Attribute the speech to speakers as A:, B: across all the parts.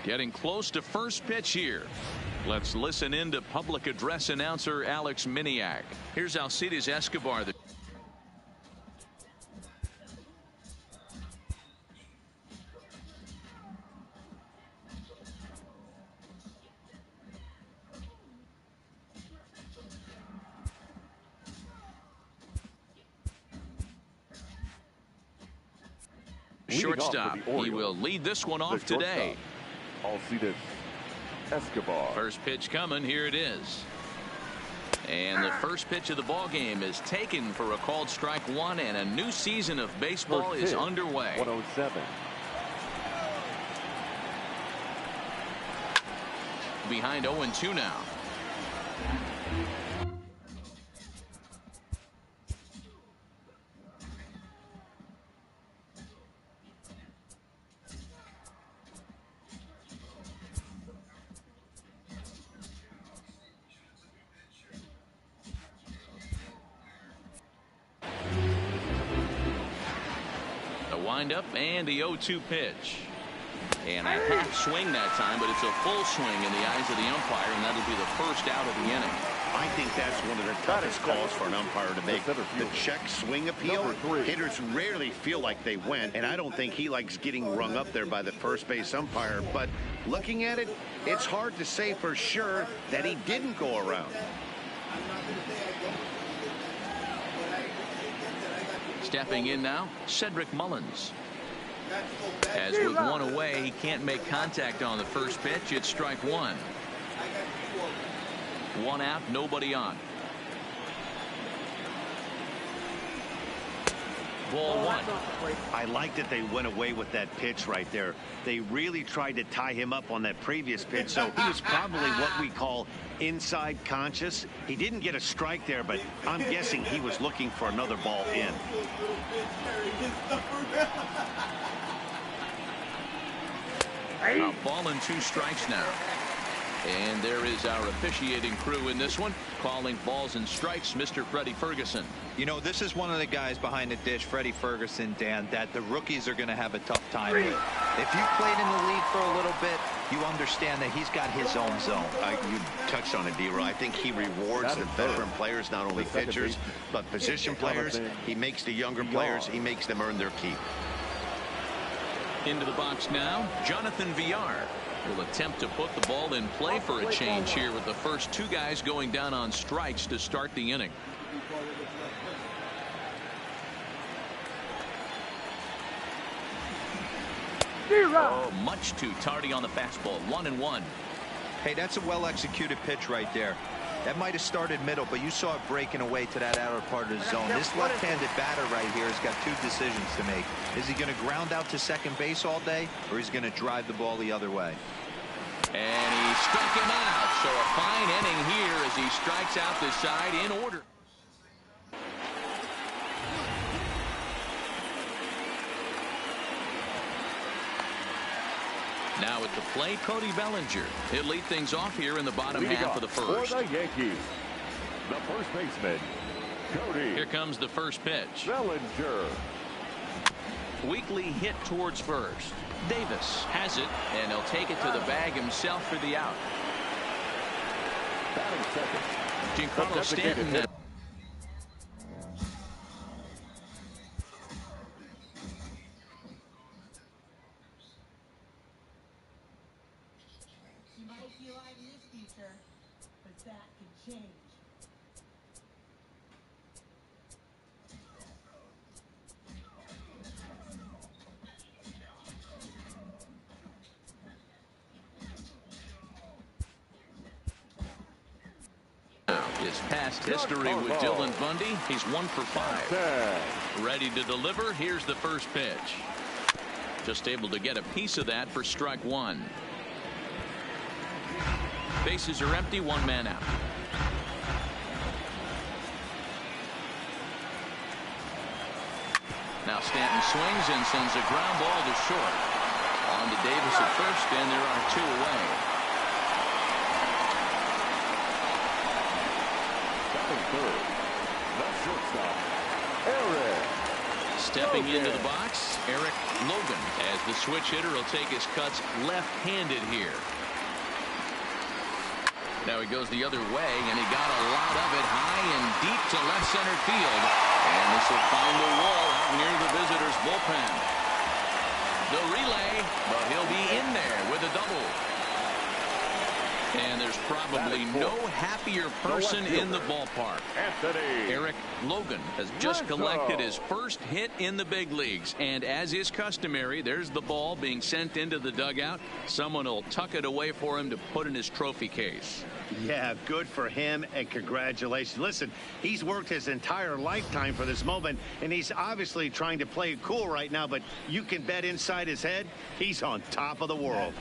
A: Getting close to first pitch here. Let's listen in to public address announcer Alex Miniak. Here's Alcides Escobar. Shortstop. He will lead this one off today.
B: Alcides Escobar.
A: First pitch coming. Here it is. And the first pitch of the ball game is taken for a called strike one, and a new season of baseball is underway.
B: 107.
A: Behind 0-2 now. Windup and the 0-2 pitch. And a half swing that time, but it's a full swing in the eyes of the umpire, and that'll be the first out of the inning.
C: I think that's one of the toughest calls for an umpire to make. The check swing appeal. Hitters rarely feel like they went, and I don't think he likes getting rung up there by the first base umpire. But looking at it, it's hard to say for sure that he didn't go around.
A: Stepping in now, Cedric Mullins. As with one away, he can't make contact on the first pitch. It's strike one. One out, nobody on. Ball one.
C: I like that they went away with that pitch right there. They really tried to tie him up on that previous pitch, so he was probably what we call inside conscious. He didn't get a strike there, but I'm guessing he was looking for another ball in.
A: A ball and 2 strikes now. And there is our officiating crew in this one, calling balls and strikes, Mr. Freddie Ferguson.
D: You know, this is one of the guys behind the dish, Freddie Ferguson, Dan, that the rookies are going to have a tough time with. If you've played in the league for a little bit, you understand that he's got his own zone.
C: You touched on it, D-Roy. I think he rewards the veteran players, not only pitchers, but position players. He makes the younger players, he makes them earn their keep.
A: Into the box now, Jonathan Villar will attempt to put the ball in play for a change here, with the first 2 guys going down on strikes to start the inning. Oh, much too tardy on the fastball. 1-1.
D: Hey, that's a well-executed pitch right there. That might have started middle, but you saw it breaking away to that outer part of the zone. This left-handed batter right here has got 2 decisions to make. Is he going to ground out to second base all day, or is he going to drive the ball the other way?
A: And he struck him out. So a fine inning here as he strikes out the side in order. Now at the plate, Cody Bellinger. He'll lead things off here in the bottom half of the first.
B: For the Yankees, the first baseman, Cody.
A: Here comes the first pitch.
B: Bellinger.
A: Weakly hit towards first. Davis has it, and he'll take it to the bag himself for the out.
B: Batting second.
A: Giancarlo Stanton. His past history with Dylan Bundy, he's 1 for 5. Ready to deliver. Here's the first pitch. Just able to get a piece of that for strike one. Bases are empty, 1 man out. Now Stanton swings and sends a ground ball to short. On to Davis at first, and there are 2 away.
B: Third, the shortstop, Aaron.
A: Stepping into the box, Eric Logan, as the switch hitter will take his cuts left-handed here. Now he goes the other way, and he got a lot of it high and deep to left center field. And this will find the wall out near the visitors' bullpen. The relay, but he'll be in there with a double. And there's probably no happier person in the ballpark. Eric Logan has just collected his first hit in the big leagues. And as is customary, there's the ball being sent into the dugout. Someone will tuck it away for him to put in his trophy case.
C: Yeah, good for him, and congratulations. Listen, he's worked his entire lifetime for this moment, and he's obviously trying to play it cool right now, but you can bet inside his head, he's on top of the world.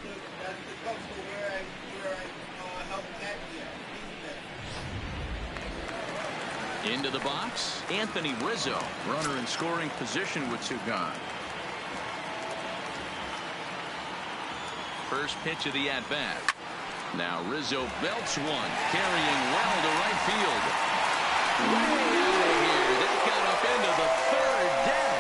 A: Into the box, Anthony Rizzo, runner in scoring position with two gone. First pitch of the at-bat. Now Rizzo belts one, carrying well to right field. Way out of here. That got up into the third deck.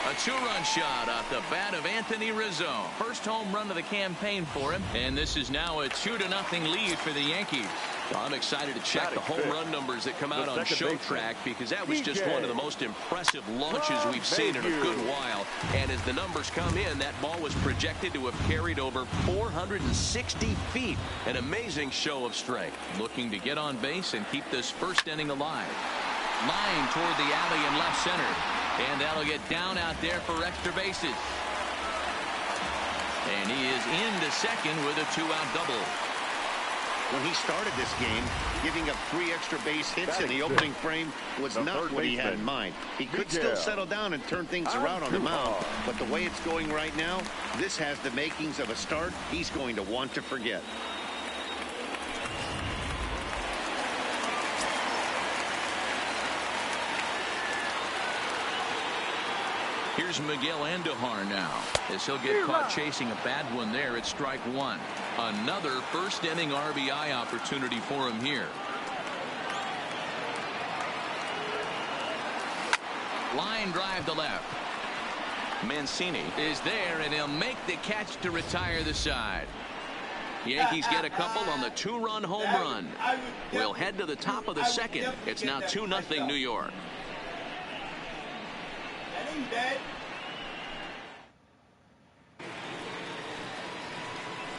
A: A two-run shot off the bat of Anthony Rizzo. First home run of the campaign for him. And this is now a 2-0 lead for the Yankees. Well, I'm excited to check the home run numbers that come out on Showtrack, because that was just one of the most impressive launches we've seen in a good while. And as the numbers come in, that ball was projected to have carried over 460 feet. An amazing show of strength. Looking to get on base and keep this first inning alive. Line toward the alley in left center. And that'll get down out there for extra bases. And he is into second with a two-out double.
C: When he started this game, giving up 3 extra base hits in the opening frame was not what he had in mind. He could still settle down and turn things around on the mound, but the way it's going right now, this has the makings of a start he's going to want to forget.
A: Here's Miguel Andujar now, as he'll get caught chasing a bad one there at strike one. Another first inning RBI opportunity for him here. Line drive to left. Mancini is there, and he'll make the catch to retire the side. Yankees get a couple on the 2-run home run. We'll head to the top of the second. It's now 2-0 New York.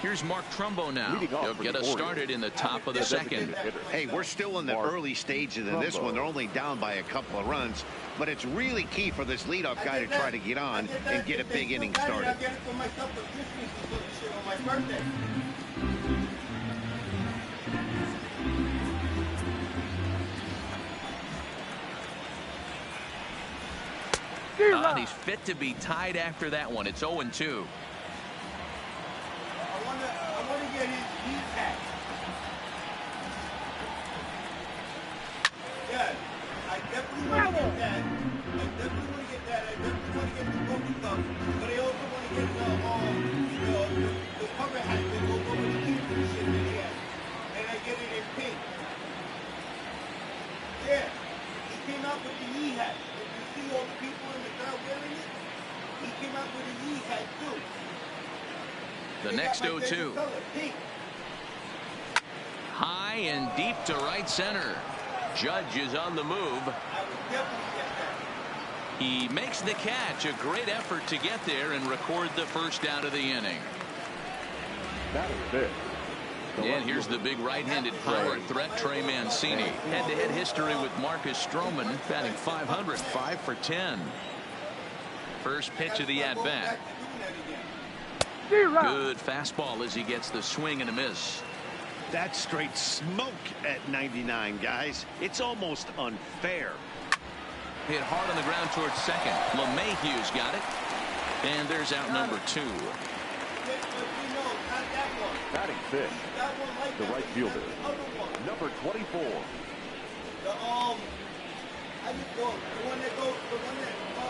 A: Here's Mark Trumbo now. He'll get us started in the top of the second.
C: Hey, we're still in the early stages of this one. They're only down by a couple of runs, but it's really key for this leadoff guy to try to get on and get a big inning started.
A: He's fit to be tied after that one. It's 0-2.
E: I want to get his knee tag. Yeah, I definitely want to get that. I definitely want to get that. I definitely want to get the broken stuff. But I also want to get the cover hat that goes over the knee for the shit that he has. And I get it in pink. Yeah, he came out with the knee hat. If you see all the people in the crowd wearing it, he came out with a knee hat too.
A: The next 0-2. High and deep to right center. Judge is on the move. He makes the catch. A great effort to get there and record the first out of the inning. And here's the big right-handed power threat, Trey Mancini. Head-to-head history with Marcus Stroman, batting .500, 5 for 10. First pitch of the at-bat. Good fastball as he gets the swing and a miss.
C: That's straight smoke at 99, guys. It's almost unfair.
A: Hit hard on the ground towards second. LeMahieu's got it. And there's out number 2.
B: Batting fifth, the right fielder, number 24.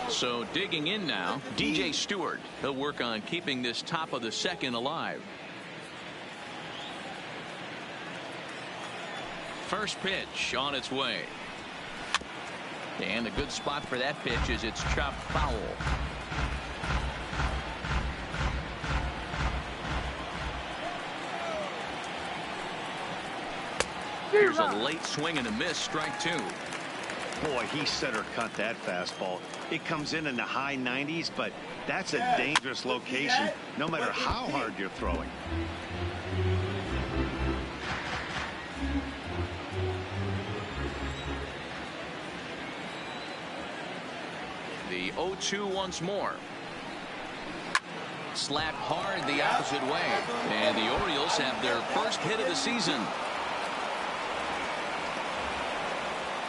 A: So digging in now, DJ Stewart. He'll work on keeping this top of the second alive. First pitch on its way. And a good spot for that pitch is it's chopped foul. Here's a late swing and a miss, strike two.
C: Boy, he center cut that fastball. It comes in the high 90s, but that's a dangerous location no matter how hard you're throwing.
A: The 0-2 once more. Slapped hard the opposite way. And the Orioles have their first hit of the season.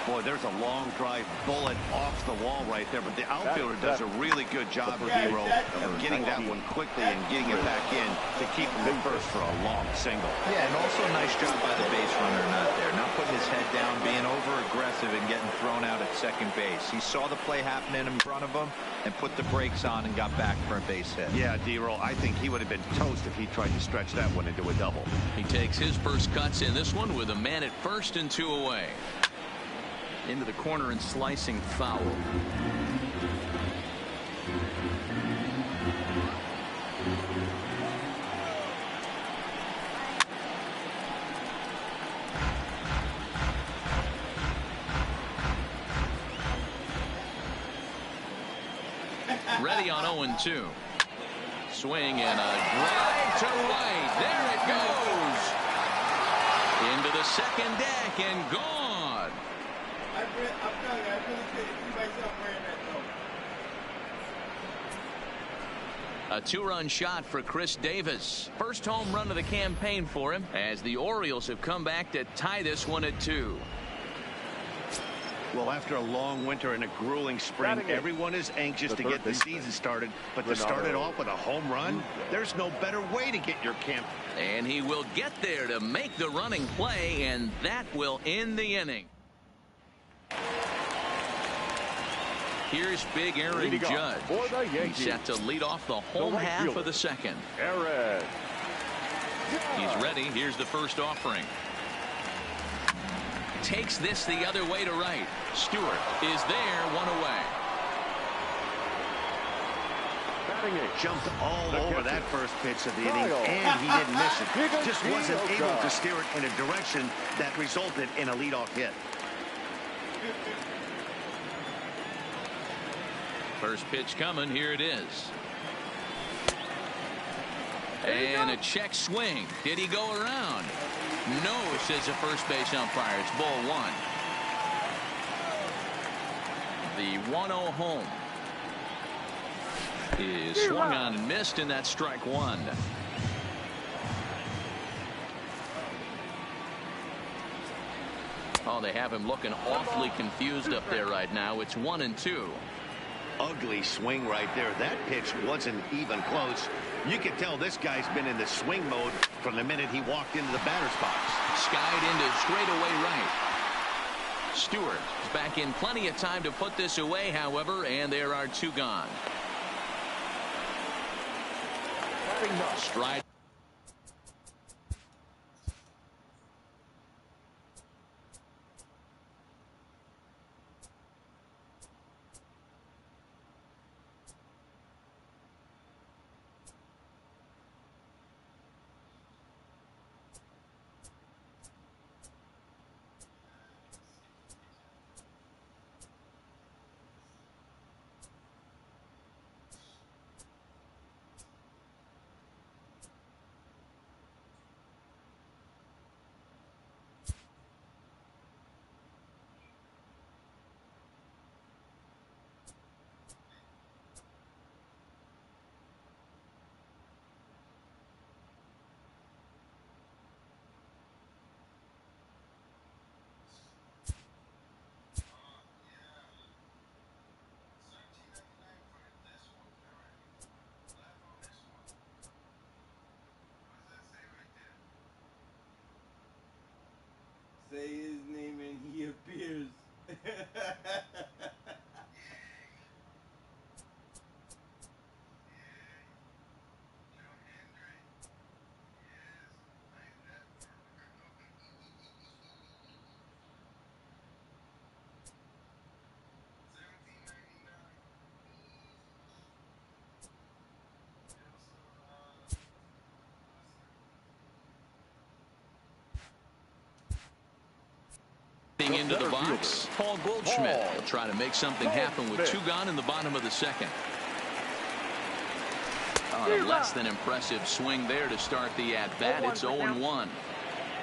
C: Boy, there's a long drive bullet off the wall right there, but the outfielder does a really good job, D-Roll, of getting that one quickly and getting it back in to keep him at first for a long single.
D: Yeah, and also a nice job by the base runner not there, not putting his head down, being over-aggressive and getting thrown out at second base. He saw the play happening in front of him and put the brakes on and got back for a base hit.
C: Yeah, D-Roll, I think he would have been toast if he tried to stretch that one into a double.
A: He takes his first cuts in this one with a man at first and two away. Into the corner and slicing foul. Ready on 0-2. Swing and a drive to right. There it goes. Into the second deck and gone.
E: I'm telling you, I really couldn't see myself wearing that though.
A: A two-run shot for Chris Davis. First home run of the campaign for him as the Orioles have come back to tie this one at 2.
C: Well, after a long winter and a grueling spring, everyone is anxious to get the season started. But to start it off with a home run, there's no better way to get your camp.
A: And he will get there to make the running play, and that will end the inning. Here's big Aaron Judge. He's set to lead off the home half of the second.
B: Aaron.
A: He's ready. Here's the first offering. Takes this the other way to right. Stewart is there, one away.
C: Jumped all over that first pitch of the inning, and he didn't miss it. Just wasn't able to steer it in a direction that resulted in a leadoff hit.
A: First pitch coming. Here it is. And a check swing. Did he go around? No, says the first base umpire. It's ball one. The 1-0 home is swung on and missed, and that's strike one. Oh, they have him looking awfully confused up there right now. It's 1-2.
C: Ugly swing right there. That pitch wasn't even close. You can tell this guy's been in the swing mode from the minute he walked into the batter's box.
A: Skied into straightaway right. Stewart is back in plenty of time to put this away, however, and there are two gone. Stride. into the box. Paul Goldschmidt will try to make something happen with 2 gone in the bottom of the second. Oh, a less than impressive swing there to start the at-bat. It's 0-1.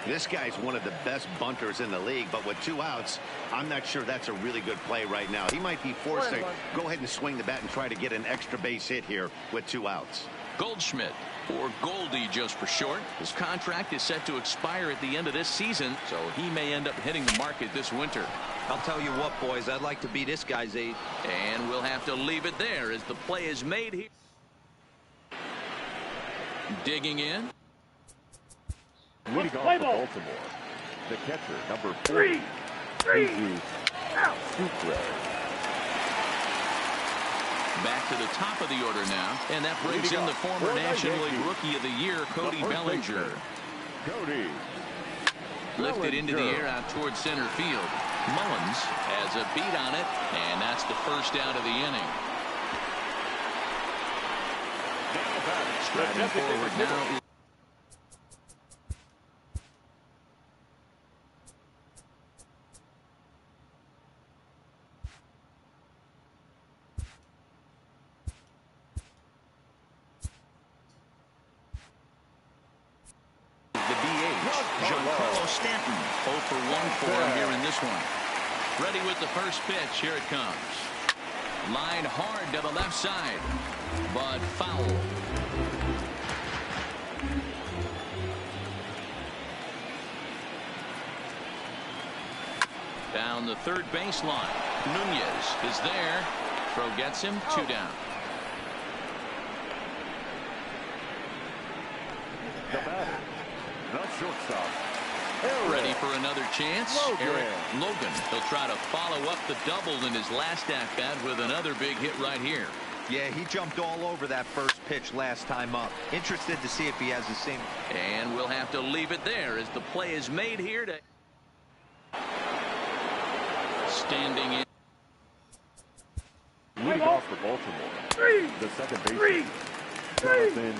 C: This guy's one of the best bunters in the league, but with 2 outs, I'm not sure that's a really good play right now. He might be forced to go ahead and swing the bat and try to get an extra base hit here with 2 outs.
A: Goldschmidt, or Goldie just for short. His contract is set to expire at the end of this season, so he may end up hitting the market this winter.
D: I'll tell you what, boys, I'd like to be this guy's age.
A: And we'll have to leave it there as the play is made here. Digging in.
B: Leading off for Baltimore, the catcher, number 3, Sucre.
A: Back to the top of the order now, and that brings in the former National League Rookie of the Year, Cody Bellinger.
B: Cody
A: Lifted into the air out towards center field. Mullins has a beat on it, and that's the first out of the inning. Striding forward now. For him here in this one. Ready with the first pitch. Here it comes. Line hard to the left side, but foul. Down the third baseline. Nunez is there. Throw gets him. 2 down.
B: The batter, the shortstop.
A: Ready for another chance. Eric Logan. He'll try to follow up the double in his last at-bat with another big hit right here.
D: Yeah, he jumped all over that first pitch last time up. Interested to see if he has the same.
A: And we'll have to leave it there as the play is made here to standing in.
B: Leading off for Baltimore, the second baseman, Jonathan.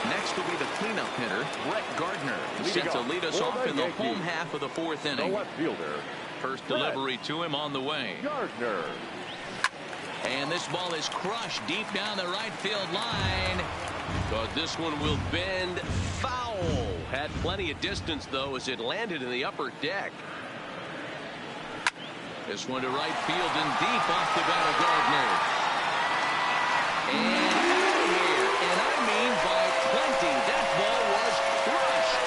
A: Next will be the cleanup hitter, Brett Gardner. He's set to lead us off in the home half of the 4th inning.
B: The left fielder.
A: First delivery to him on the way.
B: Gardner.
A: And this ball is crushed deep down the right field line. But this one will bend foul. Had plenty of distance, though, as it landed in the upper deck. This one to right field and deep off the bat of Gardner. And out of here. And I mean by plenty. That ball was crushed.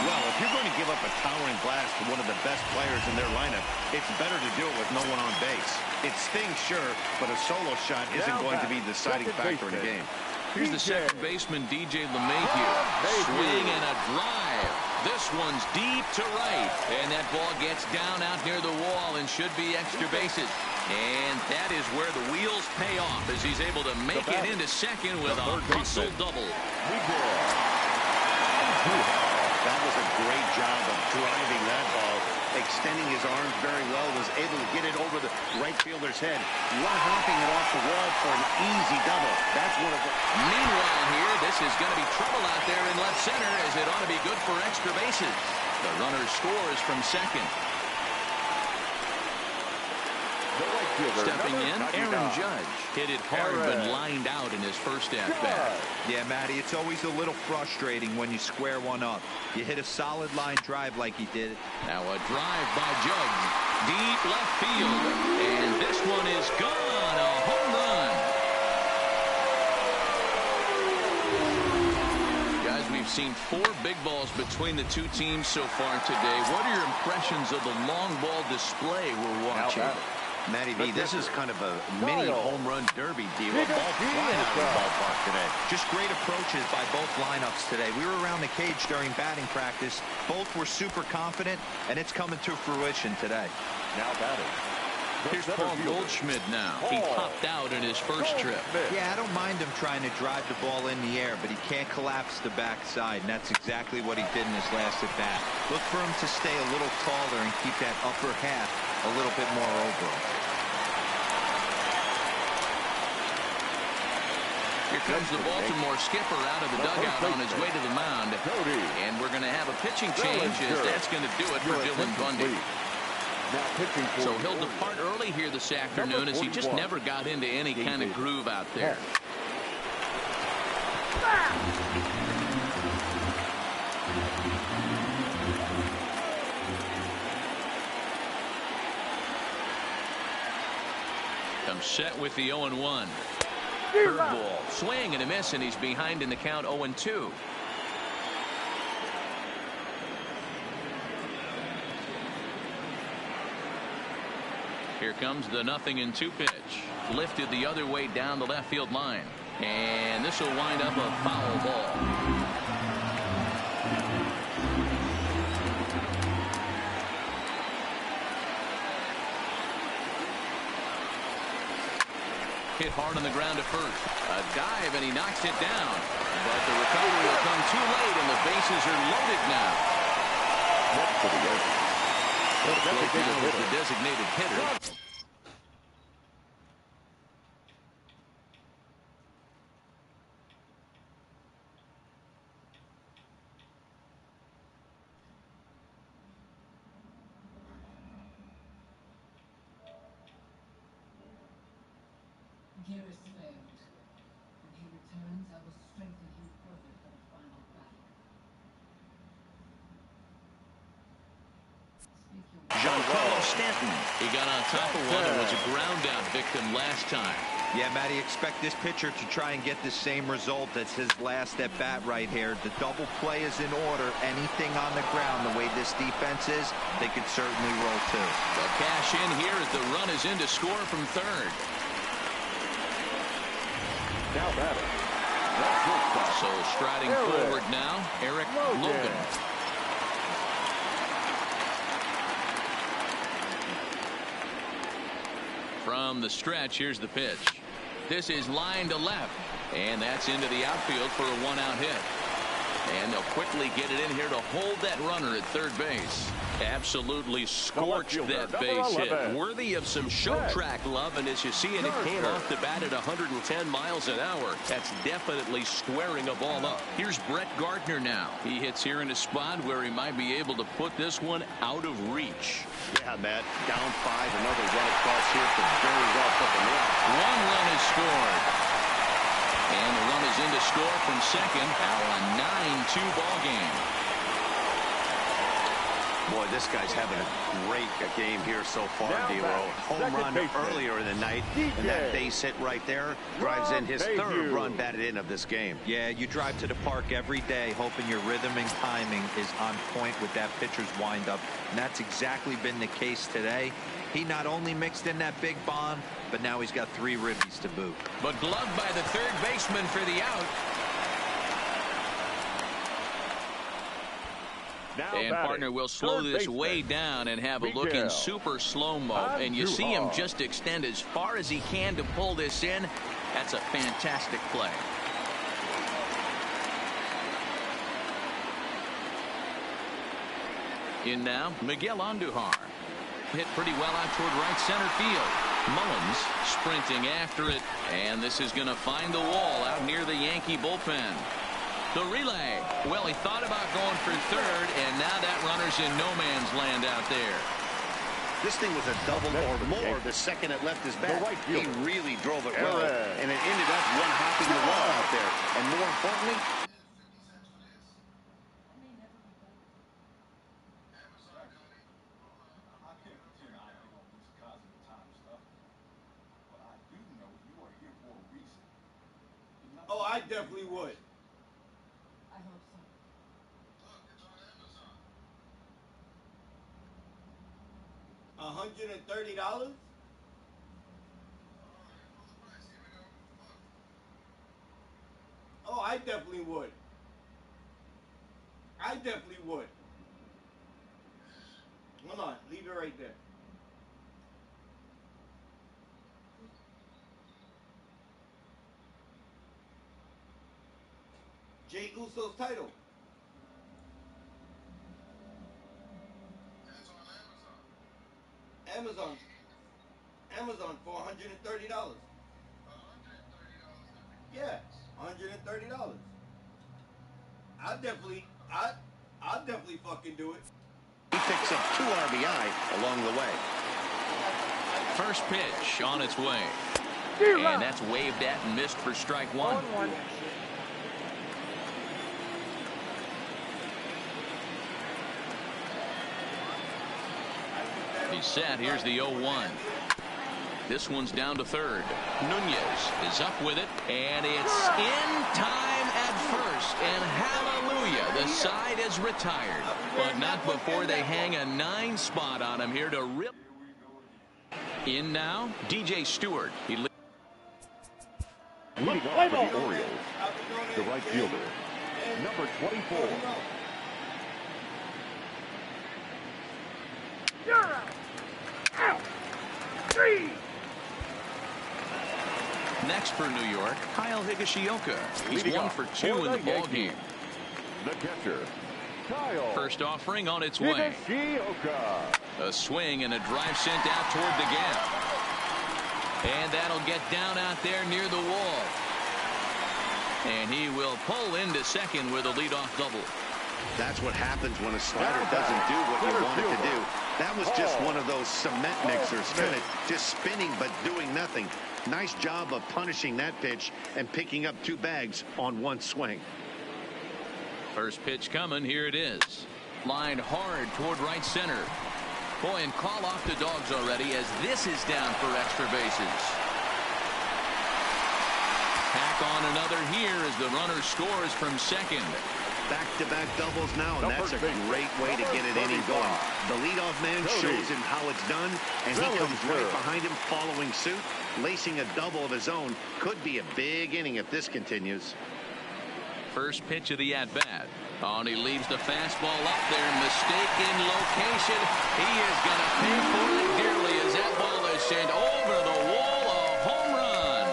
C: Well, if you're going to give up a towering blast to one of the best players in their lineup, it's better to do it with no one on base. It stings, sure, but a solo shot isn't going to be the deciding factor in the game.
A: Here's the second baseman, DJ LeMahieu. Swing and a drive. This one's deep to right. And that ball gets down out near the wall and should be extra bases. And that is where the wheels pay off as he's able to make it into second with a hustle double.
C: That was a great job of driving that ball, extending his arms very well, was able to get it over the right fielder's head, one-hopping it off the wall for an easy double. That's one of the...
A: Meanwhile here, this is going to be trouble out there in left center as it ought to be good for extra bases. The runner scores from second. Stepping in, Aaron Judge. Hit it hard but lined out in his first at-bat.
D: Yeah, Matty, it's always a little frustrating when you square one up. You hit a solid line drive like he did.
A: Now a drive by Judge. Deep left field. And this one is gone. A home run. Guys, we've seen 4 big balls between the two teams so far today. What are your impressions of the long ball display we're watching?
C: Matty V, this is kind of a mini home run derby deal. A ball flying out of the ballpark today.
D: Just great approaches by both lineups today. We were around the cage during batting practice. Both were super confident, and it's coming to fruition today.
B: Now batting.
A: Here's Paul Goldschmidt now. He popped out in his first trip.
D: Yeah, I don't mind him trying to drive the ball in the air, but he can't collapse the backside, and that's exactly what he did in his last at-bat. Look for him to stay a little taller and keep that upper half a little bit more over him.
A: Here comes the Baltimore skipper out of the dugout on his way to the mound. And we're going to have a pitching change as that's going to do it for Dylan Bundy. So he'll depart early here this afternoon as he just never got into any kind of groove out there. Comes set with the 0-1. Curveball, swing and a miss, and he's behind in the count 0-2. Here comes the 0-2 pitch. Lifted the other way down the left field line. And this will wind up a foul ball. Hit hard on the ground to first. A dive, and he knocks it down. But the recovery will come too late, and the bases are loaded now. The designated hitter.
F: Garrus failed. When he returns, I will strengthen him further for the final battle.
A: Giancarlo Stanton. He got on top of one and was a ground out victim last time.
D: Yeah, Matty, expect this pitcher to try and get the same result as his last at bat right here. The double play is in order. Anything on the ground, the way this defense is, they could certainly roll too.
A: They'll cash in here as the run is in to score from third.
B: Now batting.
A: So striding forward now, Eric Logan. From the stretch, here's the pitch. This is line to left, and that's into the outfield for a one-out hit. And they'll quickly get it in here to hold that runner at third base. Absolutely scorched that base hit. Worthy of some show track love, and as you see it, it came off the bat at 110 miles an hour. That's definitely squaring a ball up. Here's Brett Gardner now. He hits here in a spot where he might be able to put this one out of reach.
C: Yeah, Matt, down 5, another run across here for very well put them in.
A: One run is scored. And the run is in to score from second. Now a 9-2 ball game.
C: Boy, this guy's having a great game here so far, D-Row. Home run earlier in the night, and that base hit right there drives in his third run batted in of this game.
D: Yeah, you drive to the park every day hoping your rhythm and timing is on point with that pitcher's windup, and that's exactly been the case today. He not only mixed in that big bomb, but now he's got 3 ribbies to boot.
A: But gloved by the third baseman for the out. And partner will slow this way down and have a look in super slow-mo. And you see him just extend as far as he can to pull this in. That's a fantastic play. In now, Miguel Andujar. Hit pretty well out toward right center field. Mullins sprinting after it. And this is going to find the wall out near the Yankee bullpen. The relay. Well, he thought about going for third, and now that runner's in no man's land out there.
C: This thing was a double or more the second it left his bat. He really drove it well, and it ended up one hopping the wall out there. And more importantly,
E: Oh, I definitely would.
F: I hope so.
E: $130? Oh, I definitely would. I definitely would. Hold on, leave it right there. Jay Uso's title. Amazon. Amazon for $130. Yeah. $130. I'll definitely fucking do it.
C: He picks up 2 RBI along the way.
A: First pitch on its way. And that's waved at and missed for strike one. He's set. Here's the 0-1. This one's down to third. Nunez is up with it, and it's in time at first. And hallelujah, the side is retired. But not before they hang a 9 spot on him here to rip. In now, DJ Stewart. He
B: leading off for the Orioles, the right fielder, number 24.
G: You're out. Out. 3.
A: Next for New York, Kyle Higashioka. He's 1 for 2 in the ball game.
B: The catcher, Kyle.
A: First offering on its way.
B: Higashioka.
A: A swing and a drive sent out toward the gap. And that'll get down out there near the wall. And he will pull into second with a leadoff double.
C: That's what happens when a slider doesn't do what you want it to do. That was just one of those cement mixers, kind of just spinning but doing nothing. Nice job of punishing that pitch and picking up 2 bags on 1 swing.
A: First pitch coming. Here it is. Lined hard toward right center. Boy, and call off the Dogs already as this is down for extra bases. Tack on another here as the runner scores from second.
C: Back-to-back doubles now, and that's a great way to get an inning going. The leadoff man shows him how it's done, and he comes right behind him following suit. Lacing a double of his own could be a big inning if this continues.
A: First pitch of the at-bat. Oh, and he leaves the fastball up there. Mistake in location. He is going to pay for it dearly as that ball is sent over the wall. A home run.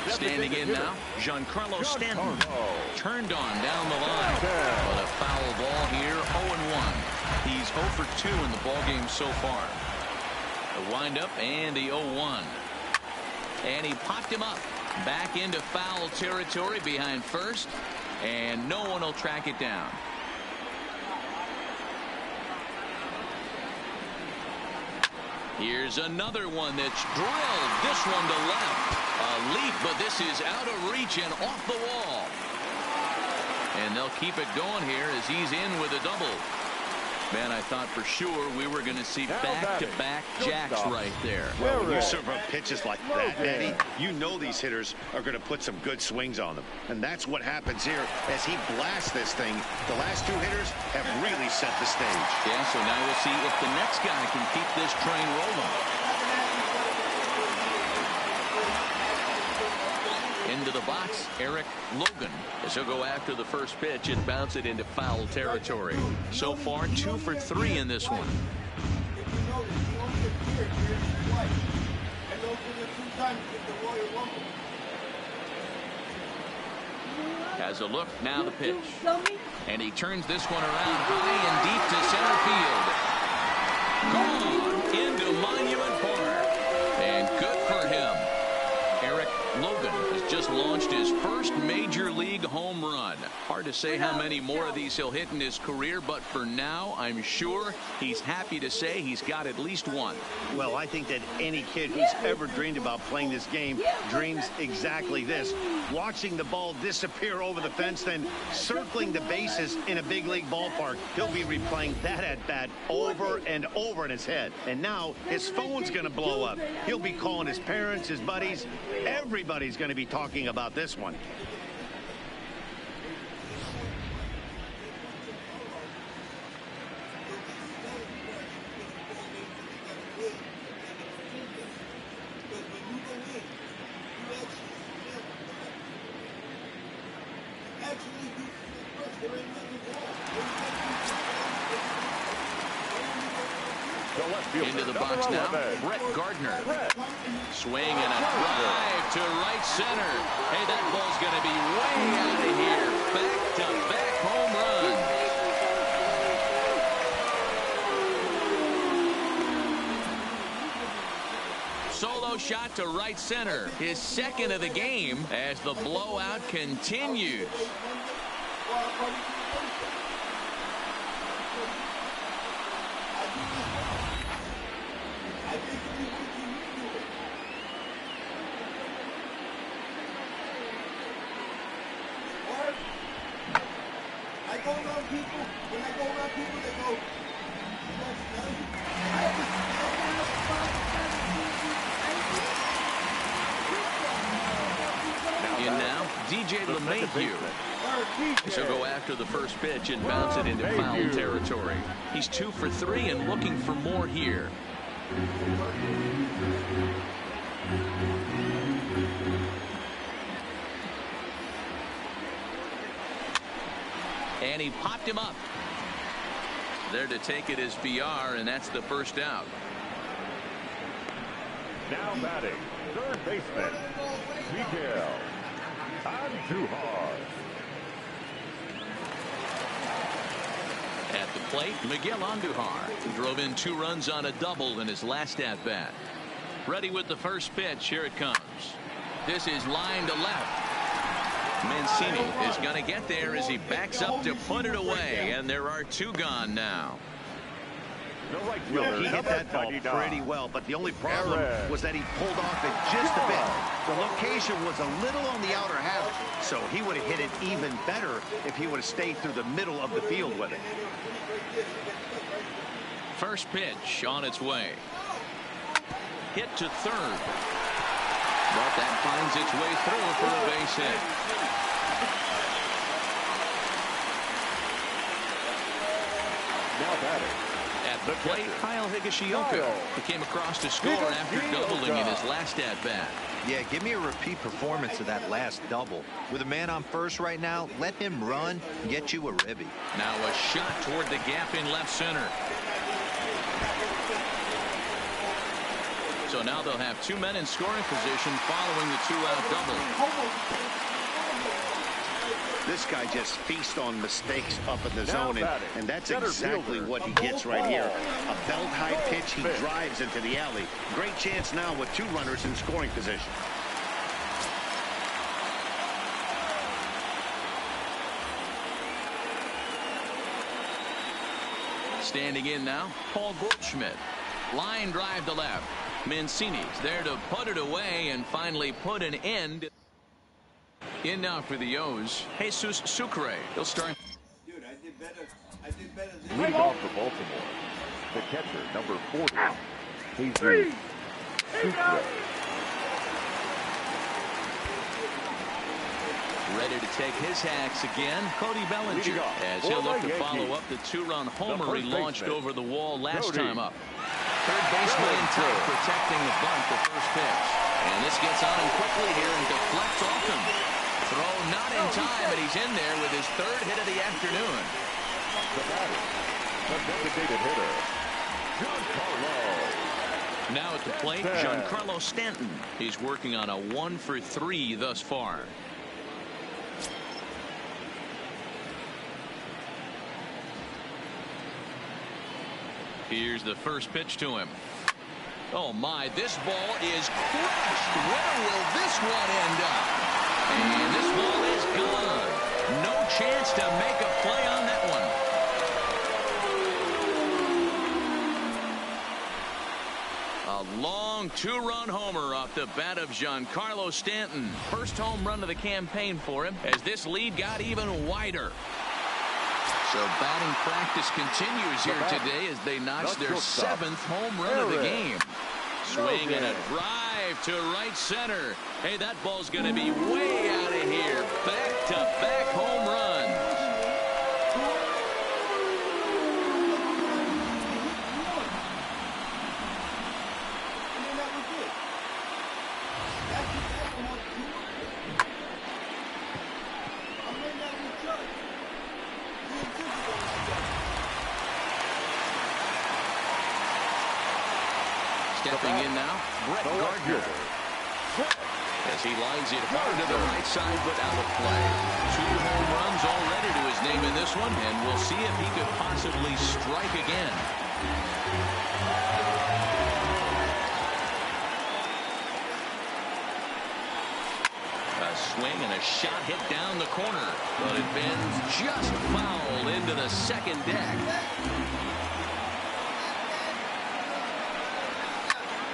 A: Standing in now, Giancarlo Stanton. Turned on down the line. But a foul ball here, 0-1. He's 0 for 2 in the ballgame so far. The windup and the 0-1. And he popped him up. Back into foul territory behind first. And no one will track it down. Here's another one that's drilled. This one to left. A leap, but this is out of reach and off the wall. And they'll keep it going here as he's in with a double. Man, I thought for sure we were going to see back-to-back jacks right there.
C: Well, when you serve up pitches like that, Eddie, you know these hitters are going to put some good swings on them. And that's what happens here as he blasts this thing. The last 2 hitters have really set the stage.
A: Yeah, so now we'll see if the next guy can keep this train rolling. Into the box, Eric Logan, as he'll go after the first pitch and bounce it into foul territory. So far, 2 for 3 in this one. Has a look, now the pitch. And he turns this one around high and deep to center field. Gone into Monument Park. And good for him. Eric Logan has just launched his first major league home run. Hard to say how many more of these he'll hit in his career, but for now, I'm sure he's happy to say he's got at least 1.
C: Well, I think that any kid who's ever dreamed about playing this game dreams exactly this. Watching the ball disappear over the fence, then circling the bases in a big league ballpark. He'll be replaying that at-bat over and over in his head. And now his phone's going to blow up. He'll be calling his parents, his buddies. Everybody's going to be talking about this one.
A: Into the box now, Brett Gardner. Swing and a drive to right center. Hey, that ball's going to be way out of here. Back-to-back home shot to right center. His second of the game as the blowout continues. In now, DJ LeMahieu. She'll go after the first pitch and bounce it into foul territory. He's 2 for 3 and looking for more here. And he popped him up. There to take it is BR, and that's the first out.
B: Now batting, third baseman, Miguel Andujar.
A: At the plate, Miguel Andujar, who drove in 2 runs on a double in his last at-bat. Ready with the first pitch. Here it comes. This is line to left. Mancini is going to get there as he backs up to put it away, and there are 2 gone now.
C: Well, he hit that ball pretty well, but the only problem was that he pulled off it just a bit. The location was a little on the outer half, so he would have hit it even better if he would have stayed through the middle of the field with it.
A: First pitch on its way. Hit to third. But that finds its way through for a base hit.
B: Now batting.
A: At the plate, Kyle Higashioka, who came across to score after doubling in his last at-bat.
D: Yeah, give me a repeat performance of that last double. With a man on first right now, let him run, get you a ribby.
A: Now a shot toward the gap in left center. So now they'll have 2 men in scoring position following the 2-out double.
C: This guy just feasts on mistakes up in the zone, and that's exactly what he gets right here. A belt-high pitch, he drives into the alley. Great chance now with 2 runners in scoring position.
A: Standing in now, Paul Goldschmidt. Line drive to left. Mancini's there to put it away and finally put an end. In now for the O's, Jesus Sucre. He'll start.
E: Dude, I did better than
B: Lead off for Baltimore. The catcher, number 40, Jesus Sucre.
A: Ready to take his hacks again, Cody Bellinger, as he'll look to follow up the 2-run homer he launched over the wall last time up. Third baseman in tight, protecting the bunt, the first pitch. And this gets on him quickly here and deflects off him. Throw not in time, but he's in there with his 3rd hit of the afternoon.
B: The batter, the designated hitter, Giancarlo.
A: Now at the plate, Giancarlo Stanton. He's working on a 1 for 3 thus far. Here's the first pitch to him. Oh my, this ball is crushed. Where will this one end up? And this ball is gone. No chance to make a play on that one. A long 2-run homer off the bat of Giancarlo Stanton. First home run of the campaign for him as this lead got even wider. So batting practice continues here today as they notch their 7th home run of the game. Swing and a drive to right center. Hey, that ball's going to be way out of here. Back-to-back home runs. Stepping in now, Brett Gardner. As he lines it hard to the right side, but out of play. 2 home runs already to his name in this one, and we'll see if he could possibly strike again. A swing and a shot hit down the corner, but it bends just foul into the second deck.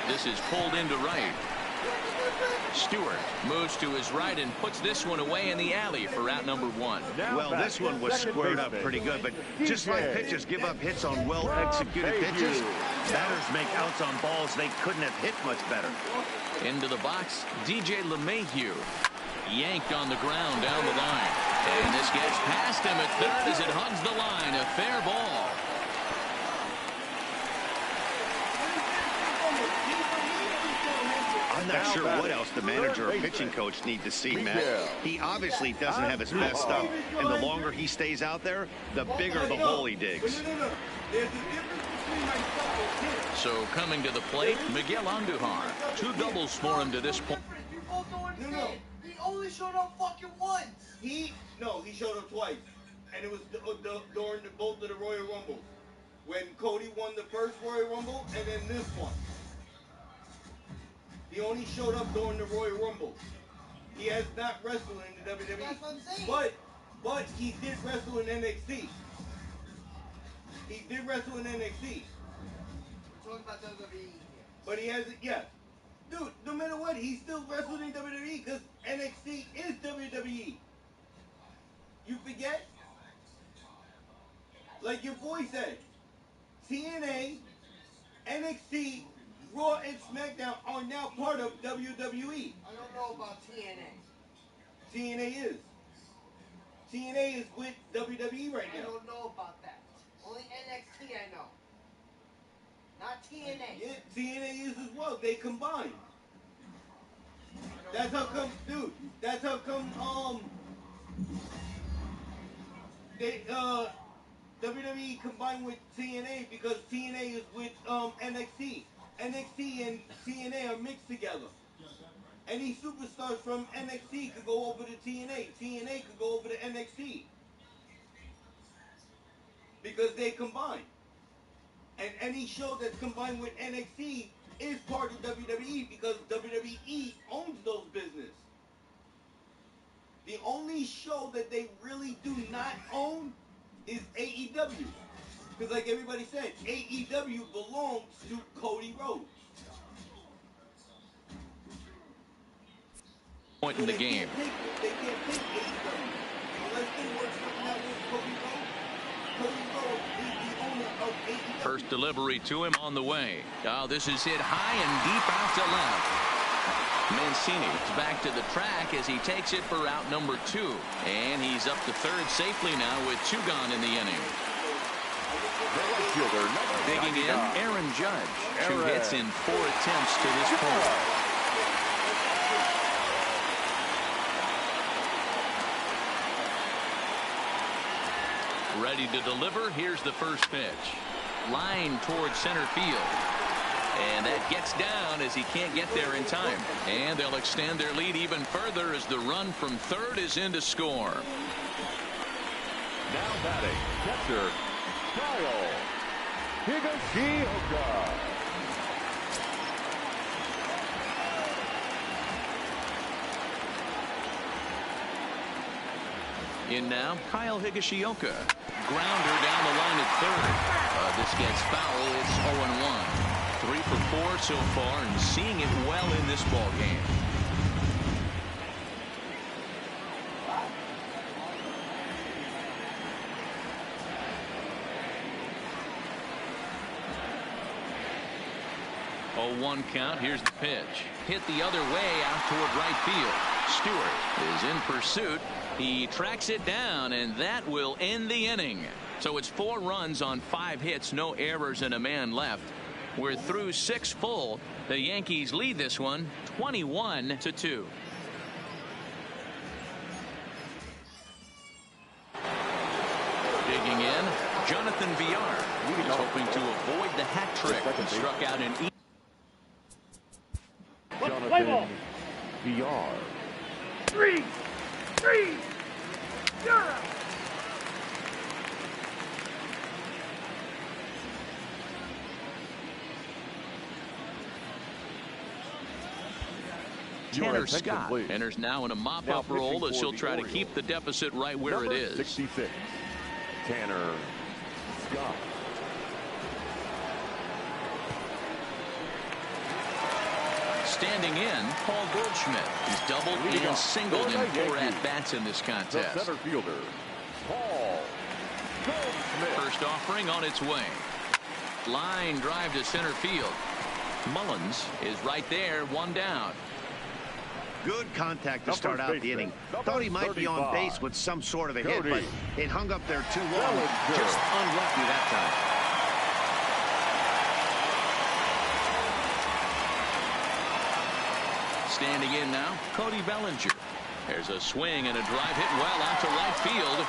A: This is pulled into right. Stewart moves to his right and puts this one away in the alley for out number one.
C: Well, this one was squared up pretty good, but just like pitchers give up hits on well-executed pitches, batters make outs on balls they couldn't have hit much better.
A: Into the box, DJ LeMahieu. Yanked on the ground down the line. And this gets past him at third as it hugs the line. A fair ball.
C: I'm not sure what else the manager or pitching coach need to see, Matt. He obviously doesn't have his best stuff, and the longer he stays out there, the bigger the hole he digs.
A: So coming to the plate, Miguel Andujar. 2 doubles for him to this point.
E: No. He only showed up fucking once. He showed up twice. And it was during both of the Royal Rumbles. When Cody won the first Royal Rumble and then this one. He only showed up during the Royal Rumble. He has not wrestled in the WWE. That's what I'm saying. But he did wrestle in NXT. He did wrestle in NXT. We're talking about WWE. But he hasn't, yeah. Dude, no matter what, he still wrestled in WWE because NXT is WWE. You forget? Like your boy said, TNA, NXT, Raw, and SmackDown are now part of WWE. I don't know about TNA. TNA is. TNA is with WWE right now. I don't know about that. Only NXT I know. Not TNA. Yeah, TNA is as well. They combine. That's how come, dude. That's how come, WWE combined with TNA because TNA is with, NXT. NXT and TNA are mixed together. Any superstars from NXT could go over to TNA. TNA could go over to NXT. Because they combine. And any show that's combined with NXT is part of WWE because WWE owns those business. The only show that they really do not own is AEW. Because like everybody said, AEW belongs to Cody Rhodes.
A: Point in the game.
E: They can't take AEW unless they work something out with Cody Rhodes. Cody Rhodes is the owner of AEW.
A: First delivery to him on the way. Oh, this is hit high and deep out to left. Mancini is back to the track as he takes it for out number 2. And he's up to third safely now with 2 gone in the inning. Digging in, Aaron Judge. 2 hits in 4 attempts to this point. Ready to deliver. Here's the first pitch. Line towards center field. And that gets down as he can't get there in time. And they'll extend their lead even further as the run from third is in to score.
B: Now batting, catcher, Kyle Higashioka.
A: In now, Kyle Higashioka. Grounder down the line at third. This gets foul. It's 0-1. 3 for 4 so far and seeing it well in this ball game. Oh, 1 count. Here's the pitch. Hit the other way out toward right field. Stewart is in pursuit. He tracks it down, and that will end the inning. So it's 4 runs on 5 hits, no errors, and a man left. We're through 6 full. The Yankees lead this one 21-2. Digging in, Jonathan Villar. He's hoping to avoid the hat trick and struck out in
B: Jonathan Villar.
G: 3-0.
A: Tanner Scott enters now in a mop-up role as he'll try to keep the deficit right where it is.
B: 66, Tanner Scott.
A: Standing in, Paul Goldschmidt. He's doubled and singled in 4 at-bats in this contest.
B: The center fielder, Paul Goldschmidt.
A: First offering on its way. Line drive to center field. Mullins is right there, 1 down.
C: Good contact to start out the inning. Thought he might be on base with some sort of a hit, but it hung up there too long. Just unlucky that time.
A: Standing in now, Cody Bellinger. There's a swing and a drive hit well out to right field.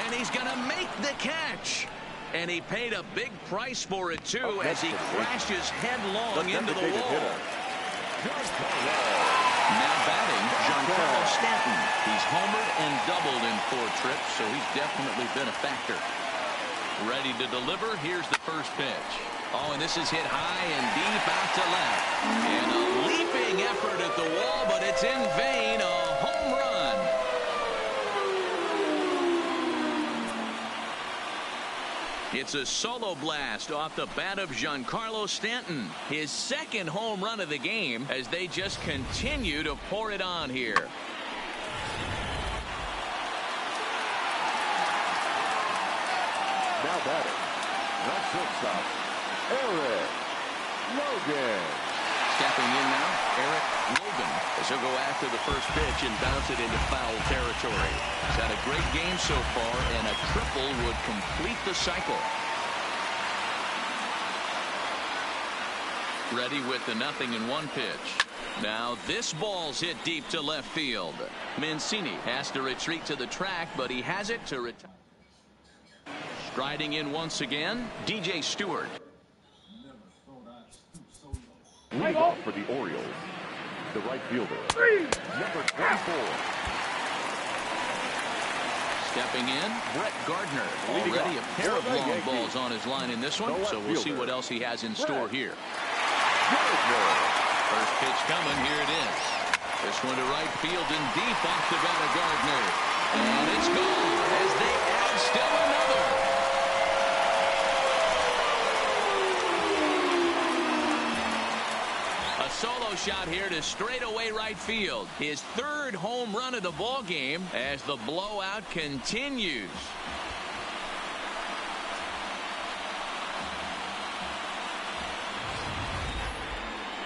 A: And he's going to make the catch. And he paid a big price for it, too, as he crashes headlong into the wall. Now batting, Giancarlo Stanton. He's homered and doubled in 4 trips, so he's definitely been a factor. Ready to deliver. Here's the first pitch. Oh, and this is hit high and deep out to left. And a leaping effort at the wall, but it's in vain. A home run. It's a solo blast off the bat of Giancarlo Stanton. His 2nd home run of the game as they just continue to pour it on here.
B: Now batting, the shortstop, Eric Logan.
A: Stepping in now, Eric Logan, as he'll go after the first pitch and bounce it into foul territory. He's had a great game so far, and a triple would complete the cycle. Ready with the 0-1 pitch. Now this ball's hit deep to left field. Mancini has to retreat to the track, but he has it to retire. Striding in once again, DJ Stewart.
B: Leading off for the Orioles, the right fielder, number 24.
A: Stepping in, Brett Gardner. Already a pair of long balls on his line in this one, so we'll see what else he has in store here. First pitch coming, here it is. This one to right field and deep off the bat of Gardner. And it's gone as they add still another. Solo shot here to straightaway right field. His 3rd home run of the ball game as the blowout continues.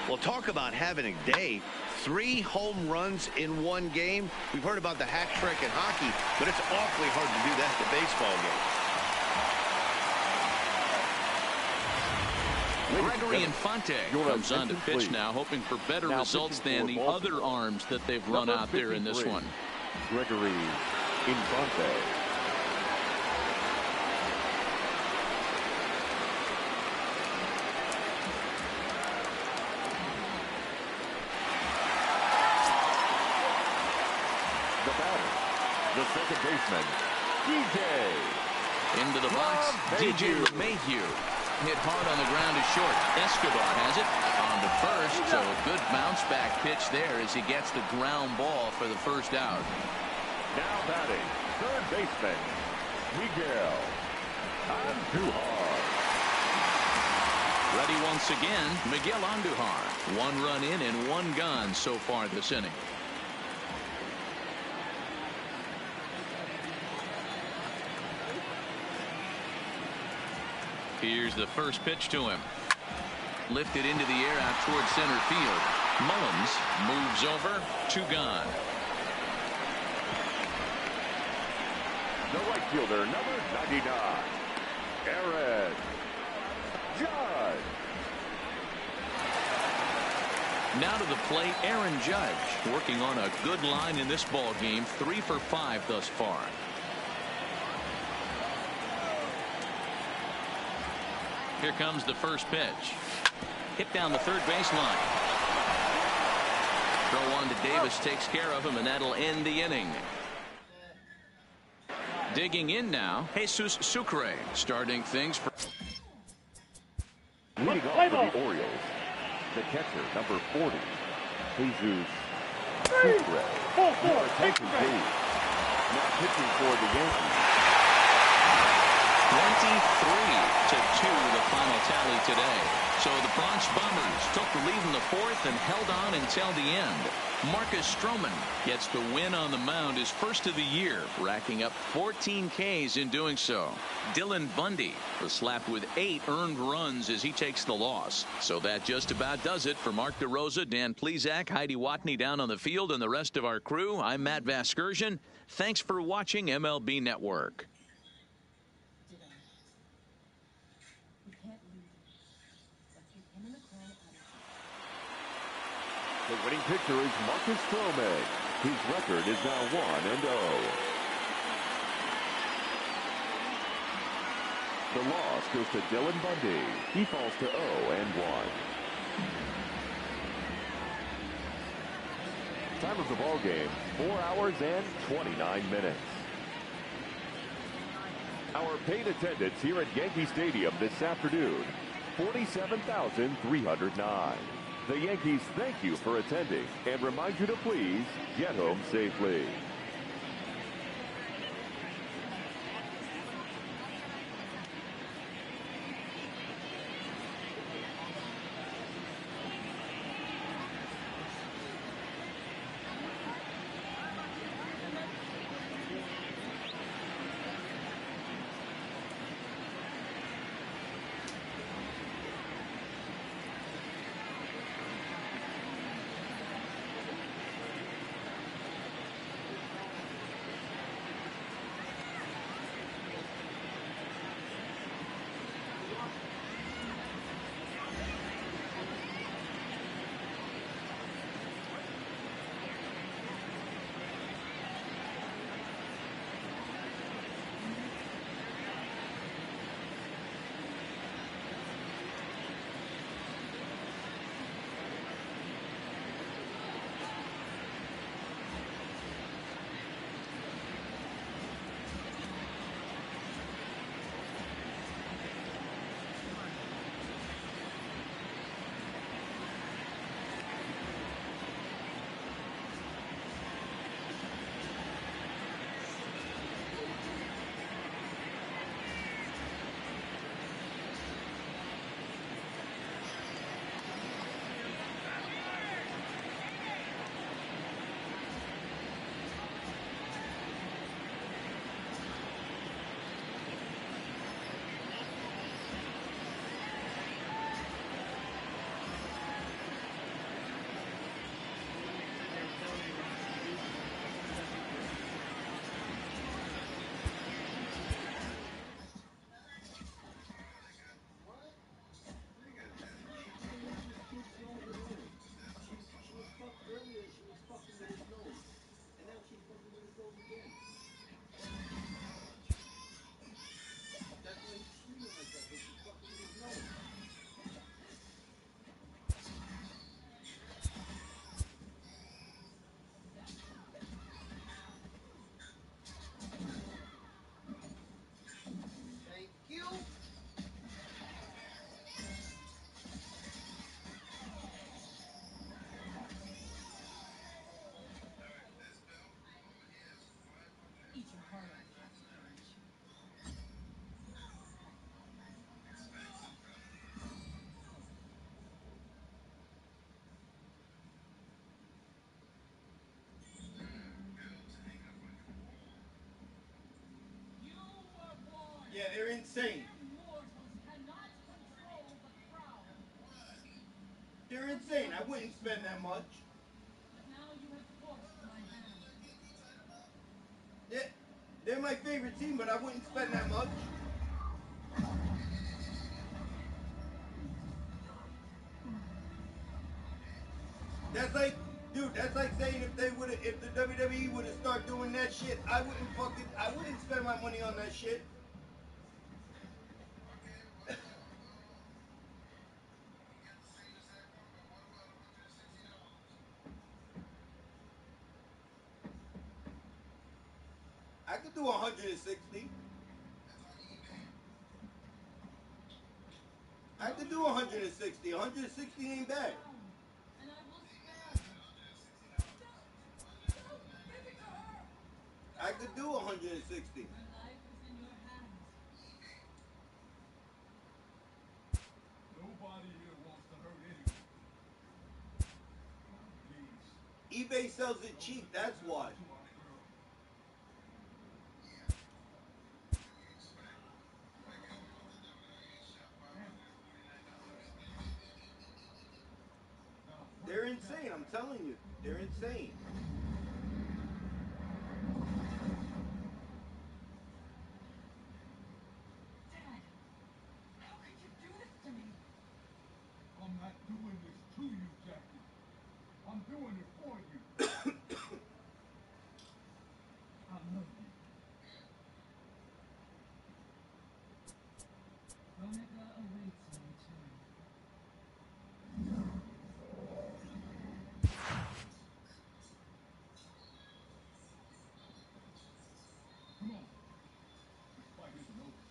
C: Well, talk about having a day. 3 home runs in 1 game. We've heard about the hat trick in hockey, but it's awfully hard to do that in a baseball game.
A: Gregory Infante comes on to pitch now, hoping for better results than the other arms that they've run out there in this one.
B: Gregory Infante. The batter, the second baseman, DJ.
A: Into the box, DJ LeMahieu. Hit hard on the ground to short. Escobar has it on to first, so a good bounce back pitch there as he gets the ground ball for the first out.
B: Now batting, third baseman, Miguel Andujar.
A: Ready once again, Miguel Andujar. 1 run in and 1 gone so far this inning. Here's the first pitch to him. Lifted into the air out towards center field. Mullins moves over, 2 gone.
B: The right fielder, number 99, Aaron Judge.
A: Now to the plate, Aaron Judge, working on a good line in this ball game, 3 for 5 thus far. Here comes the first pitch. Hit down the third baseline. Throw on to Davis, takes care of him, and that'll end the inning. Digging in now, Jesus Sucre, starting things for...
B: Leading off for the Orioles, the catcher, number 40, Jesus Sucre. Your attention, please. Now pitching for the Yankees.
A: 23-2, the final tally today. So the Bronx Bombers took the lead in the fourth and held on until the end. Marcus Stroman gets the win on the mound, his first of the year, racking up 14 Ks in doing so. Dylan Bundy was slapped with 8 earned runs as he takes the loss. So that just about does it for Mark DeRosa, Dan Plesac, Heidi Watney down on the field, and the rest of our crew. I'm Matt Vasgersian. Thanks for watching MLB Network.
B: The winning pitcher is Marcus Stroman. His record is now 1-0. The loss goes to Dylan Bundy. He falls to 0-1. Time of the ball game, 4 hours and 29 minutes. Our paid attendance here at Yankee Stadium this afternoon, 47,309. The Yankees thank you for attending and remind you to please get home safely.
E: Yeah, they're insane. They're insane. I wouldn't spend that much. They're my favorite team, but I wouldn't spend that much. That's like, dude, that's like saying if the WWE would have started doing that shit, I wouldn't spend my money on that shit. I could do 160. I could do 160. 160 ain't bad. I could do 160.
H: Nobody here wants to hurt anyone. Please.
E: eBay sells it cheap, that's why. They're insane, I'm telling you. They're insane.
F: Dad, how could you do this to me?
H: I'm not doing this to you, Jackie. I'm doing it for you. I love you.
F: Omega awaits your return.
H: Come on. This fight isn't over.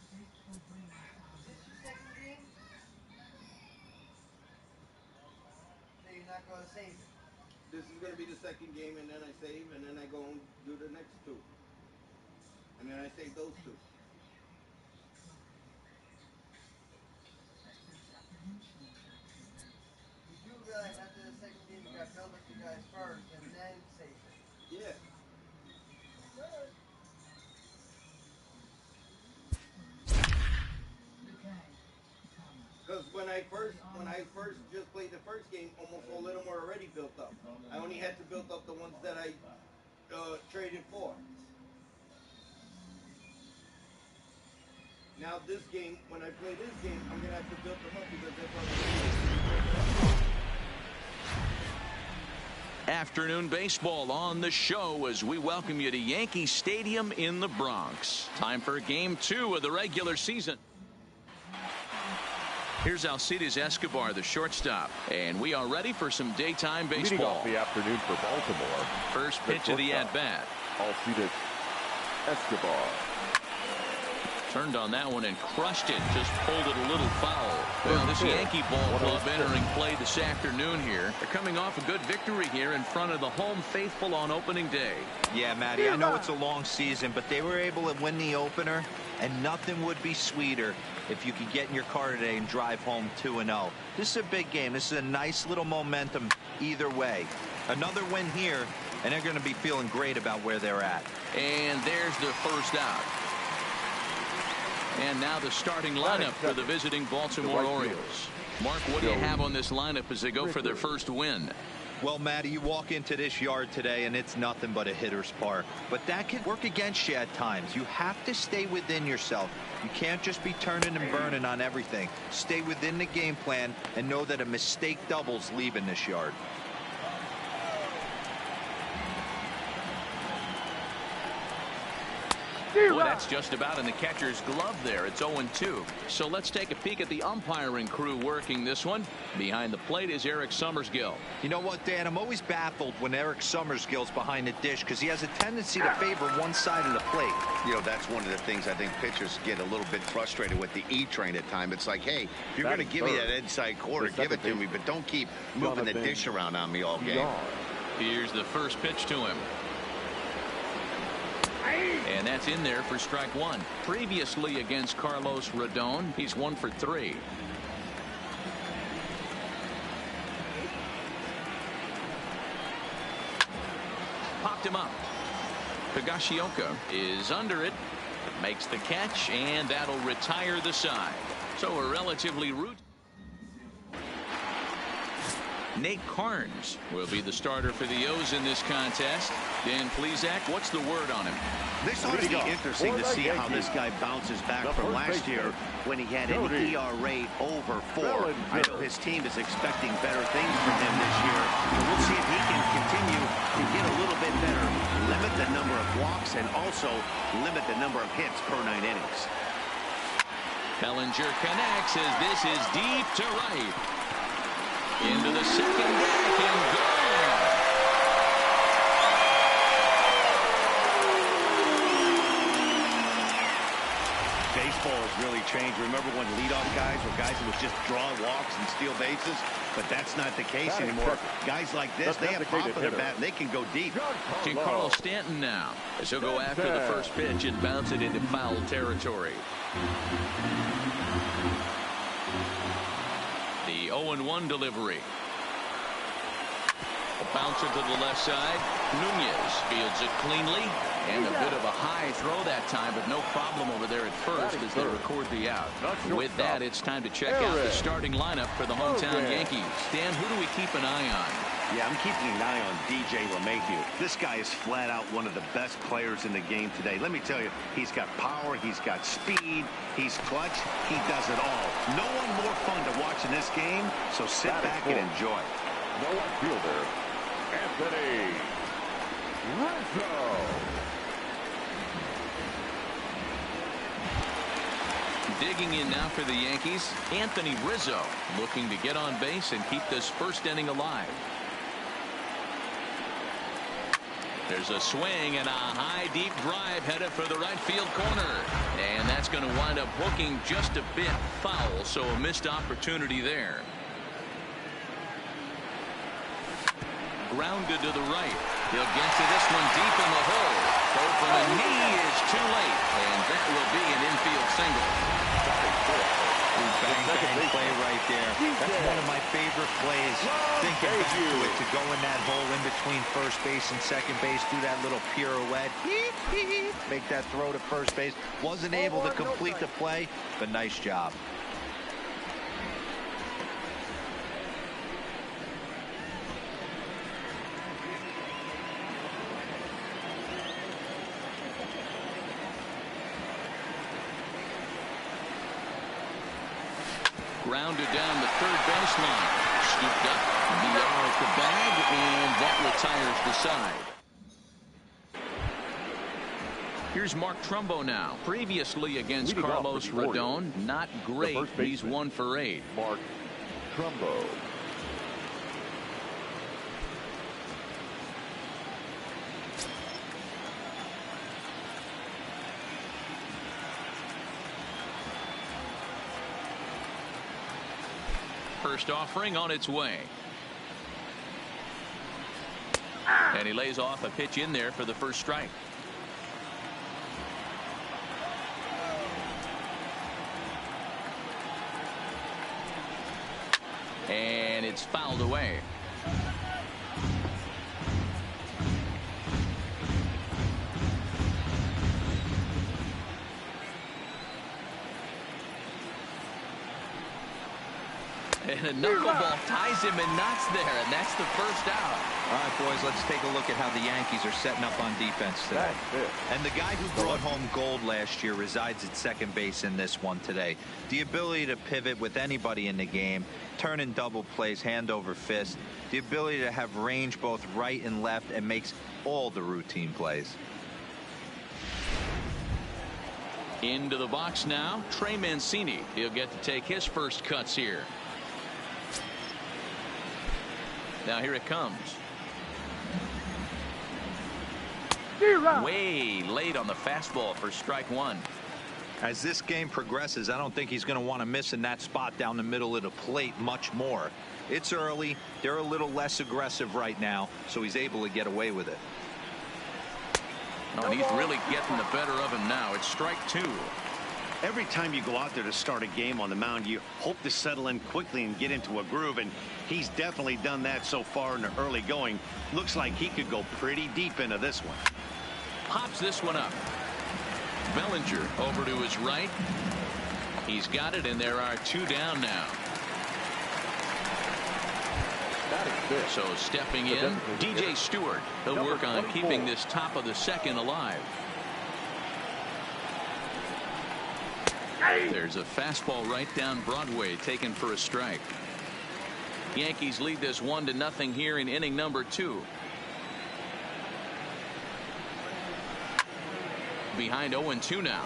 F: Faithful brings our
I: Second game? So you're not going to save it?
E: This is going to be the second game, and then I save, and then I go and do the next two. And then I save those two.
I: You do realize after the second game you got to build up you guys first and then save it.
E: Yeah. Because when I first just played the first game, almost all of them were already built up. I only had to build up the ones that I traded for. Now this game, when I play this game, I'm gonna have to build them up because they're
A: Afternoon baseball on the show as we welcome you to Yankee Stadium in the Bronx. Time for Game 2 of the regular season. Here's Alcides Escobar, the shortstop, and we are ready for some daytime baseball.
B: Leading off the afternoon for Baltimore.
A: First pitch of the at-bat.
B: Alcides Escobar.
A: Turned on that one and crushed it. Just pulled it a little foul. Well, this Yankee ball club entering play this afternoon here. They're coming off a good victory here in front of the home faithful on opening day.
D: Yeah, Matty, I know it's a long season, but they were able to win the opener, and nothing would be sweeter if you could get in your car today and drive home 2-0. This is a big game. This is a nice little momentum either way. Another win here, and they're going to be feeling great about where they're at.
A: And there's the first out. And now the starting lineup for the visiting Baltimore Orioles. Mark, what do you have on this lineup as they go for their first win?
D: Well, Matty, you walk into this yard today and it's nothing but a hitter's park. But that can work against you at times. You have to stay within yourself. You can't just be turning and burning on everything. Stay within the game plan and know that a mistake doubles leaving this yard.
A: Well, that's just about in the catcher's glove there. It's 0-2. So let's take a peek at the umpiring crew working this one. Behind the plate is Eric Summersgill.
D: You know what, Dan? I'm always baffled when Eric Summersgill's behind the dish because he has a tendency to favor one side of the plate.
C: You know, that's one of the things I think pitchers get a little bit frustrated with the E-train at times. It's like, hey, if you're going to give me that inside corner, give it to me, but don't keep moving the dish around on me all game.
A: Here's the first pitch to him. And that's in there for strike one. Previously against Carlos Rodon, he's 1 for 3. Popped him up. Higashioka is under it. Makes the catch, and that'll retire the side. So a relatively routine. Nate Carnes will be the starter for the O's in this contest. Dan Plesac, what's the word on him?
C: This ought to be interesting to see how this guy bounces back from last year when he had an ERA over 4. I know his team is expecting better things from him this year. So we'll see if he can continue to get a little bit better, limit the number of walks, and also limit the number of hits per 9 innings.
A: Bellinger connects as this is deep to right. Into the second deck and gone.
C: baseball has really changed. Remember when leadoff guys were guys who would just draw walks and steal bases? But that's not the case anymore. Guys like this, they have pop in their bat, and they can go deep.
A: Giancarlo Stanton now, as he'll go after the first pitch and bounce it into foul territory. The 0-1 delivery. A bouncer to the left side. Nunez fields it cleanly. And a bit of a high throw that time, but no problem over there at first as they record the out. With that, it's time to check out the starting lineup for the hometown Yankees. Dan, who do we keep an eye on?
C: Yeah, I'm keeping an eye on DJ LeMahieu. This guy is flat out one of the best players in the game today. Let me tell you, he's got power, he's got speed, he's clutch, he does it all. No one more fun to watch in this game, so sit back and enjoy.
B: No outfielder, Anthony Rizzo.
A: Digging in now for the Yankees, Anthony Rizzo looking to get on base and keep this first inning alive. There's a swing and a high deep drive headed for the right field corner, and that's going to wind up hooking just a bit foul, so a missed opportunity there. Grounded to the right. He'll get to this one deep in the hole. Throw from the knee is too late, and that will be an infield single.
D: Bang, bang play right there. That's one of my favorite plays. Thinking back to it, to go in that hole in between first base and second base, do that little pirouette, make that throw to first base. Wasn't able to complete the play, but nice job.
A: Grounded down the third baseline. Scooped up. VR at the bag, and that retires the side. Here's Mark Trumbo now. Previously against Carlos Rodon. Not great. He's 1 for 8.
B: Mark Trumbo.
A: First offering on its way. And he lays off a pitch in there for the first strike. And it's fouled away. And a knuckleball ties him in knots there, and that's the first out.
D: All right, boys, let's take a look at how the Yankees are setting up on defense today. And the guy who brought home gold last year resides at second base in this one today. The ability to pivot with anybody in the game, turn in double plays, hand over fist, the ability to have range both right and left, and makes all the routine plays.
A: Into the box now, Trey Mancini. He'll get to take his first cuts here. Now here it comes. Way late on the fastball for strike one.
D: As this game progresses, I don't think he's going to want to miss in that spot down the middle of the plate much more. It's early. They're a little less aggressive right now, so he's able to get away with it.
A: Oh, and he's really getting the better of him now. It's strike two.
C: Every time you go out there to start a game on the mound, you hope to settle in quickly and get into a groove, and he's definitely done that so far in the early going. Looks like he could go pretty deep into this one.
A: Pops this one up. Bellinger over to his right. He's got it, and there are 2 down now. So stepping in, DJ Stewart. He'll work on keeping this top of the second alive. There's a fastball right down Broadway, taken for a strike. Yankees lead this 1-0 here in inning number 2. Behind 0-2 now.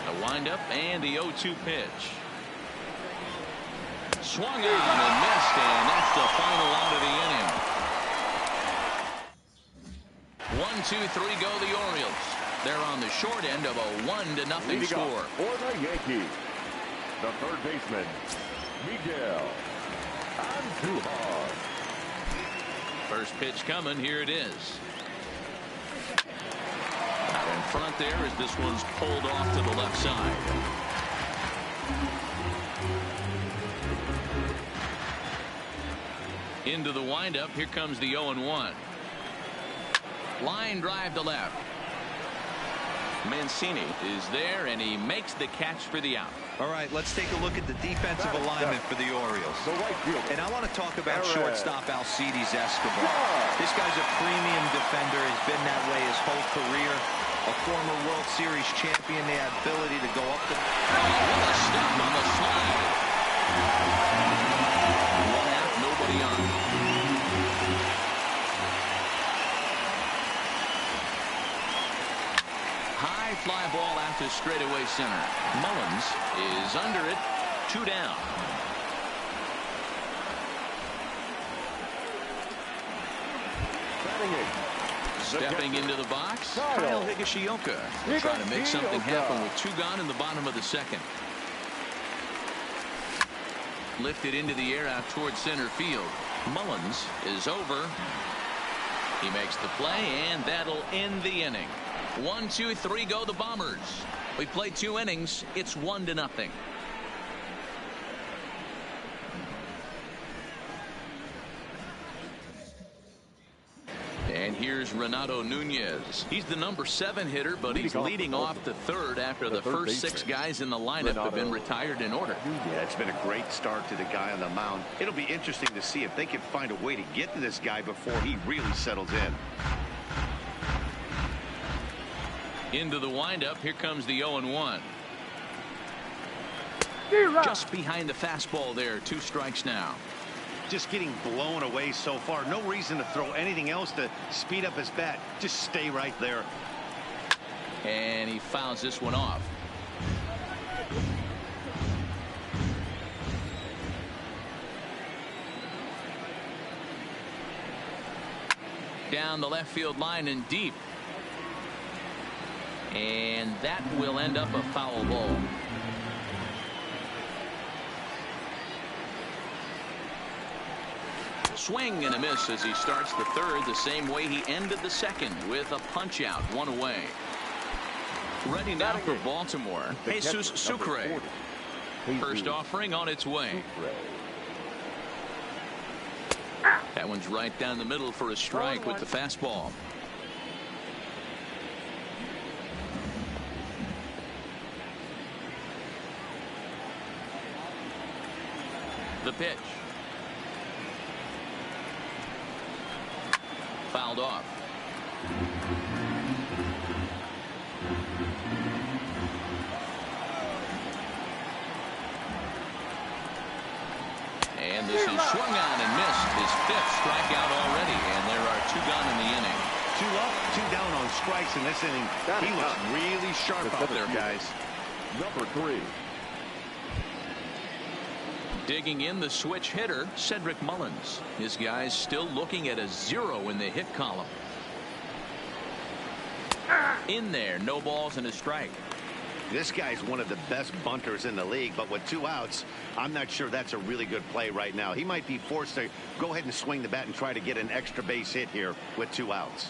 A: The windup and the 0-2 pitch. Swung on and missed, and that's the final out of the inning. 1-2-3 go the Orioles. They're on the short end of a 1-0 score.
B: For the Yankees, the third baseman, Miguel Andujar.
A: First pitch coming. Here it is. Out in front there as this one's pulled off to the left side. Into the windup. Here comes the 0-1. Line drive to left. Mancini is there, and he makes the catch for the out.
D: All right, let's take a look at the defensive alignment for the Orioles. And I want to talk about shortstop Alcides Escobar. This guy's a premium defender. He's been that way his whole career. A former World Series champion. The ability to go up the...
A: What a stop on the slide. 1 out, nobody on. High fly ball out to straightaway center. Mullins is under it. 2 down. Stepping into the box, Kyle Higashioka trying to make something happen with 2 gone in the bottom of the second. Lifted into the air out towards center field. Mullins is over. He makes the play, and that'll end the inning. 1-2-3 go the Bombers. We played 2 innings. It's 1-0. And here's Renato Nunez. He's the number 7 hitter, but he's leading off the third after the first 6 guys in the lineup have been retired in order.
C: Yeah, it's been a great start to the guy on the mound. It'll be interesting to see if they can find a way to get to this guy before he really settles in.
A: Into the windup. Here comes the 0-1. Just behind the fastball there. 2 strikes now.
C: Just getting blown away so far. No reason to throw anything else to speed up his bat. Just stay right there.
A: And he fouls this one off. Down the left field line and deep. And that will end up a foul ball. Swing and a miss as he starts the third the same way he ended the second, with a punch out, 1 away. Ready now for Baltimore, Jesus Sucre. First offering on its way. That one's right down the middle for a strike with the fastball. The pitch. Fouled off. And this is swung on and missed. His 5th strikeout already, and there are 2 gone in the inning.
C: 2 up, 2 down on strikes in this inning. He looks really sharp out there, guys.
B: Number 3.
A: Digging in the switch hitter, Cedric Mullins. His guys still looking at a 0 in the hit column. In there, no balls and a strike.
C: This guy's one of the best bunters in the league, but with 2 outs, I'm not sure that's a really good play right now. He might be forced to go ahead and swing the bat and try to get an extra base hit here with 2 outs.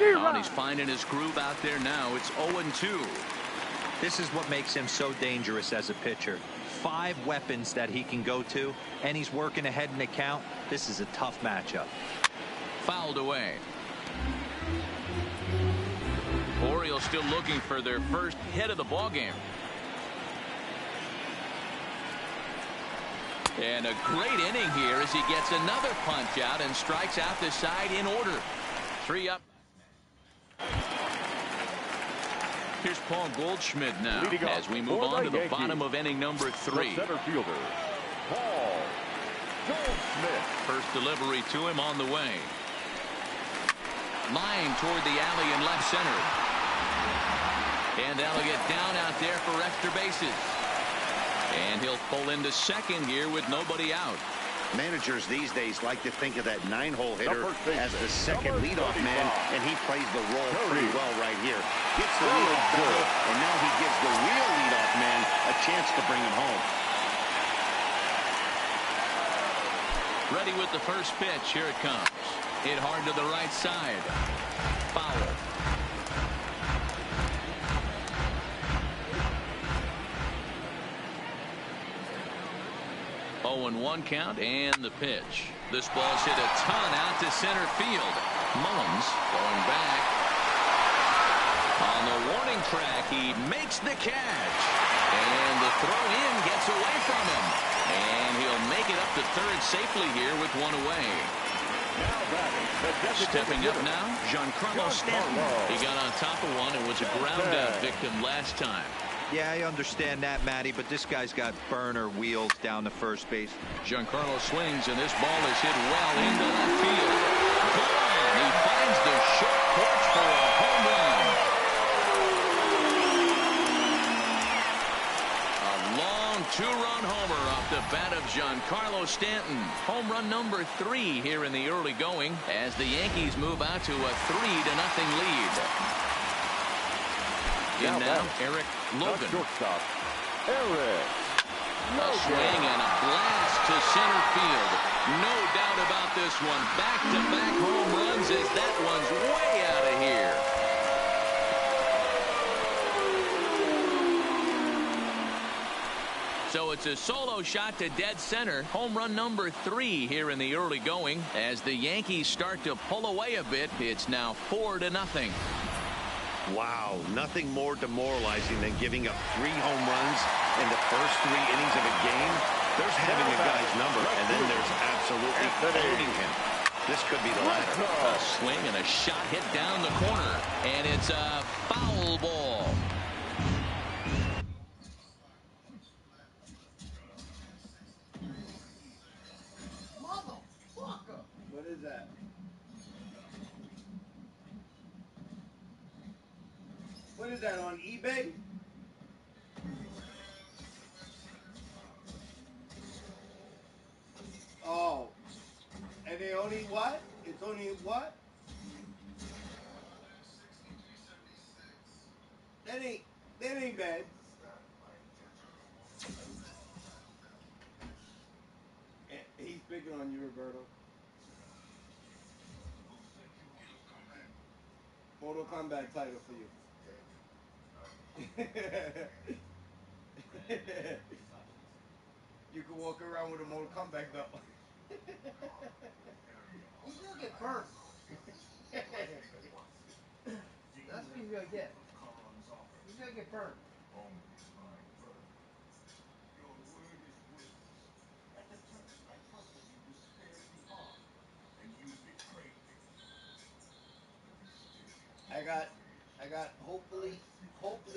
A: And he's finding his groove out there now. It's 0-2.
D: This is what makes him so dangerous as a pitcher. 5 weapons that he can go to, and he's working ahead in the count. This is a tough matchup.
A: Fouled away. Orioles still looking for their first hit of the ballgame. And a great inning here as he gets another punch out and strikes out the side in order. 3 up. Here's Paul Goldschmidt now as we move on to the bottom of inning number 3.
B: Center fielder, Paul Goldschmidt.
A: First delivery to him on the way. Line toward the alley in left center. And that'll get down out there for extra bases. And he'll pull into second here with nobody out.
C: Managers these days like to think of that 9-hole hitter as the second leadoff man, and he plays the role pretty well right here. Gets the leadoff double, and now he gives the real leadoff man a chance to bring him home.
A: Ready with the first pitch. Here it comes. Hit hard to the right side. Foul. 0-1 count, and the pitch. This ball's hit a ton out to center field. Mullins going back. On the warning track, he makes the catch. And the throw in gets away from him. And he'll make it up to third safely here with one away. Stepping up now, Giancarlo Stanton. He got on top of one and was a ground out victim last time.
D: Yeah, I understand that, Matty, but this guy's got burner wheels down the first base.
A: Giancarlo swings, and this ball is hit well into left field. Gone. He finds the short porch for a home run. A long two-run homer off the bat of Giancarlo Stanton. Home run number 3 here in the early going as the Yankees move out to a 3-0 lead. In now, Eric Logan.
B: Shortstop, Eric.
A: A swing and a blast to center field. No doubt about this one. Back-to-back home runs as that one's way out of here. So it's a solo shot to dead center. Home run number 3 here in the early going. As the Yankees start to pull away a bit, it's now 4-0.
C: Wow, nothing more demoralizing than giving up 3 home runs in the first 3 innings of a game. There's having a guy's number, and then there's absolutely owning him. This could be the latter.
A: A swing and a shot hit down the corner, and it's a foul ball.
I: What is that? What is that, on eBay? Oh. And they only what? It's only what? That ain't bad. He's picking on you, Roberto. Mortal Kombat title for you. You can walk around with a Mortal Kombat belt. He's gonna get burnt. That's what he's gonna get. He's gonna get burnt. I got hopefully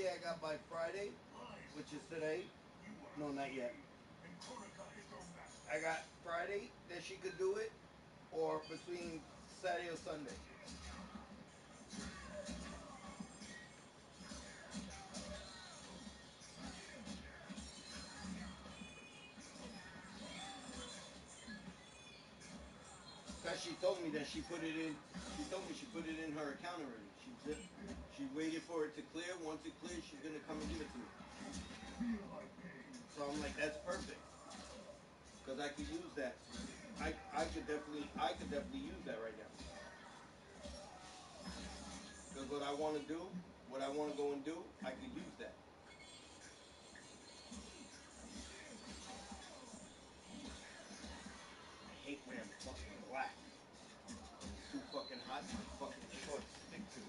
I: I got by Friday, which is today. No, not yet. I got Friday that she could do it, or between Saturday or Sunday. Cause she told me that she put it in. She told me she put it in her account already. She waited for it to clear. Once it clears, she's gonna come and give it to me. So I'm like, that's perfect. Cause I could use that. I could definitely use that right now. Cause what I want to go and do, I could use that. I hate wearing fucking black. It's too fucking hot. My fucking shorts stick to me.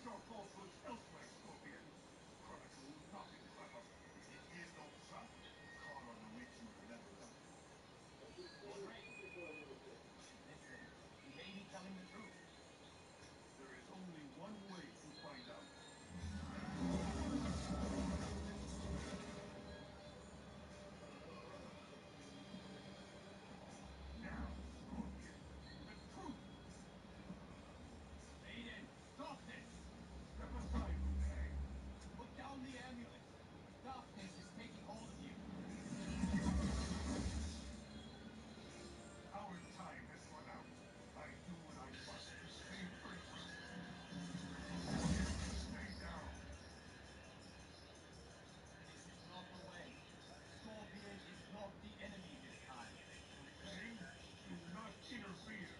H: your falsehoods elsewhere, Scorpion. Chronicle, nothing clever. If it is no trap, Carl awaits you at level 1. Listen, he may be telling the truth. There is only one way to find out. Now, Scorpion, the truth! Aiden, stop this! Step aside, Liu Kang. Put down the amulet. Darkness is taking hold of you. Our time has run out. I do what I must to save Earth. Stay down. This is not the way. Scorpion is not the enemy this time. Okay? Do not interfere.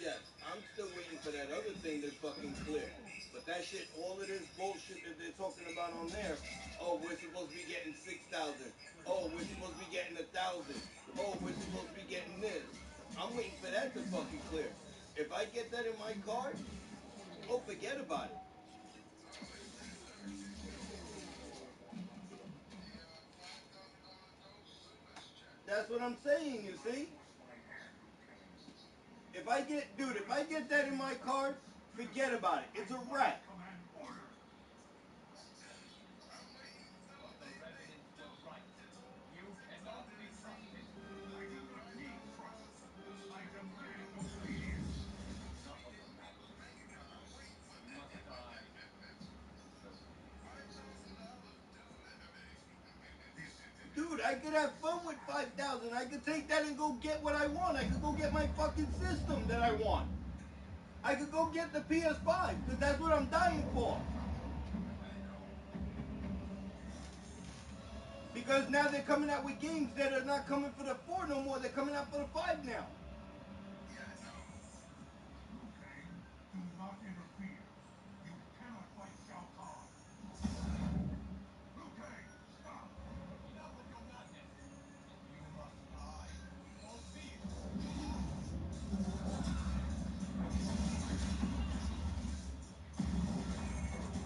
I: Yes, I'm still waiting for that other thing to fucking clear. But that shit, all of this bullshit that they're talking about on there, oh, we're supposed to be getting 6,000. Oh, we're supposed to be getting 1,000. Oh, we're supposed to be getting this. I'm waiting for that to fucking clear. If I get that in my card, oh, forget about it. That's what I'm saying, you see? If I get, dude, if I get that in my card, forget about it. It's a wrap.
H: But the residents were right. You cannot be trusted. I do not need trust. I demand obedience. Enough of the battle. You must die.
I: Dude, I could have fun with 5,000. I could take that and go get what I want. I could go get my fucking system that I want. I could go get the PS5, because that's what I'm dying for. Because now they're coming out with games that are not coming for the 4 no more. They're coming out for the 5 now.
H: Liu Kang, do not interfere. You cannot fight Shao Kahn. Liu Kang, stop! Enough with your madness. You must die. For fear.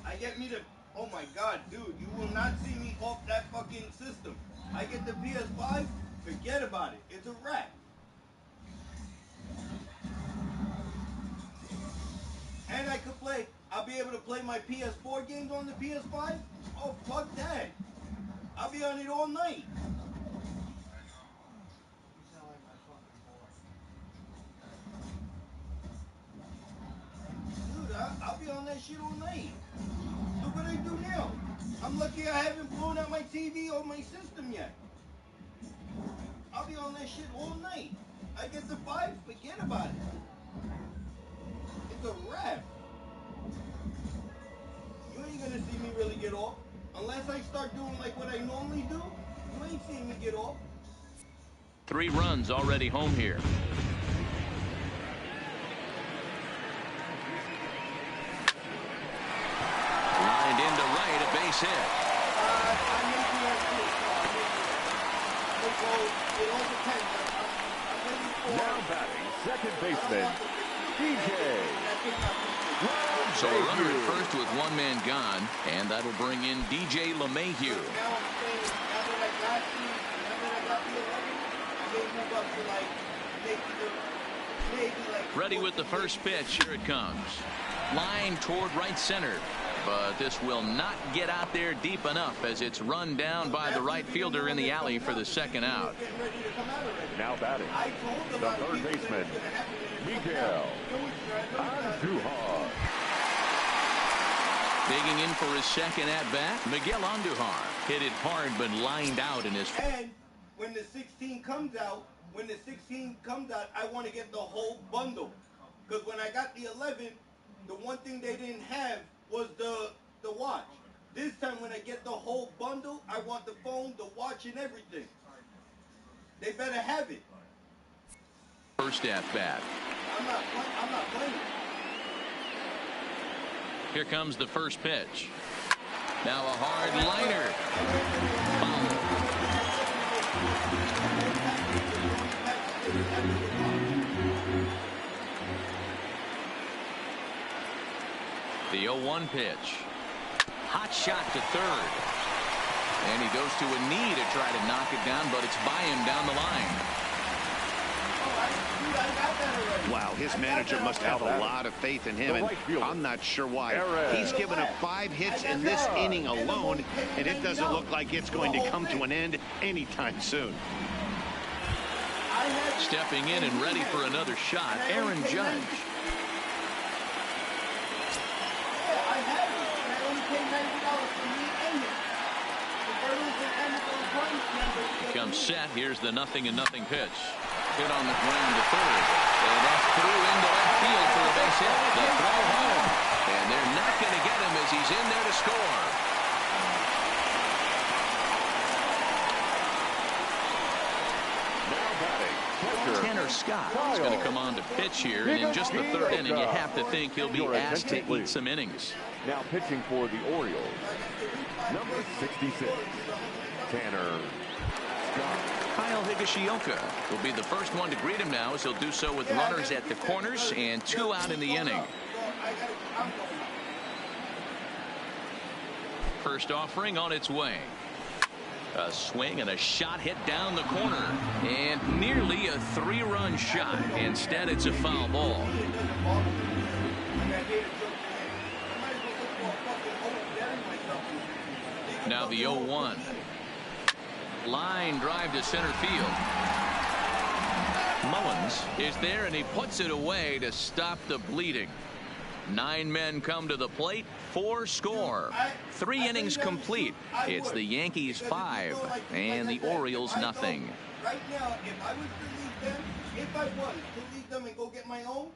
I: I get me the... Oh my god, dude. You will not see me off that fucking system. I get the PS5, forget about it. It's a wrap. And I could play... I'll be able to play my PS4 games on the PS5? Oh, fuck that. I'll be on it all night.
E: You sound like my fucking boy.
I: Dude, I'll be on that shit all night. Look what I do now. I'm lucky I haven't blown out my TV or my system yet. I'll be on that shit all night. I get the 5, forget about it. It's a wrap. You ain't gonna see me really get off. Unless I start doing like what I normally do, you ain't seeing me get off.
A: 3 runs already home here. Lined into right, a base hit.
I: I may be at 6. It all depends.
B: batting, second baseman, DJ.
A: So a runner at first with one man gone, and that'll bring in DJ LeMahieu.
E: Now I'm saying, now that I got the 11, I may move up to like maybe like.
A: Ready with the first pitch. Here it comes. Line toward right center. But this will not get out there deep enough as it's run down by the right fielder in the alley for the second out.
B: Now batting, the third baseman, Miguel Andujar.
A: Digging in for his second at-bat, Miguel Andujar hit it hard but lined out in his...
E: And when the 16 comes out, I want to get the whole bundle. Because when I got the 11, the one thing they didn't have was the watch. This time when I get the whole bundle, I want the phone, the watch, and everything. They better have it.
A: First at bat.
E: I'm not playing.
A: Here comes the first pitch. Now a hard liner. The 0-1 pitch. Hot shot to third. And he goes to a knee to try to knock it down, but it's by him down the line.
C: Wow, his manager must have a lot of faith in him, and I'm not sure why. He's given up 5 hits in this inning alone, and it doesn't look like it's going to come to an end anytime soon.
A: Stepping in and ready for another shot, Aaron Judge. Comes set. Here's the 0-0 pitch. Hit on the ground to third. And that's through into left field for a base hit. The throw home. And they're not going to get him as he's in there to score.
B: Now batting,
A: Tanner Scott is going to come on to pitch here. And in just the third inning, you have to think he'll be asked to eat some innings.
B: now pitching for the Orioles, number 66, Tanner Scott.
A: Kyle Higashioka will be the first one to greet him now, as he'll do so with runners at the corners and 2 out in the inning. First offering on its way. A swing and a shot hit down the corner, and nearly a 3-run shot. Instead, it's a foul ball. Now the 0-1. Line drive to center field. Mullins is there, and he puts it away to stop the bleeding. 9 men come to the plate, 4 score. 3 innings complete. It's the Yankees 5 and the Orioles nothing.
E: Right now, if I was to leave them, and go get my own.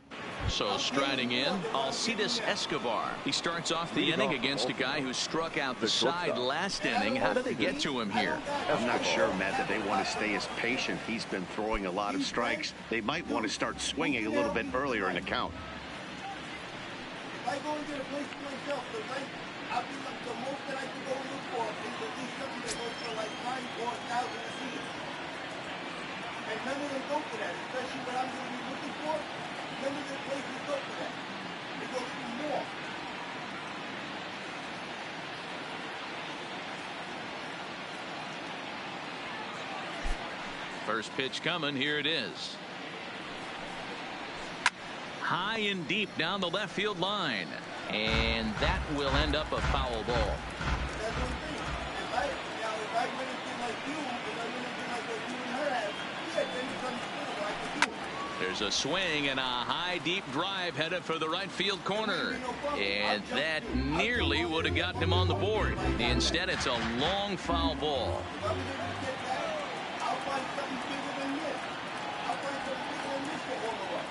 A: So striding in, Alcides Escobar. He starts off the inning against a guy who struck out the side last inning. How did they get to him here?
C: I'm not sure, Matt, that they want to stay as patient. He's been throwing a lot of strikes. They might want to start swinging a little bit earlier in the count.
E: If I go and get a place for myself, I'll be like the most that I can go look for is at least something that goes for like 9,000 or 1,000 a season. And none of them go for that, especially what I'm going to be looking for. None of the places go for that. They go for more.
A: First pitch coming. Here it is. High and deep down the left field line. And that will end up a foul ball.
E: That's one thing. If I went and did like you, if I went and did like what you and her have, yeah, then it's understandable. I could do it.
A: There's a swing and a high deep drive headed for the right field corner, and that nearly would have gotten him on the board. Instead, it's a long foul ball.
E: If I was able to get that, I'll find something bigger than this. I'll find something bigger than this to hold up.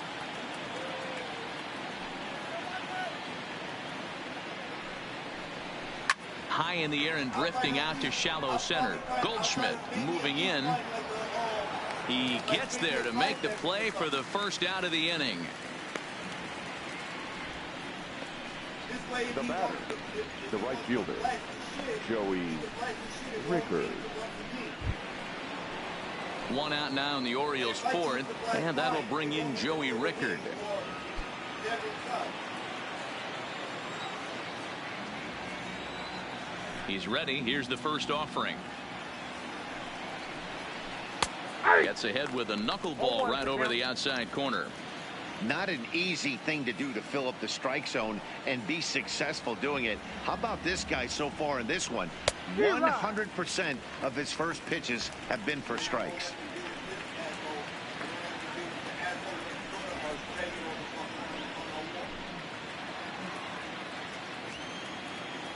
A: High in the air and drifting out to shallow center. Goldschmidt moving in. He gets there to make the play for the first out of the inning.
B: The batter, the right fielder, Joey Rickard.
A: One out now in the Orioles' fourth, and that'll bring in Joey Rickard. He's ready. Here's the first offering. Gets ahead with a knuckleball right over the outside corner.
C: Not an easy thing to do to fill up the strike zone and be successful doing it. How about this guy so far in this one? 100% of his first pitches have been for strikes.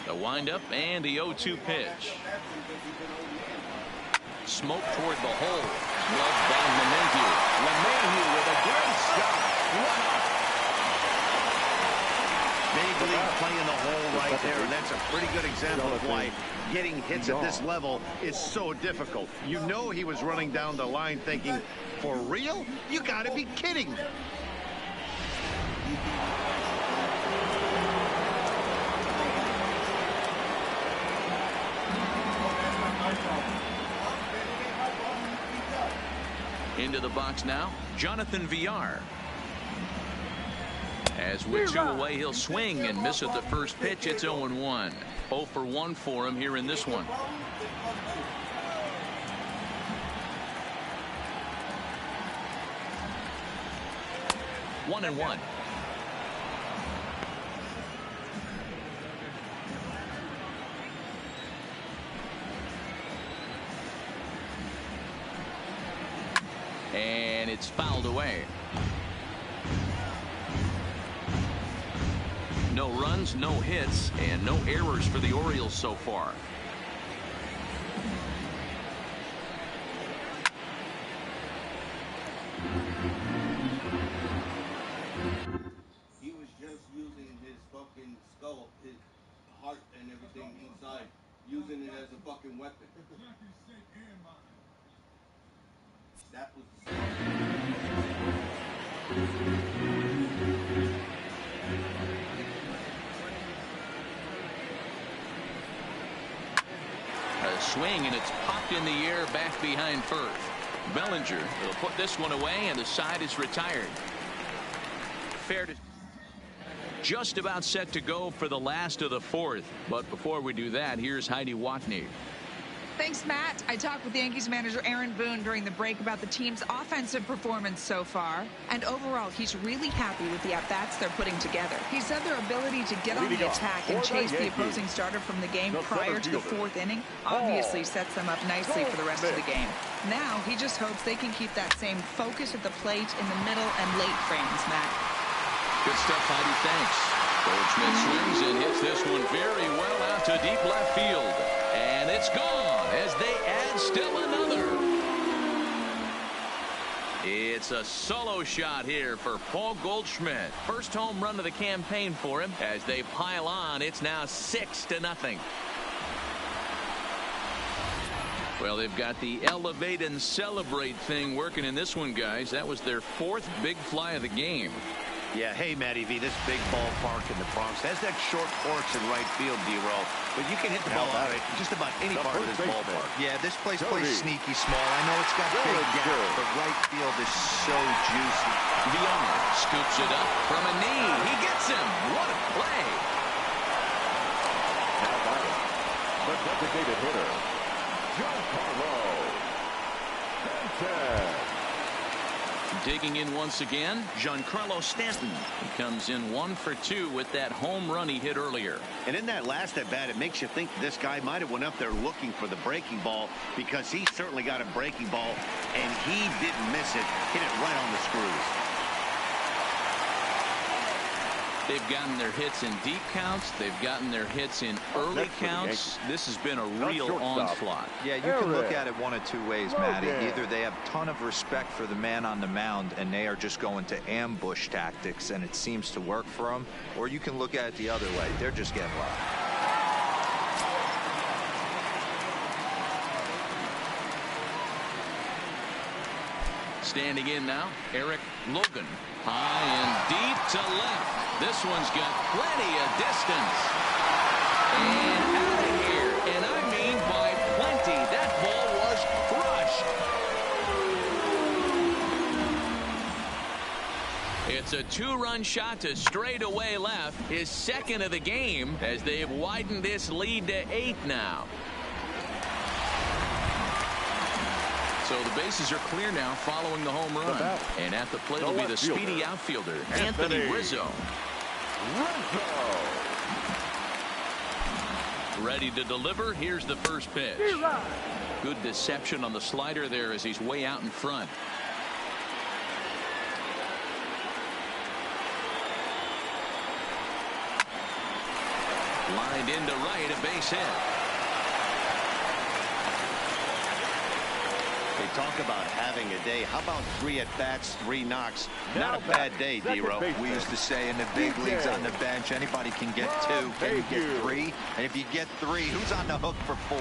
A: The windup and the 0-2 pitch. Smoke toward the hole. Glove by LeMahieu. LeMahieu with a great stop.
C: Big league play in the hole right there, and that's a pretty good example of why getting hits at this level is so difficult. You know he was running down the line thinking, for real? You gotta be kidding.
A: Into the box now, Jonathan Villar. As with 2 away, he'll swing and miss at the first pitch. It's 0-1. 0 for 1 for him here in this one. One and one. And it's fouled away. No runs, no hits, and no errors for the Orioles so far.
I: He was just using his fucking skull, his heart and everything inside, using it as a fucking weapon. That was
A: a swing, and it's popped in the air back behind first. Bellinger will put this one away, and the side is retired. Fair to just about set to go for the last of the fourth. But before we do that, here's Heidi Watney.
J: Thanks, Matt. I talked with Yankees manager Aaron Boone during the break about the team's offensive performance so far. And overall, he's really happy with the at-bats they're putting together. He said their ability to get on the attack and chase the opposing starter from the game prior to the fourth inning obviously sets them up nicely for the rest of the game. Now, he just hopes they can keep that same focus at the plate in the middle and late frames, Matt.
A: Good stuff, Heidi. Thanks. Goldschmidt swings and hits this one very well out to deep left field. And it's gone as they add still another. It's a solo shot here for Paul Goldschmidt. First home run of the campaign for him. As they pile on, it's now 6-0. Well, they've got the elevate and celebrate thing working in this one, guys. That was their 4th big fly of the game.
C: Yeah, hey, Matty V, this big ballpark in the Bronx has that short porch in right field, D-Roll, but you can hit the ball out of just about any part of this ballpark.
D: Yeah, this place plays sneaky small. I know it's got big gaps, but right field is so juicy.
A: Villar scoops it up from a knee. He gets him. What a play.
B: Now batting, the designated hitter, Giancarlo Stanton.
A: Digging in once again, Giancarlo Stanton. He comes in 1 for 2 with that home run he hit earlier.
C: And in that last at bat, it makes you think this guy might have went up there looking for the breaking ball, because he certainly got a breaking ball, and he didn't miss it. Hit it right on the screws.
A: They've gotten their hits in deep counts. They've gotten their hits in early counts. This has been a real onslaught.
D: Yeah, you can look at it one of 2 ways, Matty. Either they have a ton of respect for the man on the mound and they are just going to ambush tactics and it seems to work for them, or you can look at it the other way. They're just getting lucky.
A: Standing in now, Eric Logan. High and deep to left. This one's got plenty of distance. And out of here. And I mean by plenty. That ball was crushed. a two-run shot to straightaway left, his second of the game, as they've widened this lead to 8 now. So the bases are clear now following the home run. And at the plate will be the speedy outfielder, Anthony Rizzo. Ready to deliver. Here's the first pitch. Good deception on the slider there as he's way out in front. Lined into right, a base hit.
C: They talk about having a day. How about 3 at-bats, 3 knocks? Not a bad day, D-Row.
D: We used to say in the big leagues on the bench, anybody can get 2. Can you get 3? And if you get 3, who's on the hook for 4?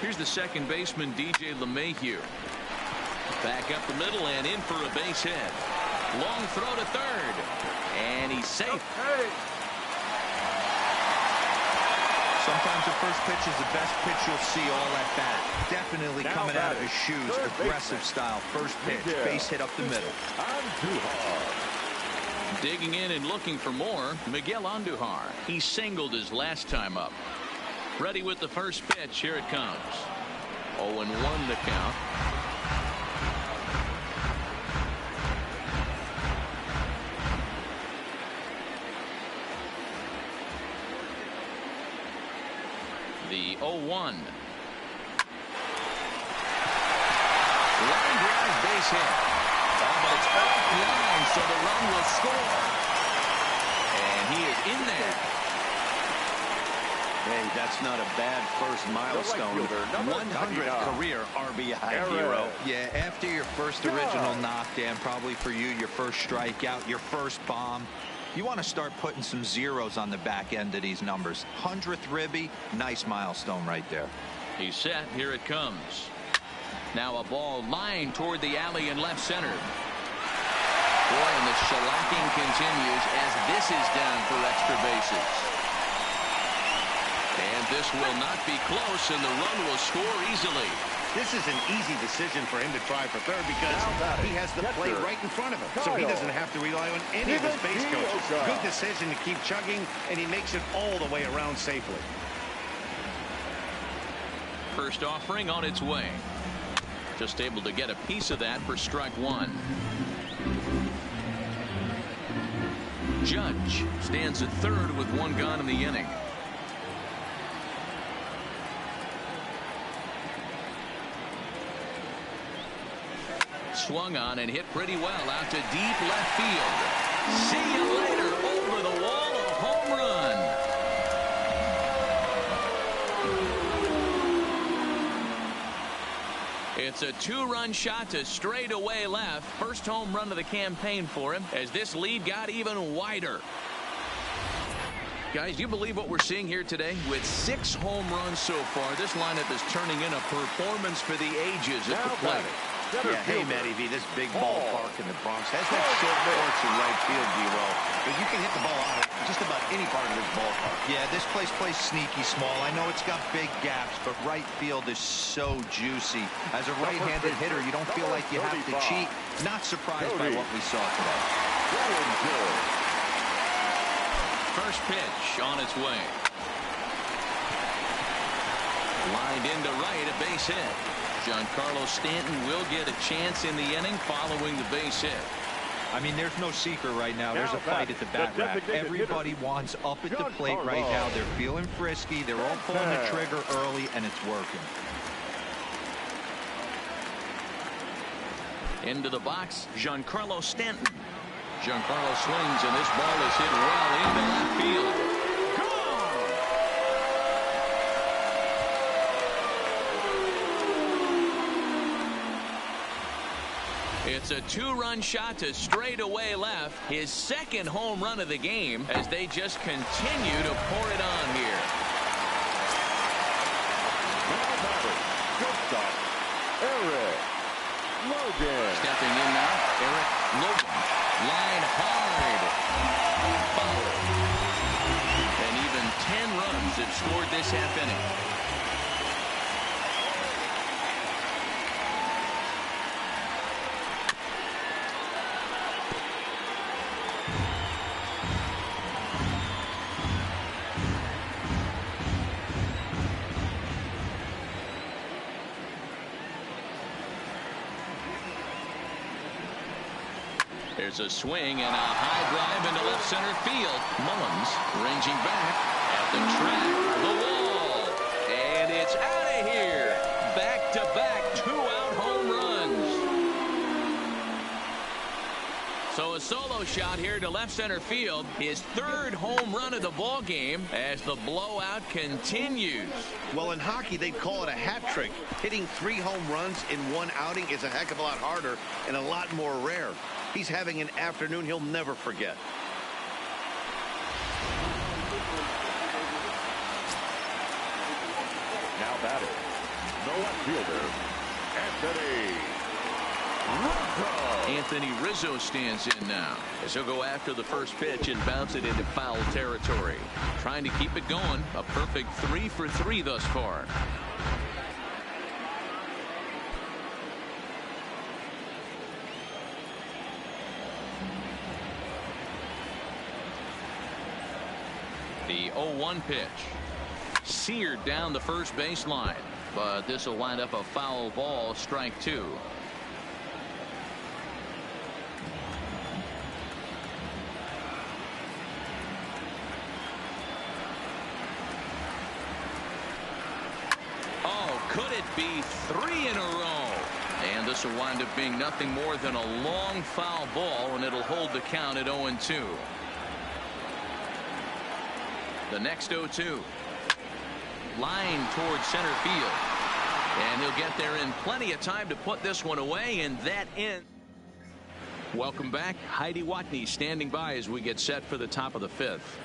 A: Here's the second baseman, DJ LeMahieu. Back up the middle and in for a base hit. Long throw to third. And he's safe.
D: Sometimes the first pitch is the best pitch you'll see all at bat. Definitely coming out of his shoes. Aggressive style. First pitch. Base hit up the middle.
A: Digging in and looking for more, Miguel Andujar. He singled his last time up. Ready with the first pitch. Here it comes. 0-1 the count. The 0-1. Line drive base hit. Oh, but it's offline, so the run will score. And he is in there.
C: Hey, that's not a bad first milestone. 100 career RBI, hero.
D: Yeah, after your first original knockdown, probably for you, your first strikeout, your first bomb, you want to start putting some zeros on the back end of these numbers. 100th ribby, nice milestone right there.
A: He's set. Here it comes. Now a ball lined toward the alley in left center. Boy, and the shellacking continues as this is down for extra bases. And this will not be close, and the run will score easily.
C: This is an easy decision for him to try for third because he has the plate right in front of him. So he doesn't have to rely on any of his base coaches. Good decision to keep chugging, and he makes it all the way around safely.
A: First offering on its way. Just able to get a piece of that for strike 1. Judge stands at third with 1 gone in the inning. Swung on and hit pretty well out to deep left field. See you later. Over the wall, a home run. It's a 2-run shot to straightaway left. First home run of the campaign for him as this lead got even wider. Guys, you believe what we're seeing here today? With 6 home runs so far, this lineup is turning in a performance for the ages at the plate.
C: Yeah, hey, Matty V, this big ballpark in the Bronx has that short porch in right field, D-Row. But you can hit the ball out of just about any part of this ballpark.
D: Yeah, this place plays sneaky small. I know it's got big gaps, but right field is so juicy. As a right-handed hitter, you don't feel like you have to cheat. Not surprised by what we saw today.
A: First pitch on its way. Lined into right, a base hit. Giancarlo Stanton will get a chance in the inning following the base hit.
D: I mean, there's no secret right now. There's a fight at the bat rack. Everybody wants up at the plate right now. They're feeling frisky. They're all pulling the trigger early, and it's working.
A: Into the box, Giancarlo Stanton. Giancarlo swings, and this ball is hit well into left field. It's a 2-run shot to straightaway left. His second home run of the game as they just continue to pour it on here.
B: Shortstop, Eric Logan.
A: Stepping in now, Eric Logan. Line hard. Foul. And even 10 runs have scored this half inning. There's a swing and a high drive into left center field. Mullins ranging back at the track, the wall, and it's out of here. Back-to-back two-out home runs. So a solo shot here to left center field. His third home run of the ball game as the blowout continues.
C: Well, in hockey, they'd call it a hat trick. Hitting 3 home runs in one outing is a heck of a lot harder and a lot more rare. He's having an afternoon he'll never forget.
B: Now batting, the left fielder, Anthony Rizzo.
A: Anthony Rizzo stands in now as he'll go after the first pitch and bounce it into foul territory. Trying to keep it going. A perfect 3 for 3 thus far. The 0-1 pitch. Seared down the first baseline, but this will wind up a foul ball, strike 2. Oh, could it be 3 in a row? And this will wind up being nothing more than a long foul ball, and it'll hold the count at 0-2. The next 0-2. Line towards center field. And he'll get there in plenty of time to put this one away, and that ends. Welcome back. Heidi Watney standing by as we get set for the top of the 5th.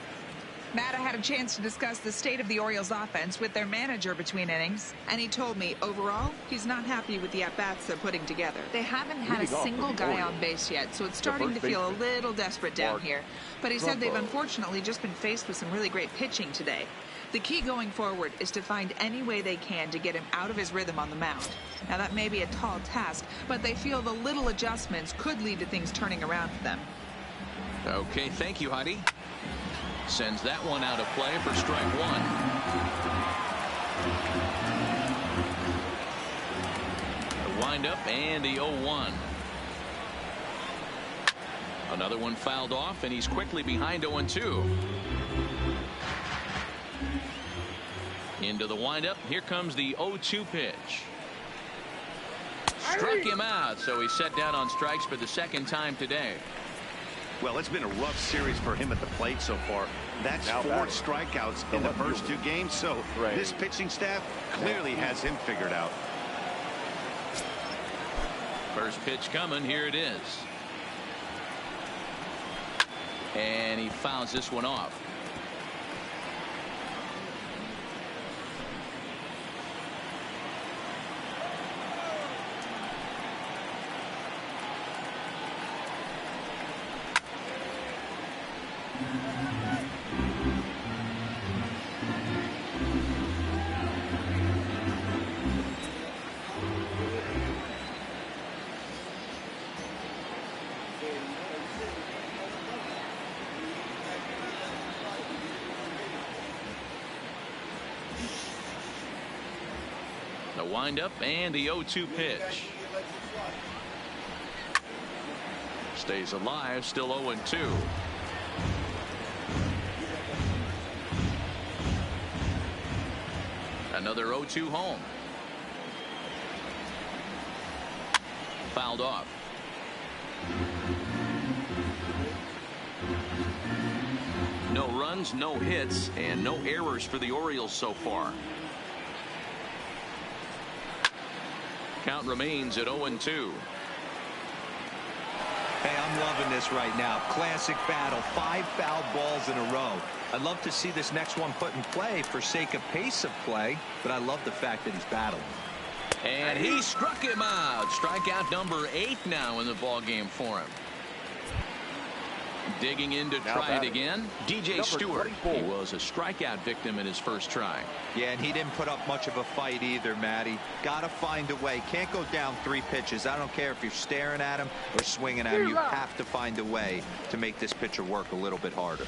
J: Matt, I had a chance to discuss the state of the Orioles offense with their manager between innings, and he told me overall he's not happy with the at-bats they're putting together. They haven't had a single guy on base yet, so it's starting to feel a little desperate down here. But he said they've unfortunately just been faced with some really great pitching today. The key going forward is to find any way they can to get him out of his rhythm on the mound. Now, that may be a tall task, but they feel the little adjustments could lead to things turning around for them.
A: Okay, thank you, Heidi. Sends that one out of play for strike 1. The windup and the 0-1. Another one fouled off, and he's quickly behind 0-2. Into the windup. Here comes the 0-2 pitch. Struck him out, so he's set down on strikes for the second time today.
C: Well, it's been a rough series for him at the plate so far. That's 4 strikeouts in the first 2 games, so this pitching staff clearly has him figured out.
A: First pitch coming. Here it is. And he fouls this one off. The windup and the 0-2 pitch. Stays alive, still 0-2. Another 0-2 home. Fouled off. No runs, no hits, and no errors for the Orioles so far. Count remains at 0-2.
D: Hey, I'm loving this right now. Classic battle. 5 foul balls in a row. I'd love to see this next one put in play for sake of pace of play, but I love the fact that he's battling.
A: And he struck him out. Strikeout number 8 now in the ball game for him. Digging in to try it again. DJ Stewart. He was a strikeout victim in his first try.
D: Yeah, and he didn't put up much of a fight either, Matty. Got to find a way. Can't go down 3 pitches. I don't care if you're staring at him or swinging at him. You have to find a way to make this pitcher work a little bit harder.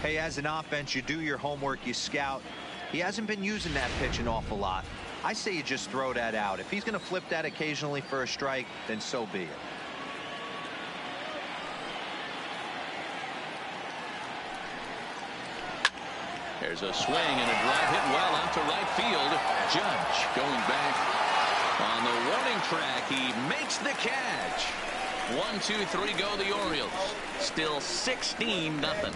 D: Hey, as an offense, you do your homework, you scout. He hasn't been using that pitch an awful lot. I say you just throw that out. If he's going to flip that occasionally for a strike, then so be it.
A: There's a swing and a drive hit well out to right field. Judge going back on the warning track. He makes the catch. 1, 2, 3 go the Orioles. Still 16-0.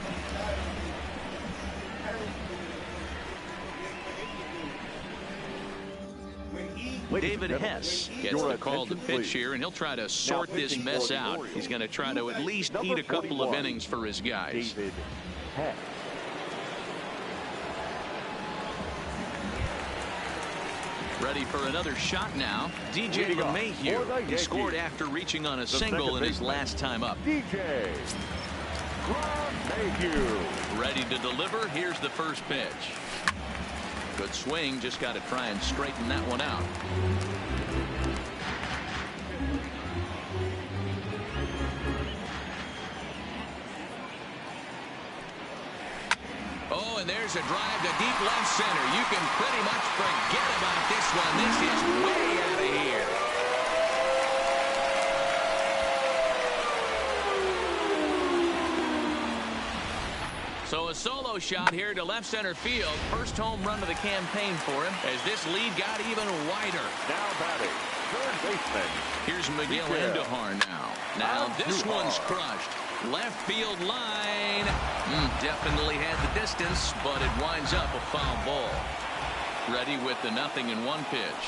A: David Hess gets the call to pitch here, and he'll try to sort this mess out. He's going to try to at least eat a couple of innings for his guys.
B: David Hess.
A: Ready for another shot now. DJ LeMahieu. He scored after reaching on a single in his last time up.
B: DJ LeMahieu.
A: Ready to deliver. Here's the first pitch. Good swing. Just got to try and straighten that one out. Oh, and there's a drive to deep left center. You can pretty much forget about this one. This is way out of here. So a solo shot here to left center field. First home run of the campaign for him as this lead got even wider.
B: Now batting, third baseman.
A: Here's Miguel Andujar now. Now this one's crushed. Left field line. Definitely had the distance, but it winds up a foul ball. Ready with the 0-1 pitch.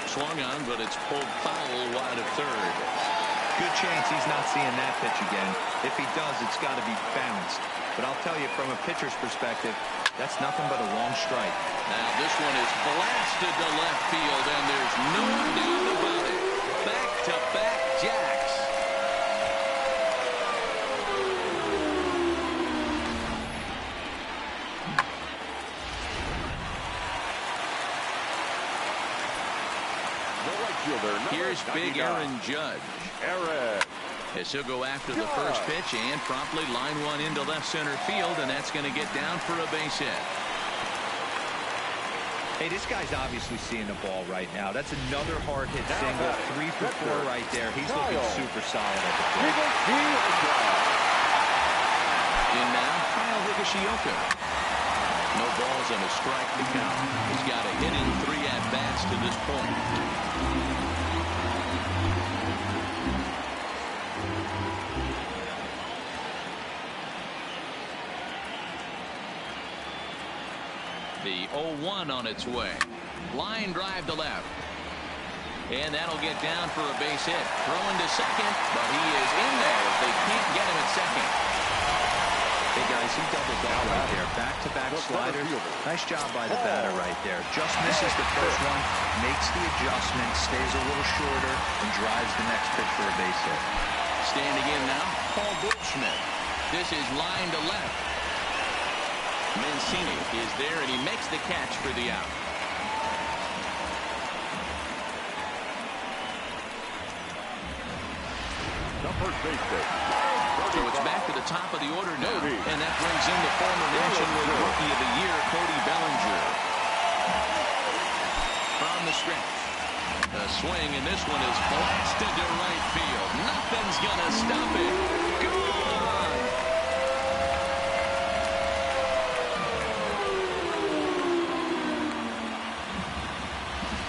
A: Swung on, but it's pulled foul wide of third.
D: Good chance he's not seeing that pitch again. If he does, it's got to be bounced. But I'll tell you, from a pitcher's perspective, that's nothing but a long strike.
A: Now this one is blasted to left field, and there's no doubt about it. Back-to-back jacks. Here's big Aaron Judge. As he'll go after the first pitch and promptly line one into left center field, and that's going to get down for a base hit.
D: Hey, this guy's obviously seeing the ball right now. That's another hard hit single. 3 for 4 right there. He's looking super solid at the plate.
A: In now, Kyle Higashioka. No balls and a strike to count. He's got a hit in 3 at-bats to this point. The 0-1 on its way. Line drive to left. And that'll get down for a base hit. Throwing to second, but he is in there if they can't get him at second.
D: Hey guys, he doubled up right there. Back-to-back slider. Nice job by the batter right there. Just misses the first one, makes the adjustment, stays a little shorter, and drives the next pitch for a base hit.
A: Standing in now, Paul Goldschmidt. This is line to left. Mancini is there, and he makes the catch for the out. So it's back to the top of the order now, and that brings in the former National League Rookie of the Year, Cody Bellinger. From the stretch, a swing, and this one is blasted to right field. Nothing's gonna stop it. Gone!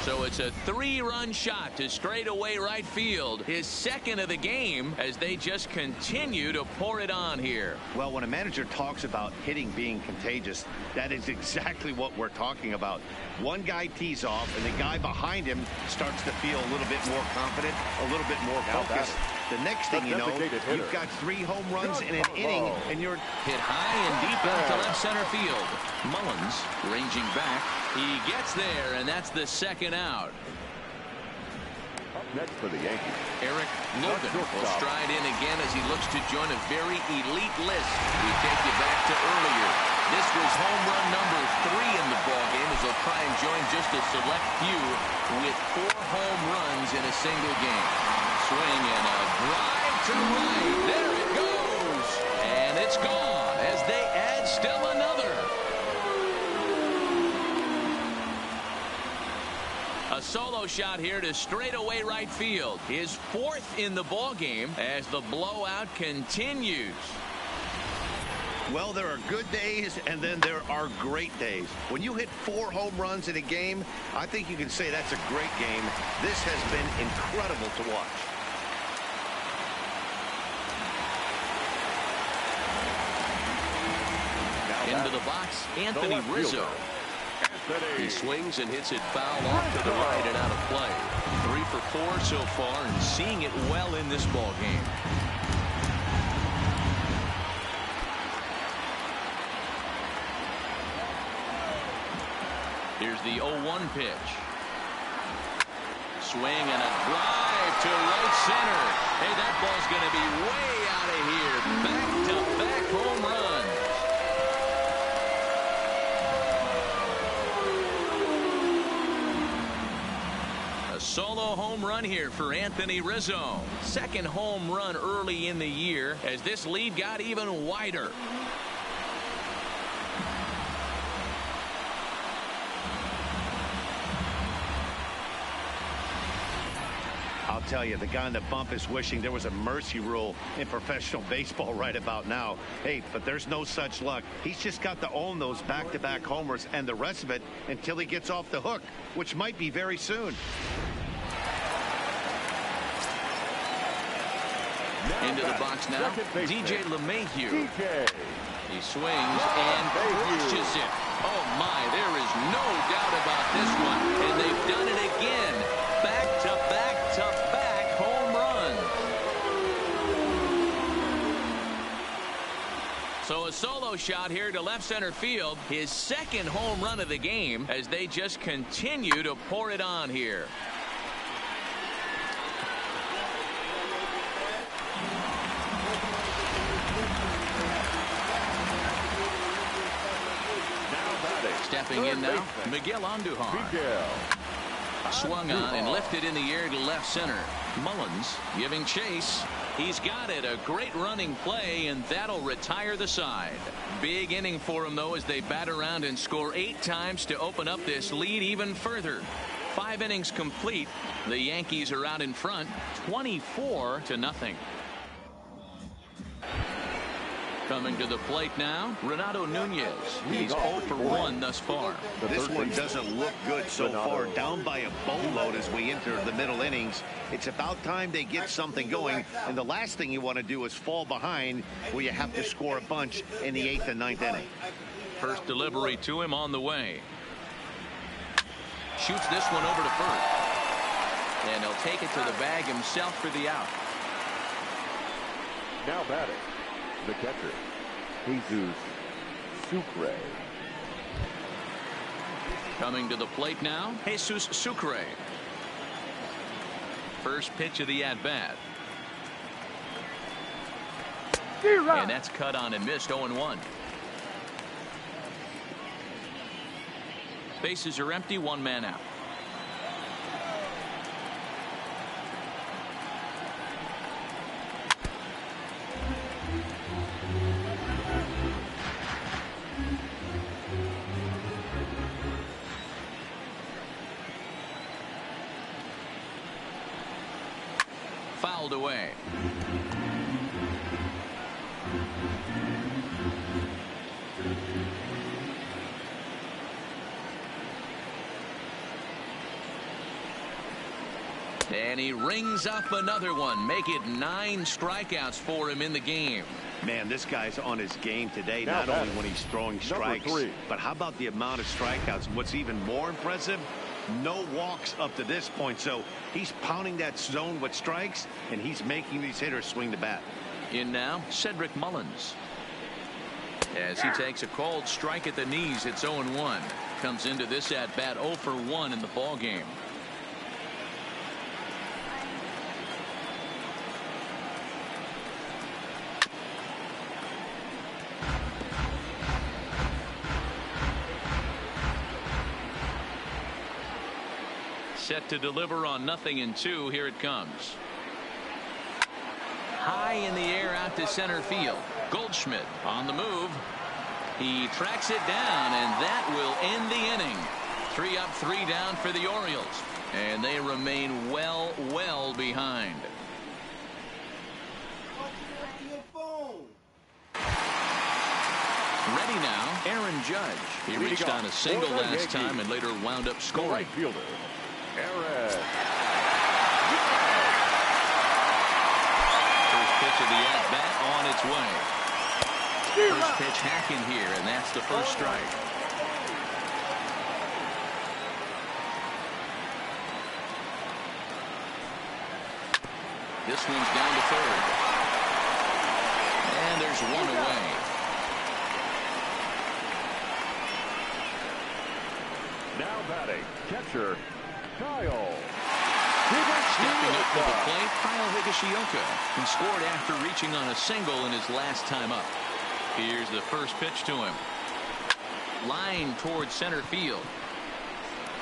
A: So it's a 3-run shot to straightaway right field. His second of the game as they just continue to pour it on here.
C: Well, when a manager talks about hitting being contagious, that is exactly what we're talking about. One guy tees off, and the guy behind him starts to feel a little bit more confident, a little bit more focused. The next thing you know, you've got 3 home runs in an inning, and you're
A: hit high and deep out to left center field. Mullins ranging back. He gets there, and that's the second out.
B: Up next for the Yankees,
A: Eric Logan will stride in again as he looks to join a very elite list. We take you back to earlier. This was home run number 3 in the ballgame as they'll try and join just a select few with 4 home runs in a single game. Swing and a drive to right. There it goes. And it's gone as they add still another. A solo shot here to straightaway right field. His 4th in the ball game as the blowout continues.
C: Well, there are good days, and then there are great days. When you hit 4 home runs in a game, I think you can say that's a great game. This has been incredible to watch.
A: Into the box, Anthony Rizzo. He swings and hits it foul off to the right and out of play. 3 for 4 so far and seeing it well in this ball game. Here's the 0-1 pitch. Swing and a drive to right center. Hey, that ball's going to be way out of here. Back-to-back home runs. A solo home run here for Anthony Rizzo. Second home run early in the year as this lead got even wider.
C: I'll tell you, the guy on the bump is wishing there was a mercy rule in professional baseball right about now. Hey, but there's no such luck. He's just got to own those back-to-back homers and the rest of it until he gets off the hook, which might be very soon.
A: Into the box now, DJ LeMahieu. He swings and crushes it. Oh, my, there is no doubt about this one. And they've done it again. Back-to-back home runs. So a solo shot here to left center field. His second home run of the game as they just continue to pour it on here. Stepping in now, Miguel Andujar. Swung on and lifted in the air to left center. Mullins giving chase. He's got it. A great running play, and that'll retire the side. Big inning for him, though, as they bat around and score 8 times to open up this lead even further. 5 innings complete. The Yankees are out in front, 24-0. Coming to the plate now, Renato Nunez. He's 0 for 1 thus far.
C: This one doesn't look good so far. Down by a boatload as we enter the middle innings. It's about time they get something going. And the last thing you want to do is fall behind where you have to score a bunch in the 8th and 9th inning.
A: First delivery to him on the way. Shoots this one over to first. And he'll take it to the bag himself for the out.
B: Now batting, the catcher, Jesus Sucre.
A: Coming to the plate now, Jesus Sucre. First pitch of the at-bat. And that's cut on and missed. 0-1. Bases are empty, 1 man out. Fouled away. And he rings up another one. Make it 9 strikeouts for him in the game.
C: Man, this guy's on his game today, not only when he's throwing strikes, but how about the amount of strikeouts? What's even more impressive, no walks up to this point. So he's pounding that zone with strikes, and he's making these hitters swing the bat.
A: In now, Cedric Mullins. As he takes a cold strike at the knees, it's 0-1. Comes into this at-bat 0 for 1 in the ball game. Set to deliver on 0-2. Here it comes. High in the air out to center field. Goldschmidt on the move. He tracks it down, and that will end the inning. 3 up, 3 down for the Orioles. And they remain well behind. Ready now, Aaron Judge. He reached on a single last time and later wound up scoring.
B: Right fielder, Aaron.
A: First pitch of the at-bat on its way. First pitch hacking here, and that's the first strike. This one's down to third. And there's one away.
B: Now batting, catcher, Kyle.
A: Stepping up to the plate, Kyle Higashioka. He scored after reaching on a single in his last time up. Here's the first pitch to him. Line towards center field.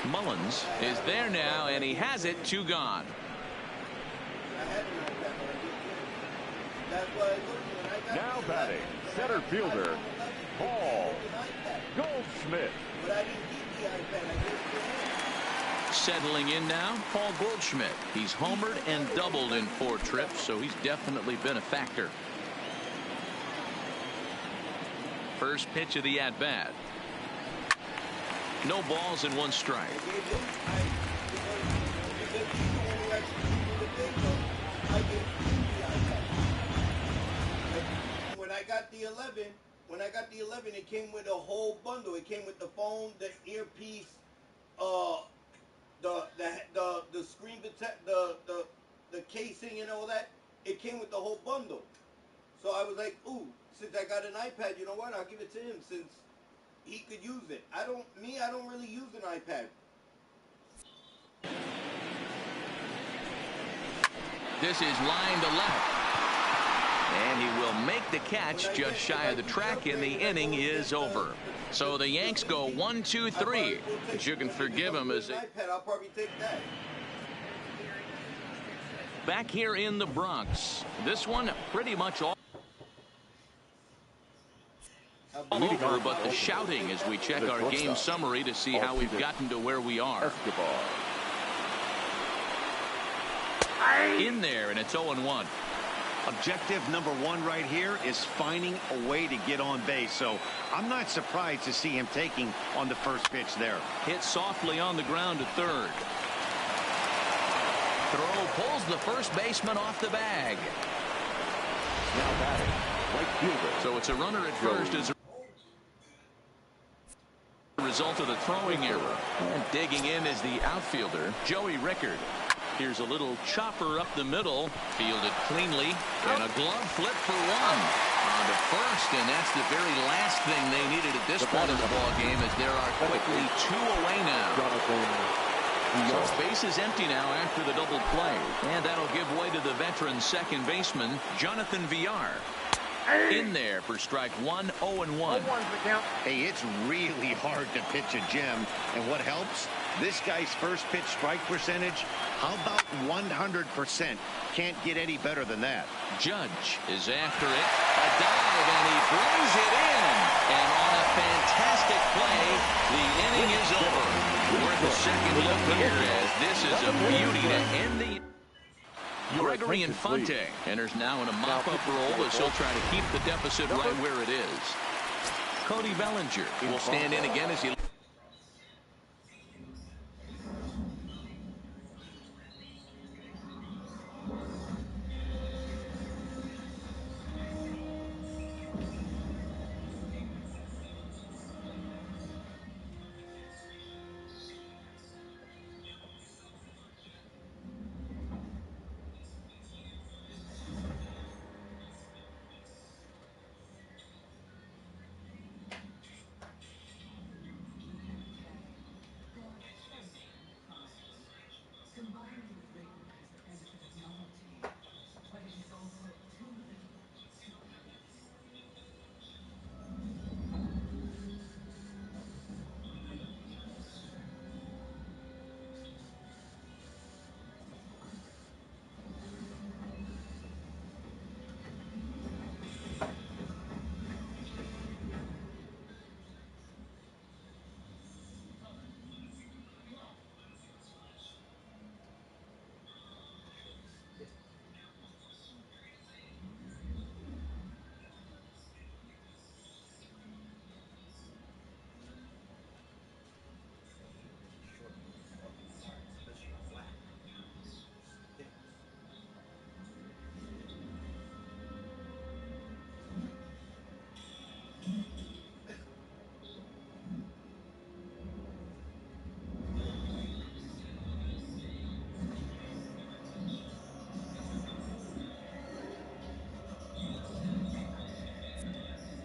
A: Mullins is there now, and he has it. 2 gone.
B: Now batting, center fielder, Paul Goldschmidt.
A: Settling in now, Paul Goldschmidt. He's homered and doubled in 4 trips, so he's definitely been a factor. First pitch of the at-bat. No balls and 1 strike.
I: When I got the 11, it came with a whole bundle. It came with the phone, the earpiece, the screen protect, the casing and all that. It came with the whole bundle. So I was like, ooh, since I got an iPad, you know what? I'll give it to him since he could use it. I don't really use an iPad.
A: This is line to left. And he will make the catch just shy of the track, and the inning is over. So the Yanks go 1, 2, 3. But you can forgive him as
I: I'll probably take that.
A: Back here in the Bronx. This one pretty much all over, but the shouting as we check our game summary to see how we've gotten to where we are. In there, and it's 0-1.
C: Objective number 1 right here is finding a way to get on base. So I'm not surprised to see him taking on the first pitch there.
A: Hit softly on the ground to third. Throw pulls the first baseman off the bag.
B: Now batting, right fielder.
A: So it's a runner at first as a result of the throwing error. And digging in is the outfielder, Joey Rickard. Here's a little chopper up the middle, fielded cleanly, and a glove flip for 1 on to first, and that's the very last thing they needed at this point of the ball game, as there are quickly 2 away now. So base is empty now after the double play, and that'll give way to the veteran second baseman, Jonathan Villar. In there for strike 1, 0-1.
C: Hey, it's really hard to pitch a gem, and what helps? This guy's first pitch strike percentage, how about 100%? Can't get any better than that.
A: Judge is after it. A dive, and he brings it in. And on a fantastic play, the inning is over. Worth a second look here, as this is a beauty to end the... Gregory Infante enters now in a mop-up role as he'll try to keep the deficit right where it is. Cody Bellinger will stand in again as he...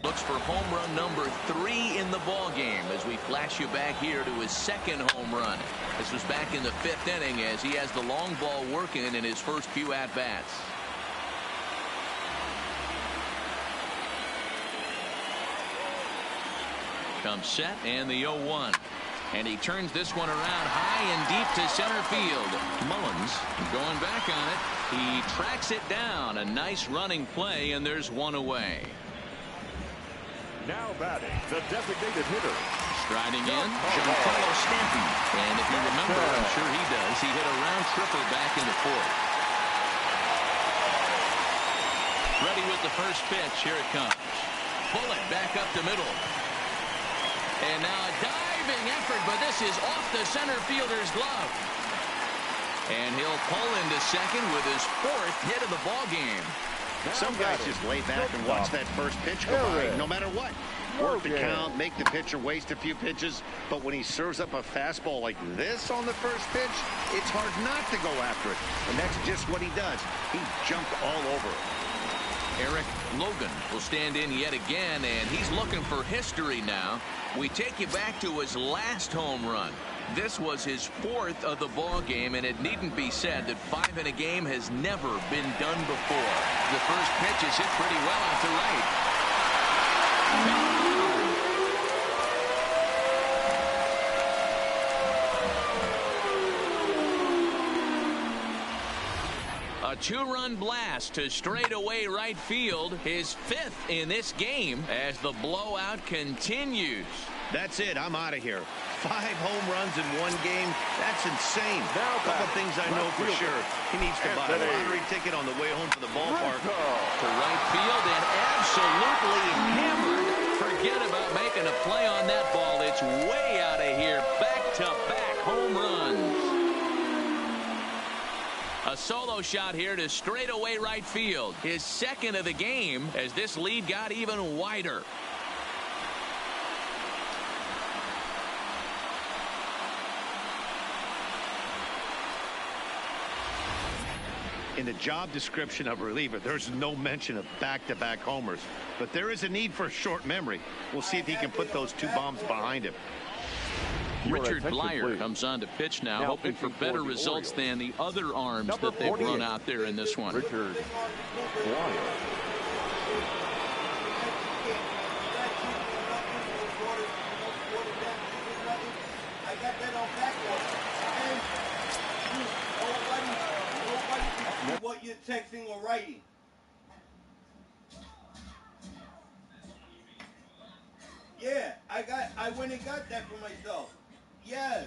A: looks for home run number 3 in the ball game as we flash you back here to his second home run. This was back in the 5th inning as he has the long ball working in his first few at-bats. Comes set and the 0-1. And he turns this one around high and deep to center field. Mullins going back on it. He tracks it down. A nice running play, and there's one away.
B: Now batting, the designated hitter.
A: Striding in, Giancarlo Stanton. And if you remember, I'm sure he does, he hit a round tripper back in the 4th. Ready with the first pitch. Here it comes. Bullet back up the middle. And now a diving effort, but this is off the center fielder's glove. And he'll pull into second with his 4th hit of the ball game.
C: Some guys just lay back and watch that first pitch go by, no matter what. Work the count, make the pitcher waste a few pitches, but when he serves up a fastball like this on the first pitch, it's hard not to go after it. And that's just what he does. He jumped all over it.
A: Eric Logan will stand in yet again, and he's looking for history now. We take you back to his last home run. This was his 4th of the ball game, and it needn't be said that 5 in a game has never been done before. The first pitch is hit pretty well out to right. A 2-run blast to straightaway right field, his 5th in this game as the blowout continues.
C: That's it. I'm out of here. 5 home runs in one game. That's insane. A couple things I know for sure. He needs to buy a lottery ticket on the way home from the ballpark.
A: To right field and absolutely hammered. Forget about making a play on that ball. It's way out of here. Back-to-back home runs. A solo shot here to straightaway right field. His 2nd of the game as this lead got even wider.
C: In the job description of reliever, there's no mention of back-to-back homers. But there is a need for short memory. We'll see if he can put those 2 bombs behind him.
A: Richard Blyer comes on to pitch now, hoping for better results than the other arms that they've run out there in this one.
B: Richard Blyer.
I: I got that on backup. Nobody what you're texting or writing. Yeah, I went and got that for myself. Yes.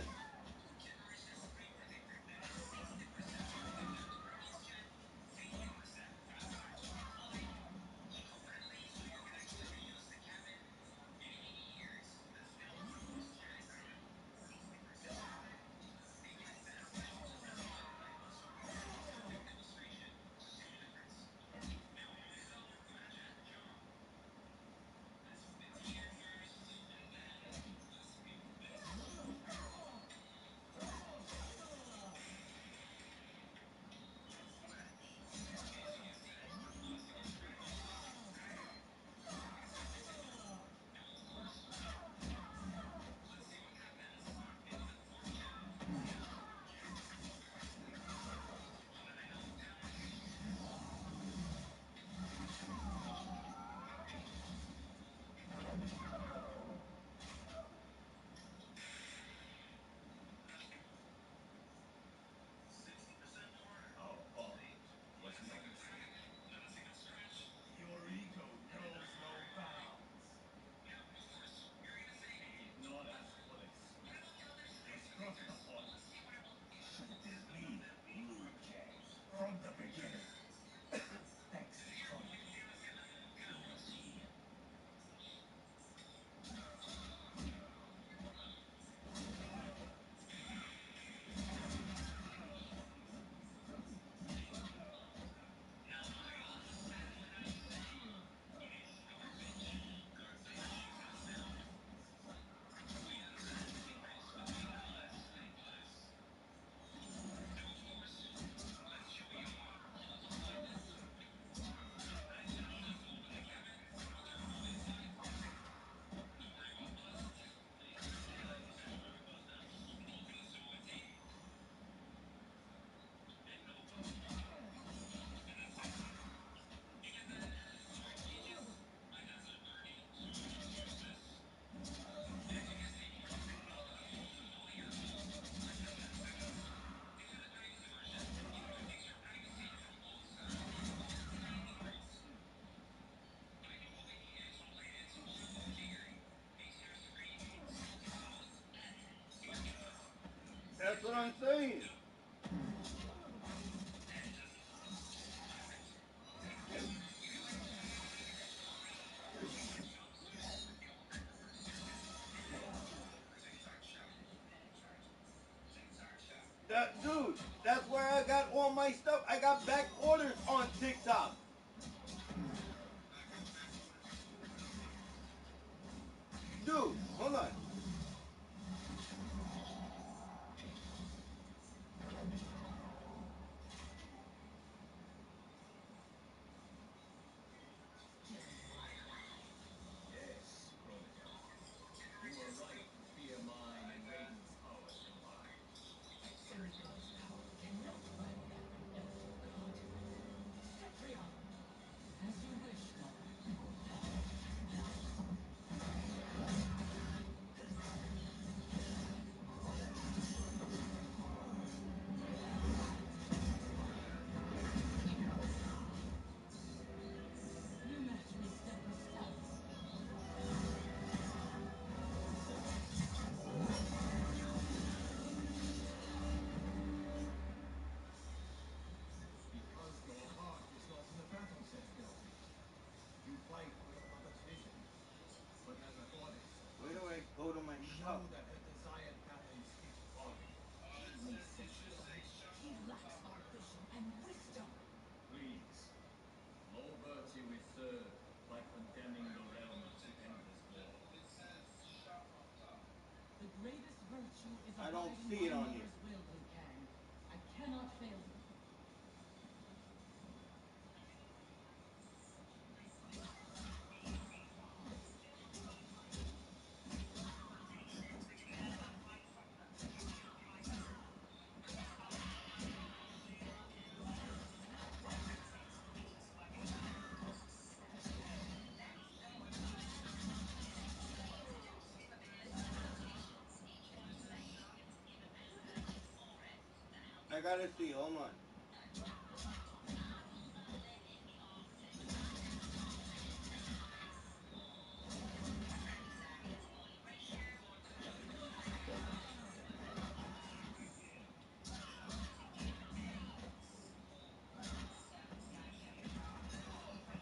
I: I'm saying. Dude, that's where I got all my stuff. I got back orders on TikTok. Dude, hold on.
H: Yes, Chronica. You were right to fear mine and Raiden's powers combined.
F: Cyrodiil's power cannot rival that of Elder God. Cetrion! As you wish, Mother. You match me step for step.
H: Because your heart is not in the battle, Sephiroth. You fight for your mother's vision. But as a goddess,
I: Where do I go to my
H: you
I: shop?
H: know that her desired pattern speaks volumes.
F: Heed me, Cetrion. He lacks ambition and wisdom.
H: Please. No virtue is served by condemning the realms to endless war.
F: The greatest virtue is
I: I don't
F: abiding
I: see it
F: my
I: on
F: mother's will, Liu Kang. I cannot fail you.
I: I gotta see, hold on.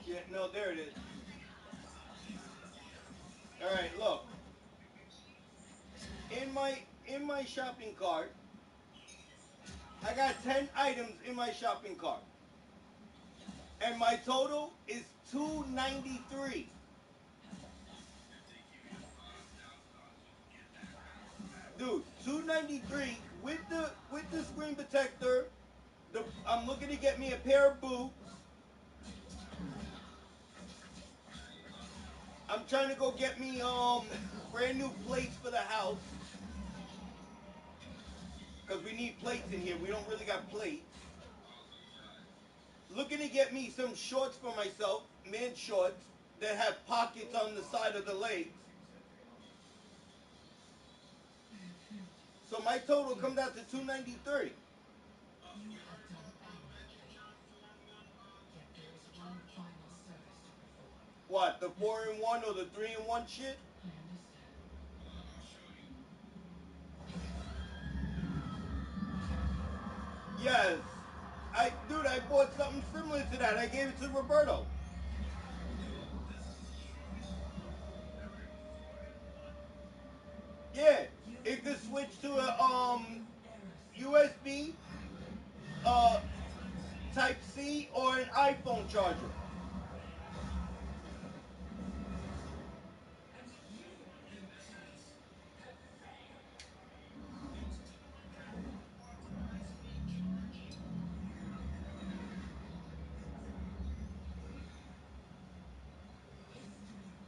I: Yeah, no, there it is. Alright, look. In my shopping cart, I got 10 items in my shopping cart. And my total is $293. Dude, $293 with the screen protector. I'm looking to get me a pair of boots. I'm trying to go get me brand new plates for the house. Cause we need plates in here. We don't really got plates. Looking to get me some shorts for myself, men's shorts that have pockets on the side of the legs. So my total comes out to $293.
F: You have done admirably. Yet there is one final service to perform.
I: What, the 4-in-1 or the 3-in-1 shit?
F: I understand.
I: Yes. Dude, I bought something similar to that. I gave it to Roberto. Yeah, it could switch to a USB, Type C, or an iPhone charger.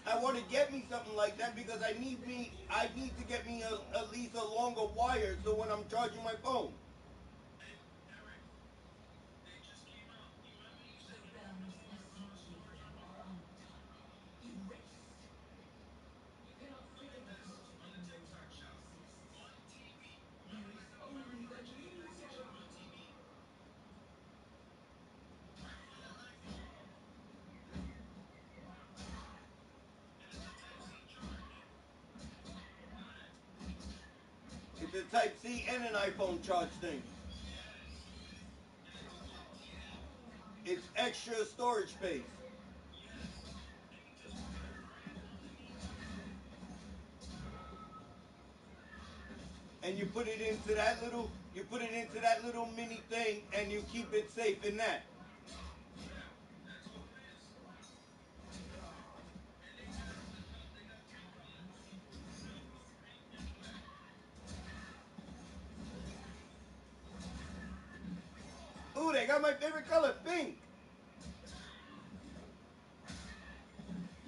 I: I want to get me something like that because I need to get me at least a longer wire so when I'm charging my phone.
F: The realms I seek you from are undone, erased. You cannot fear the future that no longer exists. There is only the illusion.
I: with the Type-C and an iPhone charge thing. It's extra storage space. And you put it into that little mini thing, and you keep it safe in that. Ooh, they got my favorite color, pink.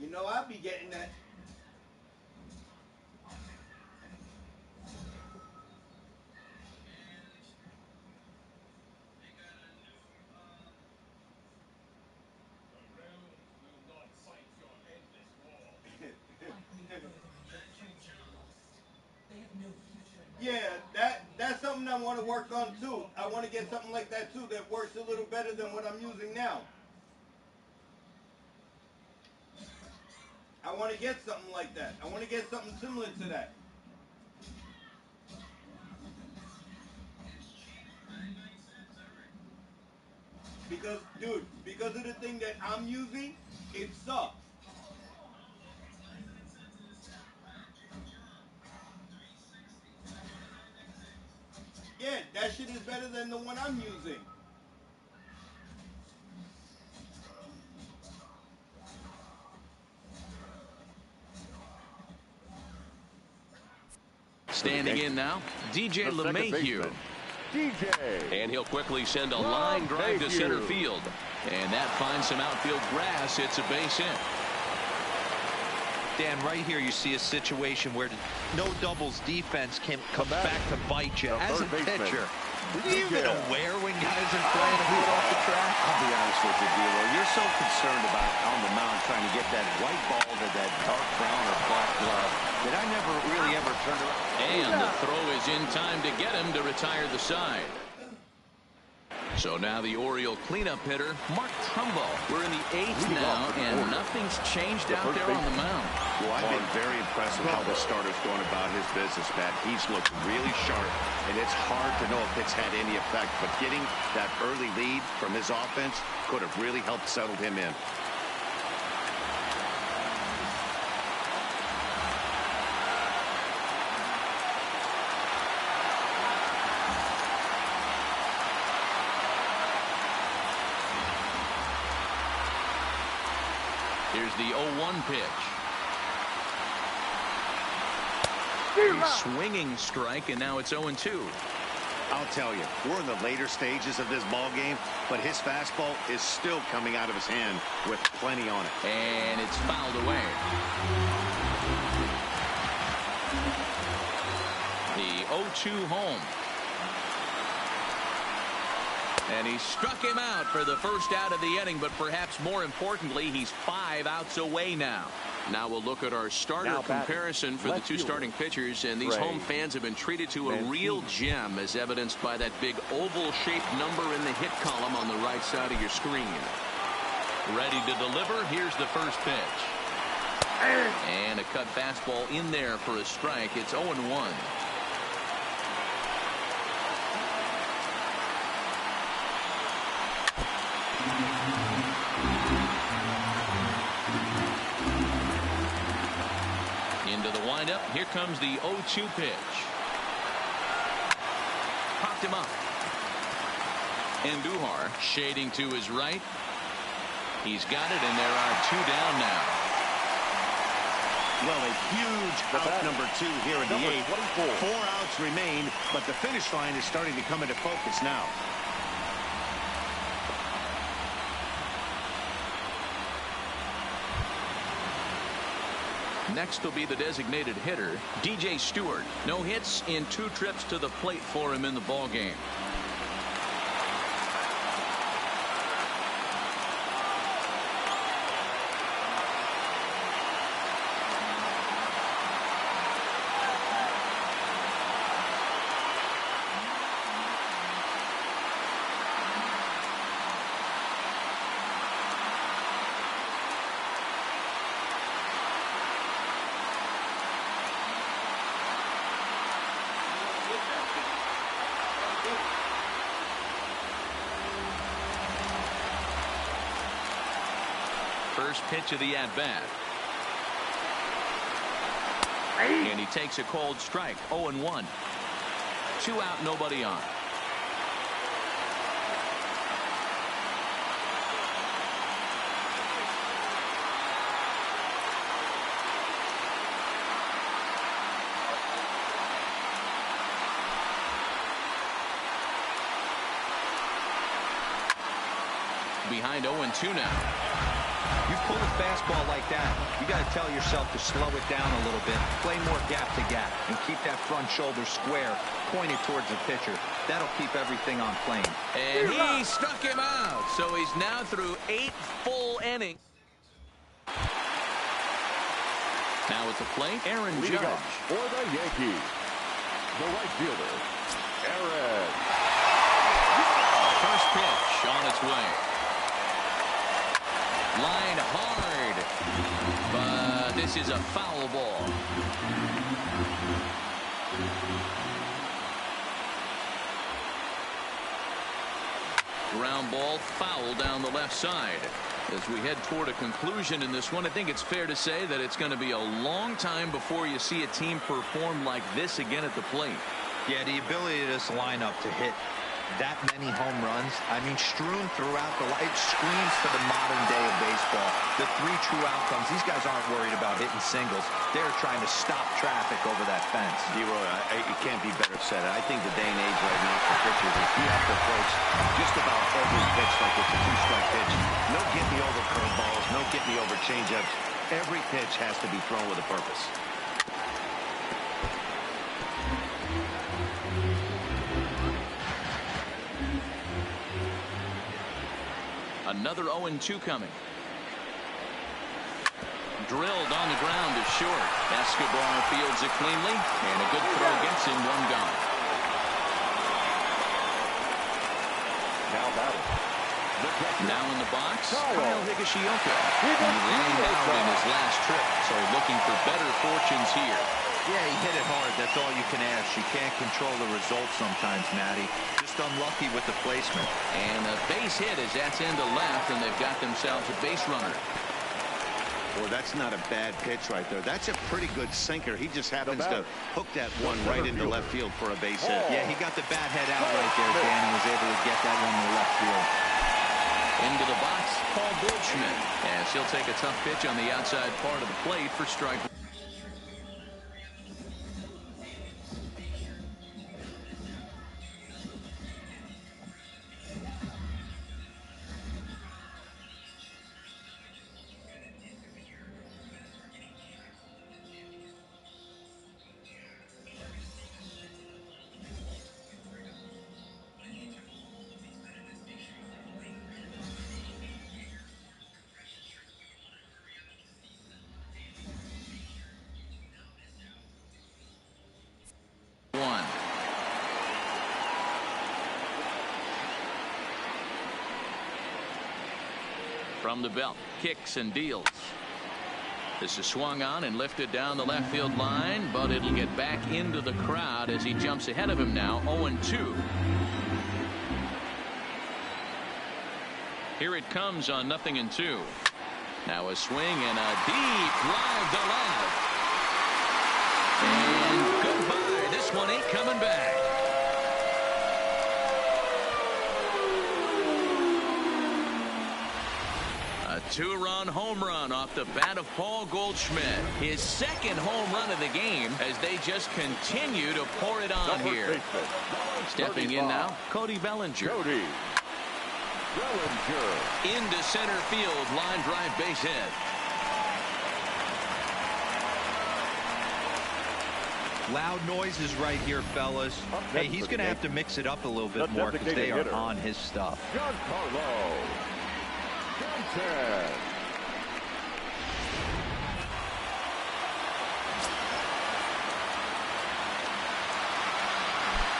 I: You know I'll be getting that. Yeah, that's something I want to work on too. I want to get something like that too that works a little better than what I'm using now. I want to get something like that. I want to get something similar to that. Because, dude, because of the thing that I'm using, it sucks. Yeah, that shit is better than the one I'm using.
A: Standing in now, DJ LeMahieu. And he'll quickly send a line drive to center field. And that finds some outfield grass. It's a base hit.
D: Dan, right here you see a situation where no doubles defense comes back to bite you. As a pitcher, are you even aware when guys are trying to hit off the track?
C: I'll be honest with you, D'Lo. You're so concerned about on the mound trying to get that white ball to that dark brown or black glove that I never really ever turned around.
A: And the throw is in time to get him to retire the side. So now the Oriole cleanup hitter, Mark Trumbo. We're in the 8th now, and nothing's changed out there on the mound.
C: Well, I've been very impressed with how the starter's going about his business, Pat. He's looked really sharp, and it's hard to know if it's had any effect. But getting that early lead from his offense could have really helped settle him in.
A: Here's the 0-1 pitch. A swinging strike, and now it's 0-2.
C: I'll tell you, we're in the later stages of this ball game, but his fastball is still coming out of his hand with plenty on it.
A: And it's fouled away. The 0-2 home. And he struck him out for the first out of the inning, but perhaps more importantly, he's 5 outs away now. Now we'll look at our starter comparison for the two starting pitchers, and these home fans have been treated to a real gem, as evidenced by that big oval-shaped number in the hit column on the right side of your screen. Ready to deliver, here's the first pitch. And a cut fastball in there for a strike. It's 0-1. Into the windup. Here comes the 0-2 pitch. Popped him up. And Duhar shading to his right. He's got it, and there are 2 down now.
C: Well, a huge out number 2 here in the 8th. 4 outs remain, but the finish line is starting to come into focus now.
A: Next will be the designated hitter, DJ Stewart. No hits in 2 trips to the plate for him in the ballgame. first pitch of the at-bat. And he takes a cold strike. 0-1. 2 out, nobody on. Behind 0-2 now.
D: You pull a fastball like that, you got to tell yourself to slow it down a little bit, play more gap to gap, and keep that front shoulder square, pointed towards the pitcher. That'll keep everything on plane.
A: And he struck him out. So he's now through 8 full innings. Now at the plate, Aaron Judge.
B: For the Yankees, the right fielder, Aaron.
A: First pitch on its way. Line hard, but this is a foul ball. Ground ball, foul down the left side. As we head toward a conclusion in this one, I think it's fair to say that it's going to be a long time before you see a team perform like this again at the plate.
D: Yeah, the ability of this lineup to hit that many home runs, I mean, strewn throughout the line. It screams for the modern day of baseball. The 3 true outcomes. These guys aren't worried about hitting singles. They're trying to stop traffic over that fence.
C: It can't be better said. I think the day and age right now for pitchers is you have to approach just about every pitch like it's a 2-strike pitch. No get me over curveballs, no get me over changeups. Every pitch has to be thrown with a purpose.
A: Another 0-2 coming. Drilled on the ground is short. Escobar fields it cleanly, and a good throw gets him, 1 gone. Now in the box, Kyle Higashioka. He ran out in his last trip, so looking for better fortunes here.
D: Yeah, he hit it hard. That's all you can ask. You can't control the results sometimes, Matty. Just unlucky with the placement.
A: And a base hit as that's into left, and they've got themselves a base runner.
C: Boy, that's not a bad pitch right there. That's a pretty good sinker. He just happens to hook that one right into left field for a base hit.
D: Yeah, he got the bat head out right there, Dan, and was able to get that one to left field.
A: Into the box, Paul Goldschmidt. As he'll take a tough pitch on the outside part of the plate for strike. From the belt, kicks and deals. This is swung on and lifted down the left field line, but it'll get back into the crowd as he jumps ahead of him now, 0-2. Here it comes on 0-2. Now a swing and a deep drive to left. And goodbye. This one ain't coming back. A 2-run home run off the bat of Paul Goldschmidt. His second home run of the game as they just continue to pour it on here. Stepping in now, Cody Bellinger. Into center field, line drive base hit.
D: Loud noises right here, fellas. Hey, he's going to have to mix it up a little bit more because they are on his stuff.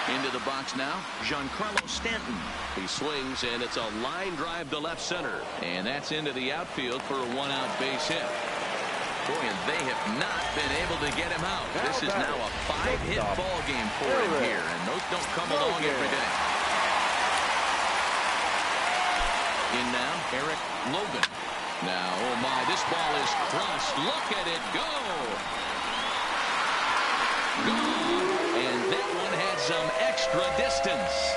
A: Into the box now, Giancarlo Stanton. He swings, and it's a line drive to left center. And that's into the outfield for a 1-out base hit. Boy, and they have not been able to get him out. This is now a 5-hit ball game for him here, and those don't come along every day. In now, Eric Logan. Now, oh my, this ball is crushed. Look at it go. Gone. And that one had some extra distance.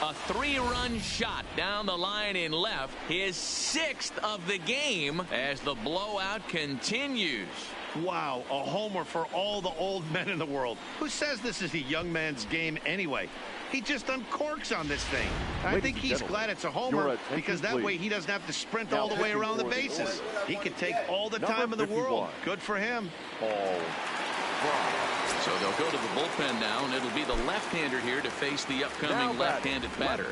A: A 3-run shot down the line in left, his 6th of the game as the blowout continues.
C: Wow, a homer for all the old men in the world. Who says this is a young man's game anyway? He just uncorks on this thing. I think he's glad it's a homer because that way he doesn't have to sprint all the way around the bases. He can take all the time in the world. Good for him.
A: So they'll go to the bullpen now, and it'll be the left-hander here to face the upcoming left-handed batter.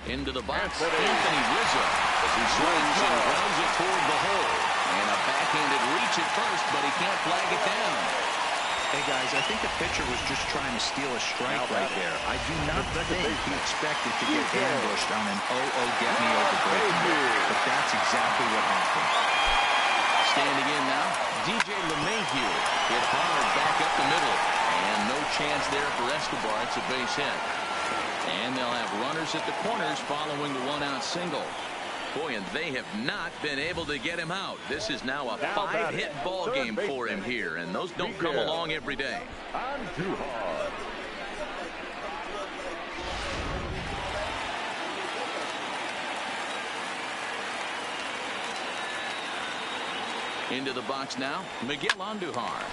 A: Into the box, Anthony Rizzo, as he swings and grounds it toward the hole. And a backhanded reach at first, but he can't flag it down.
D: Hey, guys, I think the pitcher was just trying to steal a strike right there. I do not think he expected to get ambushed on an get-me-over breaking ball. But that's exactly what happened.
A: Standing in now, DJ LeMahieu hit hard back up the middle. And no chance there for Escobar. It's a base hit. And they'll have runners at the corners following the one-out single. Boy, and they have not been able to get him out. This is now a 5-hit ball game for him here, and those don't come along every day.
B: I'm too hard.
A: Into the box now, Miguel Andujar.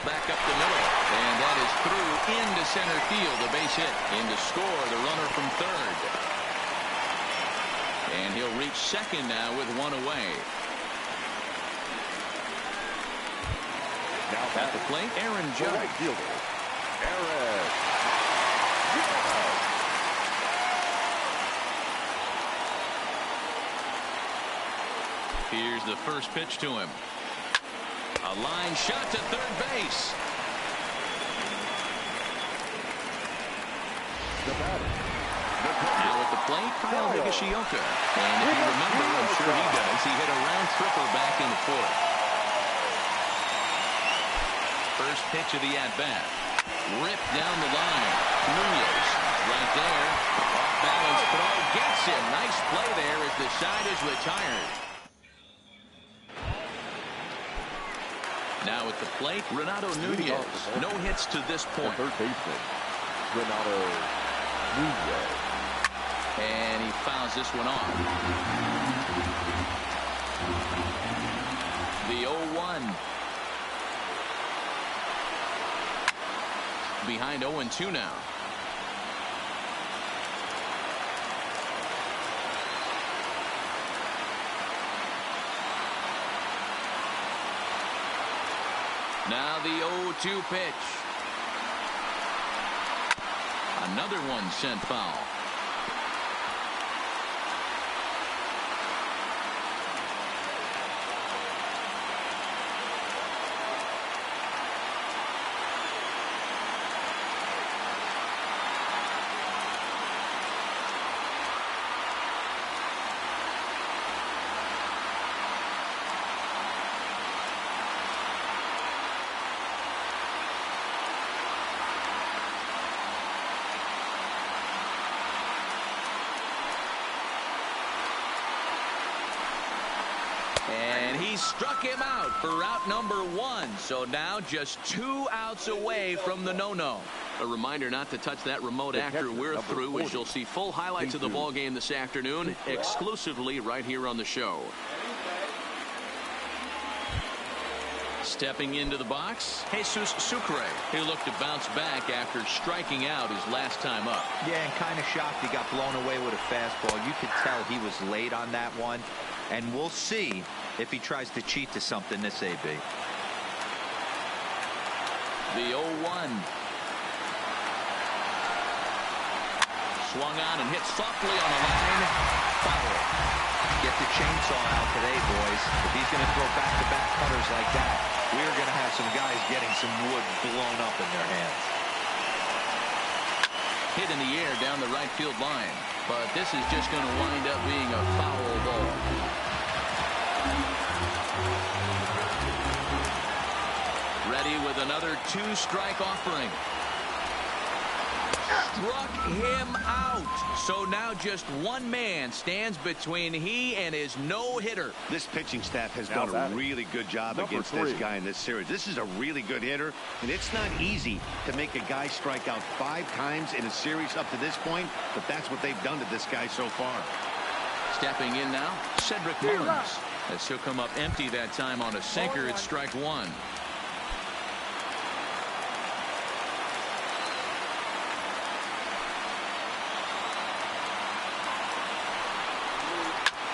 A: Back up the middle, and that is through into center field, a base hit. In to score, the runner from third. And he'll reach second now with one away. Now at the plate, Aaron Judge.
B: Right fielder, Aaron.
A: Here's the first pitch to him. A line shot to third base.
B: The batter.
A: Now at the plate, Kyle Higashioka. And if you remember, I'm sure he does, he hit a round tripper back in the fourth. First pitch of the at-bat. Ripped down the line. Nunez right there. Off balance throw gets him. Nice play there as the side is retired. Now at the plate, Renato Nunez. No hits to this point.
B: Third baseman, Renato Nunez.
A: And he fouls this one off. The 0-1. Behind 0-2 now. Now the 0-2 pitch. Another one sent foul. And he struck him out for out number 1. So now just 2 outs away from the no-no. A reminder not to touch that remote after we're through, as you'll see full highlights of the ball game this afternoon exclusively right here on the show. Stepping into the box, Jesus Sucre. He looked to bounce back after striking out his last time up.
D: Yeah, and kind of shocked he got blown away with a fastball. You could tell he was late on that one. And we'll see if he tries to cheat to something this AB.
A: The 0-1. Swung on and hit softly on the line. Foul.
D: Get the chainsaw out today, boys. If he's going to throw back-to-back cutters like that, we're going to have some guys getting some wood blown up in their hands.
A: Hit in the air down the right field line. But this is just going to wind up being a foul ball. Ready with another 2-strike offering. struck him out. So now just one man stands between he and his no-hitter.
C: This pitching staff has
B: Now
C: done a
B: batting,
C: really good job
B: number
C: against
B: 3.
C: this guy in this series. This is a really good hitter, and it's not easy to make a guy strike out 5 times in a series up to this point, but that's what they've done to this guy so far.
A: Stepping in now, Cedric Mullins. As he'll come up empty that time on a sinker, it's strike 1.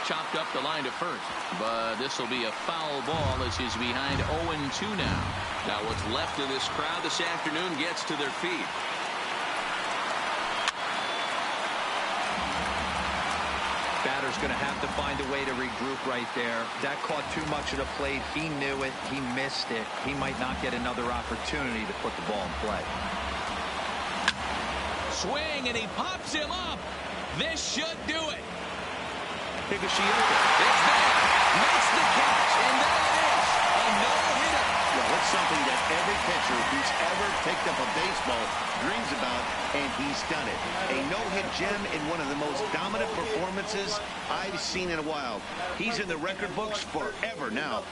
A: Chopped up the line to first, but this will be a foul ball as he's behind 0-2 now. Now what's left of this crowd this afternoon gets to their feet.
D: Batter's going to have to find a way to regroup right there. That caught too much of the plate. He knew it. He missed it. He might not get another opportunity to put the ball in play.
A: Swing, and he pops him up. This should do it.
D: Higashioka.
A: It's there. Makes the catch, and there it is. A no-hitter.
C: Well, it's something that every pitcher who's ever picked up a baseball dreams about, and he's done it. A no-hit gem in one of the most dominant performances I've seen in a while. He's in the record books forever now.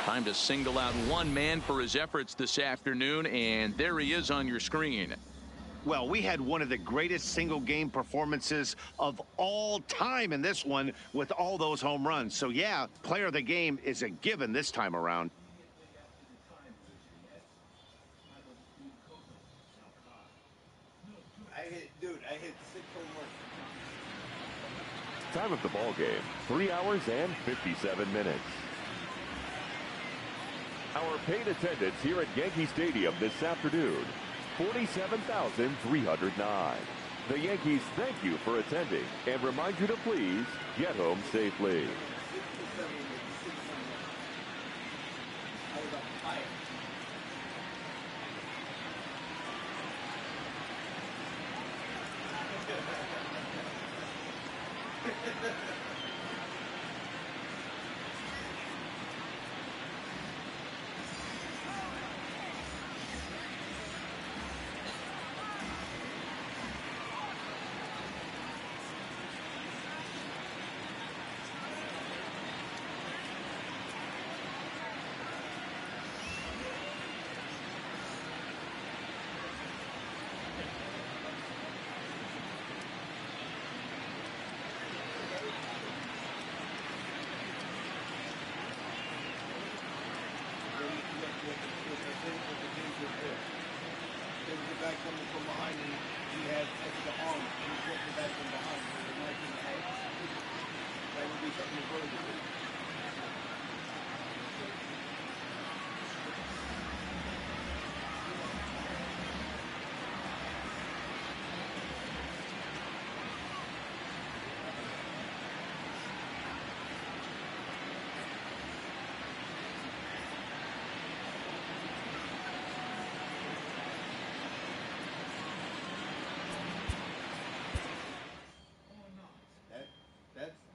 A: Time to single out one man for his efforts this afternoon, and there he is on your screen.
C: Well, we had one of the greatest single-game performances of all time in this one with all those home runs. So, yeah, player of the game is a given this time around.
I: I hit 6 home runs.
B: Time of the ball game, 3 hours and 57 minutes. Our paid attendance here at Yankee Stadium this afternoon, 47,309. The Yankees thank you for attending and remind you to please get home safely.
I: 67 I was on fire. Back coming from behind, and he had extra arm, and he put the back from behind. So it might be that would be something to further do.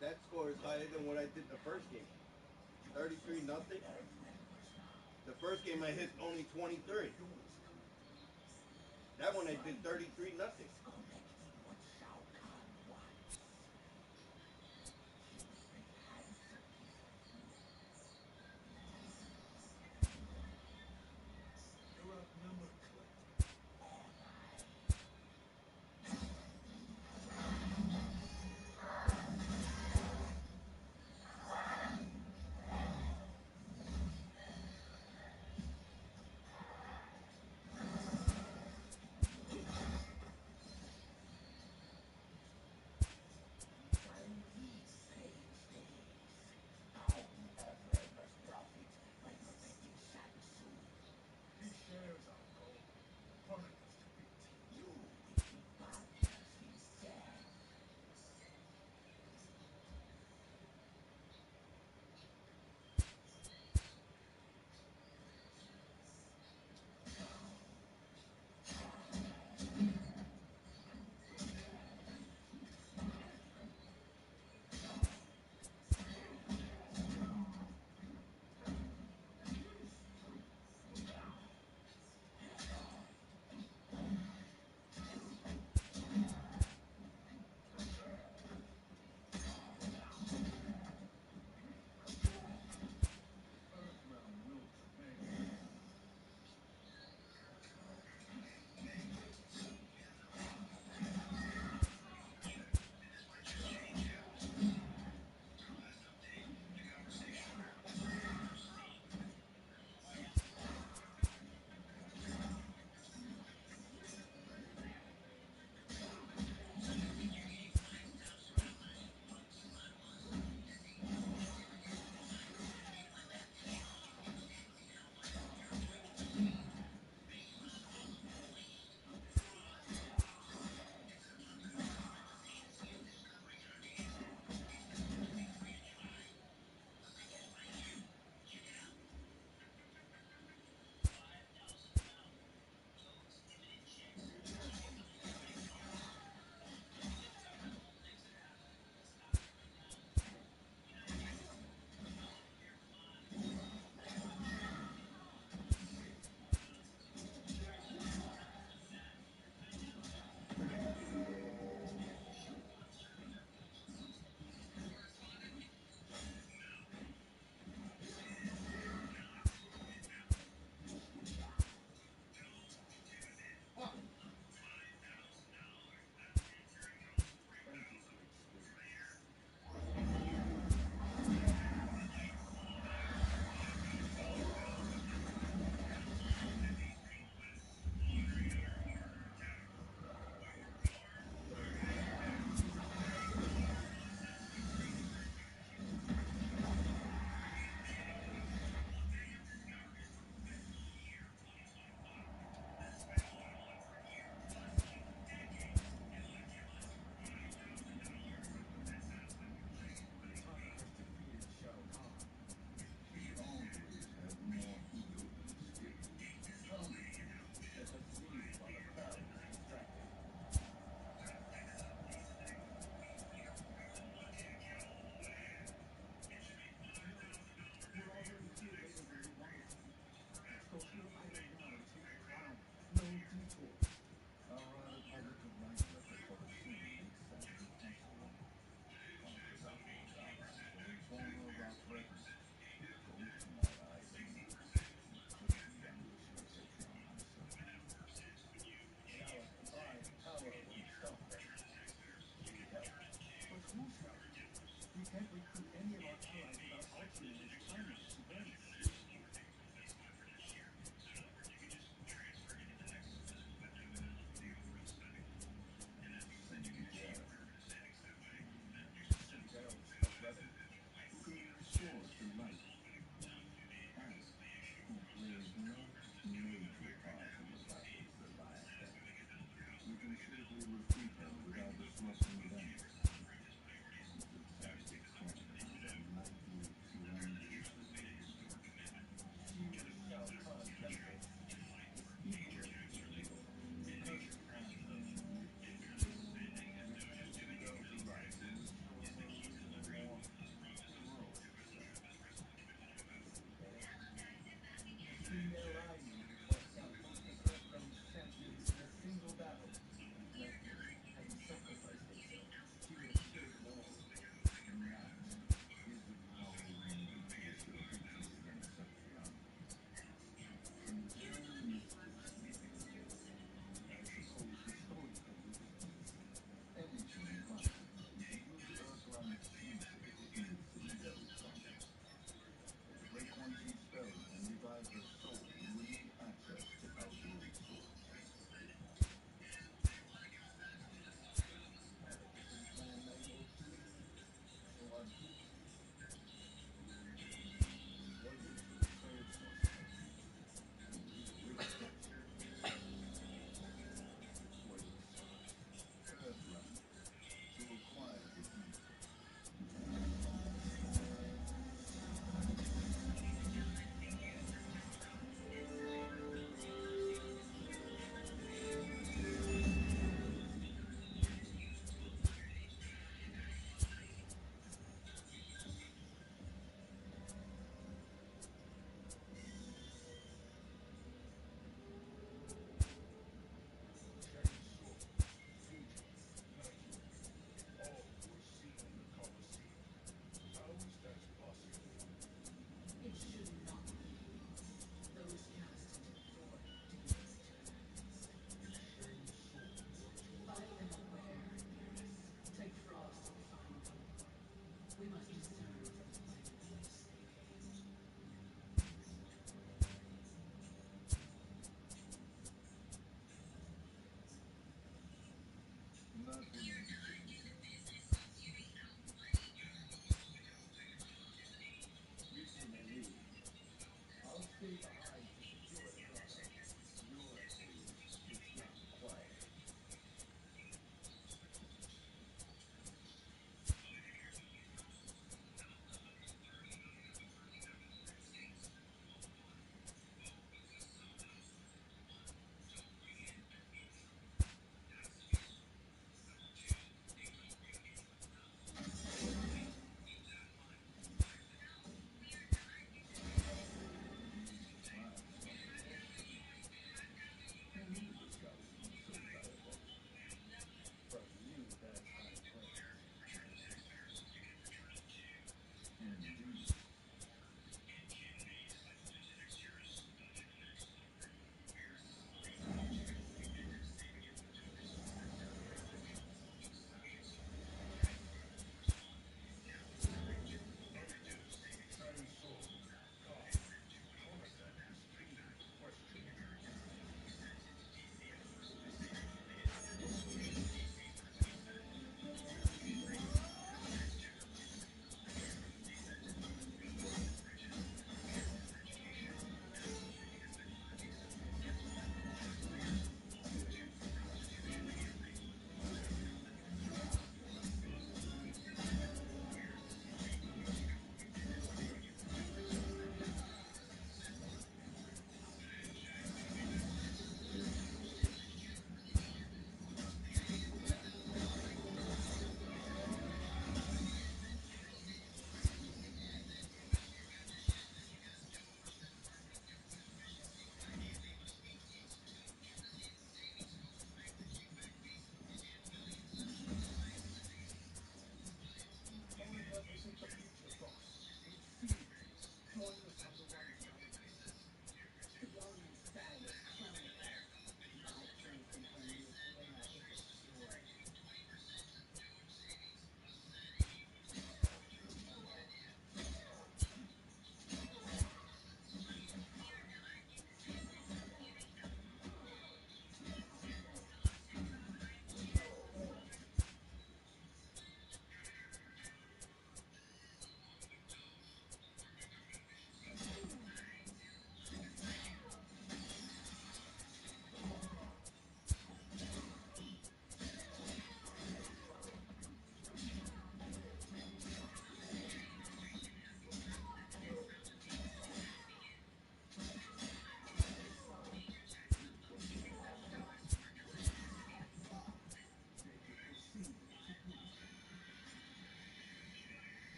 I: That score is higher than what I did the first game. 33-0. The first game I hit only 23. That one I did 33-0.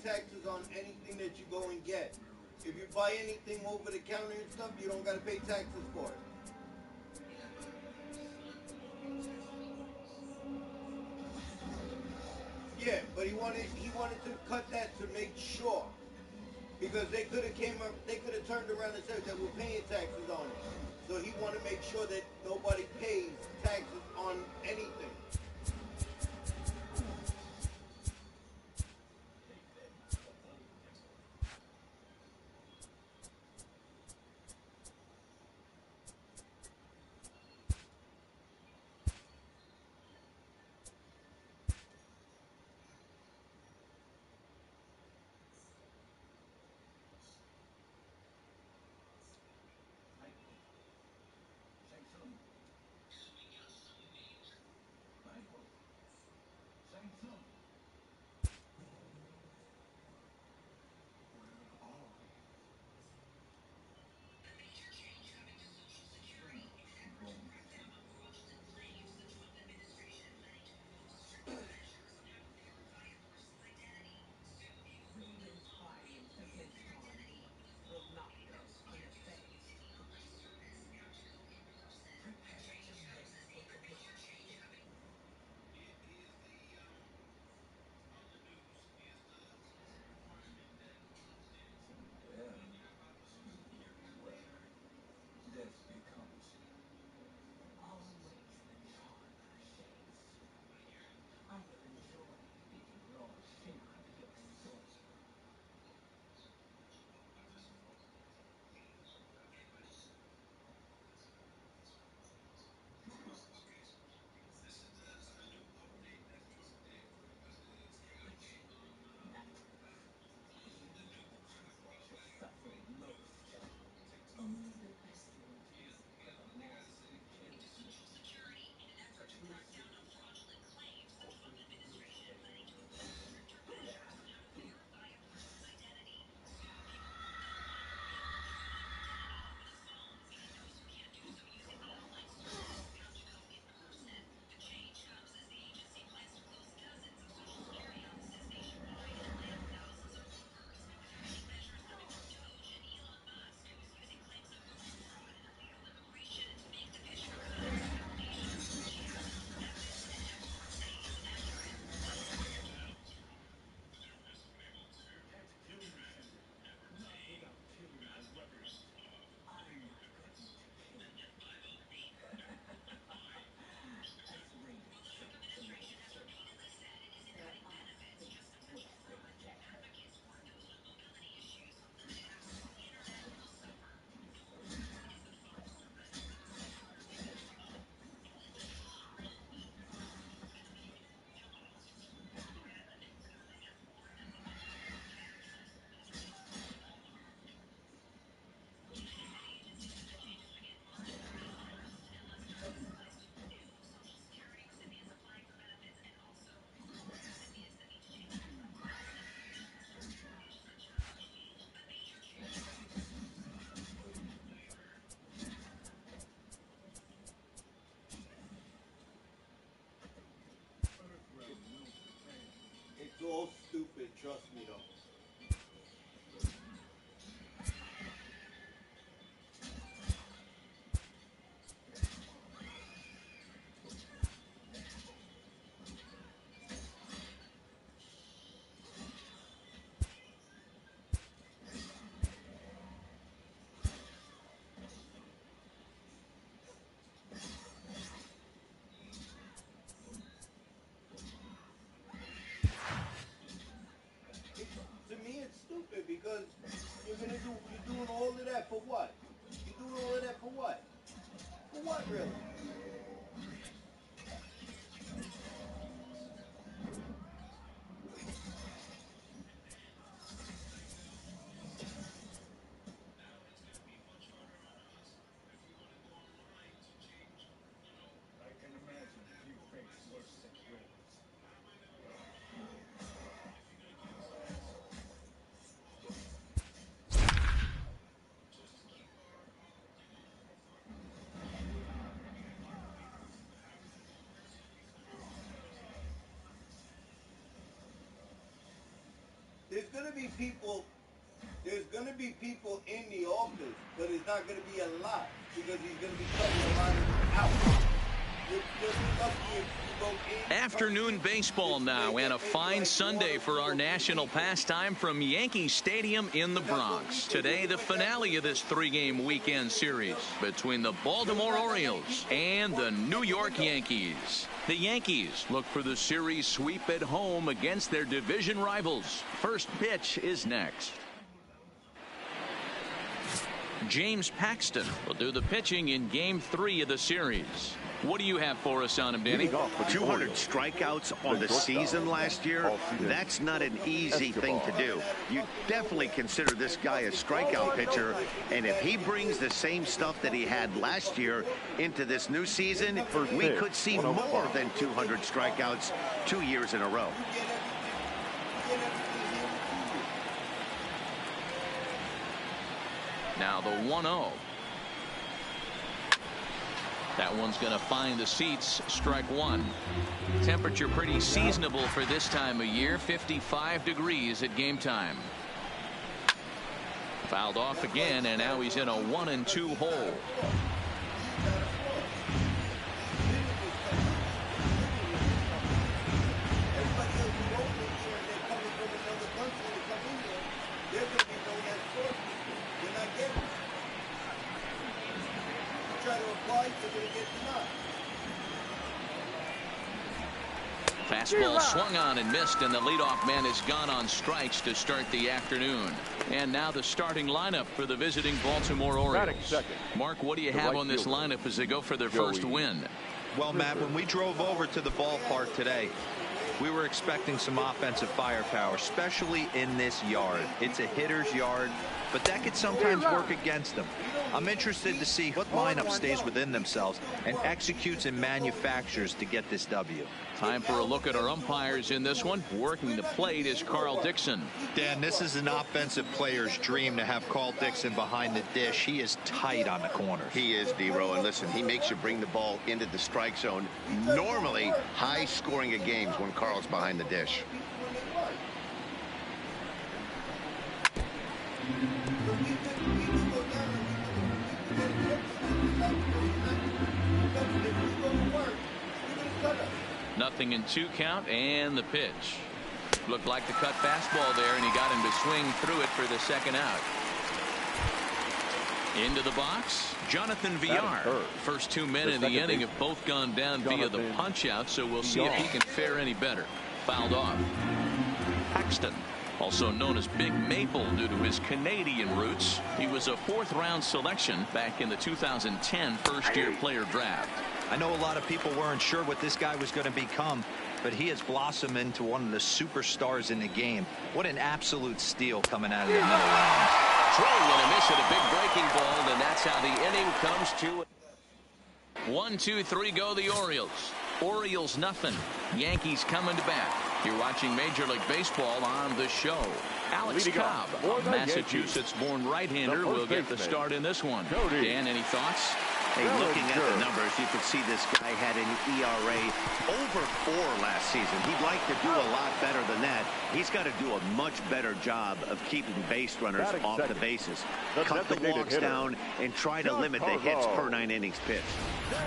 I: taxes on anything that you go and get. If you buy anything over the counter and stuff, you don't got to pay taxes for it. Yeah, but he wanted to cut that to make sure, because they could have turned around and said that we're paying taxes on it. So he wanted to make sure that nobody pays taxes on anything. It's all stupid, trust me though. To me, it's stupid because you're doing all of that for what? You're doing all of that for what? For what, really? gonna be people. There's gonna be people in the office, but it's not gonna be a lot because he's gonna be cutting a lot of them out.
A: Afternoon baseball now, and a fine Sunday for our national pastime from Yankee Stadium in the Bronx. Today, the finale of this three-game weekend series between the Baltimore Orioles and the New York Yankees. The Yankees look for the series sweep at home against their division rivals. First pitch is next. James Paxton will do the pitching in Game 3 of the series. What do you have for us on him, Danny?
C: 200 strikeouts on the season last year. That's not an easy thing to do. You definitely consider this guy a strikeout pitcher, and if he brings the same stuff that he had last year into this new season, we could see more than 200 strikeouts 2 years in a row.
A: Now the 1-0. That one's going to find the seats. Strike one. Temperature pretty seasonable for this time of year. 55 degrees at game time. Fouled off again, and now he's in a 1-2 hole. Fastball swung on and missed, and the leadoff man has gone on strikes to start the afternoon. And now the starting lineup for the visiting Baltimore Orioles. Mark, what do you have on this lineup as they go for their first win?
D: Well, Matt, when we drove over to the ballpark today, we were expecting some offensive firepower, especially in this yard. It's a hitter's yard, but that could sometimes work against them. I'm interested to see what lineup stays within themselves and executes and manufactures to get this W.
A: Time for a look at our umpires in this one. Working the plate is Carl Dixon.
D: Dan, this is an offensive player's dream to have Carl Dixon behind the dish. He is tight on the corners.
C: He is, D-Row, and listen, he makes you bring the ball into the strike zone. Normally, high scoring of games when Carl's behind the dish.
A: Nothing in 2 count, and the pitch. Looked like the cut fastball there, and he got him to swing through it for the second out. Into the box, Jonathan Villar. First 2 men in the inning have both gone down via the punch out, so we'll see if he can fare any better. Fouled off. Paxton, also known as Big Maple due to his Canadian roots. He was a 4th-round selection back in the 2010 first-year player draft.
D: I know a lot of people weren't sure what this guy was going to become, but he has blossomed into one of the superstars in the game. What an absolute steal coming out of the middle round.
A: Swing and a miss at a big breaking ball, and that's how the inning comes to 1, 2, 3 go the Orioles. Orioles nothing. Yankees coming to bat. You're watching Major League Baseball on the show. Alex Cobb, a Massachusetts-born right-hander, will get the start in this one. Dan, any thoughts?
C: Hey, looking at the numbers, you can see this guy had an ERA over 4 last season. He'd like to do a lot better than that. He's got to do a much better job of keeping base runners off the bases. Cut the walks down and try to limit the hits per 9 innings pitched.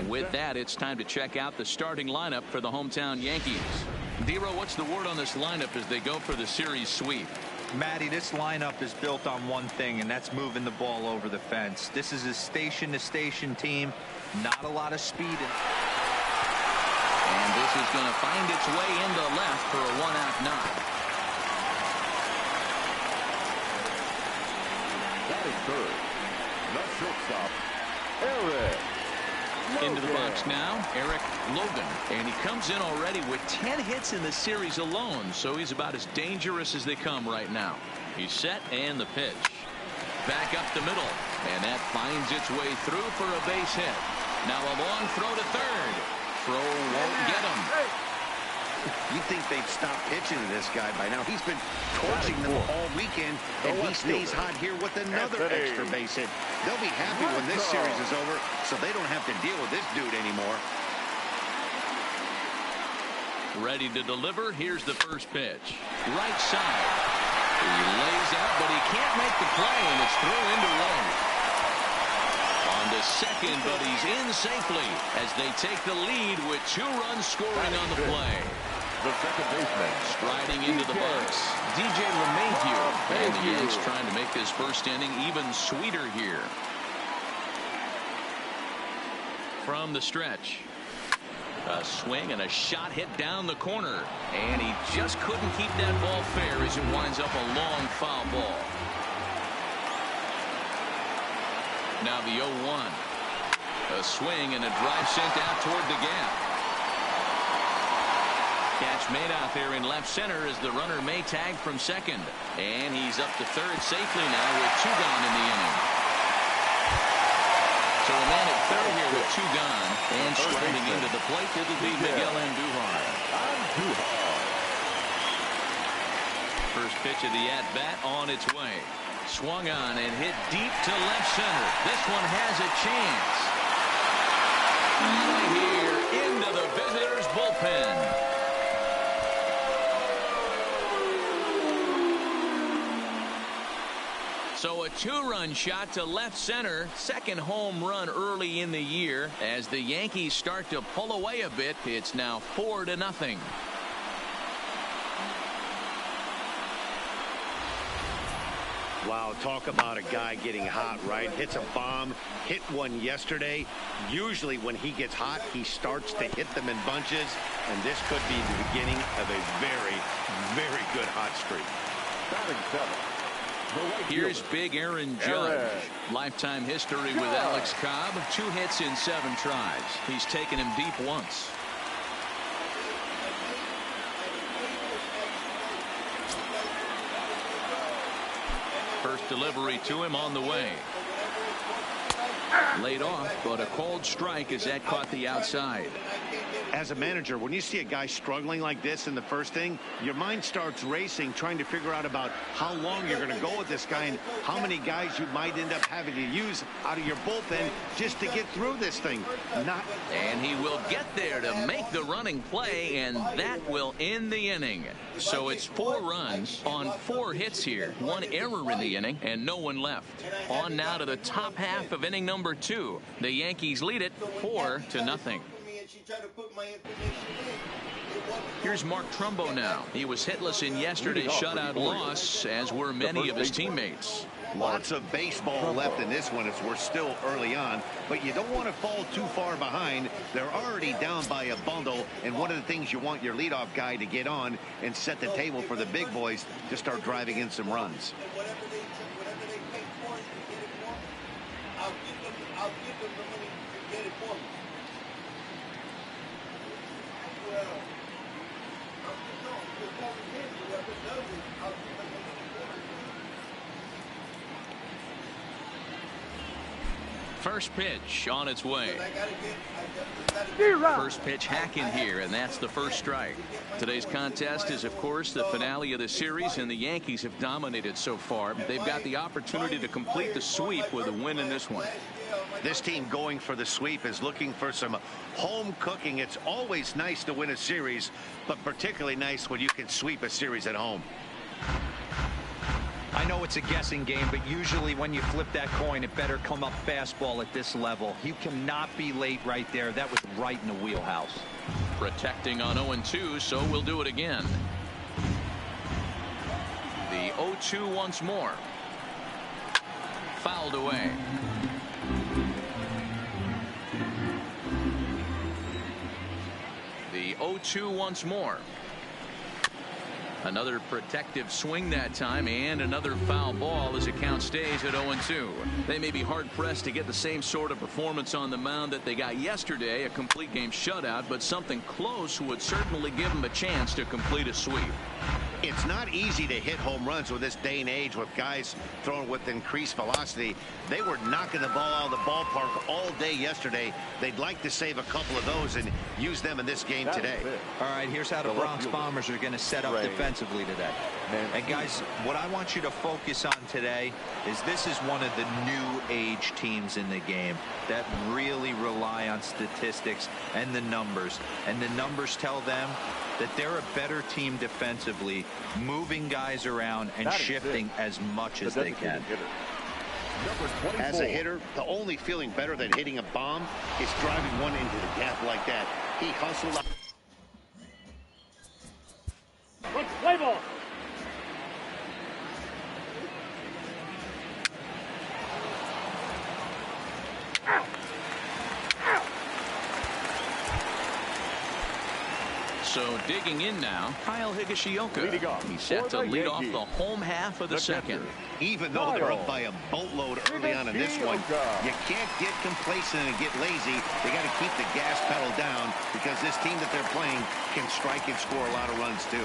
A: With that, it's time to check out the starting lineup for the hometown Yankees. Dero, what's the word on this lineup as they go for the series sweep?
D: Matty, this lineup is built on one thing, and that's moving the ball over the fence. This is a station-to-station team, not a lot of speed. And
A: this is going to find its way into left for a 1-out knock.
B: Batting third, the shortstop, Eric.
A: Into the box now, Eric Logan, and he comes in already with 10 hits in the series alone, so he's about as dangerous as they come right now. He's set, and the pitch. Back up the middle, and that finds its way through for a base hit. Now a long throw to third. Throw won't get him.
C: You'd think they'd stop pitching to this guy by now. He's been torching them all weekend, and he stays hot here with another extra base hit. They'll be happy when this series is over, so they don't have to deal with this dude anymore.
A: Ready to deliver. Here's the first pitch. Right side. He lays out, but he can't make the play, and it's thrown into right. On to second, but he's in safely as they take the lead with 2 runs scoring on the play.
B: The second baseman.
A: Striding into the box, DJ LeMahieu. And the Yanks trying to make this first inning even sweeter here. From the stretch. A swing and a shot hit down the corner. And he just couldn't keep that ball fair as it winds up a long foul ball. Now the 0-1. A swing and a drive sent out toward the gap. Catch made out there in left center as the runner may tag from second. And he's up to third safely now with 2 gone in the inning. So a man at third here with 2 gone. And striding into the plate, it'll be Miguel Andujar. First pitch of the at-bat on its way. Swung on and hit deep to left center. This one has a chance. Right here into the visitors' bullpen. So a 2-run shot to left center. Second home run early in the year. As the Yankees start to pull away a bit, it's now 4-0.
C: Wow, talk about a guy getting hot, right? Hits a bomb, hit one yesterday. Usually when he gets hot, he starts to hit them in bunches. And this could be the beginning of a very, very good hot streak.
B: Batting 7.
A: Here's big Aaron Judge. Lifetime history with Alex Cobb. 2 hits in 7 tries. He's taken him deep once. First delivery to him on the way. Laid off, but a cold strike as that caught the outside.
C: As a manager, when you see a guy struggling like this in the first inning, your mind starts racing, trying to figure out about how long you're going to go with this guy and how many guys you might end up having to use out of your bullpen just to get through this thing.
A: And he will get there to make the running play, and that will end the inning. So it's 4 runs on 4 hits here. 1 error in the inning, and no one left. On now to the top half of inning number 2. The Yankees lead it 4-0. Here's Mark Trumbo now. He was hitless in yesterday's shutout loss, as were many of his teammates.
C: Lots of baseball left in this one as we're still early on, but you don't want to fall too far behind. They're already down by a bundle, and one of the things you want your leadoff guy to get on and set the table for the big boys to start driving in some runs.
I: I'll give them the money to get it for me.
A: First pitch on its way. First pitch hacking here, and that's the first strike. Today's contest is, of course, the finale of the series, and the Yankees have dominated so far. They've got the opportunity to complete the sweep with a win in this one.
C: This team going for the sweep is looking for some home cooking. It's always nice to win a series, but particularly nice when you can sweep a series at home.
D: I know it's a guessing game, but usually when you flip that coin, it better come up fastball at this level. You cannot be late right there. That was right in the wheelhouse.
A: Protecting on 0-2, so we'll do it again. The 0-2 once more. Fouled away. The 0-2 once more. Another protective swing that time, and another foul ball as the count stays at 0-2. They may be hard-pressed to get the same sort of performance on the mound that they got yesterday, a complete game shutout, but something close would certainly give them a chance to complete a sweep.
C: It's not easy to hit home runs with this day and age with guys throwing with increased velocity. They were knocking the ball out of the ballpark all day yesterday. They'd like to save a couple of those and use them in this game today.
D: All right, here's how the Bronx Bombers are going to set up defensively today. And guys, what I want you to focus on today is this is one of the new age teams in the game that really rely on statistics and the numbers. And the numbers tell them that they're a better team defensively, moving guys around and shifting as much as they can.
C: As a hitter, the only feeling better than hitting a bomb is driving one into the gap like that. He hustled up.
G: Let's play ball.
A: So digging in now, Kyle Higashioka. He's set to lead off the home half of the second.
C: Even though they're up by a boatload early on in this one, you can't get complacent and get lazy. They got to keep the gas pedal down because this team that they're playing can strike and score a lot of runs too.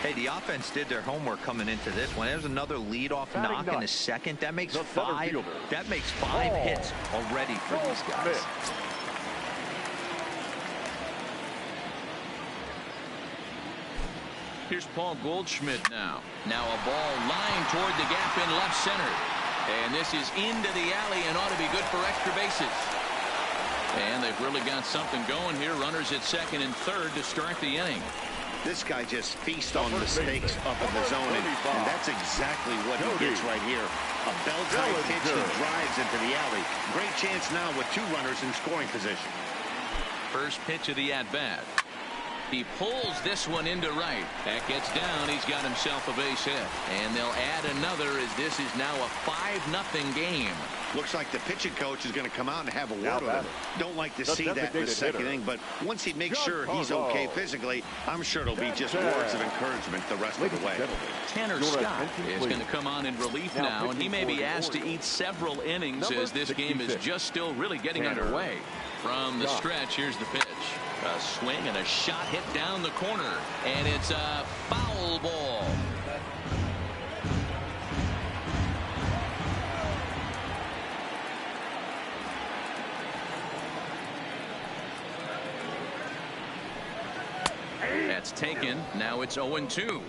D: Hey, the offense did their homework coming into this one. There's another leadoff knock in the second. That makes five hits already for these guys.
A: Here's Paul Goldschmidt now. Now a ball lined toward the gap in left center. And this is into the alley and ought to be good for extra bases. And they've really got something going here. Runners at second and third to start the inning.
C: This guy just feasts on mistakes up in the zone, and that's exactly what he gets right here. A bell-tied pitch he drives into the alley. Great chance now with two runners in scoring position.
A: First pitch of the at-bat. He pulls this one into right. That gets down. He's got himself a base hit. And they'll add another as this is now a 5-0 game.
C: Looks like the pitching coach is going to come out and have a word with him. Don't like to see that in the second inning, but once he makes sure he's okay physically, I'm sure it'll be just words of encouragement the rest of the way.
A: Tanner Scott is going to come on in relief now, and he may be asked to eat several innings as this game is just still really getting underway. From the stretch, here's the pitch. A swing and a shot hit down the corner, and it's a foul ball. That's taken. Now it's 0-2.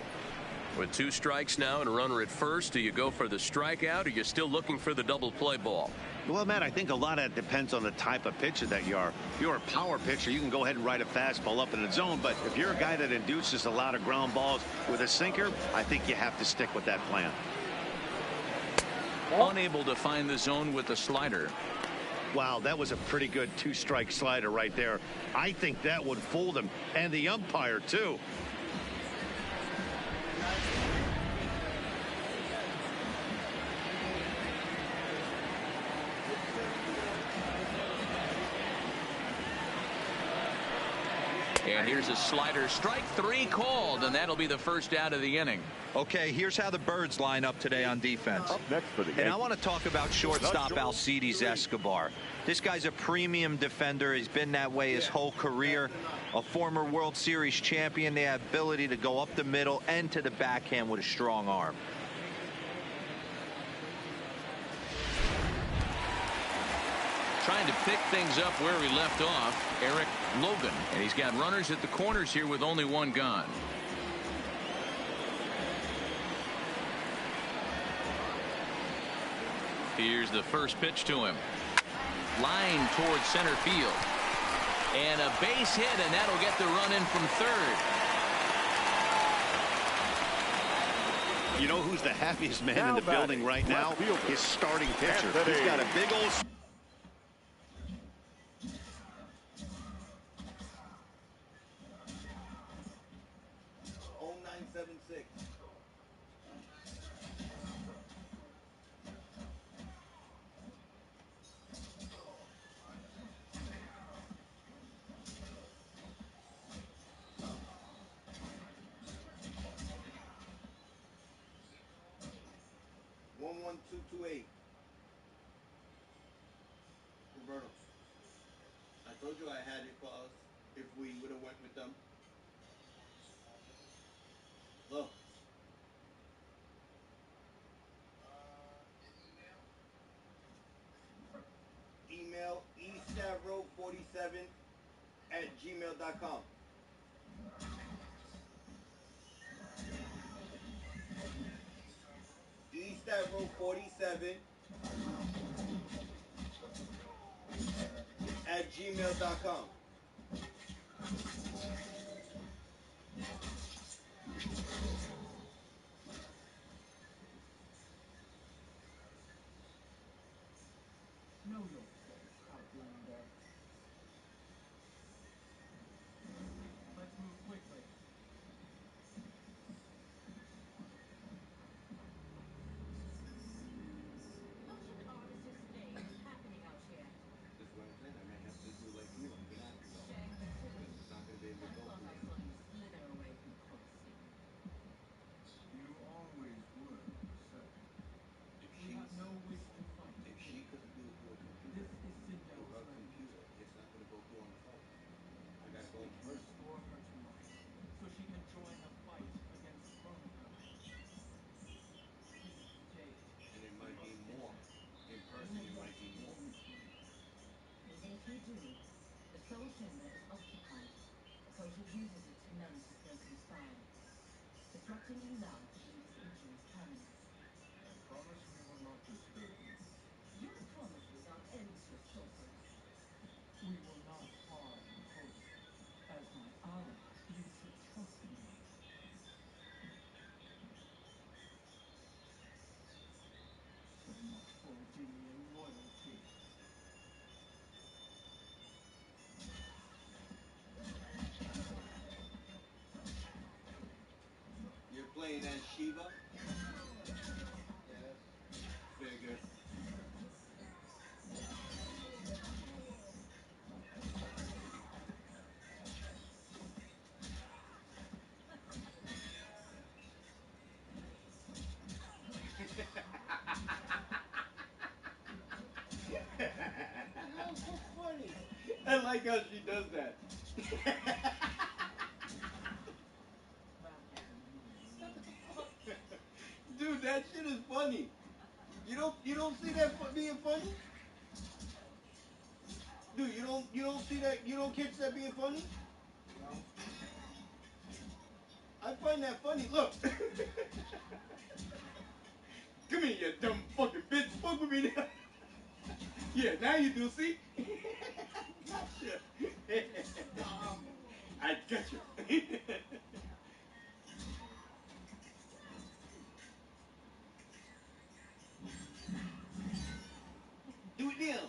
A: With 2 strikes now and a runner at first, do you go for the strikeout, or are you still looking for the double play ball?
C: Well, Matt, I think a lot of it depends on the type of pitcher that you are. If you're a power pitcher, you can go ahead and ride a fastball up in the zone. But if you're a guy that induces a lot of ground balls with a sinker, I think you have to stick with that plan.
A: Unable to find the zone with the slider.
C: Wow, that was a pretty good 2-strike slider right there. I think that would fool him, and the umpire, too.
A: And here's a slider. Strike 3 called, and that'll be the first out of the inning.
D: Okay, here's how the Birds line up today on defense.
B: Up next for the
D: And I want to talk about shortstop Alcides Escobar. This guy's a premium defender. He's been that way his whole career. A former World Series champion. The ability to go up the middle and to the backhand with a strong arm.
A: Trying to pick things up where he left off, Eric Logan. And he's got runners at the corners here with only 1 gone. Here's the first pitch to him. Line towards center field. And a base hit, and that'll get the run in from third.
C: You know who's the happiest man in the building right now? His starting pitcher. He's got a big old...
I: 0976. Roberto, I told you I had it paused if we would have went with them. Look. Email estavro47@gmail.com. ENice3828's@gmail.com.
F: Know your place, Outlander. Let's move quickly.
K: What an artist's day is happening out here.
I: That's what I'm saying. I may have to do like you. I'm gonna have to go
K: Shame the two of
I: because
K: you.
I: it's not gonna be able
K: I
I: to go
K: thought
I: through
K: I
I: there.
K: saw you slither away from Colosseum.
F: You always were certain.
I: If
F: We have no wish to fight.
I: if she couldn't do it through a computer,
F: This is
I: through
F: Sindel's
I: her
F: land.
I: computer, it's not gonna go through on the phone. I gotta go in person.
F: Restore her to us, so she can join the fight against Kronika. This day
I: And it might be
F: must
I: more.
F: end.
I: In person, it might be more.
K: Even if you do, the soul chamber is occupied. The portal uses it to null his person's file. Disrupting you now could leave his injuries permanent.
F: I promise we will not disturb you.
K: Your promises are empty sources.
F: We will not harm the host. As my ally, you should trust me. So much for Edenian loyalty.
I: You're playing as Shiva?
E: Yes.
I: Figure.
E: How's so funny?
I: I like how she does that. Dude, that shit is funny. You don't see that being funny? Dude, you don't see that, you don't catch that being funny?
E: No.
I: I find that funny. Look. Come here, you dumb fucking bitch. Fuck with me now. Yeah, now you do, see? Gotcha. I gotcha. Do it now.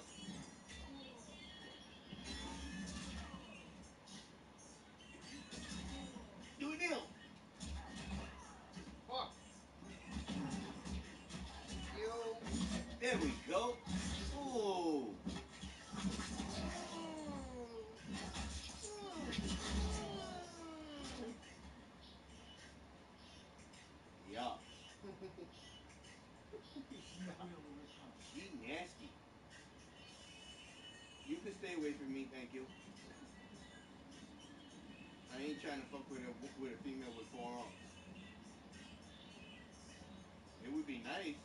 I: Do it now.
E: Fuck. You.
I: There we go. Ooh. Yeah.
F: You will recover.
I: She nasty. You can stay away from me, thank you. I ain't trying to fuck with a female with 4 arms. It would be nice.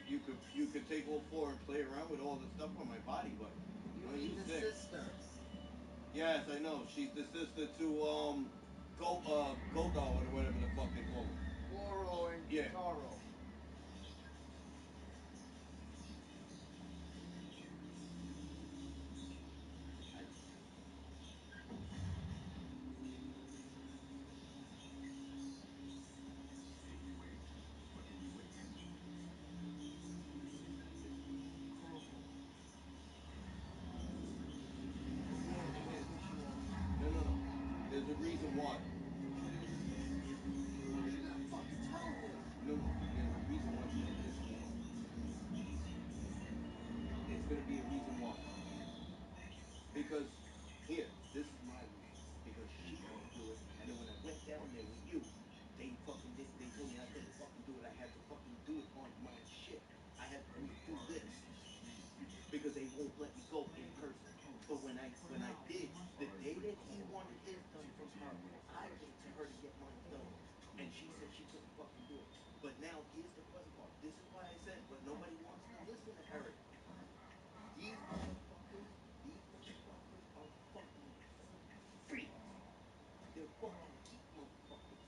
I: You could take all 4 and play around with all the stuff on my body, but
E: You
I: don't
E: need
I: use
E: the
I: dick.
E: sister.
I: Yes, I know. She's the sister to Goldar or whatever the fuck they call him.
E: Goro and
I: Yeah.
E: Taro.
I: No, no, no. There's a reason why.
E: You gotta fucking tell me.
I: No, no. There's a reason why she's pissing me off. It's gonna be a reason why. Because here, this is my reason. Because she couldn't do it, and then when I went down there with you, they told me I couldn't fucking do it. I had to fucking do it on my shit. I had to do this because they won't let me go in person. But when I did, the day that he wanted his done from her, I went to her to get mine done, and she said she couldn't fucking do it. But now here's the funny part. This is why I said, but nobody wants to listen to Eric. These motherfuckers are fucking freaks. They're fucking geek motherfuckers.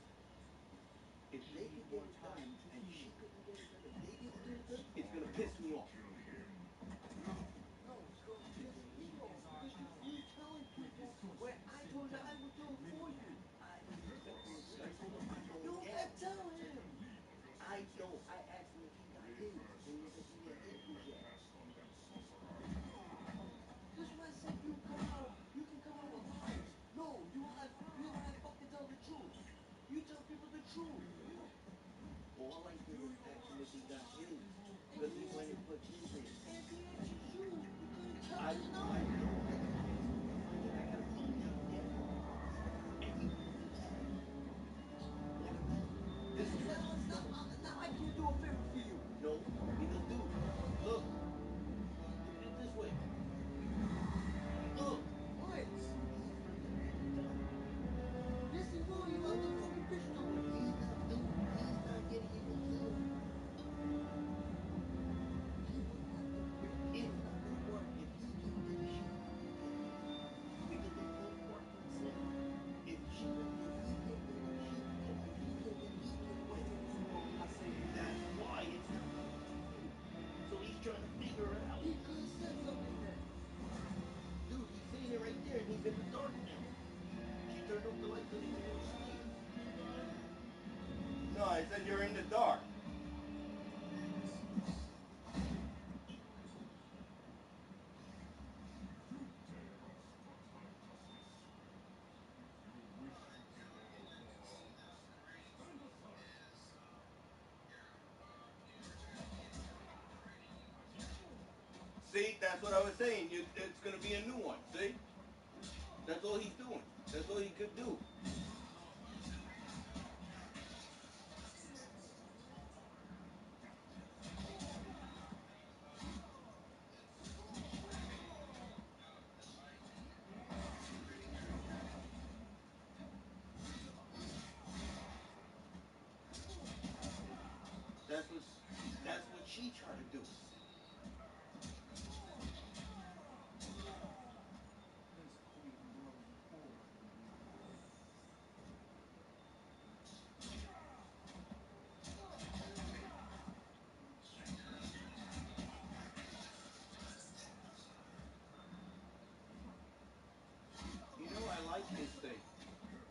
I: If they could get it done, and she couldn't get it pissed me off. No, so piss me off because you telling people where I told you I would do it for you. I told him I don't
E: You
I: get
E: can
I: it.
E: tell him.
I: I know. I asked him if he got his, and he said he didn't get his yet.
E: That's why I said you come out. You can come out with lies. No, you don't have fucking tell the truth. You tell people the truth.
I: All I did was ask him if he got his, because he went and put his in.
E: And if he answers you, you couldn't tell
I: I
E: him
I: know.
E: no.
I: I gotta ask him to find it. I gotta find out again. And he won't do that. This is what he's done.
E: Now I can't do a favor for you.
I: No, because dude, look at it this way. Look.
E: What?
I: He's not gonna get it done.
E: Yes, he will. He let the fucking bitch do it.
I: He's not doing it. He's not getting it himself. He would have to. It's not gonna work if he can't get a sheep. Because they both work for the same. If he can't get it, she can get it. If he can't get it, he can win.
E: I say
I: That's why it's not working. So he's trying to figure it out.
E: he could have said something then.
I: Dude, he's saying it right there and he's in the dark now. She turned off the light so he won't see.
E: No, I said you're in the dark. See, that's what I was saying. It's going to be a new one. See? That's all he's doing. That's all he could do. That's what she tried to do. You know, I like this thing.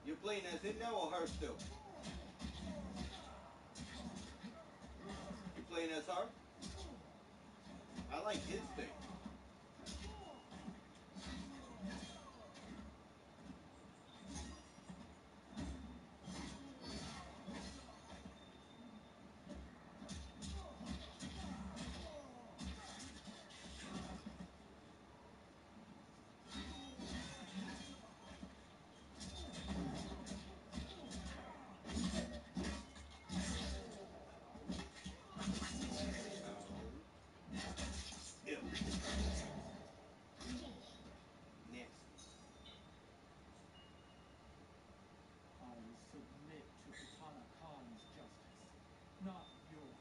E: You're playing as him now or her still? You playing as her? I like his thing. Ew. Nasty.
F: I will submit to Katana Khan's justice, not yours.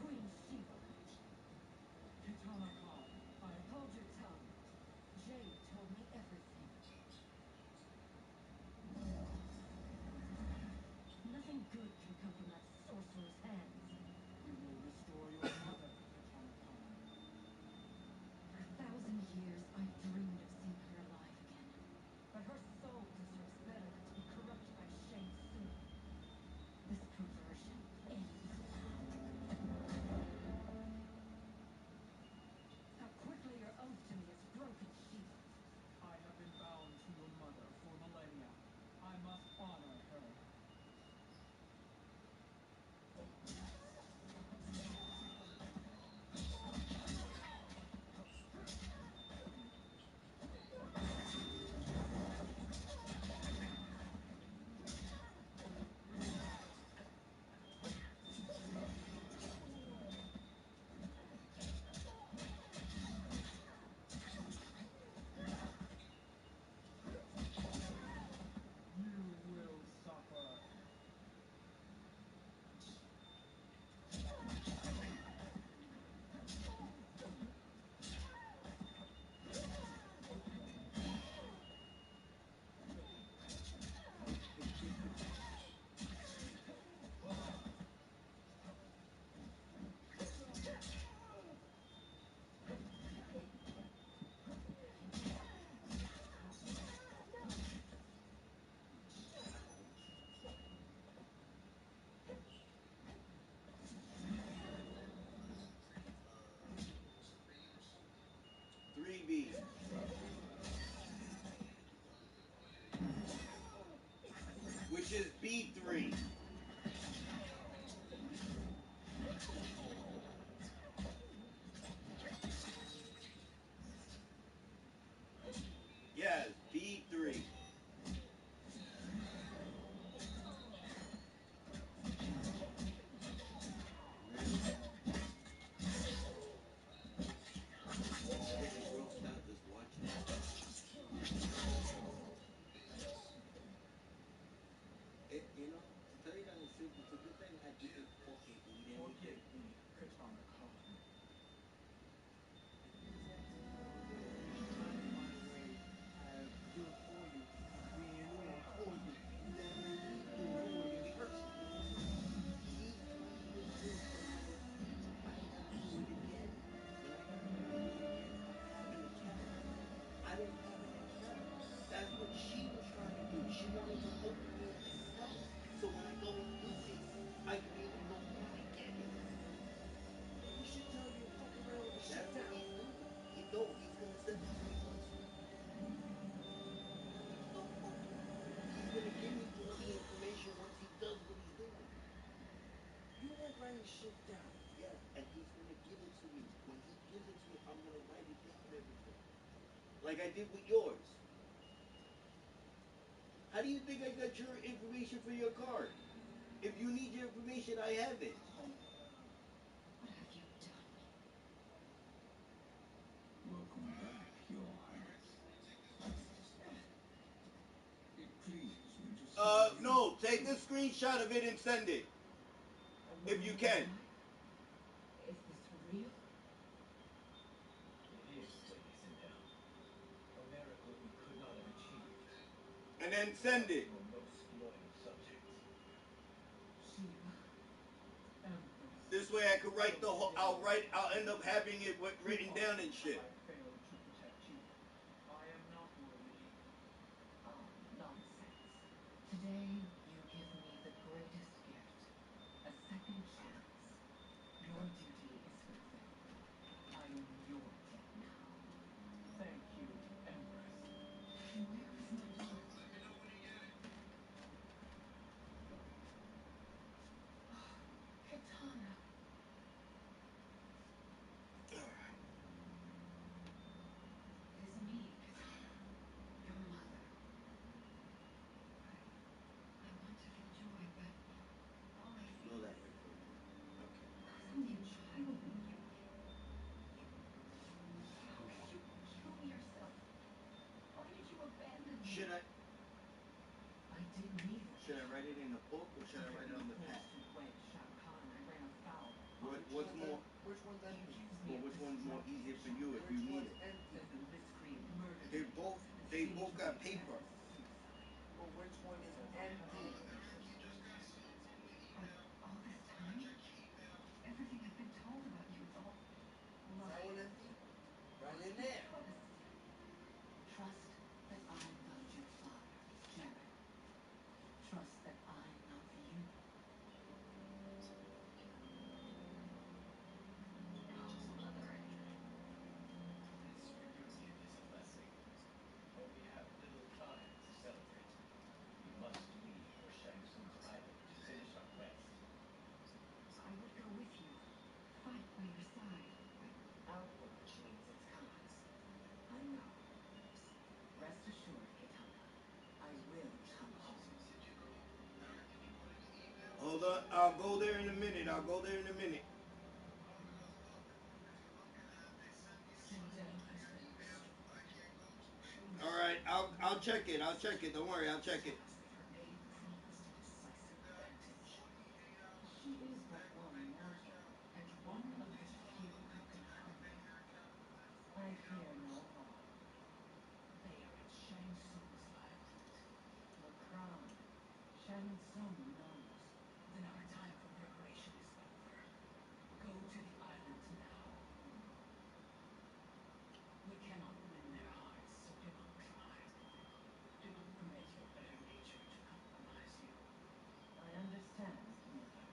K: Queen Shiva,
F: Katana Khan, I...
K: hold your tongue. Jade told me everything.
I: is B3. Yes, B3.
E: You know, to tell you that it's a good thing I didn't fucking eat anything. Forgive me, Katana Khan. Trying to find a way to do it for you, being on for you. You know what I mean? For you. He's trying to do it for you. I gotta do it again. When I gotta do it again, having a child. I didn't have an child. That's what she was trying to do. She wanted to open me up slow. So when I go and do it, I can be able to go from the beginning. Man, you should tell you to fuck around with the shit down. That's what he's doing. He's gonna send it to me once. No, fuck you. He's gonna give me all the information once he does what he's doing. You won't write shit down. Yeah, and he's gonna give it to me. When he gives it to me, I'm gonna write it down everything. Like I did with yours. How do you think I got your information for your card? If you need your information, I have it.
K: What have you done?
H: Welcome back, Your Highness. It pleases me to see
I: No, take a screenshot of it and send it. If you can.
K: Is this real?
E: It is, Lady Sindel. A miracle we could not have achieved.
I: And then send it.
E: Your most loyal subject.
K: Shiva. Empress.
I: This way I could write the whole, I'll end up having it written down and shit.
E: I failed to protect you. I am not worthy.
K: Oh, nonsense. Today, you give me the greatest gift. A second chance. Your duty is fulfilled. I am your king now.
E: Thank you, Empress.
K: Where is my daughter? Oh, Katana. It is me, Katana. Your mother. I want to feel joy, but all I see
I: Blow that
K: is
I: way for me. Okay.
K: there's only a child in you. How could you kill yourself? Why did you abandon me?
I: Should I
K: did neither.
I: should I write it in a book or should I write it on the pad?
K: To wed Shao Kahn, I ran afoul.
I: What's more?
E: Which one's empty?
I: Well, which one's more easier for you if you need it?
K: Then the miscreant murdered
I: They
K: me.
I: both got paper.
E: Well, which one is empty?
K: All this time, everything I've been told about you, it's all
E: Is that one empty? Right in there.
K: Trust that I'm not your father, Jared. Trust that I love you. Oh, Mother.
E: This reunion is a blessing, but we have little time to celebrate. We must leave for Shang Tsung's island to finish our quest.
K: I would go with you, fight by your side, but outrage means its kind. I know. Rest assured, Katana, I will come home.
I: Hold on, I'll go there in a minute.
K: Sindel has been restored.
I: All right, I'll check it. Don't worry, I'll check it.
K: Her aid promised a decisive advantage. She is but one mortal, and one of the few who can harm you. I fear no harm.
E: They are at Shang Tsung's island.
K: The crown. Shang Tsung knows.
E: Then our time for preparation is over. Go to the island now. We cannot win their hearts, so do not try. Do not permit your better nature to compromise you.
K: I understand, Mother.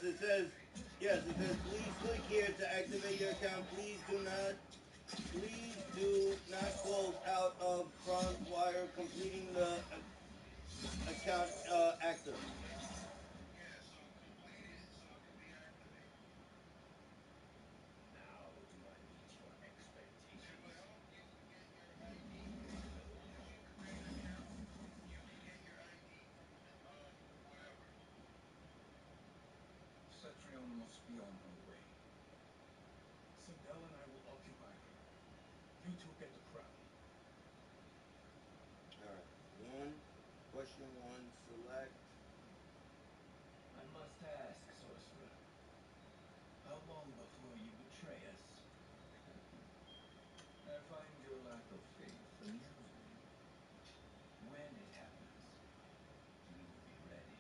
I: it says, please click here to activate your account. Please do not close out of front wire completing the account active.
H: Now do I meet your expectations? Cetrion must be on her way. Sindel and I will occupy her. You two get the crown.
I: Alright, question one, select.
H: I must ask, sorcerer. How long before you betray us? I find your lack of faith amusing. When it happens, you will be ready.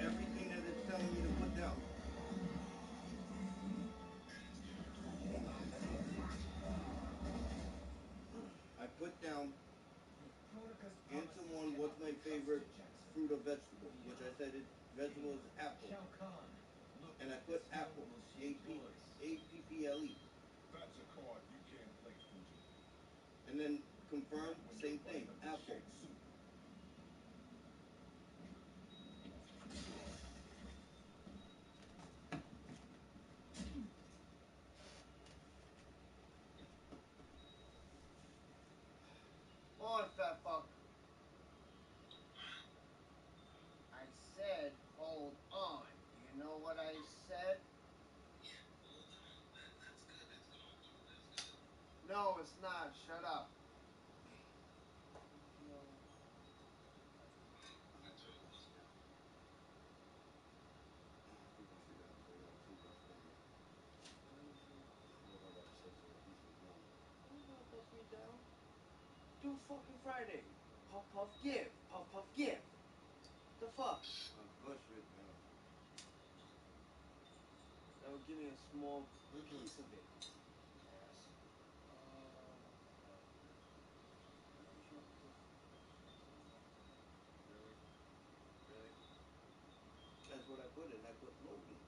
I: everything that it's telling me to put down. I put down answer one, what's my favorite fruit or vegetable? Which I said vegetable is apple. And I put apple. A-P-P-L-E.
H: That's a card you can't play, Fuji.
I: And then confirm, same thing, apple.
L: Hold on, fat fuck. I said, hold on. Do you know what I said?
F: Yeah, hold on. That's good. It's going through. That's good.
L: No, it's not. Shut up.
F: I told you let's go.
I: I think I should have. I got 2 left on me. What I gotta say so he should know.
L: Who's gonna bust me down? Do fucking Friday. Puff puff give. Puff puff give. The fuck?
I: I'll bust you down.
L: That would give me a small piece of it. Ass. Really? Really?
I: That's what I put in. I put Logan.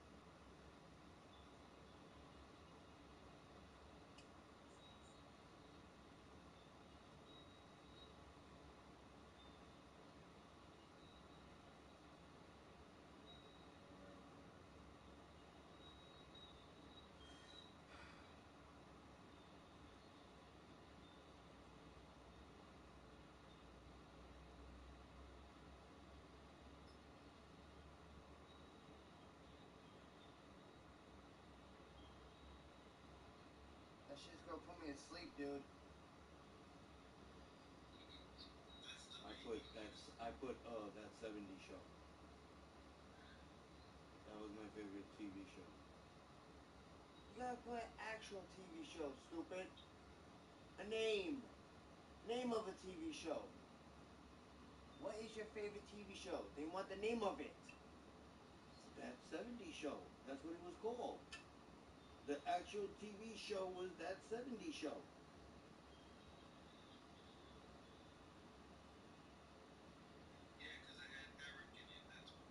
L: That shit's gonna put me to sleep, dude.
I: I put that 70s show. That was my favorite TV show.
L: You gotta put an actual TV show, stupid. A name. Name of a TV show. What is your favorite TV show? They want the name of it.
I: That 70s show. That's what it was called. The actual TV show was that 70s show.
F: Yeah, because I had Eric in it. That's why.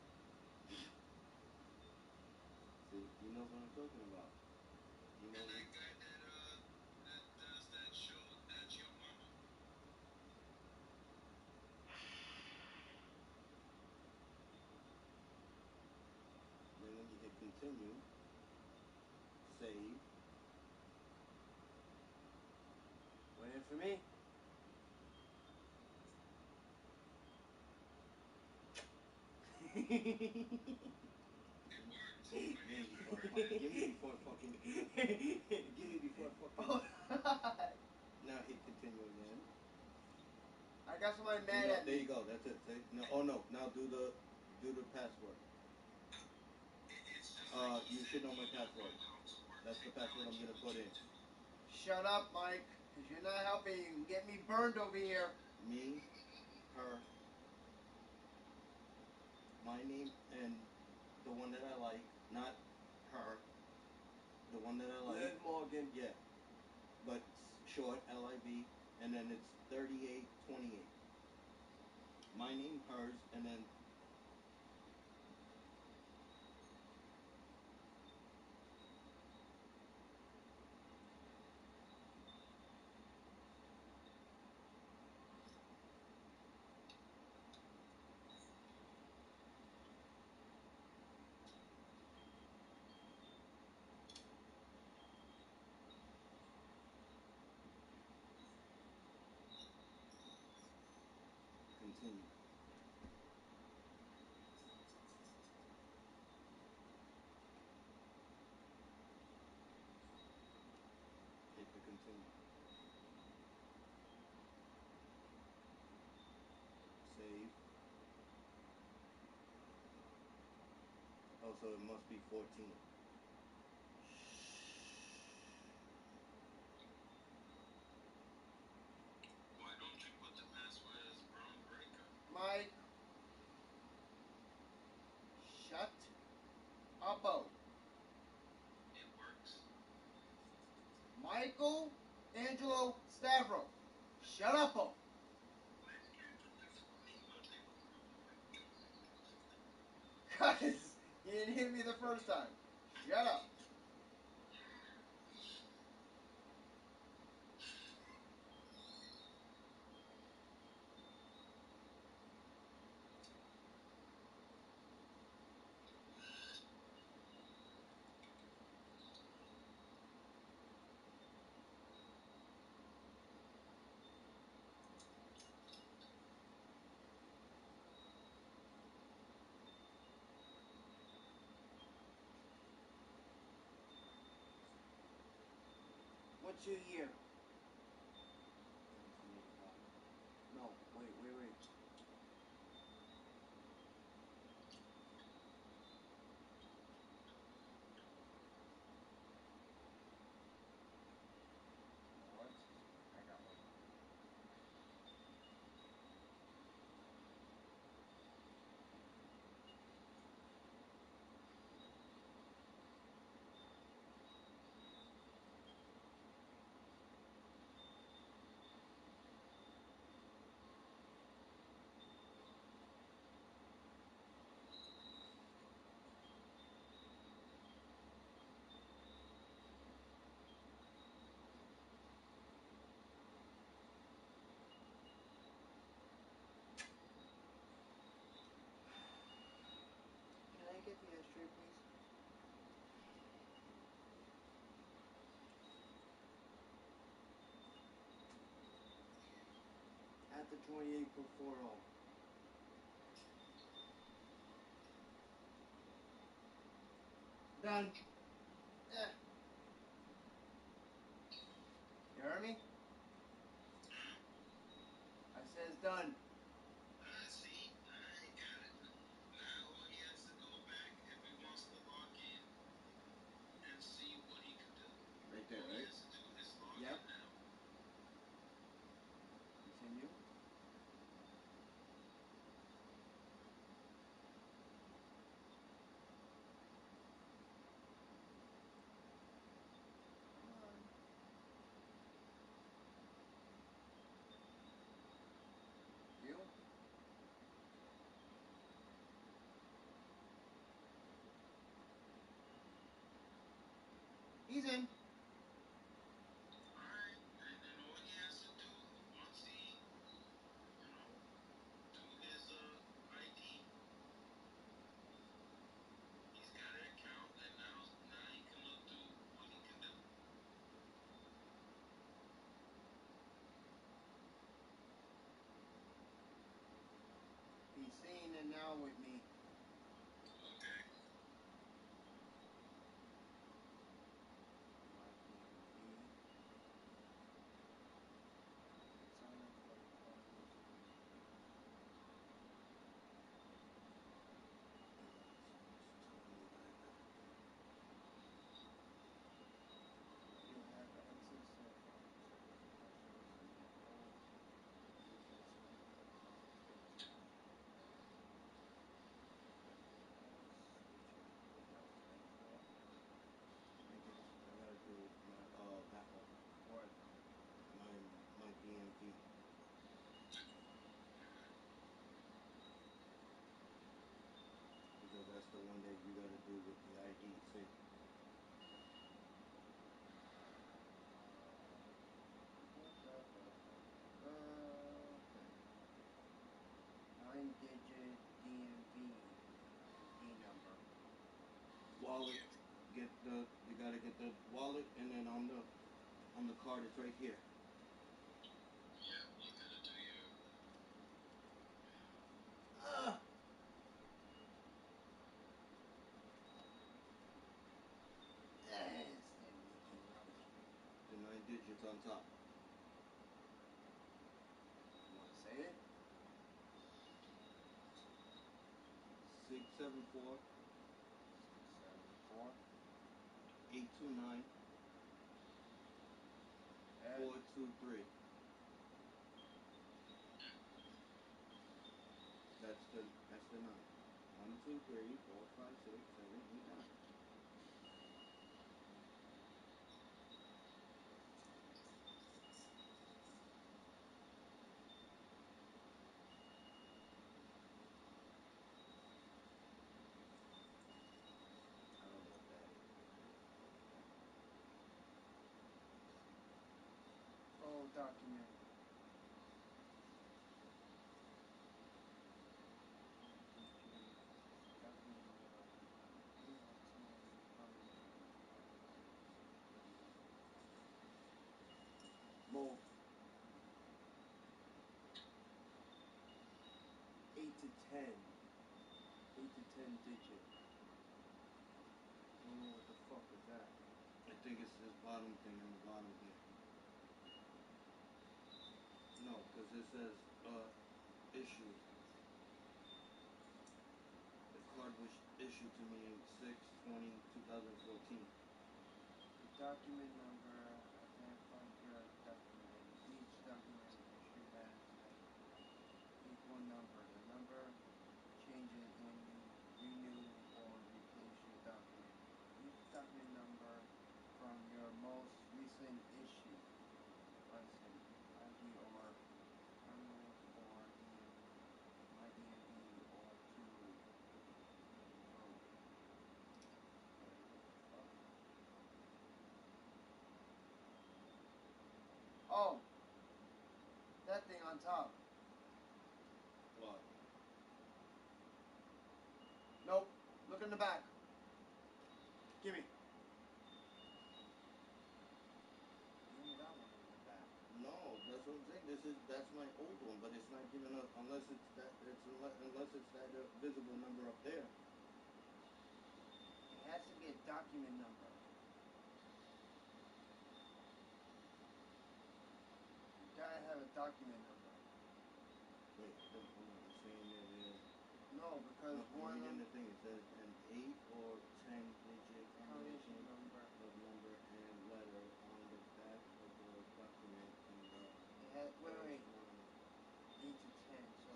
I: See, you know what I'm talking about. You know
F: And that guy that does that show, That's Your Mama.
I: Then when you hit continue, save.
L: Waiting for me?
F: It worked.
I: Give me before fucking. Give me before fucking. Now hit continue again.
L: I got somebody mad at me.
I: There you go. That's it. Say, no. Oh no. Now do the password.
F: It's just like
I: You should know my password. That's the password I'm gonna put in.
L: Shut up, Mike, because you're not helping. You can get me burned over here.
I: Me, her, my name, and the one that I like. Not her. The one that I like.
L: Liv Morgan.
I: Yeah. But short, L-I-V, and then it's 3828. My name, hers, and then continue. Hit the continue. Save. Oh, so it must be 14.
F: Why don't you put the password as Brown Breaker?
L: Mike. Cause you didn't hit me the first time. Shut up. What's your year? No, wait.
B: What? I got one.
L: Can I get the ashtray, please? At the 28.40. Done. Eh. You heard me? I said it's done.
E: See, I got it. Now all he has to go back if he wants to log in and see what he can do.
L: Right there,
E: All he
L: right?
E: has to do is log
L: Yep.
E: in now.
L: Continue. Come on. You? He's in.
E: Alright, and then all he has to do, once he, do his ID, he's got an account, and now he can look through what he can do.
L: He's seeing it now with me.
E: Okay.
L: My DMV. Sign up for the card. You have access to accounts of professionals and all. Please select your account first. I gotta do my backup or my DMV because that's the one that you gotta do with the ID. See. Okay. 9-digit DMV ID number. Wallet. You gotta get the wallet, and then on the card it's right here.
E: Yeah, you gotta do your.
L: The 9 digits on top. You wanna say it? 674 674 829 423. That's the 9. 1, 2, 3, 4, 5, 6, 7, 8, 9. document. Document number 810 from Mo. 8 to 10. 8 to 10 digit. I don't know what the fuck is that.
I: I think it's this bottom thing in the bottom here. No, because it says issued. The card was issued to me in 6/20/2014.
L: The document number identifies your document. Each document issue has equal number. The number changes when you renew or replace your document. Each document number from your most recent issue. License, ID or permanent or my DMV or to oh, that thing on top.
I: What?
L: Nope. Look in the back. Gimme. You only got one in the back.
I: No, that's what I'm saying. That's my old one, but it's not giving us unless it's that visible number up there.
L: It has to be a document number. You gotta have a document number.
I: Wait, hold on. You're saying that
L: no, because
I: I'm
L: one
I: reading
L: of
I: the thing. It says an 8 or 10 digit
L: combination number
I: of number and letter on the back of the document and the
L: it has, wait. 8 to 10, so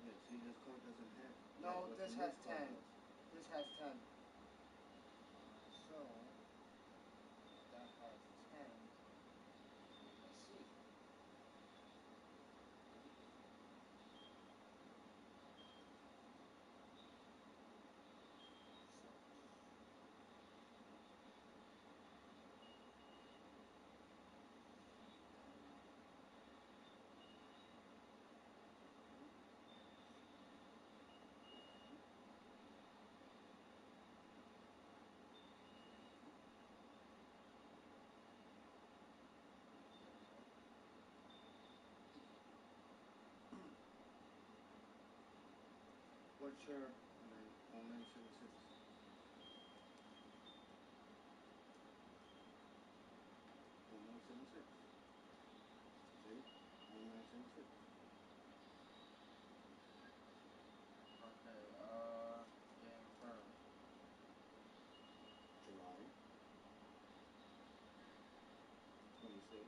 I: yeah, see, this card doesn't have.
L: no, this has 10.
I: Does.
L: This has 10. So that has 10. Let's see. What's your
I: 0976? 0976. See? 0976.
L: okay, yeah, firm.
I: July 26.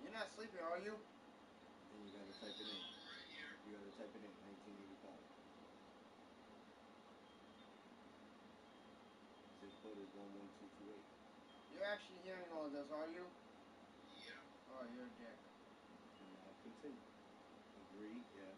L: You're not sleeping, are you?
I: And you gotta type it in. You gotta type it in, 1985. Zip code is 11228.
L: You're actually hearing all this, are you?
I: Yeah.
L: Oh, you're a dick.
I: And now continue. Agree, yeah.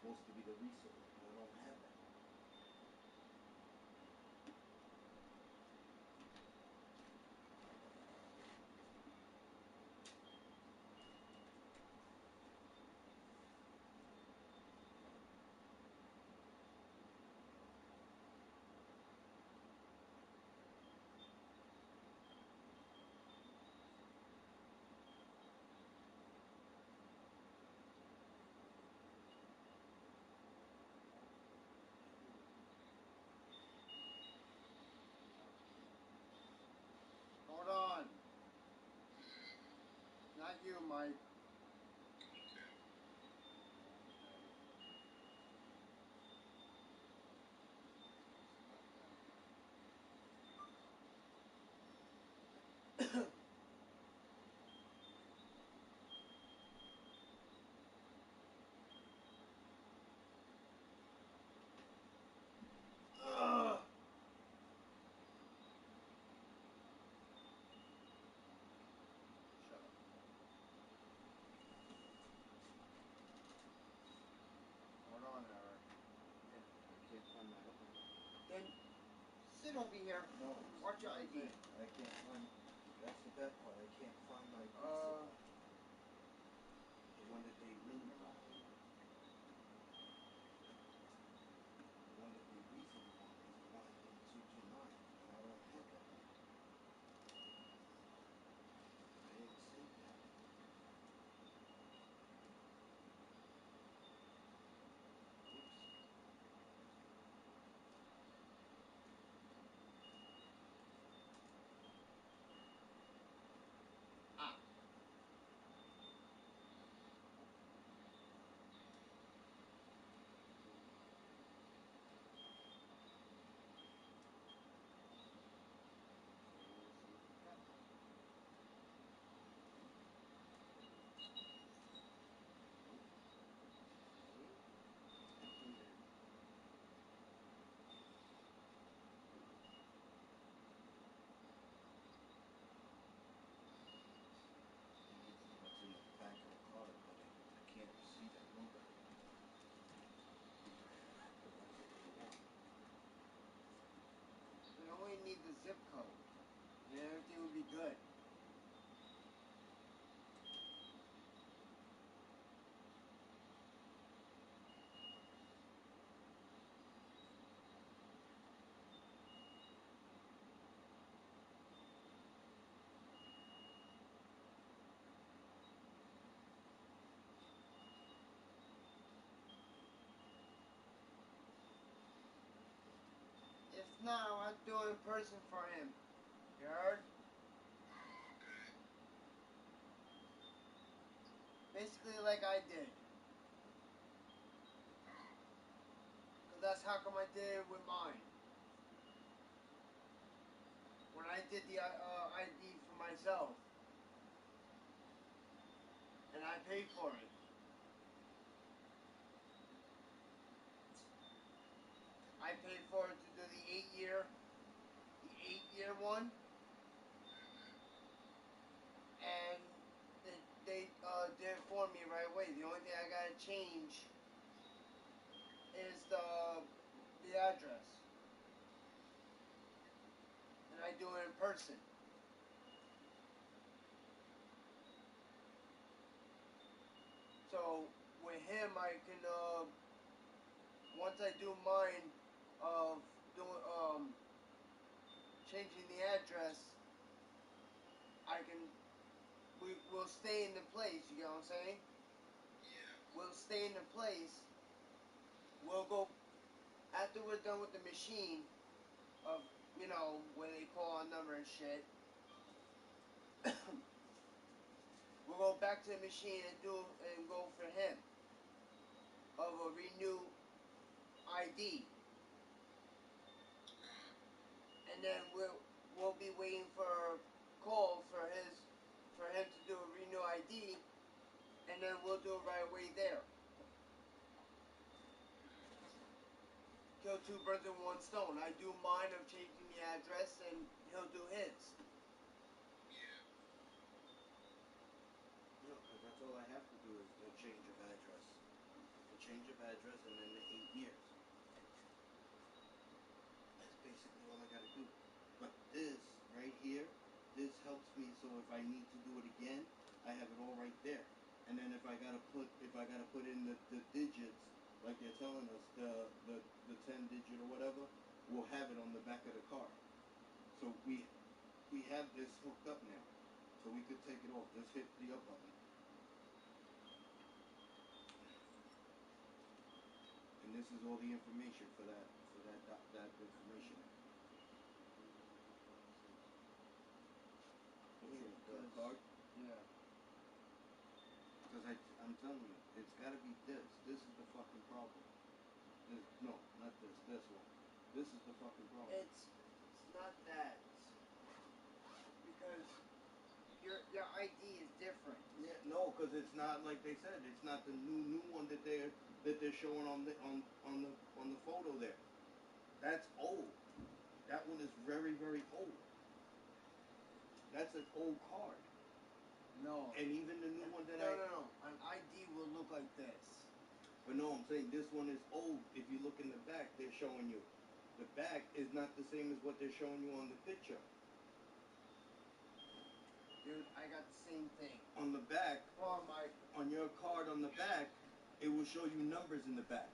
L: supposed to be the resource, and I don't have that. Hold on. Not you, Mike. Ugh. Shut up. Hold on, Eric. I can't find my hooker. Then sit over here. No. Watch your ID. I can't find. That's the bad part. I can't find my visa. The one that they really want. The one that they really want is the one in 229, and I don't have that. I didn't save that. Oops. Ah. What's in the back of the card, but I can't see that number. The ones that they want. They only need the zip code, and everything will be good. If not, I'll do it in person for him. You heard? Basically like I did. Because that's how come I did it with mine. When I did the ID for myself. And I paid for it. I paid for it to do the 8-year one. And they did it for me right away. The only thing I gotta change is the address. And I do it in person. So with him, I can once I do mine of doing changing the address, I can we'll stay in the place. You get what I'm saying? Yeah. We'll stay in the place. We'll go after we're done with the machine of where they call our number and shit. We'll go back to the machine and go for him of a renew ID. And then we'll be waiting for a call for him to do a renew ID, and then we'll do it right away there. Kill two birds with one stone. I do mine of changing the address, and he'll do his. Yeah, because that's all I have to do is the change of address. And
I: change of address, and then the 8 years. That's basically all I gotta do. But this right here, this helps me. So if I need to do it again, I have it all right there. And then if I gotta put in the digits, like they're telling us, the 10 digit or whatever, we'll have it on the back of the car. So we have this hooked up now. So we could take it off. Just hit the up button. And this is all the information for that information. The card?
L: Yeah.
I: Because I'm telling you, it's got to be this. This is the fucking problem. No, not this. This one. This is the fucking problem.
L: It's not that. Because your ID is different.
I: Yeah, no, because it's not like they said. It's not the new one that they're showing on the photo there. That's old. That one is very, very old. That's an old card.
L: No.
I: And even the new one that
L: No. An ID will look like this.
I: But no, I'm saying this one is old. If you look in the back, they're showing you. The back is not the same as what they're showing you on the picture.
L: Dude, I got the same thing.
I: On the back,
L: Oh,
I: on your card on the back, it will show you numbers in the back.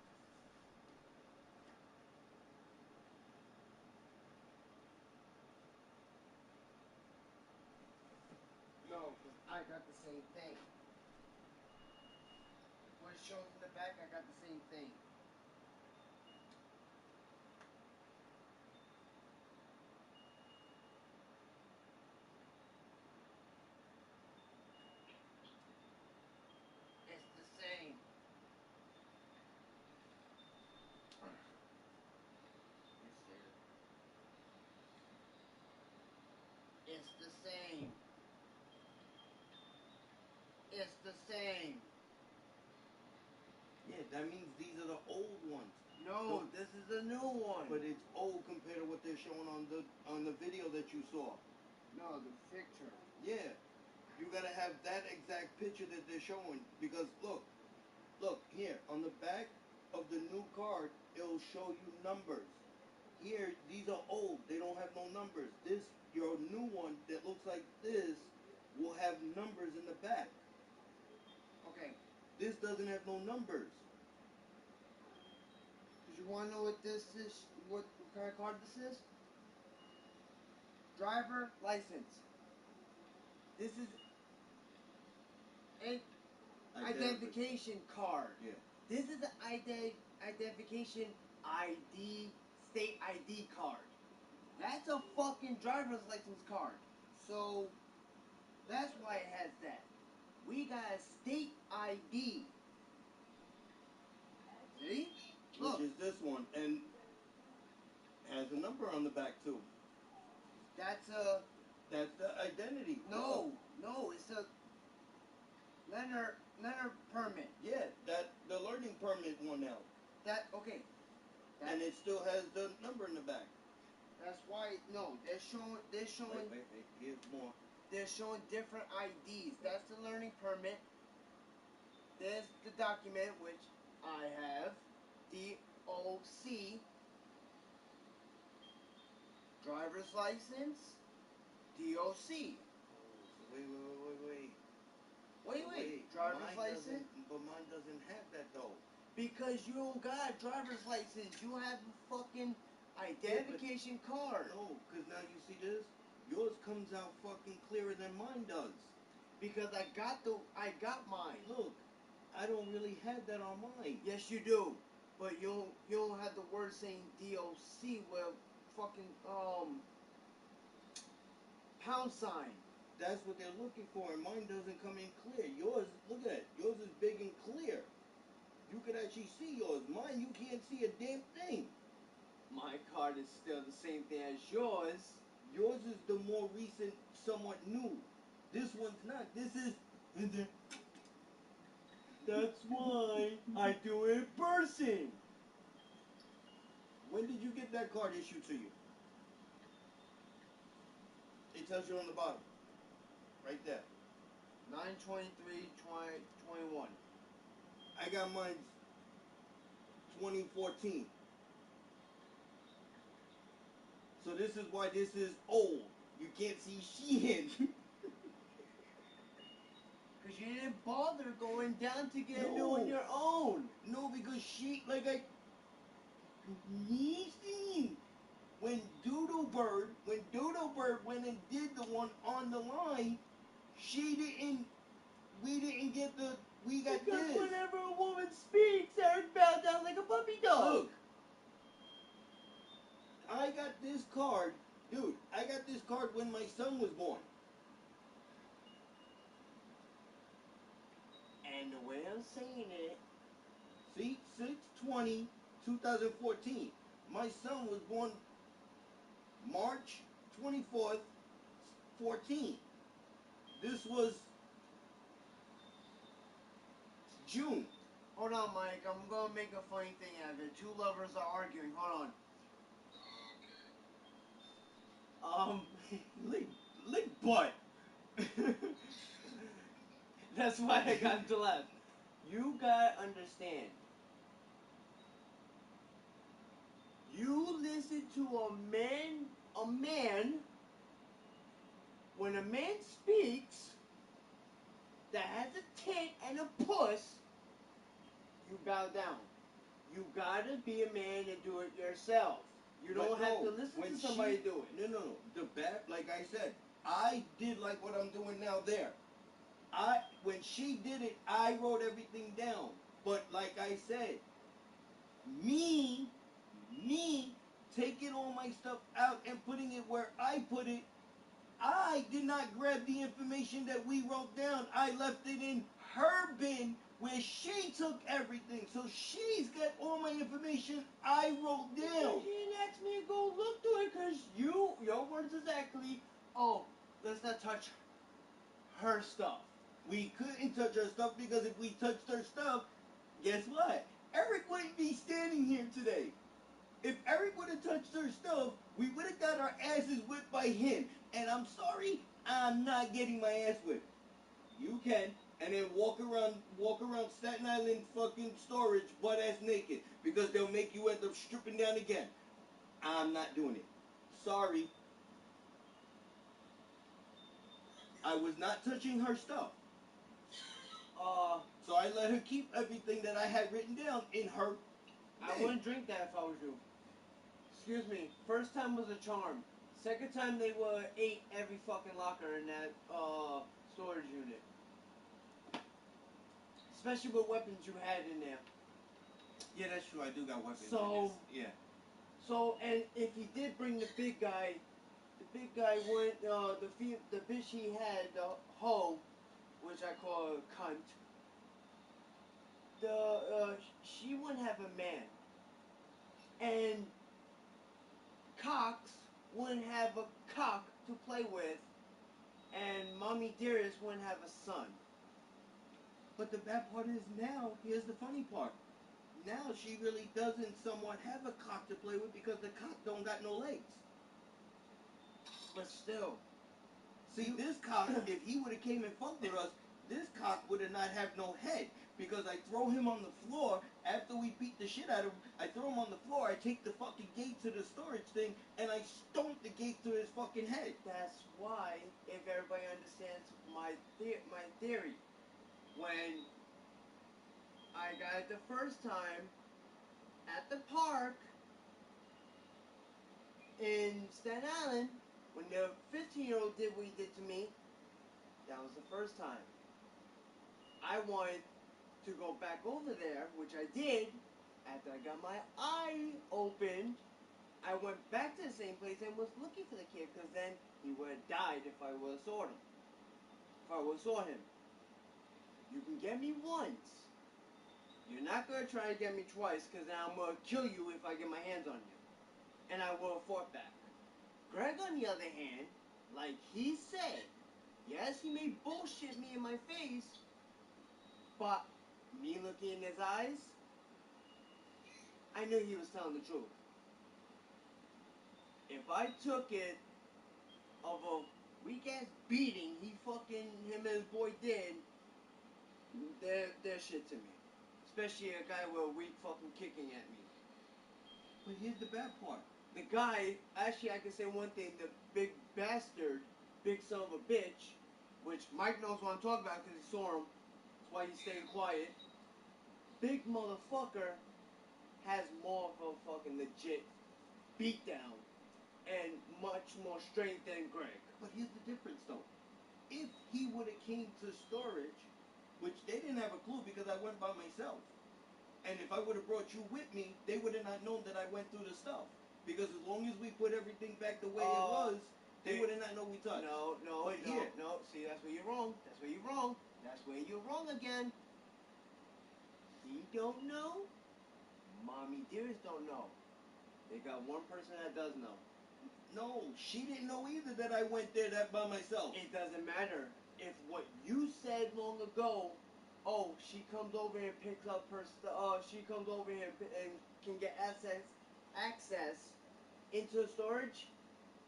L: No, because I got the same thing. What it shows in the back, I got the same thing. It's the same. It's the same. It's the same.
I: Yeah, that means these are the old ones.
L: No, this is the new one.
I: But it's old compared to what they're showing on the video that you saw.
L: No, the picture.
I: Yeah. You gotta have that exact picture that they're showing, because look here on the back of the new card, it'll show you numbers. Here, these are old. They don't have no numbers. This, your new one that looks like this, will have numbers in the back.
L: Okay.
I: This doesn't have no numbers.
L: Because you want to know what this is? What kind of card this is? Driver license. This is an identification card.
I: Yeah.
L: This is the identification ID, state ID card. That's a fucking driver's license card. So, that's why it has that. We got a state ID. See? Look.
I: Which is this one, and has a number on the back too.
L: That's
I: the identity.
L: No, it's a learner permit.
I: Yeah, that the learning permit one now.
L: Okay.
I: And it still has the number in the back.
L: That's why they're showing
I: Wait, here's more.
L: They're showing different IDs. That's the learning permit. There's the document which I have. DOC. Driver's license. DOC. Wait. Driver's license?
I: But mine doesn't have that though.
L: Because you don't got a driver's license. You have a fucking identification card.
I: No, because now you see this? Yours comes out fucking clearer than mine does.
L: Because I got mine.
I: Look, I don't really have that on mine.
L: Yes, you do. But you don't have the word saying DOC with fucking pound sign.
I: That's what they're looking for, and mine doesn't come in clear. Yours, look at it. Yours is big and clear. You can actually see yours. Mine, you can't see a damn thing.
L: My card is still the same thing as yours.
I: Yours is the more recent, somewhat new. This one's not. This is... That's why I do it in person. When did you get that card issued to you? It tells you on the bottom. Right there.
L: 9/23/2021.
I: I got mine 2014. So this is why this is old. You can't see shit.
L: Because you didn't bother going down to get
I: No.
L: it on your own.
I: No, because she, like I... When Doodle Bird went and did the one on the line, we didn't get we got
L: because
I: this.
L: Whenever a woman speaks, Eric bows down like a puppy dog.
I: Look, I got this card, dude, I got this card when my son was born.
L: And the way I'm saying it,
I: See, 6/20/2014. My son was born March 24th, 14. This was June.
L: hold on, Mike. I'm gonna make a funny thing out of it. Two lovers are arguing. Hold on.
I: Lick butt.
L: That's why I got him to laugh. You gotta understand. You listen to a man, when a man speaks that has a tit and a puss, you bow down. You gotta be a man and do it yourself. You don't have to listen to somebody do it.
I: No. Like I said, I did like what I'm doing now there. When she did it, I wrote everything down. But like I said, me taking all my stuff out and putting it where I put it, I did not grab the information that we wrote down. I left it in her bin where she took everything. So she's got all my information I wrote down.
L: She didn't ask me to go look through it because your words exactly, oh, let's not touch her stuff.
I: We couldn't touch her stuff because if we touched her stuff, guess what? Eric wouldn't be standing here today. If Eric would have touched her stuff, we would have got our asses whipped by him. And I'm sorry, I'm not getting my ass whipped. You can, and then walk around Staten Island fucking storage butt ass naked because they'll make you end up stripping down again. I'm not doing it. Sorry. I was not touching her stuff. So I let her keep everything that I had written down in her
L: I
I: thing.
L: wouldn't drink that if I was you. Excuse me. First time was a charm. Second time they ate every fucking locker in that storage unit. Especially with weapons you had in there.
I: Yeah, that's true. I do got weapons.
L: So
I: yeah.
L: So and if he did bring the big guy went the bitch he had, the hoe, which I call a cunt. She wouldn't have a man. And Cox wouldn't have a cock to play with, and Mommy Dearest wouldn't have a son.
I: But the bad part is now, here's the funny part. Now she really doesn't somewhat have a cock to play with because the cock don't got no legs.
L: But still.
I: See, this cock, if he would have came and fucked with us, this cock would have not have no head. Because I throw him on the floor, after we beat the shit out of him, I throw him on the floor, I take the fucking gate to the storage thing, and I stomp the gate to his fucking head.
L: That's why, if everybody understands my theory, when I got it the first time at the park in Staten Island, when the 15-year-old did what he did to me, that was the first time. I wanted to go back over there, which I did. After I got my eye opened, I went back to the same place and was looking for the kid, because then he would have died if I would have saw him. If I would have saw him. You can get me once. You're not going to try to get me twice, because then I'm going to kill you if I get my hands on you. And I will have fought back. Greg, on the other hand, like he said, yes, he may bullshit me in my face, but me looking in his eyes, I knew he was telling the truth. If I took it of a weak-ass beating him and his boy did, they're shit to me. Especially a guy with a weak fucking kicking at me.
I: But here's the bad part.
L: The guy, actually I can say one thing, the big bastard, big son of a bitch, which Mike knows what I'm talking about because he saw him. That's why he's staying quiet. Big motherfucker has more of a fucking legit beatdown and much more strength than Greg.
I: But here's the difference though. If he would have came to storage, which they didn't have a clue because I went by myself. And if I would have brought you with me, they would have not known that I went through the stuff. Because as long as we put everything back the way it was, they would have not known we touched.
L: No. See, that's where you're wrong. That's where you're wrong. That's where you're wrong again. He don't know. Mommy Dearest don't know. They got one person that does know.
I: No, she didn't know either that I went there that by myself.
L: It doesn't matter. If what you said long ago, oh, she comes over here and picks up her stuff, she comes over here and can get access into the storage,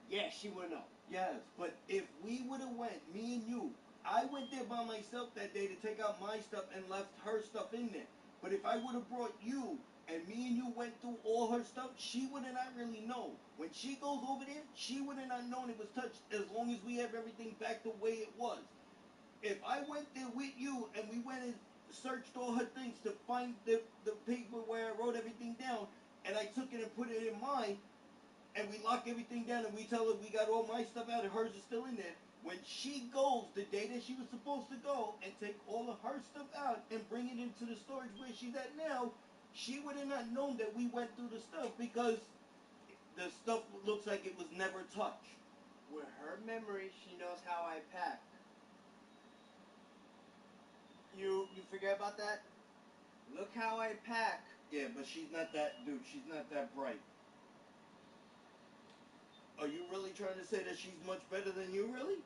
L: yeah, she would know.
I: Yes, but if we would have went, me and you, I went there by myself that day to take out my stuff and left her stuff in there. But if I would have brought you, and me and you went through all her stuff, she would have not really known. When she goes over there, she would have not known it was touched as long as we have everything back the way it was. If I went there with you and we went and searched all her things to find the paper where I wrote everything down, and I took it and put it in mine, and we lock everything down and we tell her we got all my stuff out and hers is still in there, when she goes the day that she was supposed to go and take all of her stuff out and bring it into the storage where she's at now, she would have not known that we went through the stuff because the stuff looks like it was never touched.
L: With her memory, she knows how I pack. You forget about that? Look how I pack.
I: Yeah, but she's not that, dude, she's not that bright. Are you really trying to say that she's much better than you, really?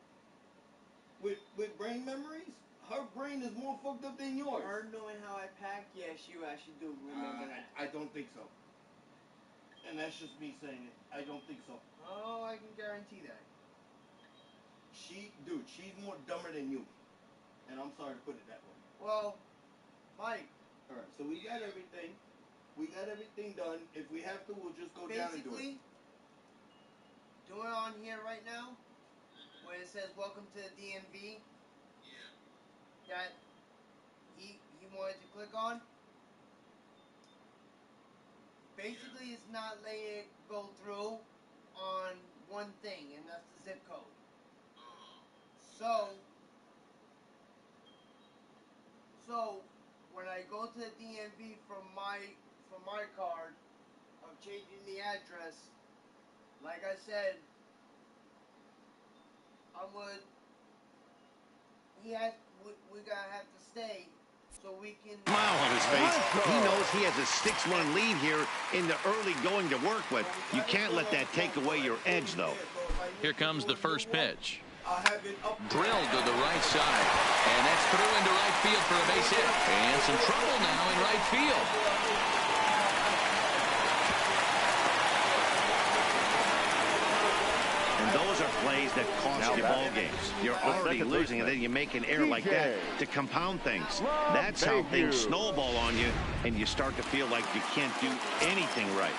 I: With brain memories? Her brain is more fucked up than yours.
L: Her knowing how I pack, yes, you actually do remember that.
I: I don't think so. And that's just me saying it. I don't think so.
L: Oh, I can guarantee that.
I: Dude, she's more dumber than you. And I'm sorry to put it that way.
L: Well, Mike.
I: Alright, so we got everything. We got everything done. If we have to, we'll just go down and do it.
L: Basically, doing on here right now, where it says welcome to the DMV, that he wanted to click on, basically it's not letting it go through on one thing, and that's the zip code. So when I go to the DMV from my card of changing the address, like I said, we gotta have to stay so we can.
C: Smile on his face. He knows he has a 6-1 lead here in the early going to work with. You can't let that take away your edge, though.
A: Here comes the first pitch.
I: Drilled
A: to the right side. And that's through into right field for a base hit. And some trouble now in right field.
C: And those are plays that cost you ball games. You're already losing, and then you make an error like that to compound things. That's how things snowball on you, and you start to feel like you can't do anything right.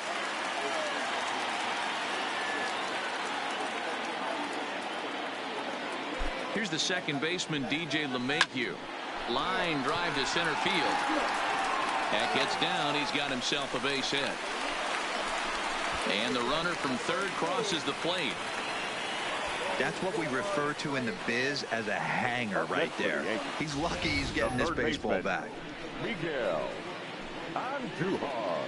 A: Here's the second baseman, DJ LeMahieu. Line drive to center field. That gets down. He's got himself a base hit. And the runner from third crosses the plate.
D: That's what we refer to in the biz as a hanger right there. He's lucky he's getting this baseball back.
B: Miguel Andujar.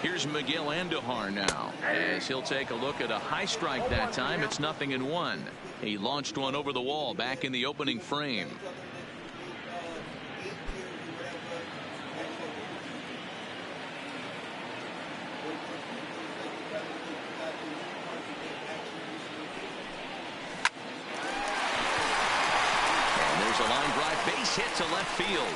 A: Here's Miguel Andujar now, as he'll take a look at a high strike that time. It's 0-1. He launched one over the wall back in the opening frame. A a line drive base hit to left field.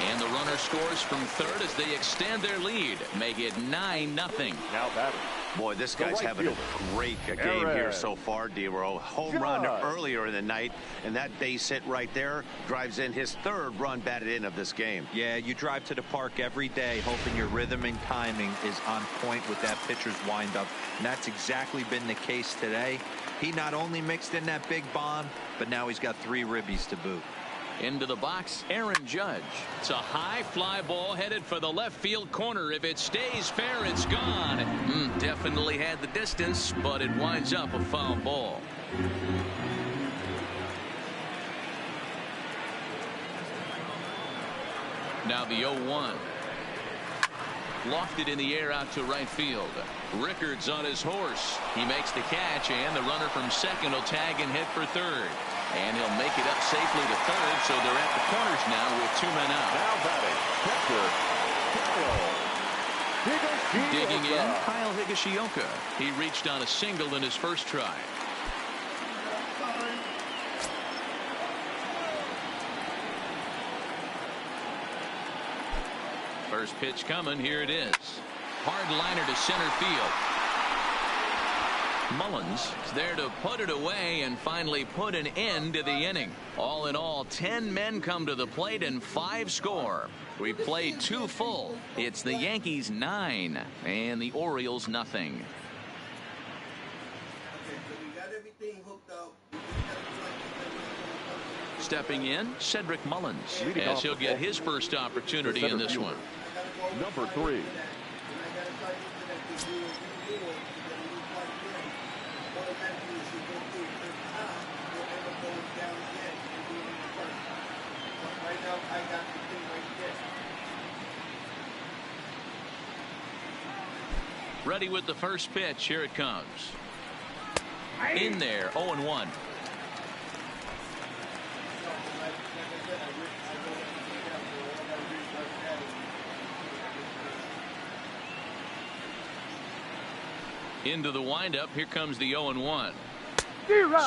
A: And the runner scores from third as they extend their lead. Make it 9-0.
B: Now batting.
C: Boy, this guy's having a great game here so far, D-Row. Home run earlier in the night, and that base hit right there drives in his third run batted in of this game.
D: Yeah, you drive to the park every day hoping your rhythm and timing is on point with that pitcher's windup, and that's exactly been the case today. He not only mixed in that big bomb, but now he's got 3 ribbies to boot.
A: Into the box, Aaron Judge. It's a high fly ball headed for the left field corner. If it stays fair, it's gone. Definitely had the distance, but it winds up a foul ball. Now the 0-1. Lofted in the air out to right field. Rickards on his horse. He makes the catch, and the runner from second will tag and hit for third. And he'll make it up safely to third, so they're at the corners now with 2 men out.
B: Now batting, catcher,
A: Digging in, Kyle Higashioka. He reached on a single in his first try. First pitch coming. Here it is. Hard liner to center field. Mullins is there to put it away and finally put an end to the inning. All in all, 10 men come to the plate and 5 score. We played 2 full. It's the Yankees 9 and the Orioles nothing.
I: Okay, so we got everything hooked up.
A: Stepping in, Cedric Mullins,
B: Leading
A: as
B: off
A: he'll
B: the
A: get
B: ball.
A: his first opportunity
B: The
A: in
B: center
A: this
B: fielder.
A: one.
B: Number 3.
A: Ready with the first pitch. Here it comes. In there, 0-1. Into the windup. Here comes the 0-1.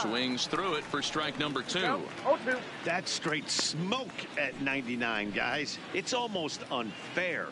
A: Swings through it for strike number 2.
C: That's straight smoke at 99, guys. It's almost unfair.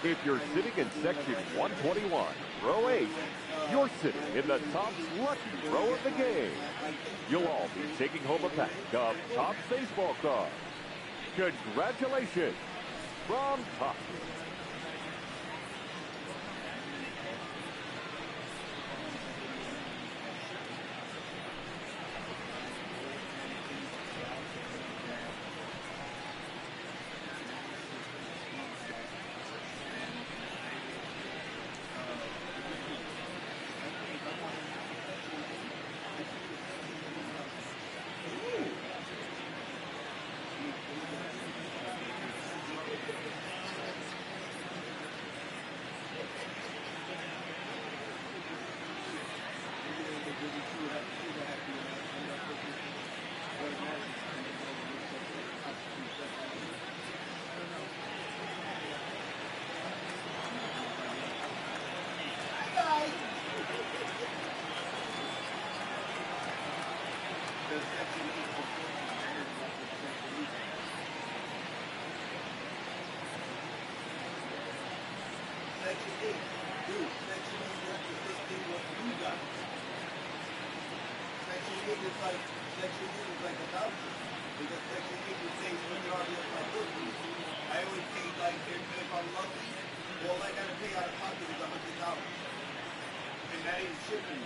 B: If you're sitting in section 121, row 8, you're sitting in the top lucky row of the game. You'll all be taking home a pack of Topps baseball cards. Congratulations from Topps.
I: Section 8. Dude, Section 8 is what you got. Section 8 is like a voucher. Because Section 8 would say majority of my bookings. I always pay like if I'm lucky, all I gotta pay out of pocket is $100. And that ain't shipping.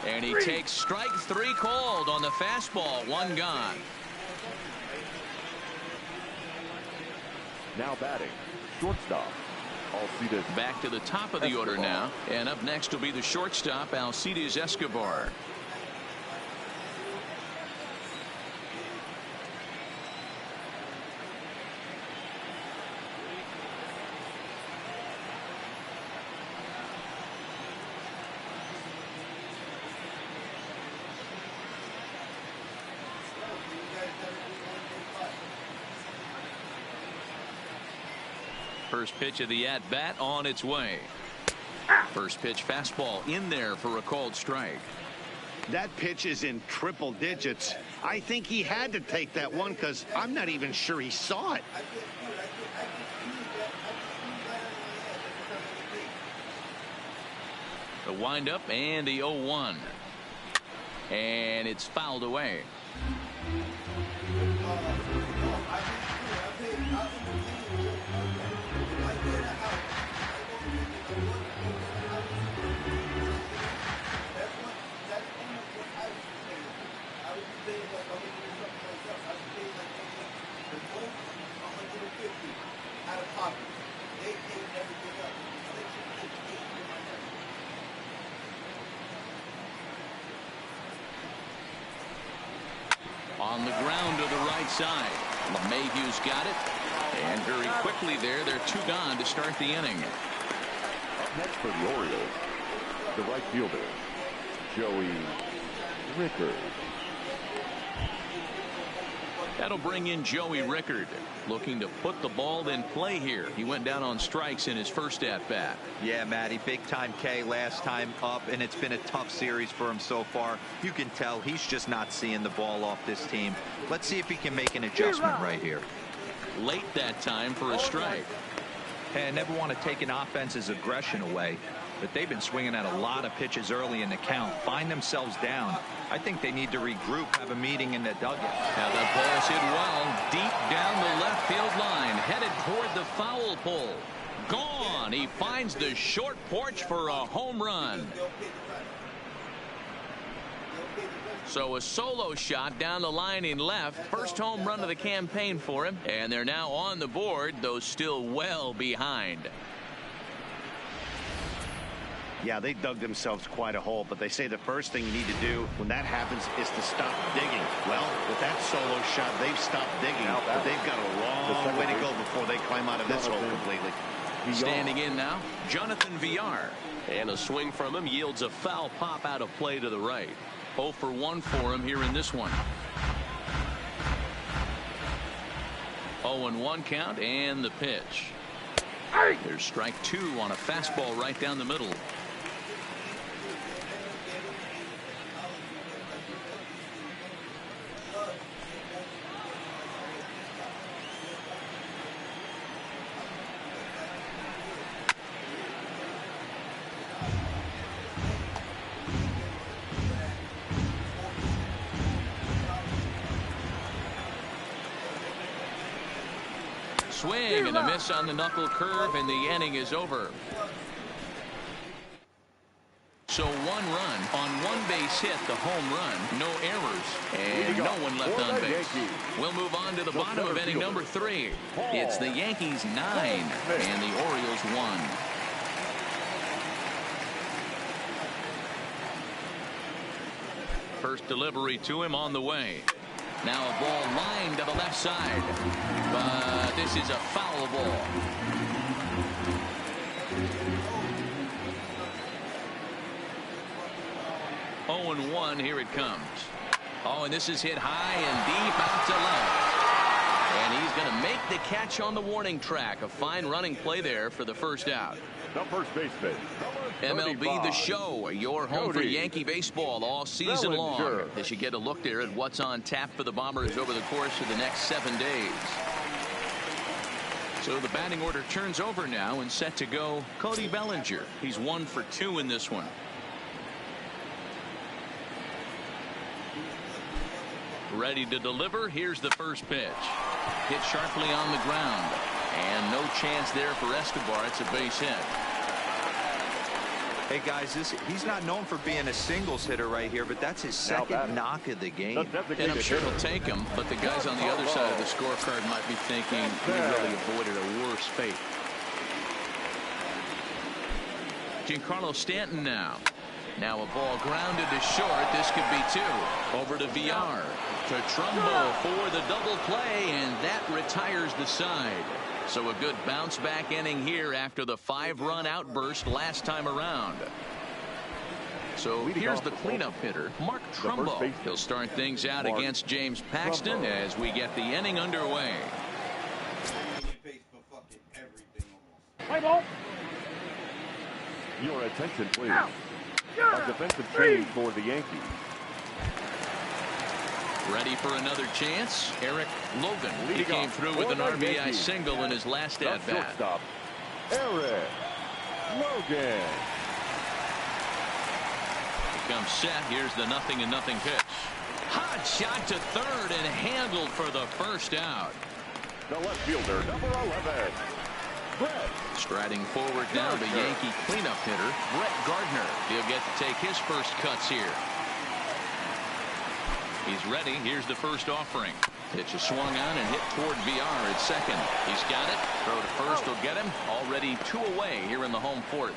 A: And he takes strike 3 called on the fastball. 1 gone.
B: Now batting, shortstop, Alcides.
A: Back to the top of the order now. And up next will be the shortstop, Alcides Escobar. First pitch of the at-bat on its way. First pitch fastball in there for a called strike.
C: That pitch is in triple digits. I think he had to take that one because I'm not even sure he saw it.
A: The windup and the 0-1. And it's fouled away. On the ground to the right side. LeMahieu's got it. And very quickly there, they're 2 gone to start the inning.
B: Up next for the Orioles, the right fielder, Joey Rickard.
A: That'll bring in Joey Rickard, looking to put the ball in play here. He went down on strikes in his first at-bat.
D: Yeah, Matty, big time K last time up, and it's been a tough series for him so far. You can tell he's just not seeing the ball off this team. Let's see if he can make an adjustment right here.
A: Late that time for a strike.
D: Hey, I never want to take an offense's aggression away, but they've been swinging at a lot of pitches early in the count. Find themselves down. I think they need to regroup, have a meeting in the dugout.
A: Now that ball's hit well, deep down the left field line, headed toward the foul pole. Gone. He finds the short porch for a home run. So a solo shot down the line in left. First home run of the campaign for him. And they're now on the board, though still well behind.
C: Yeah, they dug themselves quite a hole, but they say the first thing you need to do when that happens is to stop digging. Well, with that solo shot, they've stopped digging, but they've got a long way to go before they climb out of this hole completely.
A: Standing in now, Jonathan Villar. And a swing from him yields a foul pop out of play to the right. 0 for 1 for him here in this one. 0-1 count and the pitch. There's strike 2 on a fastball right down the middle. swing and a miss on the knuckle curve, and the inning is over. So 1 run on 1 base hit, the home run, no errors, and no one left on base. We'll move on to the bottom of inning number 3. It's the Yankees 9 and the Orioles 1. First delivery to him on the way. Now a ball lined to the left side, but this is a foul ball. 0-1, here it comes. Oh, and this is hit high and deep out to left. And he's going to make the catch on the warning track. A fine running play there for the first out.
B: The first baseman,
A: MLB The Show, your home for Yankee baseball all season long.
B: Bellinger.
A: As you get a look there at what's on tap for the Bombers over the course of the next 7 days. So the batting order turns over now and set to go Cody Bellinger. He's 1 for 2 in this one. Ready to deliver. Here's the first pitch. Hit sharply on the ground. And no chance there for Escobar. It's a base hit.
D: Hey, guys, he's not known for being a singles hitter right here, but that's his second knock of the game.
A: And I'm sure he'll take him, but the guys on the other side of the scorecard might be thinking he really avoided a worse fate. Giancarlo Stanton now. Now a ball grounded to short. This could be 2. Over to VR. To Trumbo for the double play, and that retires the side. So a good bounce back inning here after the 5-run outburst last time around. So here's the cleanup hitter, Mark Trumbo. He'll start things out against James Paxton as we get the inning underway.
G: Play ball.
B: Your attention, please. A defensive change for the Yankees.
A: Ready for another chance. Eric Logan. He came through with an RBI single in his last at-bat.
B: Shortstop, Eric Logan.
A: Comes set. Here's the 0-0 pitch. Hot shot to third and handled for the first out.
B: The left fielder, number 11. Brett.
A: Striding forward now, the Yankee cleanup hitter, Brett Gardner. He'll get to take his first cuts here. He's ready. Here's the first offering. Pitch is swung on and hit toward VR at second. He's got it. Throw to first will get him. Already 2 away here in the home 4th.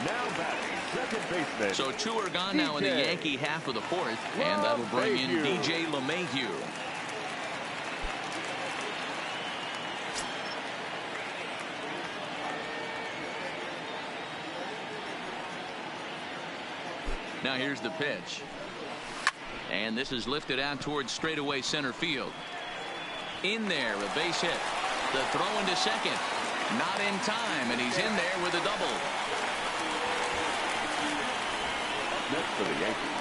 B: Now batting, second baseman.
A: So 2 are gone now in the Yankee half of the 4th, and that'll bring in DJ LeMahieu. Now here's the pitch. And this is lifted out towards straightaway center field. In there, a base hit. The throw into second. Not in time, and he's in there with a double.
B: Next for the Yankees,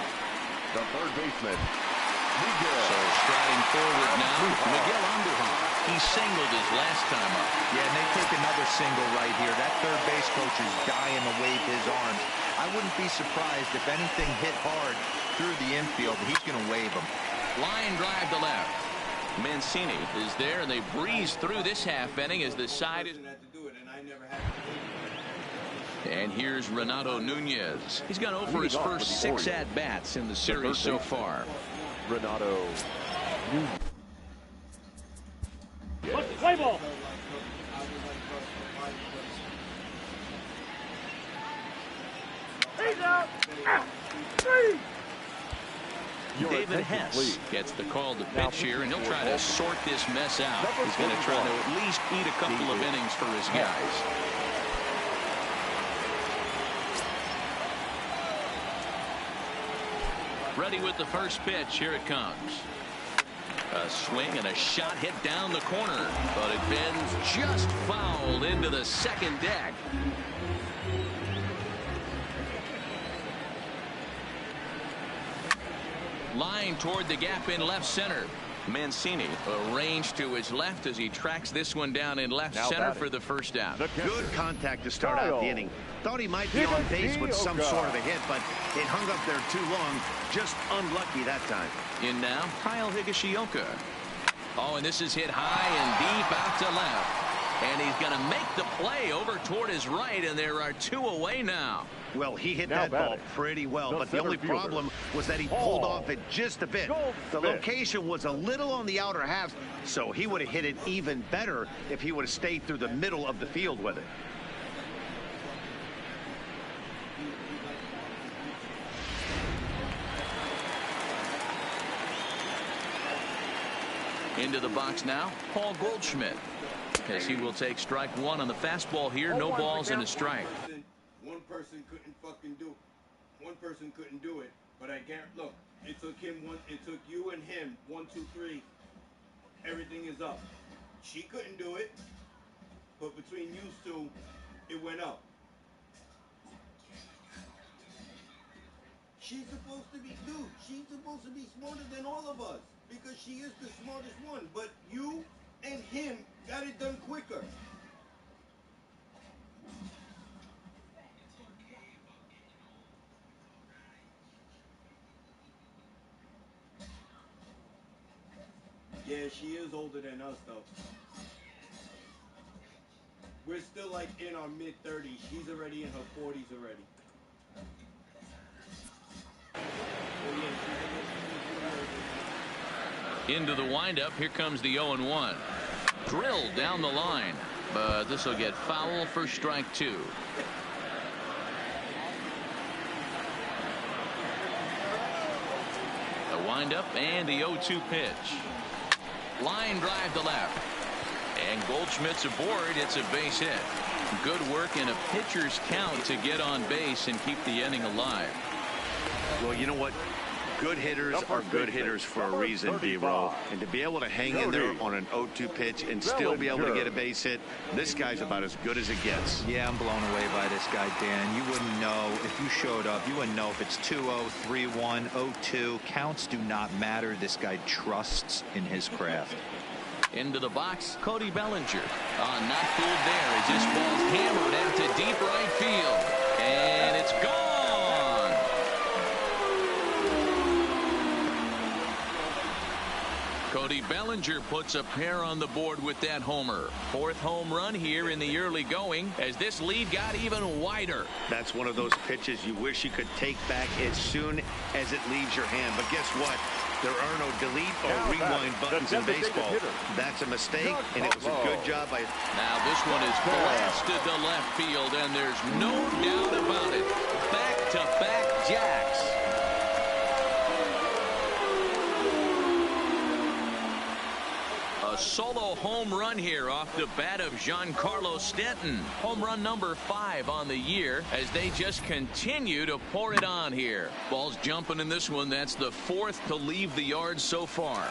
B: the third baseman, Miguel.
A: So striding forward now, Miguel Andujar. He singled his last time up.
D: Yeah, and they take another single right here. That third base coach is dying to wave his arms. I wouldn't be surprised if anything hit hard through the infield. He's going to wave them.
A: Line drive to left. Mancini is there, and they breeze through this half inning as the side is. And here's Renato Nunez. He's gone over his first 6 at-bats in the series so far.
B: Renato Nunez.
G: Play ball. He's out.
A: David Hess gets the call to pitch here, and he'll try to sort this mess out. He's going to try to at least eat a couple of innings for his guys. Ready with the first pitch. Here it comes. A swing and a shot hit down the corner, but it bends just fouled into the second deck. Line toward the gap in left center. Mancini arranged to his left as he tracks this one down in left center for the first out.
C: Good contact to start out the inning. Thought he might be on base with some sort of a hit, but it hung up there too long. Just unlucky that time.
A: In now, Kyle Higashioka. Oh, and this is hit high and deep out to left. And he's going to make the play over toward his right, and there are 2 away now.
C: Well, he hit that ball pretty well, but the only problem was that he pulled off it just a bit. The location was a little on the outer half, so he would have hit it even better if he would have stayed through the middle of the field with it.
A: Into the box now, Paul Goldschmidt, as he will take strike 1 on the fastball here. No balls and a strike.
I: One person couldn't fucking do it. One person couldn't do it, but I guarantee. Look, it took him one. It took you and him 1, 2, 3. Everything is up. She couldn't do it, but between you two, it went up. She's supposed to be, dude. She's supposed to be smarter than all of us because she is the smartest one. But you and him got it done quicker. Yeah, she is older than us, though. We're still like in our mid-30s. She's already in her 40s already.
A: Into the windup. Here comes the 0-1. Drilled down the line, but this will get foul for strike 2. The windup and the 0-2 pitch. Line drive to left. And Goldschmidt's aboard. It's a base hit. Good work in a pitcher's count to get on base and keep the inning alive.
C: Well, you know what? Good hitters are good hitters for a reason, D-Row. And to be able to hang in there on an 0-2 pitch and still be able to get a base hit, this guy's about as good as it gets.
D: Yeah, I'm blown away by this guy, Dan. You wouldn't know if you showed up. You wouldn't know if it's 2-0, 3-1, 0-2. Counts do not matter. This guy trusts in his craft.
A: Into the box, Cody Bellinger. Not fooled there as this ball's hammered out to deep right field. And it's gone. Cody Bellinger puts a pair on the board with that homer. 4th home run here in the early going as this lead got even wider.
C: That's one of those pitches you wish you could take back as soon as it leaves your hand. But guess what? There are no delete or rewind buttons in baseball. That's a mistake, and it was a good job by...
A: Now this one is blasted to left field, and there's no doubt about it. Back-to-back jacks. A solo home run here off the bat of Giancarlo Stanton. Home run number 5 on the year as they just continue to pour it on here. Ball's jumping in this one. That's the 4th to leave the yard so far.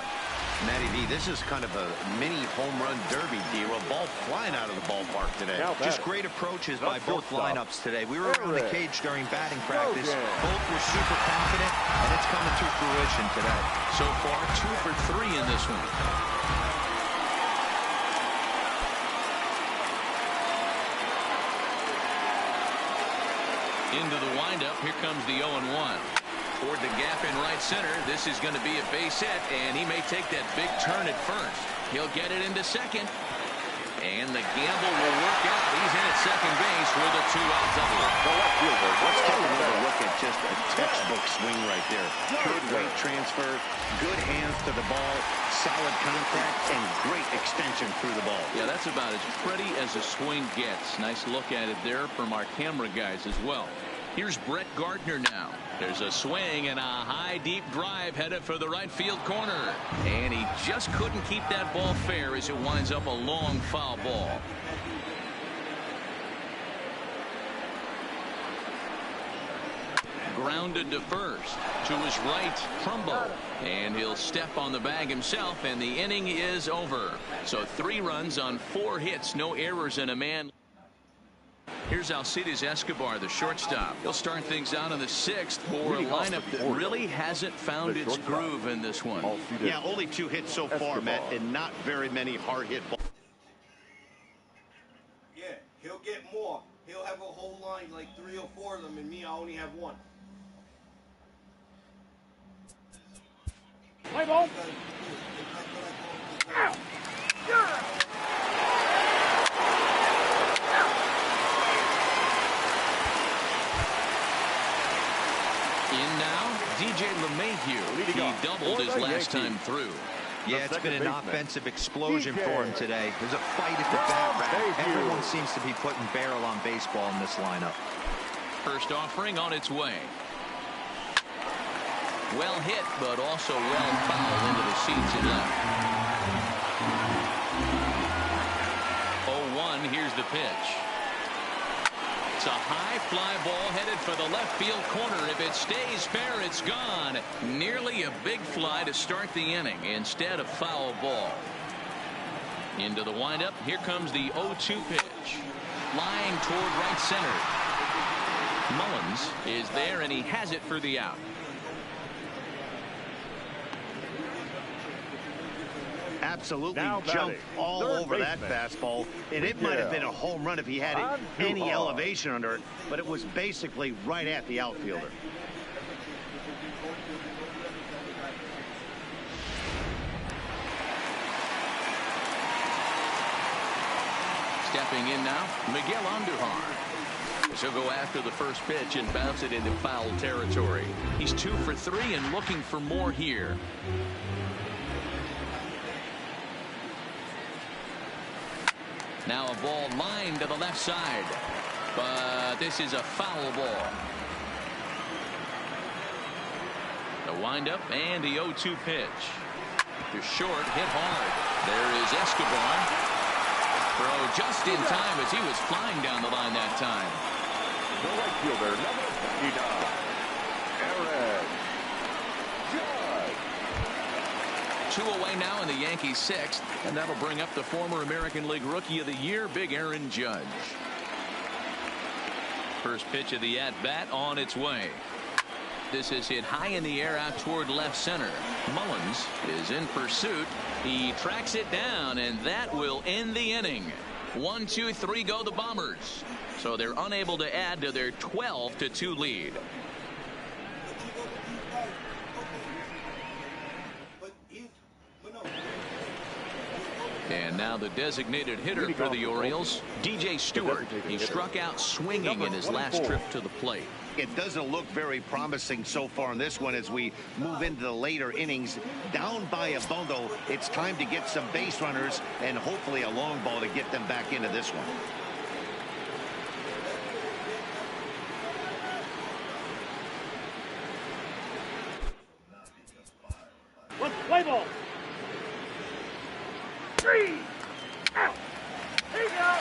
C: Matty V, this is kind of a mini home run derby, D-Row. Ball flying out of the ballpark today.
D: Just great approaches by both lineups today. We were around the cage during batting practice. Both were super confident, and it's coming to fruition today.
A: So far, 2 for 3 in this one. Into the windup. Here comes the 0-1. Toward the gap in right center. This is going to be a base hit, and he may take that big turn at first. He'll get it into second. And the gamble will work out. He's in at second base with a 2-out double.
C: Let's take another look at just a textbook swing right there. Good weight transfer, good hands to the ball, solid contact, and great extension through the ball.
A: Yeah, that's about as pretty as a swing gets. Nice look at it there from our camera guys as well. Here's Brett Gardner now. There's a swing and a high deep drive headed for the right field corner. And he just couldn't keep that ball fair as it winds up a long foul ball. Grounded to first. To his right, Trumbo. And he'll step on the bag himself, and the inning is over. So 3 runs on 4 hits, no errors, and a man. Here's Alcides Escobar, the shortstop. He'll start things out in the 6th for a lineup that really hasn't found its groove in this one.
C: Yeah, only 2 hits so far, Matt, and not very many hard hit balls.
I: Yeah, he'll get more. He'll have a whole line, like 3 or 4 of them, and me, I only have 1.
G: Play ball.
A: In now, DJ LeMahieu. He doubled his last time through.
D: Yeah, it's been an offensive explosion for him today. There's a fight at the bat rack. Everyone seems to be putting barrel on baseball in this lineup.
A: First offering on its way. Well hit, but also well fouled into the seats and left. 0-1, here's the pitch. It's a high fly ball headed for the left field corner. If it stays fair, it's gone. Nearly a big fly to start the inning instead of foul ball. Into the windup. Here comes the 0-2 pitch. Flying toward right center. Mullins is there, and he has it for the out.
C: Absolutely jumped all over that fastball, and it might have been a home run if he had any elevation under it, but it was basically right at the outfielder.
A: Stepping in now, Miguel Andujar. He'll go after the first pitch and bounce it into foul territory. He's 2 for 3 and looking for more here. Now a ball lined to the left side, but this is a foul ball. The windup and the 0-2 pitch. To short, hit hard. There is Escobar. Throw just in time as he was flying down the line that time.
B: The right fielder, number 59, Aaron Judge.
A: 2 away now in the Yankees' 6th, and that'll bring up the former American League Rookie of the Year, Big Aaron Judge. First pitch of the at-bat on its way. This is hit high in the air out toward left center. Mullins is in pursuit. He tracks it down, and that will end the inning. 1, 2, 3 go the Bombers. So they're unable to add to their 12-2 lead. And now the designated hitter for the Orioles, DJ Stewart. He struck out swinging in his last trip to the plate.
C: It doesn't look very promising so far in this one as we move into the later innings. Down by a bundle, it's time to get some base runners and hopefully a long ball to get them back into this one.
G: One play ball. 3 out. Here you go.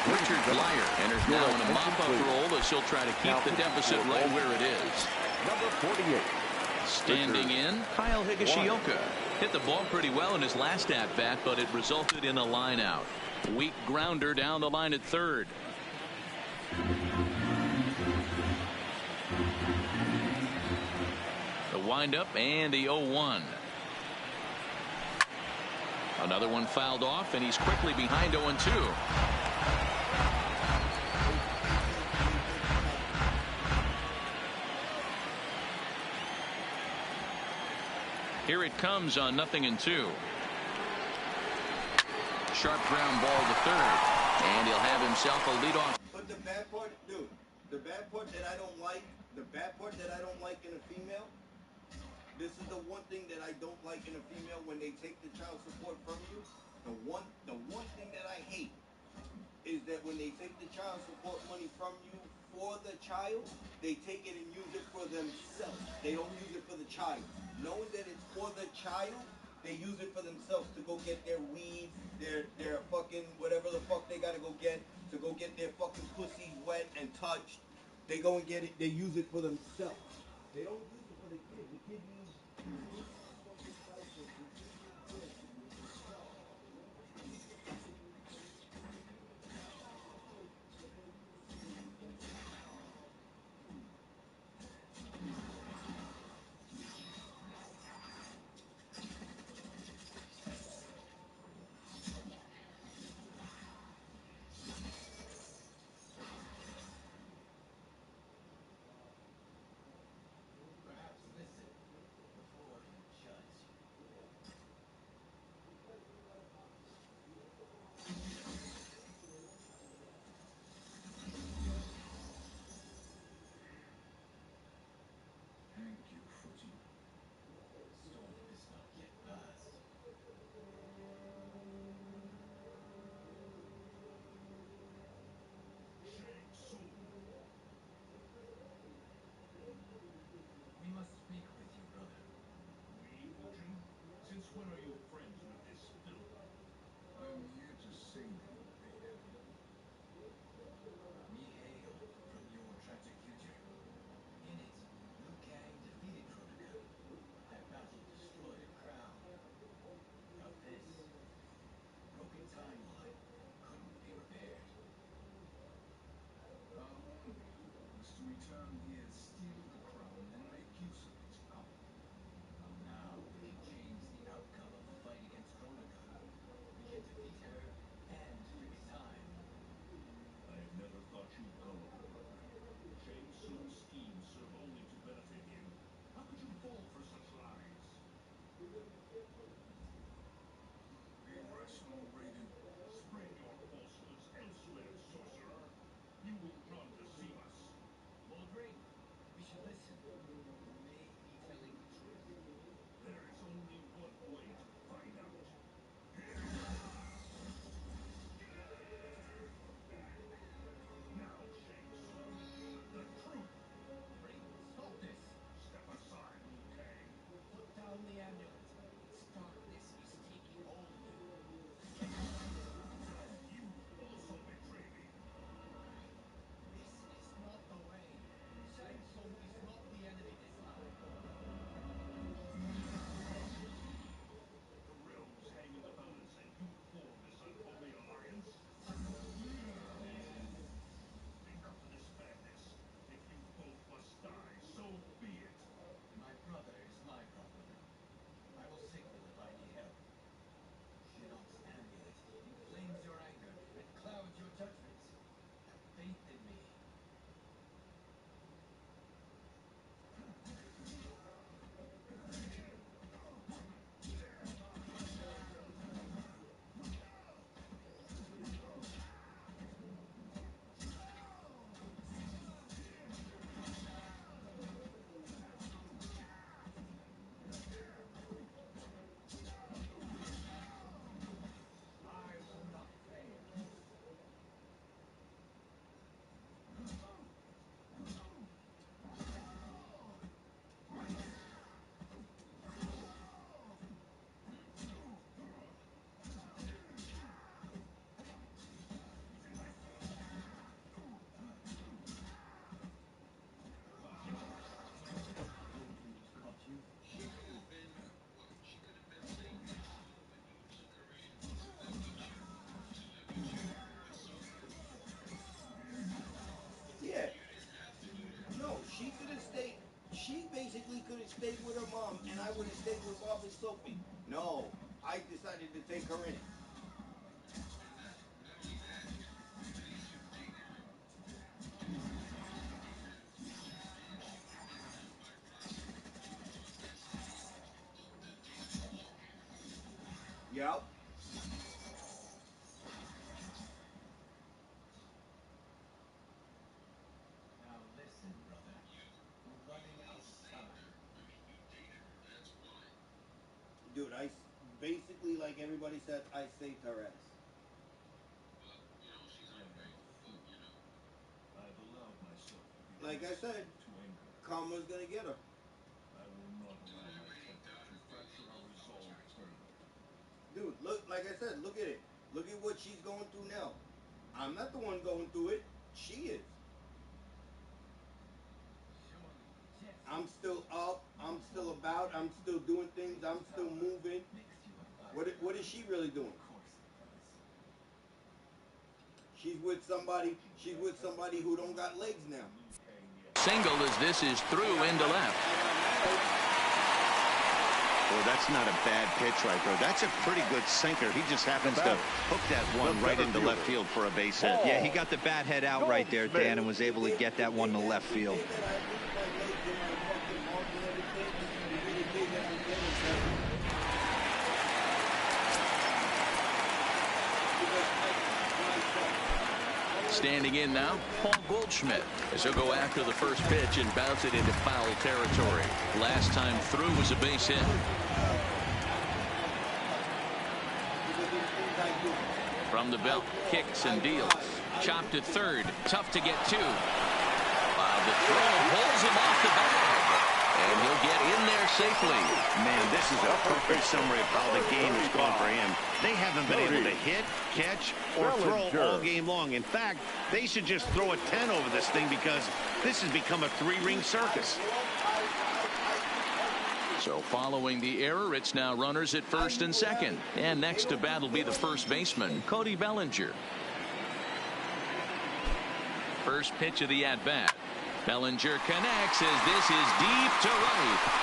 A: Richard Dwyer enters now in a mop-up role as he'll try to keep the deficit right where it is.
B: Number 48.
A: Standing in, Kyle Higashioka. Hit the ball pretty well in his last at-bat, but it resulted in a line out. Weak grounder down the line at third. The windup and the 0-1. Another one fouled off, and he's quickly behind 0-2. Here it comes on 0-2. Sharp ground ball to third, and he'll have himself a leadoff.
I: But the bad part, dude, the bad part that I don't like in a female, this is the one thing that I don't like in a female when they take the child support from you. The one thing that I hate is that when they take the child support money from you for the child, they take it and use it for themselves. They don't use it for the child. Knowing that it's for the child, they use it for themselves to go get their weed, their fucking whatever the fuck they gotta go get to go get their fucking pussies wet and touched. They go and get it. They use it for themselves. They don't use it for the kid. The kid uses fucking diapers.
L: mistakes with Bobby Soapy. No, I decided to take her in. Yep.
H: Now listen, brother. We're running out of time.
L: Dude, basically, like everybody said, I saved her ass.
H: I am a fool. I've allowed myself to be
L: Like I said,
H: to anger.
L: karma's gonna get her.
H: I will not allow my temper to fracture our resolve further.
L: Dude, look, like I said, look at it. Look at what she's going through now. I'm not the one going through it. She is. I'm still up. I'm still about. I'm still doing things. I'm still moving. What is she really doing? She's with somebody. She's with somebody who don't got legs now.
A: Single as this is through into left.
C: Well, that's not a bad pitch right there. That's a pretty good sinker. He just happens to hook that one right into left field for a base hit.
D: Yeah, he got the bat head out right there, Dan, and was able to get that one to left field.
A: Standing in now, Paul Goldschmidt, as he'll go after the first pitch and bounce it into foul territory. Last time through was a base hit. From the belt, kicks and deals. Chopped to third, tough to get to. The throw pulls him off the bag, and he'll get in there safely.
C: Man, this is a perfect summary of how the game has gone for him. They haven't been able to hit, catch, or throw all game long. In fact, they should just throw a 10 over this thing because this has become a three-ring circus.
A: So following the error, it's now runners at first and second. And next to bat will be the first baseman, Cody Bellinger. First pitch of the at-bat. Bellinger connects as this is deep to right.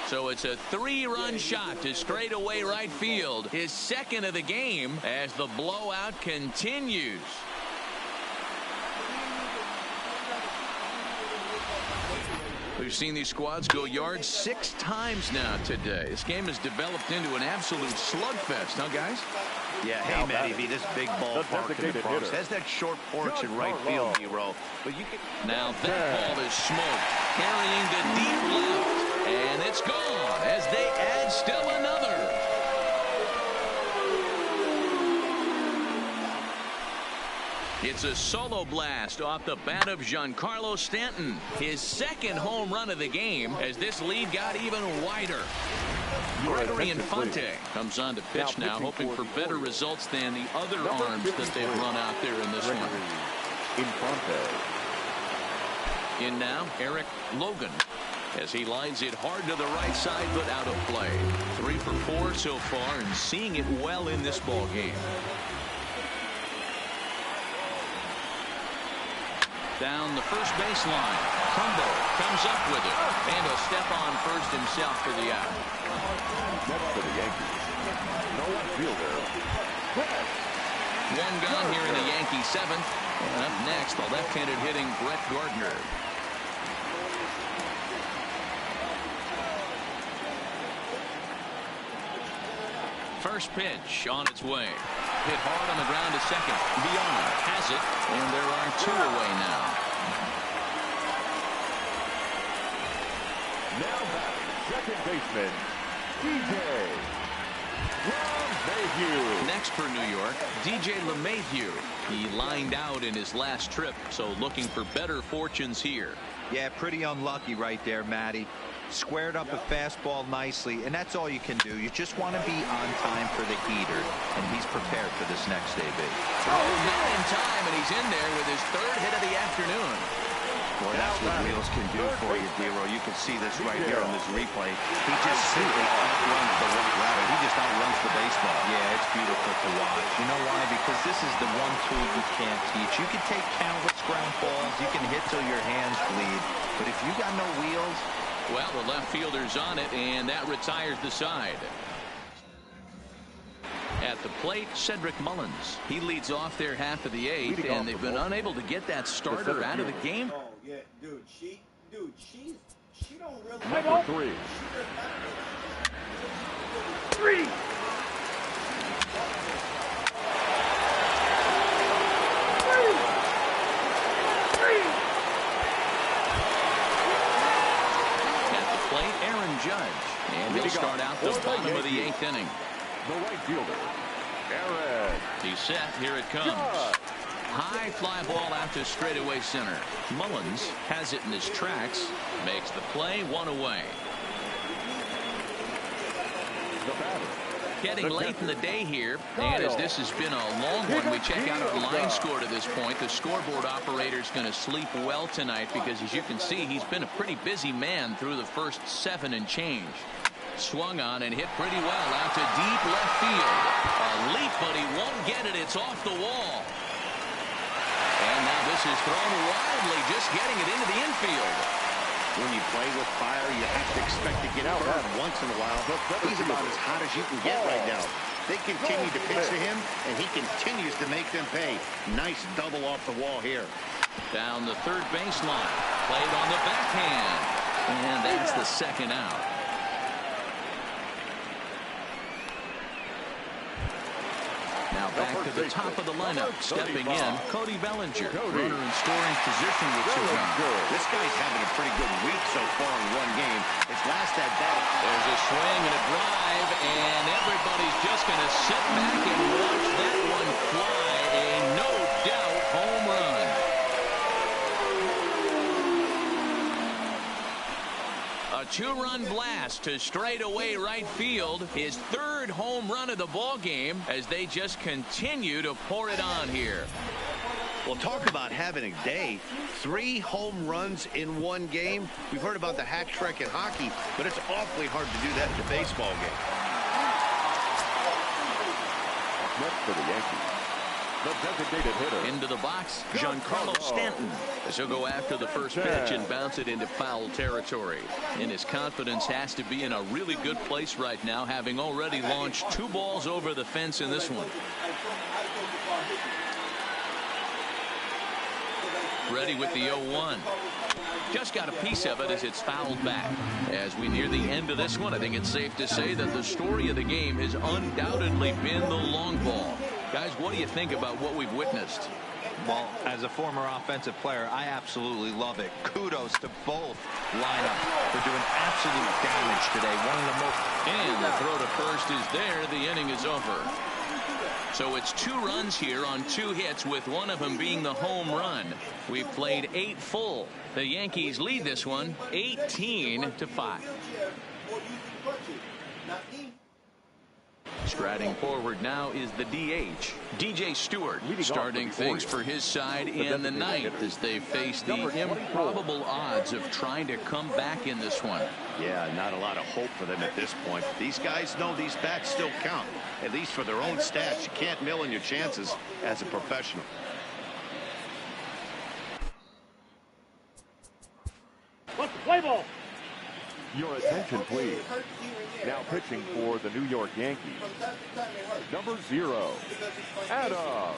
A: So it's a three-run shot to straightaway right field. His second of the game as the blowout continues. We've seen these squads go yards 6 times now today. This game has developed into an absolute slugfest, huh, guys?
C: Yeah, hey, Matty V, this big ballpark in the Bronx has that short porch in right field, D-Row. But you can...
A: Now that ball is smoked, carrying to deep left, and it's gone as they add still another. It's a solo blast off the bat of Giancarlo Stanton. His second home run of the game as this lead got even wider. Gregory Infante comes on to pitch now, hoping for better results than the other arms that they've run out there in this one. In now, Eric Logan, as he lines it hard to the right side, but out of play. 3 for 4 so far, and seeing it well in this ball game. Down the first baseline. Trumbo comes up with it, and he'll step on first himself for the out.
B: Next for the Yankees, no outfielder.
A: One gone here in the Yankee 7th. And up next, the left-handed hitting Brett Gardner. First pitch on its way. Hit hard on the ground to second. Viana has it, and there are 2 away now.
B: Now batting, second baseman, DJ LeMahieu.
A: Next for New York, DJ LeMahieu. He lined out in his last trip, so looking for better fortunes here.
D: Yeah, pretty unlucky right there, Matty. Squared up a fastball nicely, and that's all you can do. You just want to be on time for the heater, and he's prepared for this next day, baby.
A: Oh, not in time, and he's in there with his 3rd hit of the afternoon.
C: Boy, that's what wheels can do for you, Dero. You can see this right here on this replay. He just simply outruns the white ladder. He just outruns the baseball.
D: Yeah, it's beautiful to watch. You know why? Because this is the one tool you can't teach. You can take countless ground balls. You can hit till your hands bleed. But if you got no wheels...
A: Well, the left fielder's on it, and that retires the side. At the plate, Cedric Mullins. He leads off their half of the eighth, and they've been unable to get that starter out of the game.
I: Oh, yeah, dude, she don't really...
B: Number 3.
G: Three.
A: At the plate, Aaron Judge. And he'll start out the bottom of the 8th inning.
B: The right fielder, Aaron.
A: He's set. Here it comes. High fly ball out to straightaway center. Mullins has it in his tracks. Makes the play, 1 away.
B: The batter.
A: Getting late in the day here, and as this has been a long one, we check out our line score to this point. The scoreboard operator's going to sleep well tonight because, as you can see, he's been a pretty busy man through the first 7 and change. Swung on and hit pretty well out to deep left field. A leap, but he won't get it. It's off the wall. And now this is thrown wildly, just getting it into the infield.
C: When you play with fire, you have to expect to get burned once in a while. He's about as hot as you can get right now. They continue to pitch to him, and he continues to make them pay. Nice double off the wall here.
A: Down the third baseline. Played on the backhand. And that's the second out. Now back to the top of the lineup. Stepping in, Cody Bellinger. Runner in scoring position with 2 runs.
C: This guy's having a pretty good week so far in one game. His last at bat.
A: There's a swing and a drive, and everybody's just going to sit back and watch that one fly. A no-doubt home run. A 2-run blast to straightaway right field. His 3rd home run of the ball game as they just continue to pour it on here.
C: Well, talk about having a day. 3 home runs in one game. We've heard about the hat trick in hockey, but it's awfully hard to do that in a baseball game.
B: Next for the Yankees, the designated hitter.
A: Into the box, Giancarlo Stanton. As he'll go after the first pitch and bounce it into foul territory. And his confidence has to be in a really good place right now, having already launched 2 balls over the fence in this one. Ready with the 0-1. Just got a piece of it as it's fouled back. As we near the end of this one, I think it's safe to say that the story of the game has undoubtedly been the long ball. Guys, what do you think about what we've witnessed?
D: Well, as a former offensive player, I absolutely love it. Kudos to both lineups for doing absolute damage today. One of the most...
A: And the throw to first is there. The inning is over. So it's 2 runs here on 2 hits, with one of them being the home run. We've played 8 full. The Yankees lead this one 18-5. Striding forward now is the DH, DJ Stewart, starting things for his side in the 9th as they face the improbable odds of trying to come back in this one.
C: Yeah, not a lot of hope for them at this point. These guys know these bats still count, at least for their own stats. You can't mill in your chances as a professional.
G: What's the play ball?
B: Your attention, please. Now pitching for the New York Yankees, number 0, Adam Ospino.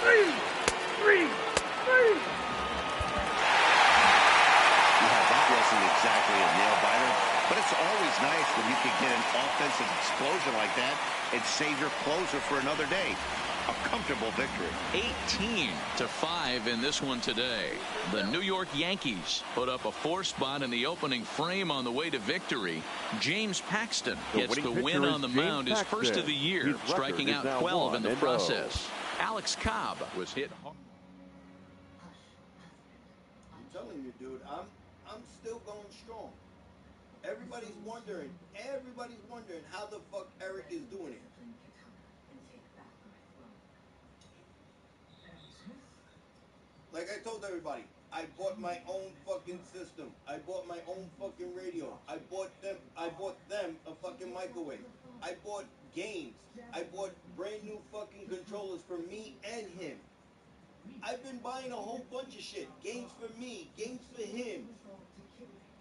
G: 3.
C: Yeah, that wasn't exactly a nail-biter, but it's always nice when you can get an offensive explosion like that and save your closer for another day. A comfortable victory.
A: 18-5 in this one today. The New York Yankees put up a 4 spot in the opening frame on the way to victory. James Paxton gets the win on the mound, his first of the year, striking out 12 in the process. Alex Cobb was hit hard.
I: I'm telling you, dude, I'm still going strong. Everybody's wondering how the fuck Eric is doing it. Like I told everybody, I bought my own fucking system. I bought my own fucking radio. I bought them a fucking microwave. I bought games. I bought brand new fucking controllers for me and him. I've been buying a whole bunch of shit. Games for me, games for him.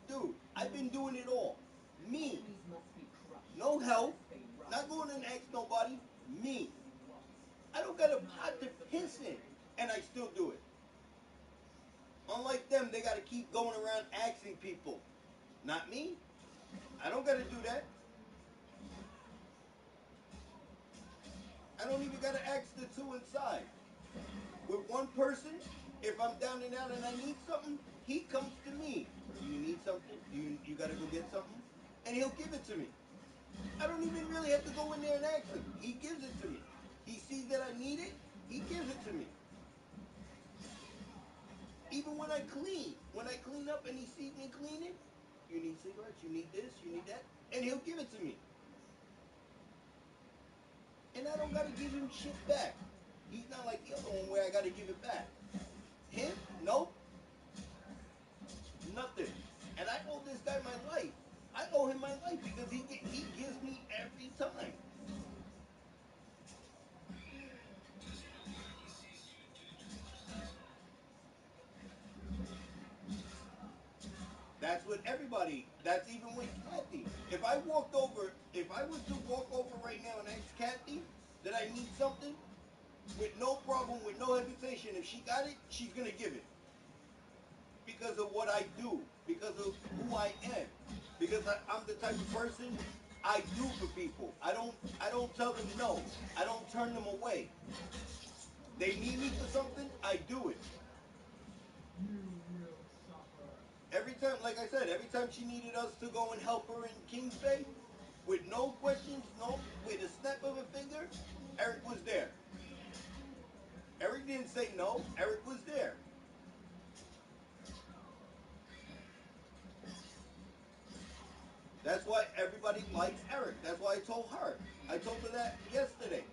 I: Dude, I've been doing it all. Me. No help. Not going and ask nobody. Me. I don't got a pot to piss in. And I still do it. Unlike them, they got to keep going around asking people. Not me. I don't got to do that. I don't even got to ask the two inside. With one person, if I'm down and out and I need something, he comes to me. Do you need something? You got to go get something? And he'll give it to me. I don't even really have to go in there and ask him. He gives it to me. He sees that I need it. He gives it to me. Even when I clean up and he sees me cleaning, you need cigarettes, you need this, you need that, and he'll give it to me. And I don't gotta give him shit back. He's not like the other one where I gotta give it back. Him? Nope. Nothing. And I owe this guy my life. I owe him my life because he gives me every time. That's what everybody, that's even with Kathy. If I was to walk over right now and ask Kathy that I need something, with no problem, with no hesitation, if she got it, she's going to give it. Because of what I do, because of who I am. Because I'm the type of person I do for people. I don't tell them no. I don't turn them away. They need me for something, I do it. Every time, like I said, every time she needed us to go and help her in Kings Bay, with no questions, with a snap of a finger, Eric was there. Eric didn't say no, Eric was there. That's why everybody likes Eric. That's why I told her. I told her that yesterday.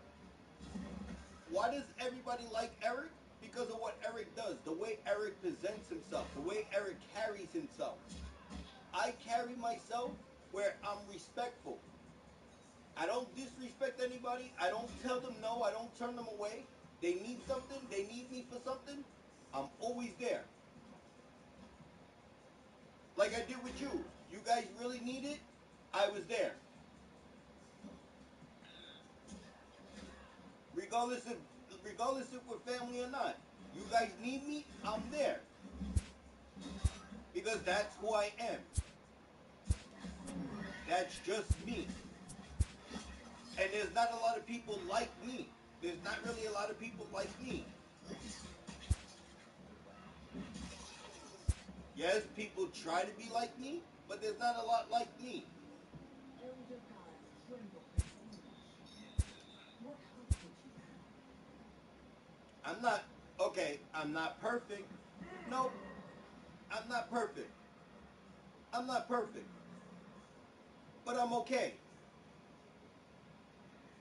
I: Why does everybody like Eric? Because of what Eric does, the way Eric presents himself, the way Eric carries himself. I carry myself where I'm respectful. I don't disrespect anybody. I don't tell them no. I don't turn them away. They need something. They need me for something. I'm always there. Like I did with you. You guys really need it. I was there. Regardless if we're family or not. You guys need me, I'm there. Because that's who I am. That's just me. And there's not a lot of people like me. There's not really a lot of people like me. Yes, people try to be like me, but there's not a lot like me. I'm not perfect. Nope. I'm not perfect. I'm not perfect. But I'm okay.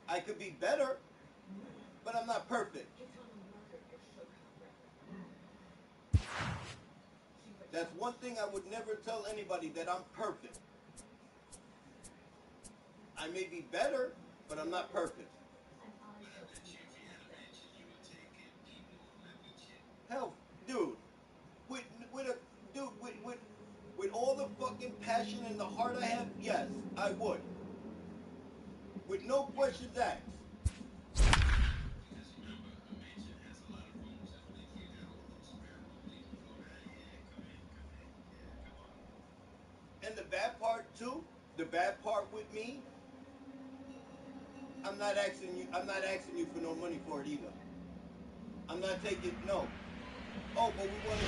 I: I could be better, but I'm not perfect. That's one thing I would never tell anybody, that I'm perfect. I may be better, but I'm not perfect. Hell, dude, with all the fucking passion and the heart I have, yes, I would. With no questions asked. And the bad part too, the bad part with me, I'm not asking you for no money for it either. I'm not taking, no. Oh, but we want to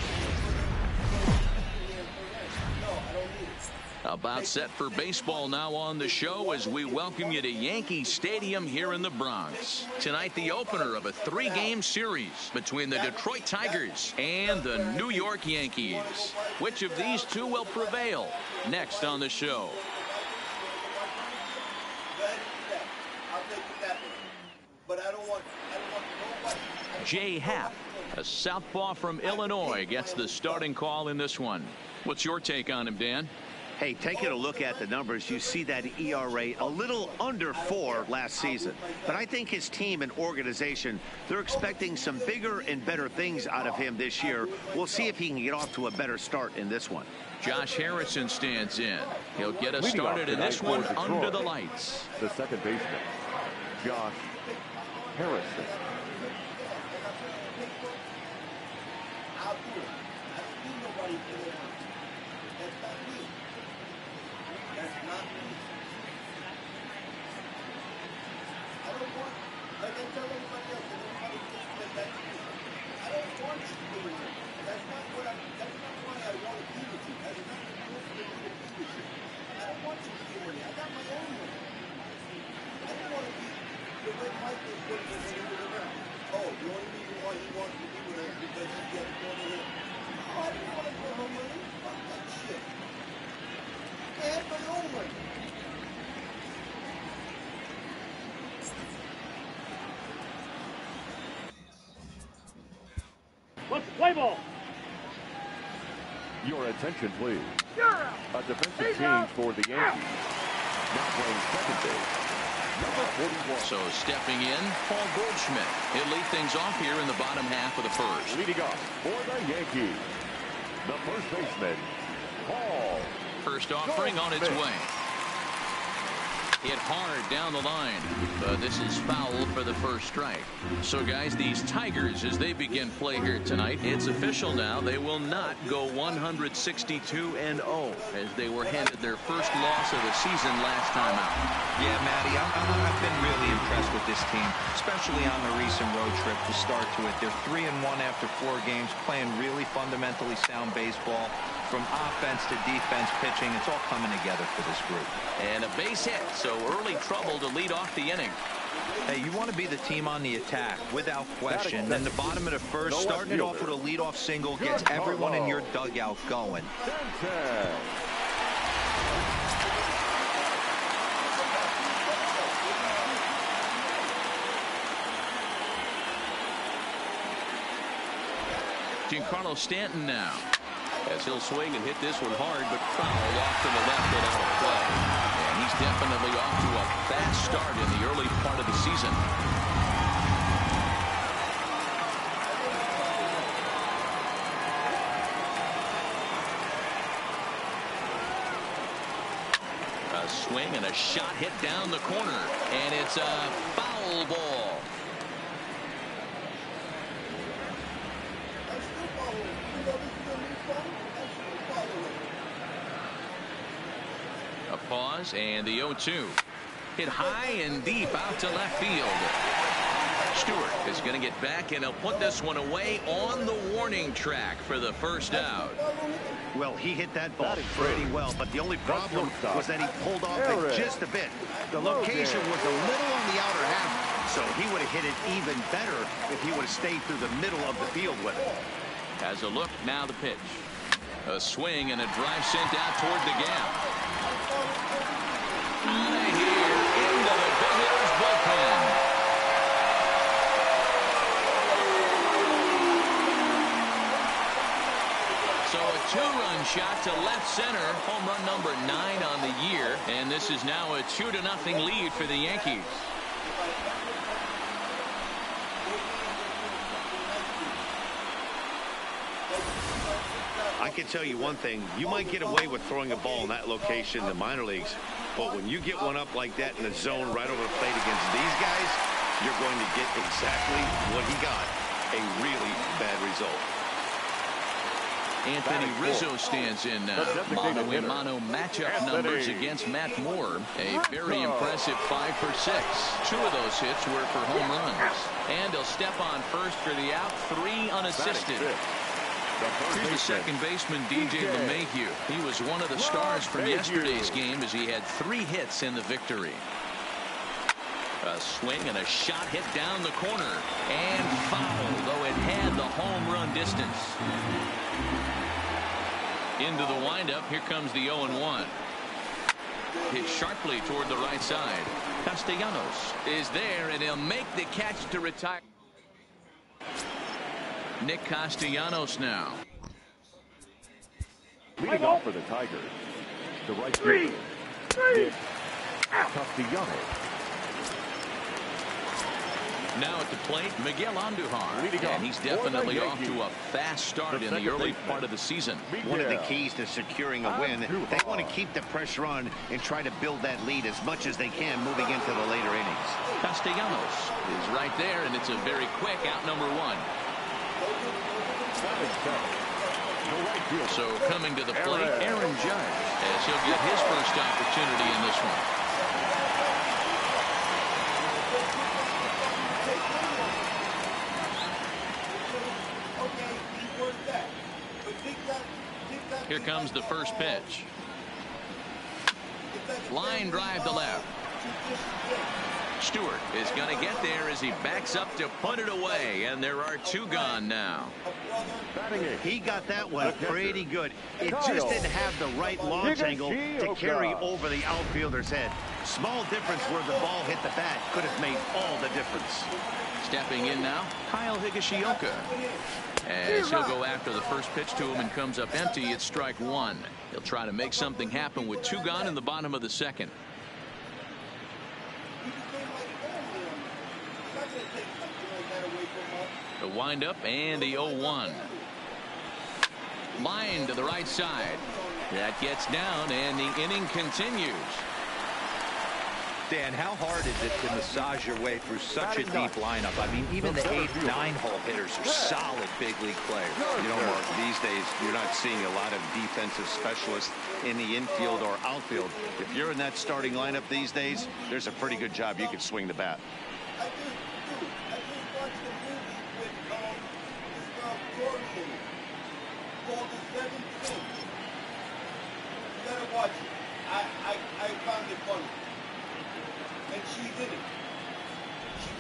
I: no, I don't need it.
A: About set for baseball now on the show as we welcome you to Yankee Stadium here in the Bronx. Tonight, the opener of a 3-game series between the Detroit Tigers and the New York Yankees. Which of these two will prevail? Next on the show.
I: But I don't want nobody.
A: Jay Happ. A southpaw from Illinois gets the starting call in this one. What's your take on him, Dan?
C: Hey, taking a look at the numbers, you see that ERA a little under 4 last season. But I think his team and organization, they're expecting some bigger and better things out of him this year. We'll see if he can get off to a better start in this one.
A: Josh Harrison stands in. He'll get us started in this one under the lights.
B: The second baseman, Josh Harrison.
G: Let's play ball.
B: Your attention, please. A defensive change for the Yankees. Now playing second base, number 41.
A: So stepping in, Paul Goldschmidt. He'll lead things off here in the bottom half of the first.
B: Leading off for the Yankees, the first baseman, Paul.
A: First offering on its way. Hit hard down the line, but this is foul for the first strike. So guys, these Tigers, as they begin play here tonight, it's official now. They will not go 162-0 as they were handed their first loss of the season last time out.
D: Yeah, Matty, I've been really impressed with this team, especially on the recent road trip to start to it. They're 3-1 after 4 games, playing really fundamentally sound baseball. From offense to defense, pitching, it's all coming together for this group.
A: And a base hit, so early trouble to lead off the inning.
D: Hey, you want to be the team on the attack, without question. Then the bottom of the first, starting it off with a leadoff single, gets everyone in your dugout going.
A: Giancarlo Stanton now, as he'll swing and hit this one hard, but foul off to the left and out of play. And he's definitely off to a fast start in the early part of the season. A swing and a shot hit down the corner, and it's a foul ball. A pause and the 0-2. Hit high and deep out to left field. Stewart is going to get back, and he'll put this one away on the warning track for the first out.
C: Well, he hit that ball pretty well, but the only problem was that he pulled off it just a bit. The location was a little on the outer half, so he would have hit it even better if he would have stayed through the middle of the field with it.
A: As a look, now the pitch. A swing and a drive sent out toward the gap. Out of here, into the Big Hills bullpen. So a 2-run shot to left center, home run number 9 on the year, and this is now a 2-0 lead for the Yankees.
C: I can tell you one thing, you might get away with throwing a ball in that location in the minor leagues, but when you get one up like that in the zone right over the plate against these guys, you're going to get exactly what he got, a really bad result.
A: Anthony Rizzo stands in now. Mano-a-mano matchup numbers against Matt Moore. A very impressive 5 for 6. 2 of those hits were for home runs. And he'll step on first for the out, 3 unassisted. Here's the second baseman, DJ LeMahieu. He was one of the stars from yesterday's game as he had 3 hits in the victory. A swing and a shot hit down the corner. And foul, though it had the home run distance. Into the windup, here comes the 0-1. Hit sharply toward the right side. Castellanos is there, and he'll make the catch to retire. Nick Castellanos now.
B: Leading off for the Tigers, the right fielder, Nick Castellanos.
A: Now at the plate, Miguel Andujar. And he's definitely off to a fast start in the early part of the season.
C: One of the keys to securing a win, they want to keep the pressure on and try to build that lead as much as they can moving into the later innings.
A: Castellanos is right there, and it's a very quick out number one. So coming to the plate, Aaron Judge, as he'll get his first opportunity in this one. Here comes the first pitch. Line drive to left. Stewart is going to get there as he backs up to put it away, and there are two gone now.
C: He got that one pretty good. It just didn't have the right launch angle to carry over the outfielder's head. Small difference where the ball hit the bat could have made all the difference.
A: Stepping in now, Kyle Higashioka. As he'll go after the first pitch to him and comes up empty, it's strike one. He'll try to make something happen with two gone in the bottom of the second. The windup and the 0-1. Line to the right side. That gets down and the inning continues.
D: Dan, how hard is it to massage your way through such a deep lineup? I mean, even the 8, 9-hole hitters are solid big league players.
C: You know, Mark, these days you're not seeing a lot of defensive specialists in the infield or outfield. If you're in that starting lineup these days, there's a pretty good job you could swing the bat.
I: I just watched the movie with this girl Tori in it called The Seventh Sense. You gotta watch it. I found it funny. And she's in it.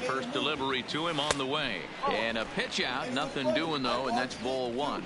A: First delivery to him on the way. And a pitch out. Nothing doing, though, and that's ball one.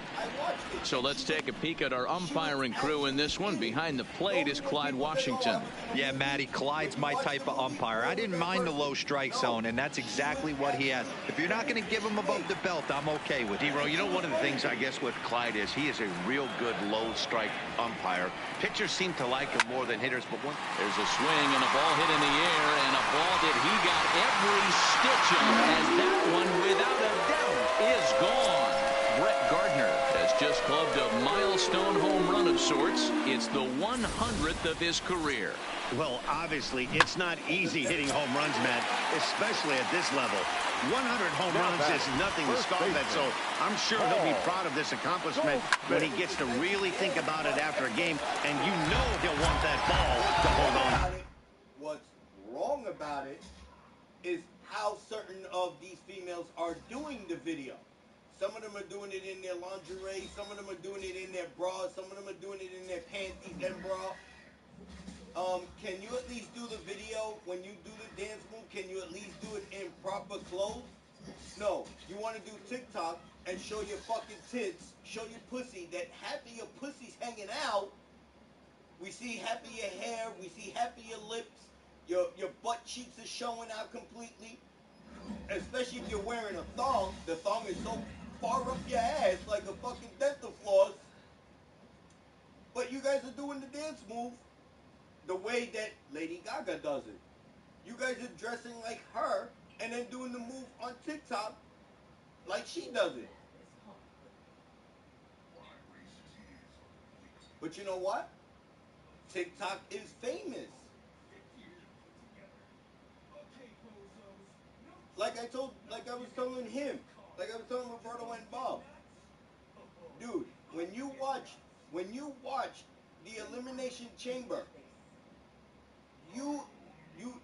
A: So let's take a peek at our umpiring crew in this one. Behind the plate is Clyde Washington.
D: Yeah, Matty, Clyde's my type of umpire. I didn't mind the low strike zone, and that's exactly what he had. If you're not going to give him above the belt, I'm okay with it.
C: D-Row, you know, one of the things I guess with Clyde is he is a real good low strike umpire. Pitchers seem to like him more than hitters, but
A: there's a swing and a ball hit in the air, and a ball that he got every stitch on, as that one, without a doubt, is gone. Brett Gardner has just clubbed a milestone home run of sorts. It's the 100th of his career.
C: Well, obviously, it's not easy hitting home runs, Matt, especially at this level. 100 home runs is nothing to scoff at, so I'm sure he'll be proud of this accomplishment when he gets to really think about it after a game, and you know he'll want that ball to hold on.
I: What's wrong about it is how certain of these females are doing the video. Some of them are doing it in their lingerie, some of them are doing it in their bras, some of them are doing it in their panties and bra. Can you at least do the video when you do the dance move? Can you at least do it in proper clothes? No, you want to do TikTok and show your fucking tits, show your pussy, that half of your pussy's hanging out. We see half of your hair, we see half of your lips, your butt cheeks are showing out completely. Especially if you're wearing a thong. The thong is so far up your ass like a fucking dental floss. But you guys are doing the dance move the way that Lady Gaga does it. You guys are dressing like her and then doing the move on TikTok like she does it. But you know what? TikTok is famous. Like I was telling him, like I was telling Roberto and Bob. Dude, when you watch the Elimination Chamber,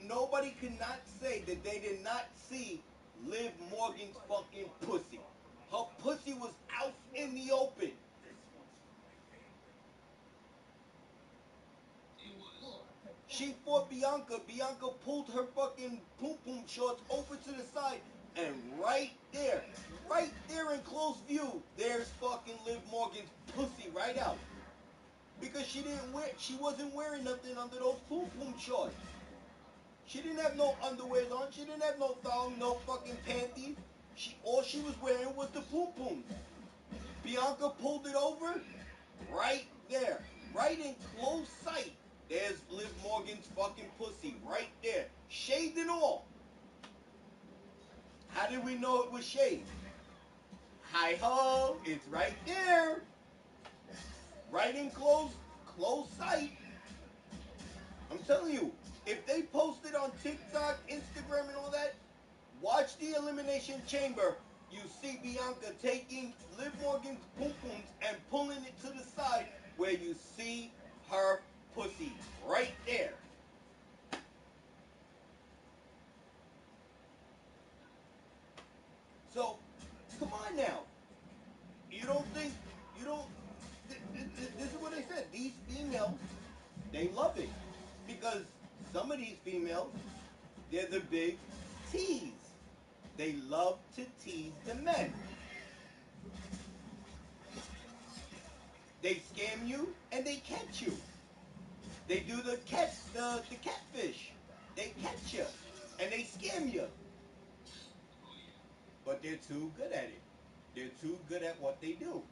I: nobody cannot say that they did not see Liv Morgan's fucking pussy. Her pussy was out in the open. She fought Bianca. Bianca pulled her fucking poom-poom shorts over to the side. And right there in close view, there's fucking Liv Morgan's pussy right out. Because she wasn't wearing nothing under those poom-poom shorts. She didn't have no underwears on. She didn't have no thong, no fucking panties. All she was wearing was the pom-poms. Bianca pulled it over right there. Right in close sight. There's Liv Morgan's fucking pussy right there. Shaved and all. How did we know it was shaved? Hi-ho, it's right there. Right in close sight. I'm telling you, if they post it on TikTok, Instagram, and all that, watch the Elimination Chamber. You see Bianca taking Liv Morgan's pom-poms and pulling it to the side where you see her pussy right there. So, come on now. You don't, this is what they said. These females, they love it. Because some of these females, they're the big tease. They love to tease the men. They scam you and they catch you. They do the catfish. They catch you and they scam you. But they're too good at it. They're too good at what they do.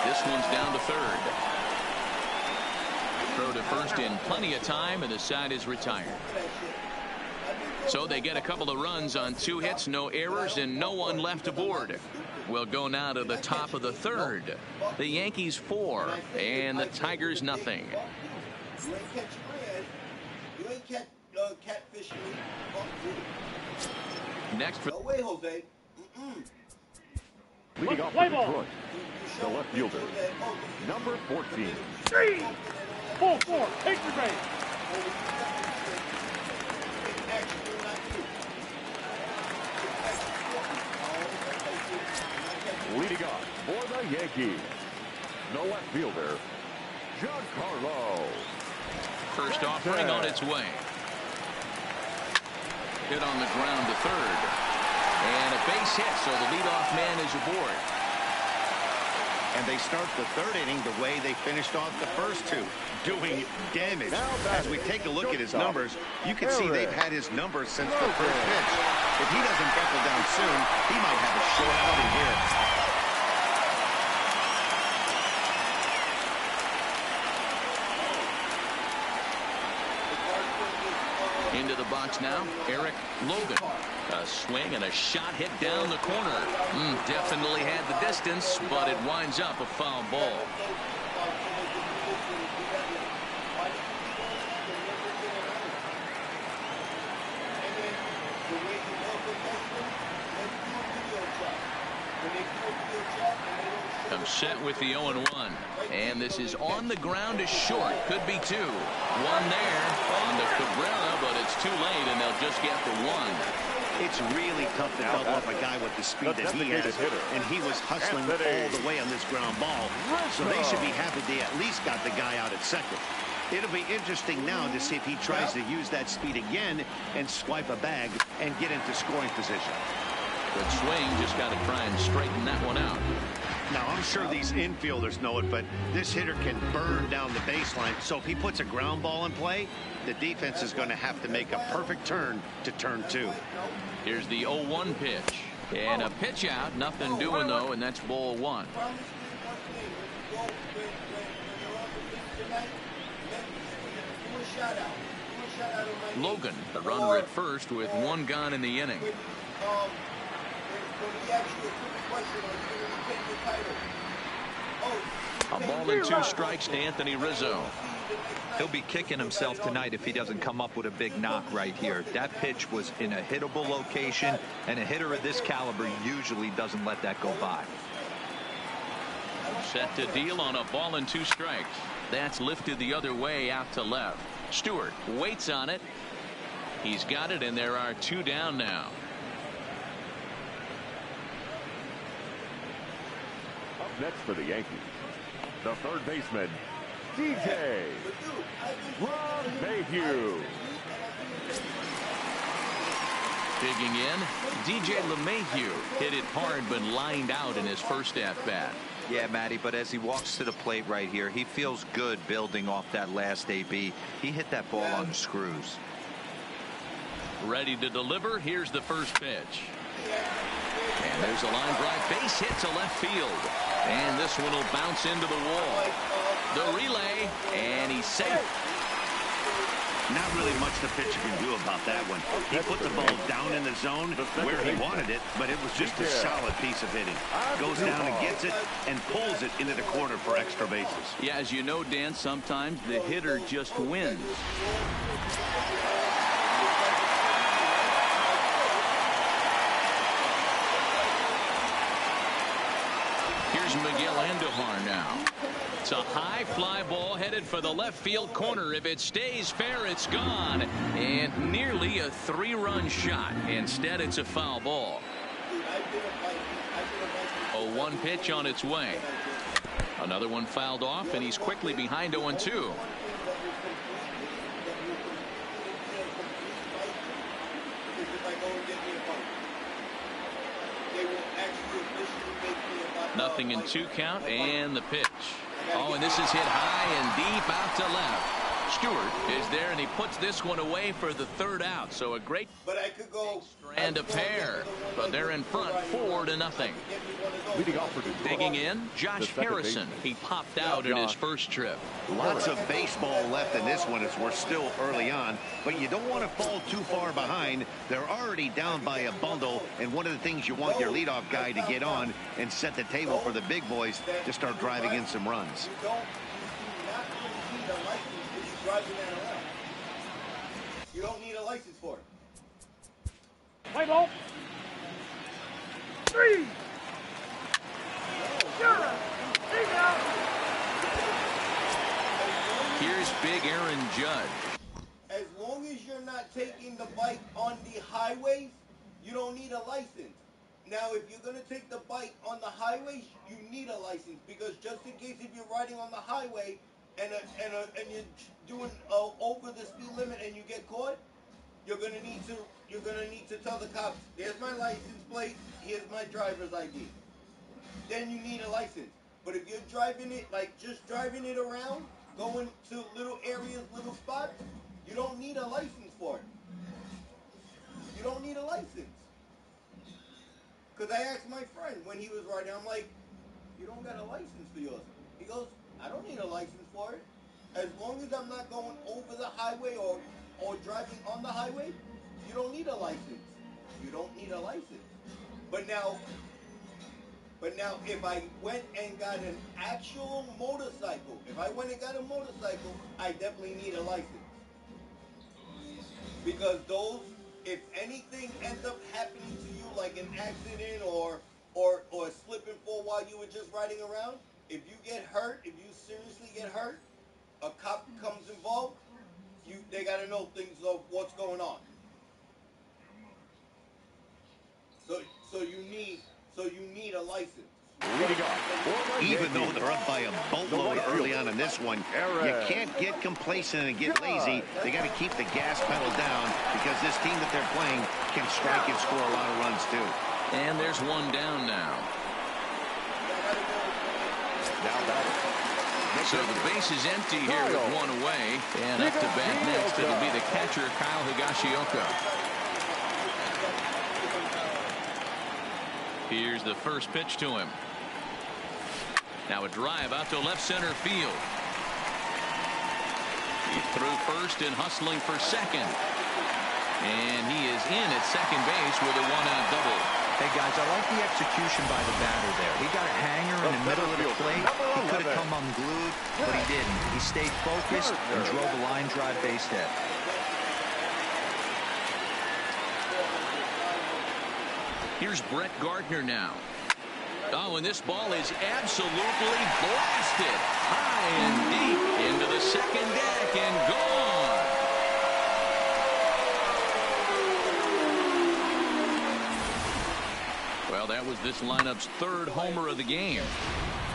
A: This one's down to third. Throw to first in plenty of time, and the side is retired. So they get a couple of runs on 2 hits, no errors, and no one left aboard. We'll go now to the top of the third. The Yankees 4 and the Tigers nothing.
I: You ain't catfishing me.
A: Next for...
I: No way, Jose.
B: Leading off for Detroit, the left fielder, number 14.
G: 3, 4, take the base.
B: Leading off for the Yankees, the left fielder, Giancarlo.
A: First offering on its way. Hit on the ground to third. And a base hit, so the leadoff man is aboard.
C: And they start the third inning the way they finished off the first 2, doing damage. As we take a look at his numbers, you can see they've had his numbers since the first pitch. If he doesn't buckle down soon, he might have a short outing here.
A: Into the box now, Eric Logan. A swing and a shot hit down the corner. Definitely had the distance, but it winds up a foul ball. I'm set with the 0-1. And this is on the ground to short. Could be 2. 1 there on the Cabrera, but it's too late, and they'll just get the 1.
C: It's really tough to double up a guy with the speed that he has, and he was hustling all the way on this ground ball. So they should be happy they at least got the guy out at second. It'll be interesting now to see if he tries to use that speed again and swipe a bag and get into scoring position.
A: Good swing, just got to try and straighten that one out.
C: Now, I'm sure these infielders know it, but this hitter can burn down the baseline. So if he puts a ground ball in play, the defense is going to have to make a perfect turn to turn 2.
A: Here's the 0-1 pitch. And a pitch out. Nothing doing, though, and that's ball 1. Logan, the runner at first with 1 gone in the inning. A ball and 2 strikes to Anthony Rizzo.
D: He'll be kicking himself tonight if he doesn't come up with a big knock right here. That pitch was in a hittable location, and a hitter of this caliber usually doesn't let that go by.
A: Set to deal on a ball and 2 strikes. That's lifted the other way out to left. Stewart waits on it. He's got it, and there are 2 down now.
B: Up next for the Yankees, the third baseman, DJ LeMahieu.
A: Digging in, DJ LeMahieu hit it hard but lined out in his first at-bat.
D: Yeah, Matty, but as he walks to the plate right here, he feels good building off that last AB. He hit that ball on the screws.
A: Ready to deliver. Here's the first pitch. And there's a line drive. Base hit to left field. And this one will bounce into the wall. The relay, and he's safe.
C: Not really much the pitcher can do about that one. He put the ball down in the zone where he wanted it, but it was just a solid piece of hitting. Goes down and gets it and pulls it into the corner for extra bases.
A: Yeah, as you know, Dan, sometimes the hitter just wins. Here's Miguel Andujar now. It's a high fly ball headed for the left field corner. If it stays fair, it's gone. And nearly a 3-run shot. Instead, it's a foul ball. A 1 pitch on its way. Another one fouled off, and he's quickly behind 0-2. Nothing in 2 count, and the pitch. Oh, and this is hit high and deep out to left. Stewart is there, and he puts this one away for the 3rd out. So a great and a pair, but they're in front 4-0.
B: Leading off for Detroit,
A: digging in, Josh Harrison. He popped out in his first trip.
C: Lots of baseball left in this one as we're still early on, but you don't want to fall too far behind. They're already down by a bundle, and one of the things you want your leadoff guy to get on and set the table for the big boys to start driving in some runs.
I: You don't need a license for it.
G: Play ball. 3.
A: Here's big Aaron Judge.
I: As long as you're not taking the bike on the highways, you don't need a license. Now, if you're going to take the bike on the highways, you need a license, because just in case if you're riding on the highway and you're doing over the speed limit and you get caught, you're gonna need to tell the cops, there's my license plate, here's my driver's ID. Then you need a license. But if you're driving it, like just driving it around, going to little areas, little spots, you don't need a license for it. You don't need a license. Because I asked my friend when he was riding, I'm like, you don't got a license for yours. He goes, I don't need a license for it. As long as I'm not going over the highway or driving on the highway, you don't need a license. You don't need a license. But now if I went and got an actual motorcycle, I definitely need a license. Because those, if anything ends up happening to you, like an accident or slip and fall while you were just riding around, if you get hurt, if you seriously get hurt, a cop becomes involved, they gotta know things of what's going on. So you need a license.
C: Even though they're up by a boatload early on in this one, you can't get complacent and get lazy. They got to keep the gas pedal down, because this team that they're playing can strike and score a lot of runs too.
A: And there's one down now. So the base is empty here with one away. And up to bat next, it'll be the catcher, Kyle Higashioka. Here's the first pitch to him. Now a drive out to left center field. He's through first and hustling for second. And he is in at second base with a 1-out double.
D: Hey, guys, I like the execution by the batter there. He got a hanger in the middle of the plate. He could have come unglued, but he didn't. He stayed focused and drove a line drive base hit.
A: Here's Brett Gardner now. Oh, and this ball is absolutely blasted high and deep into the second deck and gone. Well, that was this lineup's third homer of the game.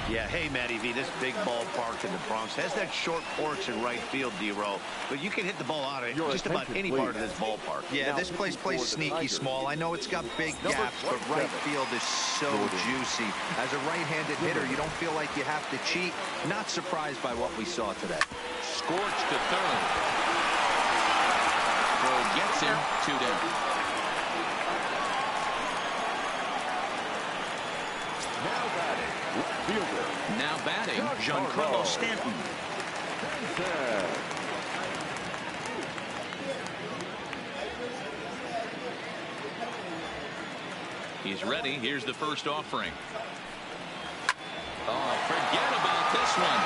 C: Yeah, hey, Matty V, this big ballpark in the Bronx has that short porch in right field, D-Row, but you can hit the ball out of just about any part of this ballpark.
D: Yeah, this place plays sneaky small. I know it's got big gaps, but right field is so juicy. As a right-handed hitter, you don't feel like you have to cheat. Not surprised by what we saw today.
A: Scorched to third. Throw gets him, 2 down. Now batting, Giancarlo Stanton. He's ready. Here's the first offering. Oh, forget about this one.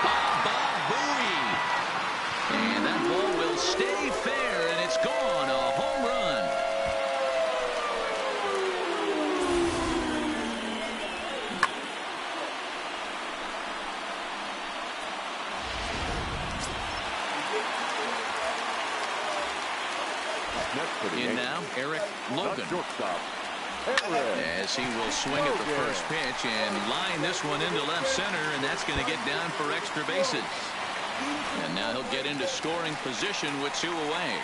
A: Ba-ba-booey. And that ball will stay fair, and it's gone. A home run. In now, Eric Logan. As he will swing at the first pitch and line this one into left center, and that's going to get down for extra bases. And now he'll get into scoring position with 2 away.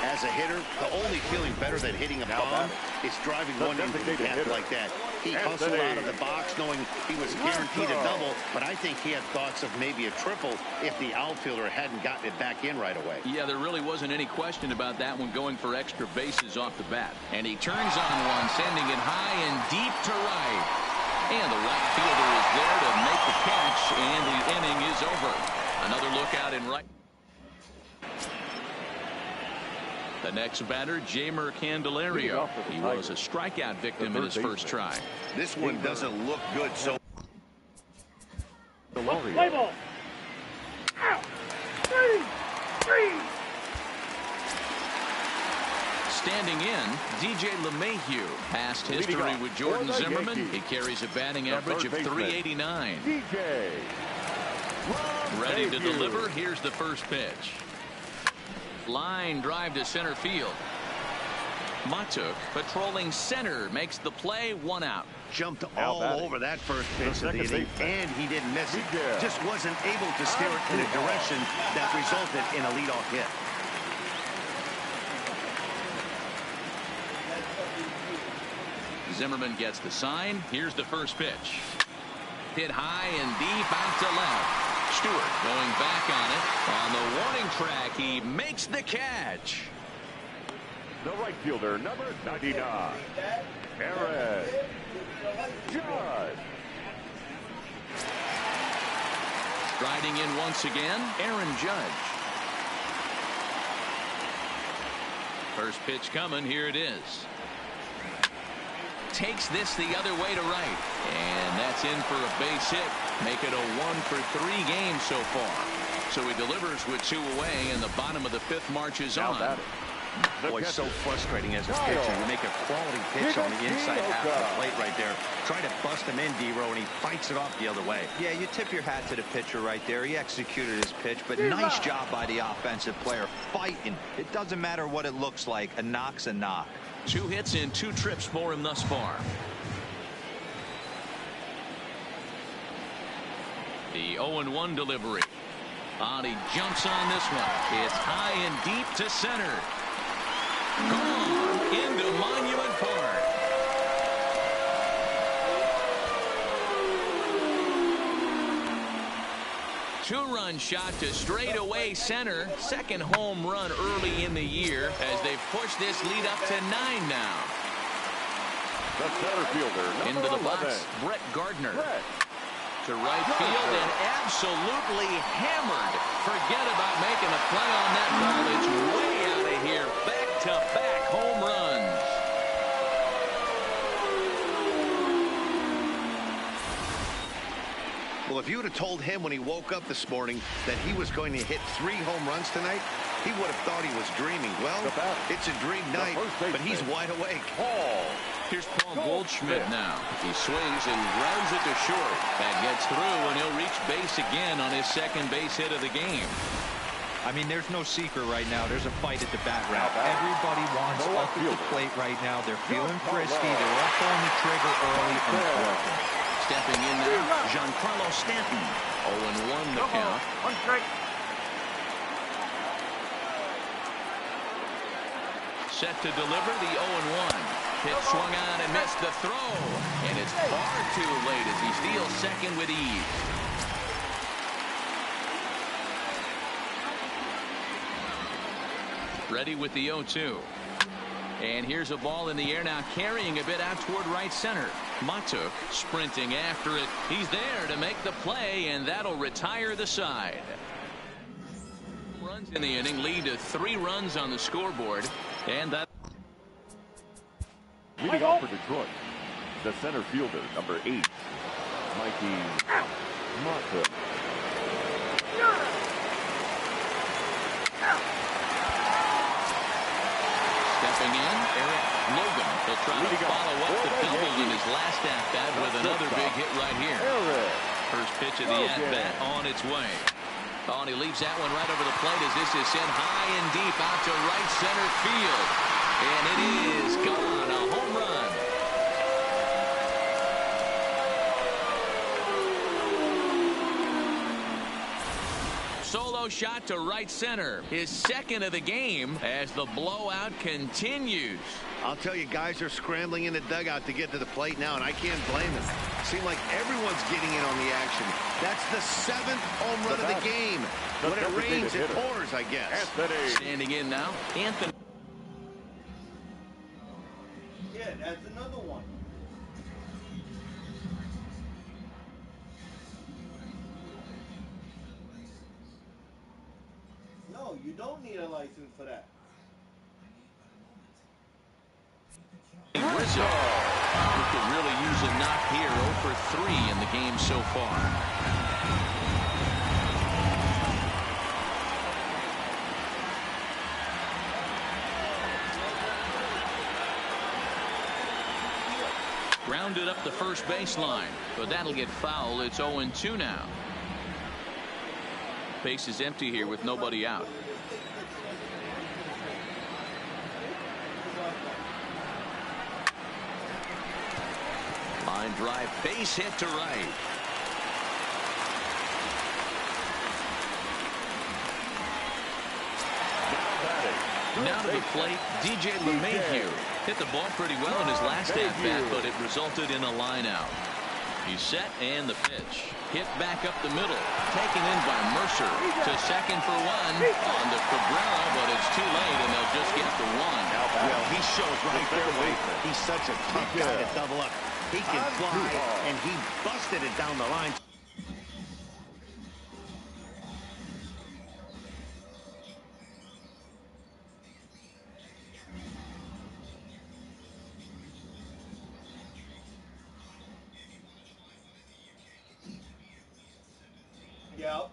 C: As a hitter, the only feeling better than hitting a bomb is driving one into the gap like that. He hustled out of the box knowing he was guaranteed a double, but I think he had thoughts of maybe a triple if the outfielder hadn't gotten it back in right away.
A: Yeah, there really wasn't any question about that one going for extra bases off the bat. And he turns on one, sending it high and deep to right. And the right fielder is there to make the catch, and the inning is over. Another look out in right. The next batter, Jamer Candelario. He was a strikeout victim in his first try.
C: This one doesn't look good, so...
G: Play ball. Out. 3.
A: Standing in, DJ LeMahieu. Past history with Jordan Zimmerman. He carries a batting average of .389. Ready to deliver. Here's the first pitch. Line drive to center field. Matuk patrolling center makes the play, 1 out.
C: Jumped all over that first pitch of the inning, and he didn't miss it. Just wasn't able to steer it in a direction that resulted in a leadoff hit.
A: Zimmerman gets the sign. Here's the first pitch. Hit high and deep out to left. Stewart going back on it. On the warning track, he makes the catch.
B: The right fielder, number 99, Aaron Judge.
A: Striding in once again, Aaron Judge. First pitch coming. Here it is. Takes this the other way to right, and that's in for a base hit. Make it a 1-for-3 game so far. So he delivers with 2 away, and the bottom of the 5th marches on.
C: Boy, so frustrating as a pitcher. You make a quality pitch on the inside half of the plate right there. Try to bust him in, D-Row, and he fights it off the other way.
D: Yeah, you tip your hat to the pitcher right there. He executed his pitch, but nice job by the offensive player fighting. It doesn't matter what it looks like. A knock's a knock.
A: 2 hits in 2 trips for him thus far. The 0-1 delivery. He jumps on this one. It's high and deep to center. Gone into Monument Park. Two-run shot to straightaway center. Second home run early in the year as they've pushed this lead up to 9 now.
B: The center fielder,
A: into the box, Brett Gardner. To right field and absolutely hammered. Forget about making a play on that ball. It's way out of here. Back-to-back home runs.
C: Well, if you would have told him when he woke up this morning that he was going to hit 3 home runs tonight, he would have thought he was dreaming. Well, it's a dream night, but he's wide awake.
A: Here's Paul Goldschmidt now. He swings and grounds it to short. That gets through, and he'll reach base again on his second base hit of the game.
D: I mean, there's no secret right now. There's a fight at the bat rack. Everybody wants up at the plate right now. They're feeling frisky. They're all pulling the trigger early and working.
A: Stepping in now, Giancarlo Stanton. 0-1 the count.
G: One strike.
A: Set to deliver the 0-1. Pitch swung on and missed the throw. And it's far too late as he steals second with ease. Ready with the 0-2. And here's a ball in the air now, carrying a bit out toward right center. Matuk sprinting after it. He's there to make the play, and that'll retire the side. Runs in the inning lead to 3 runs on the scoreboard. And that
B: leading off for Detroit, the center fielder, number 8, Mikey Matuk.
A: Stepping in, Eric Logan. He'll try to follow up the double in his last at-bat with another big hit right here. First pitch of the at-bat on its way. Oh, and he leaves that one right over the plate as this is sent high and deep out to right center field. And it is gone. A home run. Solo shot to right center. His second of the game as the blowout continues.
C: I'll tell you, guys are scrambling in the dugout to get to the plate now, and I can't blame them. Seems like everyone's getting in on the action. That's the 7th home run of the game. When it rains, it pours, I guess.
A: Standing in now, Anthony.
I: Yeah, that's another one. No, you don't need a license for that.
A: Rizzo, who could really use a knock here. 0 for 3 in the game so far. Grounded up the first baseline, but that'll get foul. It's 0-2 now. Base is empty here with nobody out. Line drive, base hit to right. Now to the plate, DJ LeMahieu. Hit the ball pretty well in his last at-bat, but it resulted in a line out. He's set, and the pitch. Hit back up the middle. Taken in by Mercer. To second for 1 on the Cabrera, but it's too late, and they'll just get the 1.
C: Well, he shows right there why he's such a tough guy to double up. He can fly, and he busted it down the line.
I: Yep.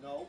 I: No.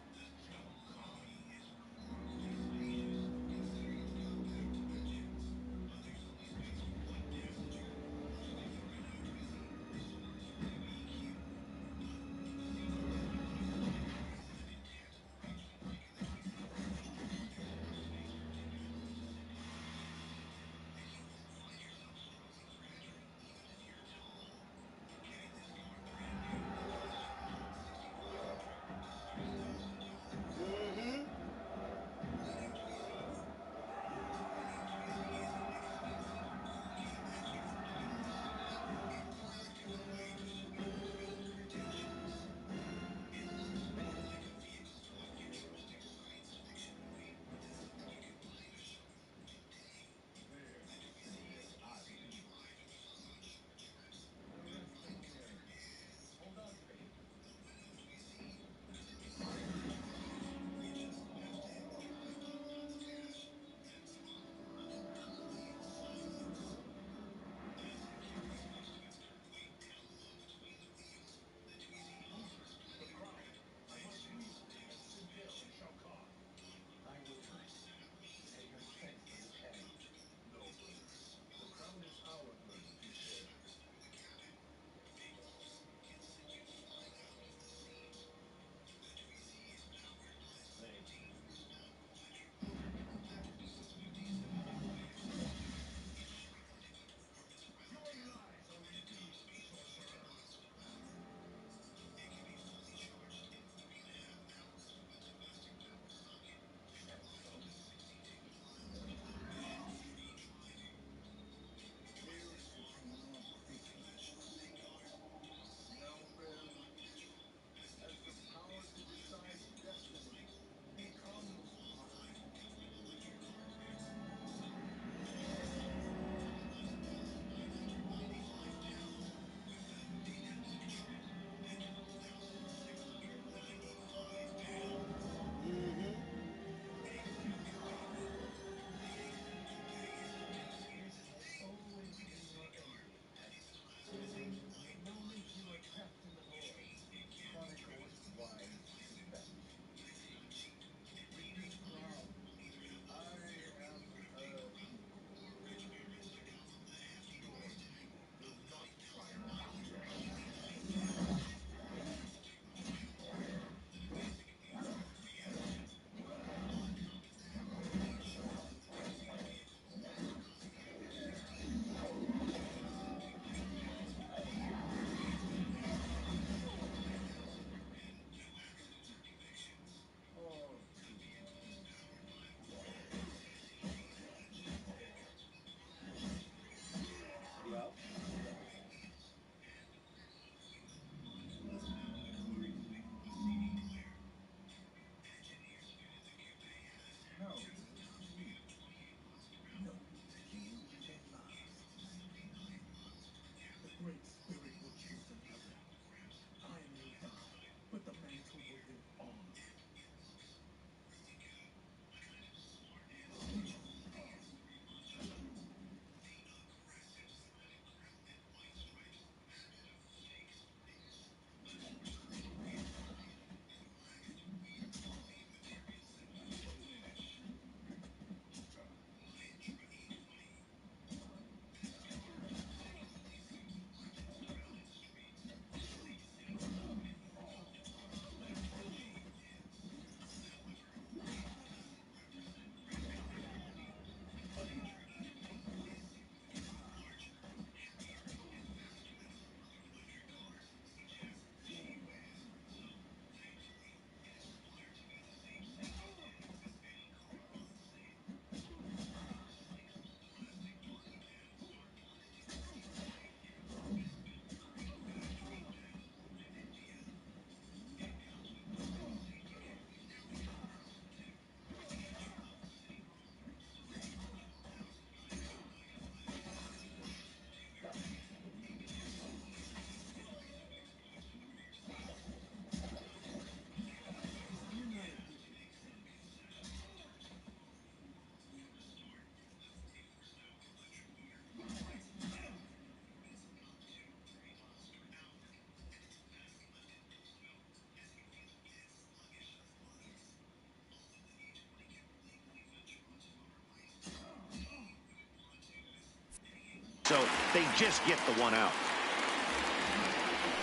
C: They just get the one out.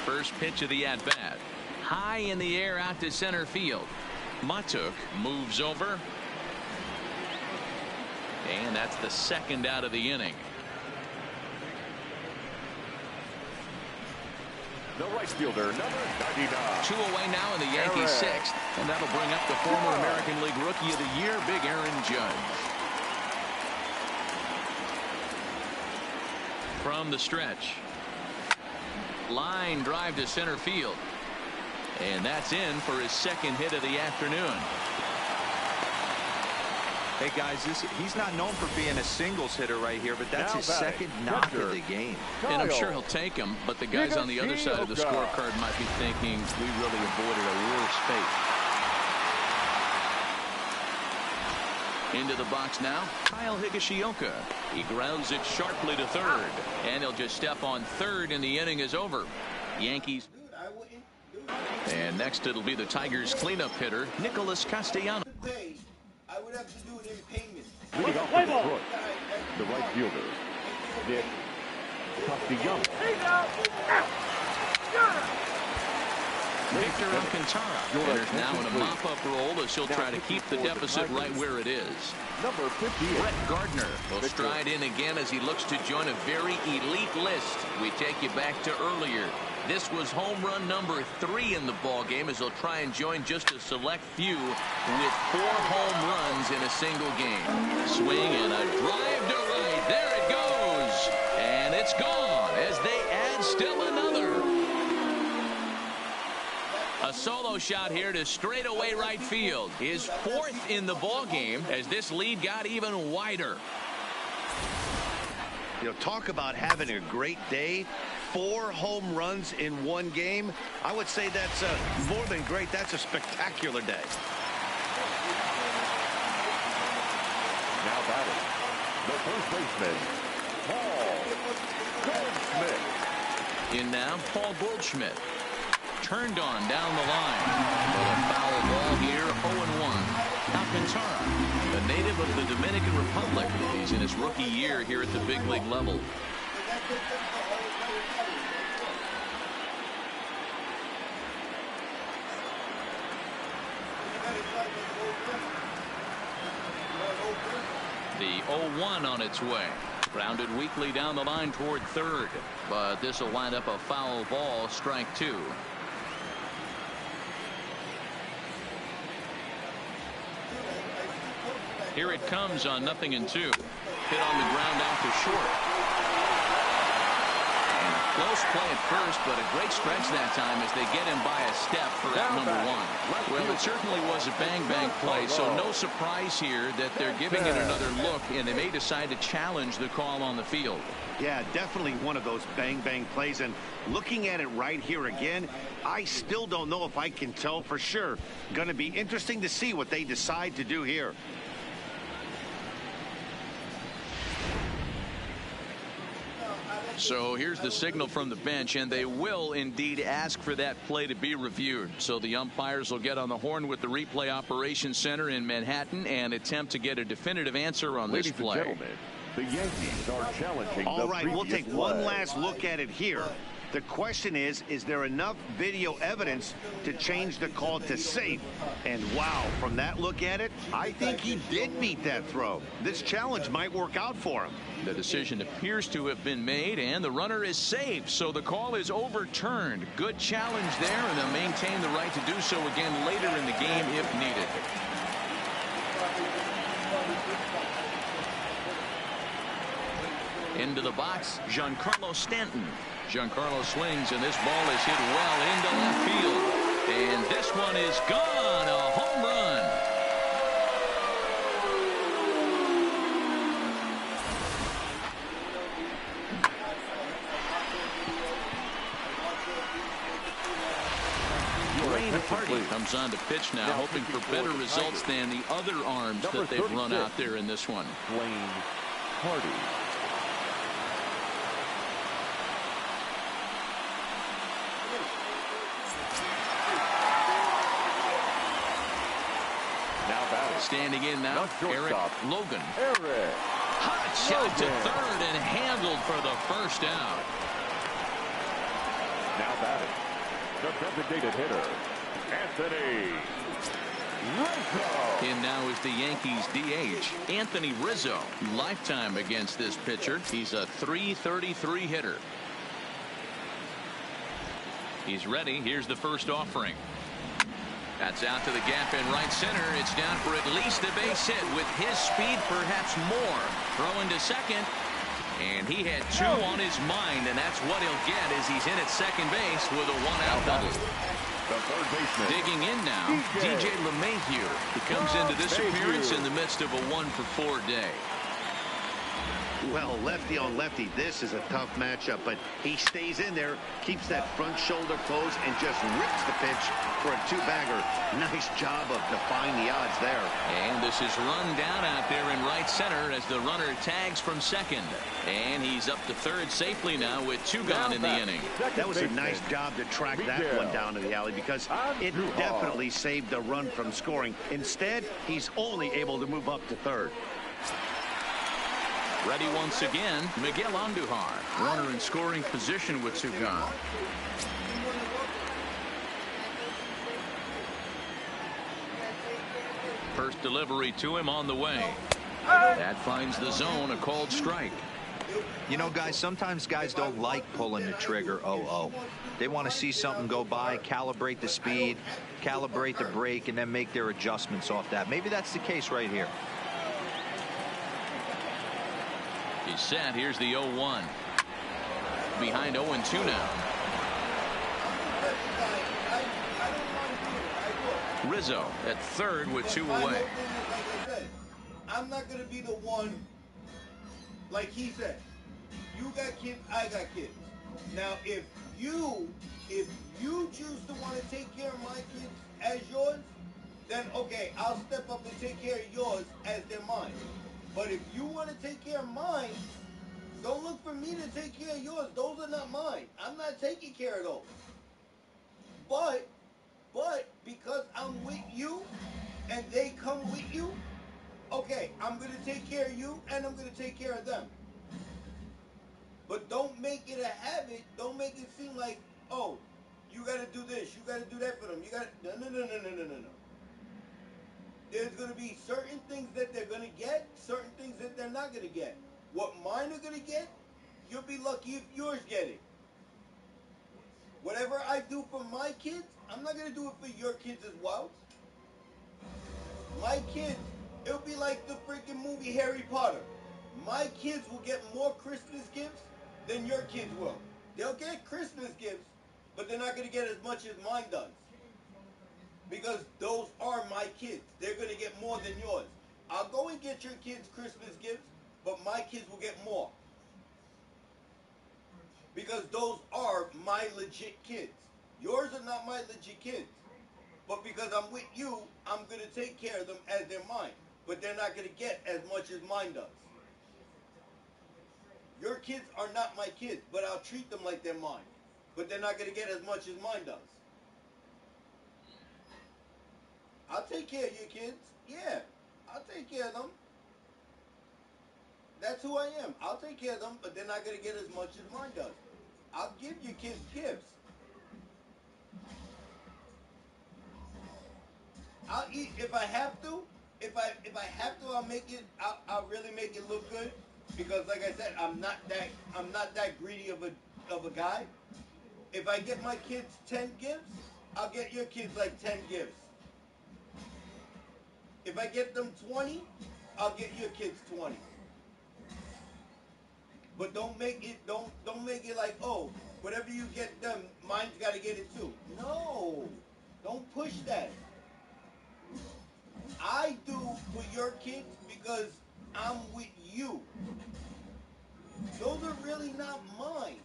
A: First pitch of the at-bat. High in the air out to center field. Matuk moves over. And that's the second out of the inning.
B: The right fielder, number 99.
A: 2 away now in the Yankees' sixth. And that'll bring up the former American League Rookie of the Year, Big Aaron Judge. From the stretch. Line drive to center field. And that's in for his second hit of the afternoon.
D: Hey guys, he's not known for being a singles hitter right here, but that's his second knock of the game.
A: And I'm sure he'll take him, but the guys on the other side of the scorecard might be thinking we really avoided a worse fate. Into the box now, Kyle Higashioka. He grounds it sharply to third, and he'll just step on third and the inning is over. Yankees. And next it'll be the Tigers cleanup hitter, Nicholas Castellanos.
I: I would have to do it in payment.
B: Leading off for Detroit, the right fielder, Nick Castellanos.
A: Victor Alcantara enters now in a mop-up role as he'll try to keep the deficit right where it is.
B: Number 58.
A: Brett Gardner will stride in again as he looks to join a very elite list. We take you back to earlier. This was home run number 3 in the ball game as he'll try and join just a select few with 4 home runs in a single game. Swing and a drive to right. There it goes. And it's gone as they add still another. A solo shot here to straightaway right field. His 4th in the ball game as this lead got even wider.
C: You know, talk about having a great day. 4 home runs in one game. I would say that's more than great. That's a spectacular day.
B: Now batting, the first baseman, Paul Goldschmidt.
A: In now, Paul Goldschmidt. Turned on down the line. But a foul ball here, 0-1. Alcantara, a native of the Dominican Republic. He's in his rookie year here at the big league level. The 0-1 on its way. Grounded weakly down the line toward third. But this will wind up a foul ball, strike 2. Here it comes on 0-2. Hit on the ground out to short. And a close play at first, but a great stretch that time as they get him by a step for out number 1. Well, it certainly was a bang-bang play, so no surprise here that they're giving it another look, and they may decide to challenge the call on the field.
C: Yeah, definitely one of those bang-bang plays. And looking at it right here again, I still don't know if I can tell for sure. Going to be interesting to see what they decide to do here.
A: So here's the signal from the bench, and they will indeed ask for that play to be reviewed. So the umpires will get on the horn with the replay operations center in Manhattan and attempt to get a definitive answer on this play.
B: Ladies and gentlemen, the Yankees are challenging
C: All right, we'll take one
B: play.
C: last look at it here. The question is there enough video evidence to change the call to safe? And wow, from that look at it, I think he did meet that throw. This challenge might work out for him.
A: The decision appears to have been made, and the runner is safe, so the call is overturned. Good challenge there, and they'll maintain the right to do so again later in the game if needed. Into the box, Giancarlo Stanton. Giancarlo swings, and this ball is hit well into left field. And this one is gone, a home run. Ray Hardy comes on to pitch now, hoping for better results than the other arms that they've run out there in this one.
B: Wayne Hardy.
A: Standing in now, Eric Logan.
B: Eric
A: Hot shot to third and handled for the first out.
B: Now batting, the designated hitter, Anthony Rizzo.
A: In now is the Yankees DH, Anthony Rizzo. Lifetime against this pitcher. He's a .333 hitter. He's ready. Here's the first offering. That's out to the gap in right center. It's down for at least a base hit. With his speed, perhaps more. Throwing to second. And he had two on his mind, and that's what he'll get as he's in at second base with a one-out double.
B: The third baseman.
A: Digging in now, DJ LeMahieu. He comes into this appearance in the midst of a 1-for-4 day.
C: Well, lefty on lefty, this is a tough matchup, but he stays in there, keeps that front shoulder closed, and just rips the pitch for a two-bagger. Nice job of defying the odds there.
A: And this is run down out there in right center as the runner tags from second. And he's up to third safely now with two gone in the inning.
C: That was a nice job to track that one down to the alley because it definitely saved the run from scoring. Instead, he's only able to move up to third.
A: Ready once again, Miguel Andujar. Runner in scoring position with two gone. First delivery to him on the way. That finds the zone, a called strike.
D: You know, guys, sometimes guys don't like pulling the trigger 0-0. They want to see something go by, calibrate the speed, calibrate the brake, and then make their adjustments off that. Maybe that's the case right here.
A: He's set. Here's the 0-1. Behind 0-2 now. Rizzo at third with two away.
I: I'm not going to be the one, like he said, you got kids, I got kids. Now, if you choose to want to take care of my kids as yours, then okay, I'll step up and take care of yours as they're mine. But if you want to take care of mine, don't look for me to take care of yours. Those are not mine. I'm not taking care of those. But because I'm with you and they come with you, okay, I'm going to take care of you and I'm going to take care of them. But don't make it a habit. Don't make it seem like, oh, you got to do this. You got to do that for them. You got to, no. There's going to be certain things that they're going to get, certain things that they're not going to get. What mine are going to get, you'll be lucky if yours get it. Whatever I do for my kids, I'm not going to do it for your kids as well. My kids, it'll be like the freaking movie Harry Potter. My kids will get more Christmas gifts than your kids will. They'll get Christmas gifts, but they're not going to get as much as mine does. Because those are my kids. They're going to get more than yours. I'll go and get your kids Christmas gifts, but my kids will get more. Because those are my legit kids. Yours are not my legit kids. But because I'm with you, I'm going to take care of them as they're mine. But they're not going to get as much as mine does. Your kids are not my kids, but I'll treat them like they're mine. But they're not going to get as much as mine does. I'll take care of your kids. Yeah, I'll take care of them. That's who I am. I'll take care of them, but they're not going to get as much as mine does. I'll give your kids gifts. I'll eat if I have to. If I have to, I'll make it. I'll really make it look good, because like I said, I'm not that greedy of a guy. If I get my kids 10 gifts, I'll get your kids like 10 gifts. If I get them 20, I'll get your kids 20. But don't make it like, oh, whatever you get them, mine's got to get it too. No, don't push that. I do for your kids because I'm with you. Those are really not mine,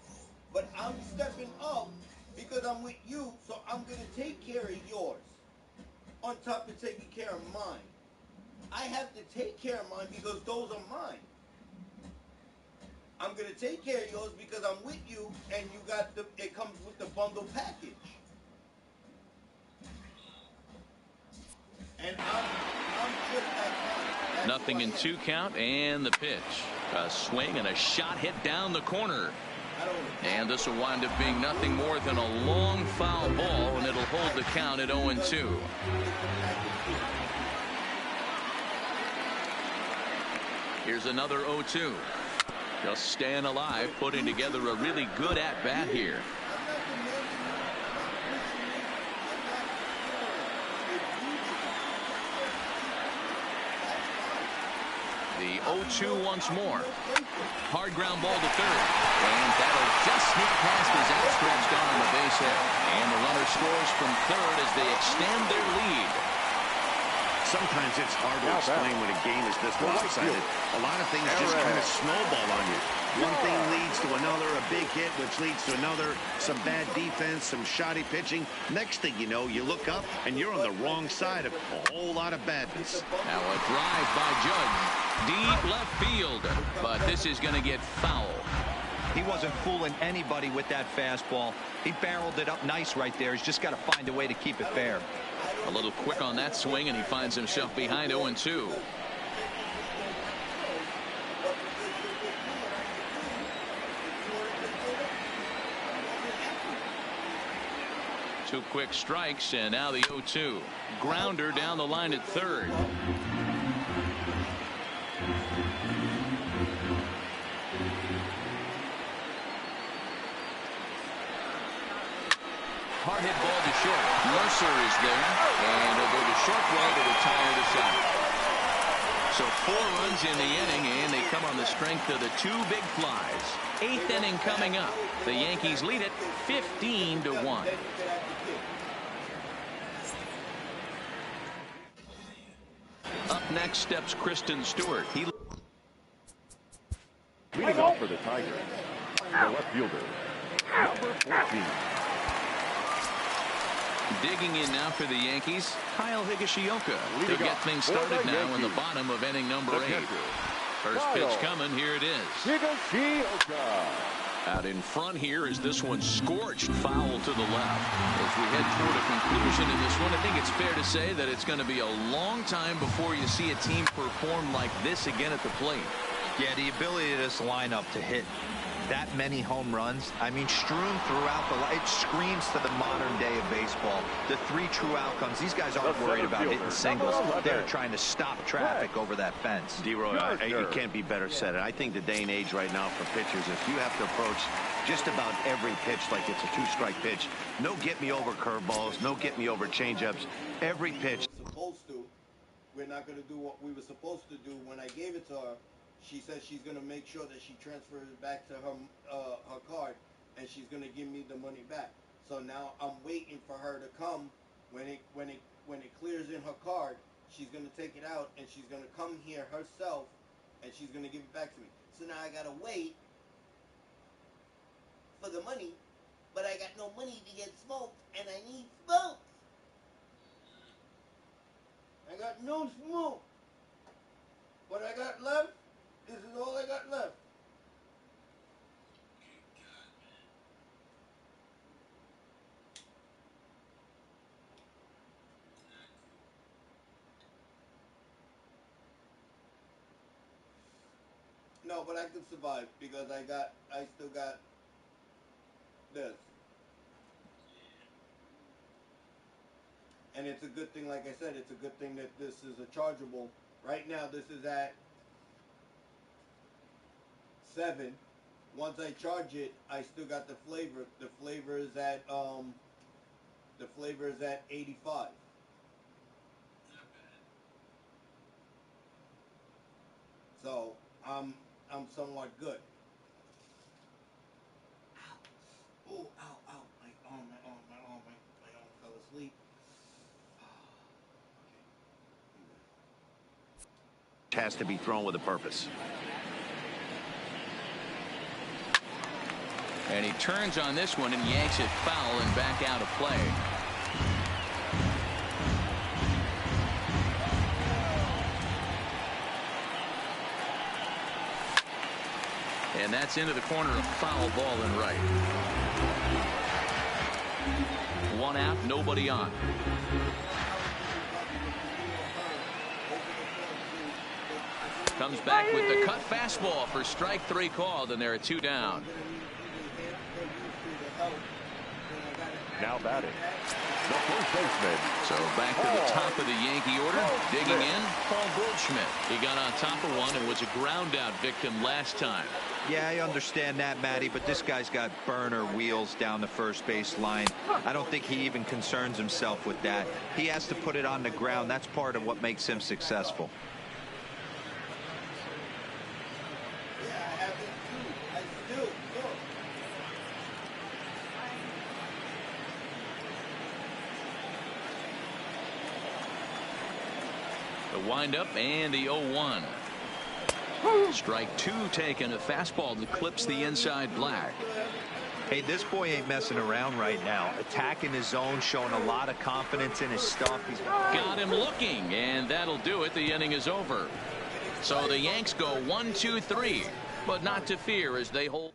I: but I'm stepping up because I'm with you, so I'm going to take care of yours on top of taking care of mine. I have to take care of mine because those are mine. I'm going to take care of yours because I'm with you and you got it comes with the bundle package. And I'm just that kind.
A: 0-2 count, and the pitch. A swing and a shot hit down the corner. And this will wind up being nothing more than a long foul ball, and it'll hold the count at 0-2. Here's another 0-2. Just staying alive, putting together a really good at-bat here. The 0-2 once more. Hard ground ball to third. And that'll just sneak past his outstretched arm on the base hit. And the runner scores from third as they extend their lead.
C: Sometimes it's hard to explain when a game is this lopsided. A lot of things just kind of snowball on you. One thing leads to another, a big hit, which leads to another, some bad defense, some shoddy pitching. Next thing you know, you look up and you're on the wrong side of a whole lot of badness.
A: Now a drive by Judge. Deep left field. But this is going to get foul.
D: He wasn't fooling anybody with that fastball. He barreled it up nice right there. He's just got to find a way to keep it fair.
A: A little quick on that swing, and he finds himself behind 0-2. Two quick strikes, and now the 0-2. Grounder down the line at third. Hard hit ball to short. Mercer is there, and he'll go to short play to retire the side. So 4 runs in the inning, and they come on the strength of the 2 big flies. 8th inning coming up. The Yankees lead it 15-1. Up next steps Kristen Stewart. He
B: leading off for the Tigers, the left fielder, number 14.
A: Digging in now for the Yankees, Kyle Higashioka. To get things started now in the bottom of inning number 8. First pitch coming, here it is.
B: Higashioka.
A: Out in front here is this one scorched foul to the left. As we head toward a conclusion in this one, I think it's fair to say that it's going to be a long time before you see a team perform like this again at the plate.
D: Yeah, the ability of this lineup to hit that many home runs, I mean, strewn throughout the it screams to the modern day of baseball. The 3 true outcomes. These guys aren't worried about hitting singles. They're trying to stop traffic over that fence.
C: D-Roy, it can't be better said. I think the day and age right now for pitchers, if you have to approach just about every pitch like it's a 2-strike pitch, no get-me-over curveballs, no get-me-over changeups, every pitch.
I: Supposed to. We're not going to do what we were supposed to do. When I gave it to her, she said she's going to make sure that she transfers it back to her card, and she's going to give me the money back. So now I'm waiting for her to come. When it clears in her card, she's going to take it out, and she's going to come here herself, and she's going to give it back to me. So now I got to wait for the money, but I got no money to get smoked, and I need smoke. I got no smoke. What I got left, this is all I got left. No, but I can survive because I still got this. And it's a good thing, like I said, it's a good thing that this is a chargeable. Right now, this is at 7. Once I charge it, I still got the flavor. The flavor is at 85. So I'm somewhat good. Ow. Oh, ow. My arm fell asleep.
C: Has to be thrown with a purpose.
A: And he turns on this one and yanks it foul and back out of play. And that's into the corner, a foul ball and right. 1 out, nobody on. Comes back with the cut fastball for strike 3 called, and they're at 2 down.
B: Now batting, the first baseman.
A: So back to the top of the Yankee order. Digging in, Paul Goldschmidt. He got on top of one and was a ground out victim last time.
D: Yeah, I understand that, Matty, but this guy's got burner wheels down the first base line. I don't think he even concerns himself with that. He has to put it on the ground. That's part of what makes him successful.
A: The windup and the 0-1. Strike 2 taken. A fastball that clips the inside black.
D: Hey, this boy ain't messing around right now. Attacking his zone, showing a lot of confidence in his stuff. He's
A: got him looking, and that'll do it. The inning is over. So the Yanks go 1-2-3, but not to fear as they hold.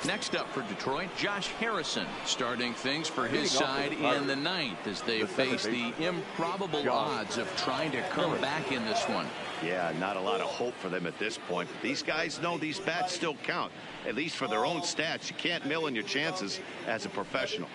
A: Next up for Detroit, Josh Harrison starting things for his side in the 9th as they face the improbable odds of trying to come back in this one.
C: Yeah, not a lot of hope for them at this point. But these guys know these bats still count, at least for their own stats. You can't mill in your chances as a professional.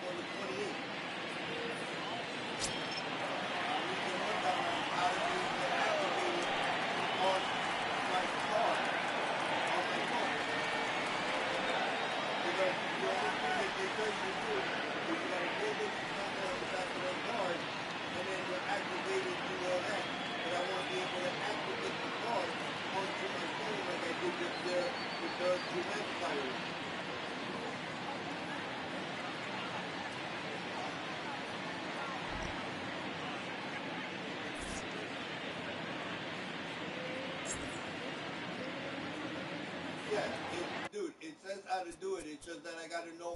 I: Dude, it says how to do it. It's just that I gotta know.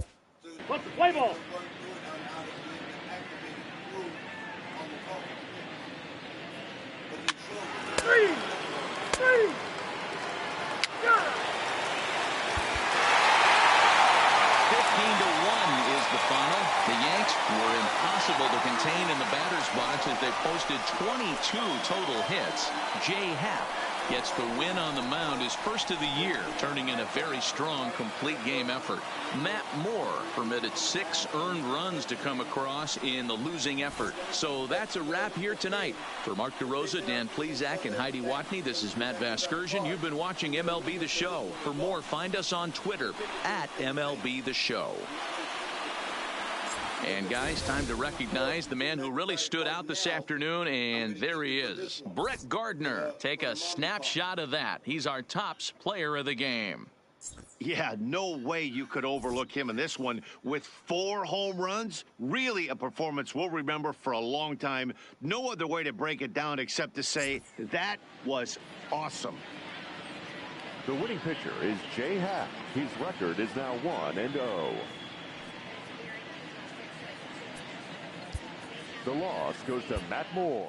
G: What's the play ball? Three.
A: 15-1 is the final. The Yanks were impossible to contain in the batter's box as they posted 22 total hits. Jay Happ gets the win on the mound, his first of the year, turning in a very strong complete game effort. Matt Moore permitted 6 earned runs to come across in the losing effort. So that's a wrap here tonight. For Mark DeRosa, Dan Plesac, and Heidi Watney, this is Matt Vasgersian. You've been watching MLB The Show. For more, find us on Twitter at MLB The Show. And guys, time to recognize the man who really stood out this afternoon, and there he is, Brett Gardner. Take a snapshot of that. He's our tops player of the game.
C: Yeah, no way you could overlook him in this one with 4 home runs. Really a performance we'll remember for a long time. No other way to break it down except to say that was awesome.
B: The winning pitcher is Jay Happ. His record is now 1-0. The loss goes to Matt Moore.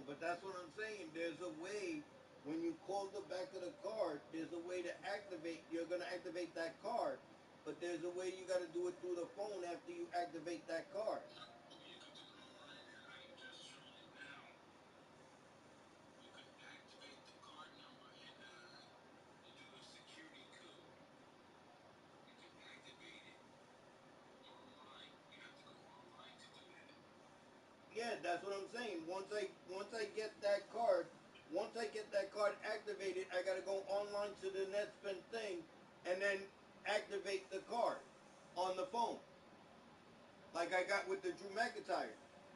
I: but that's what I'm saying. There's a way, when you call the back of the card, there's a way to activate. You're going to activate that card, but there's a way you got to do it through the phone after you activate that card. Yeah, that's what I'm saying. Once I get that card, activated, I gotta go online to the Netspend thing and then activate the card on the phone. Like I got with the Drew McIntyre.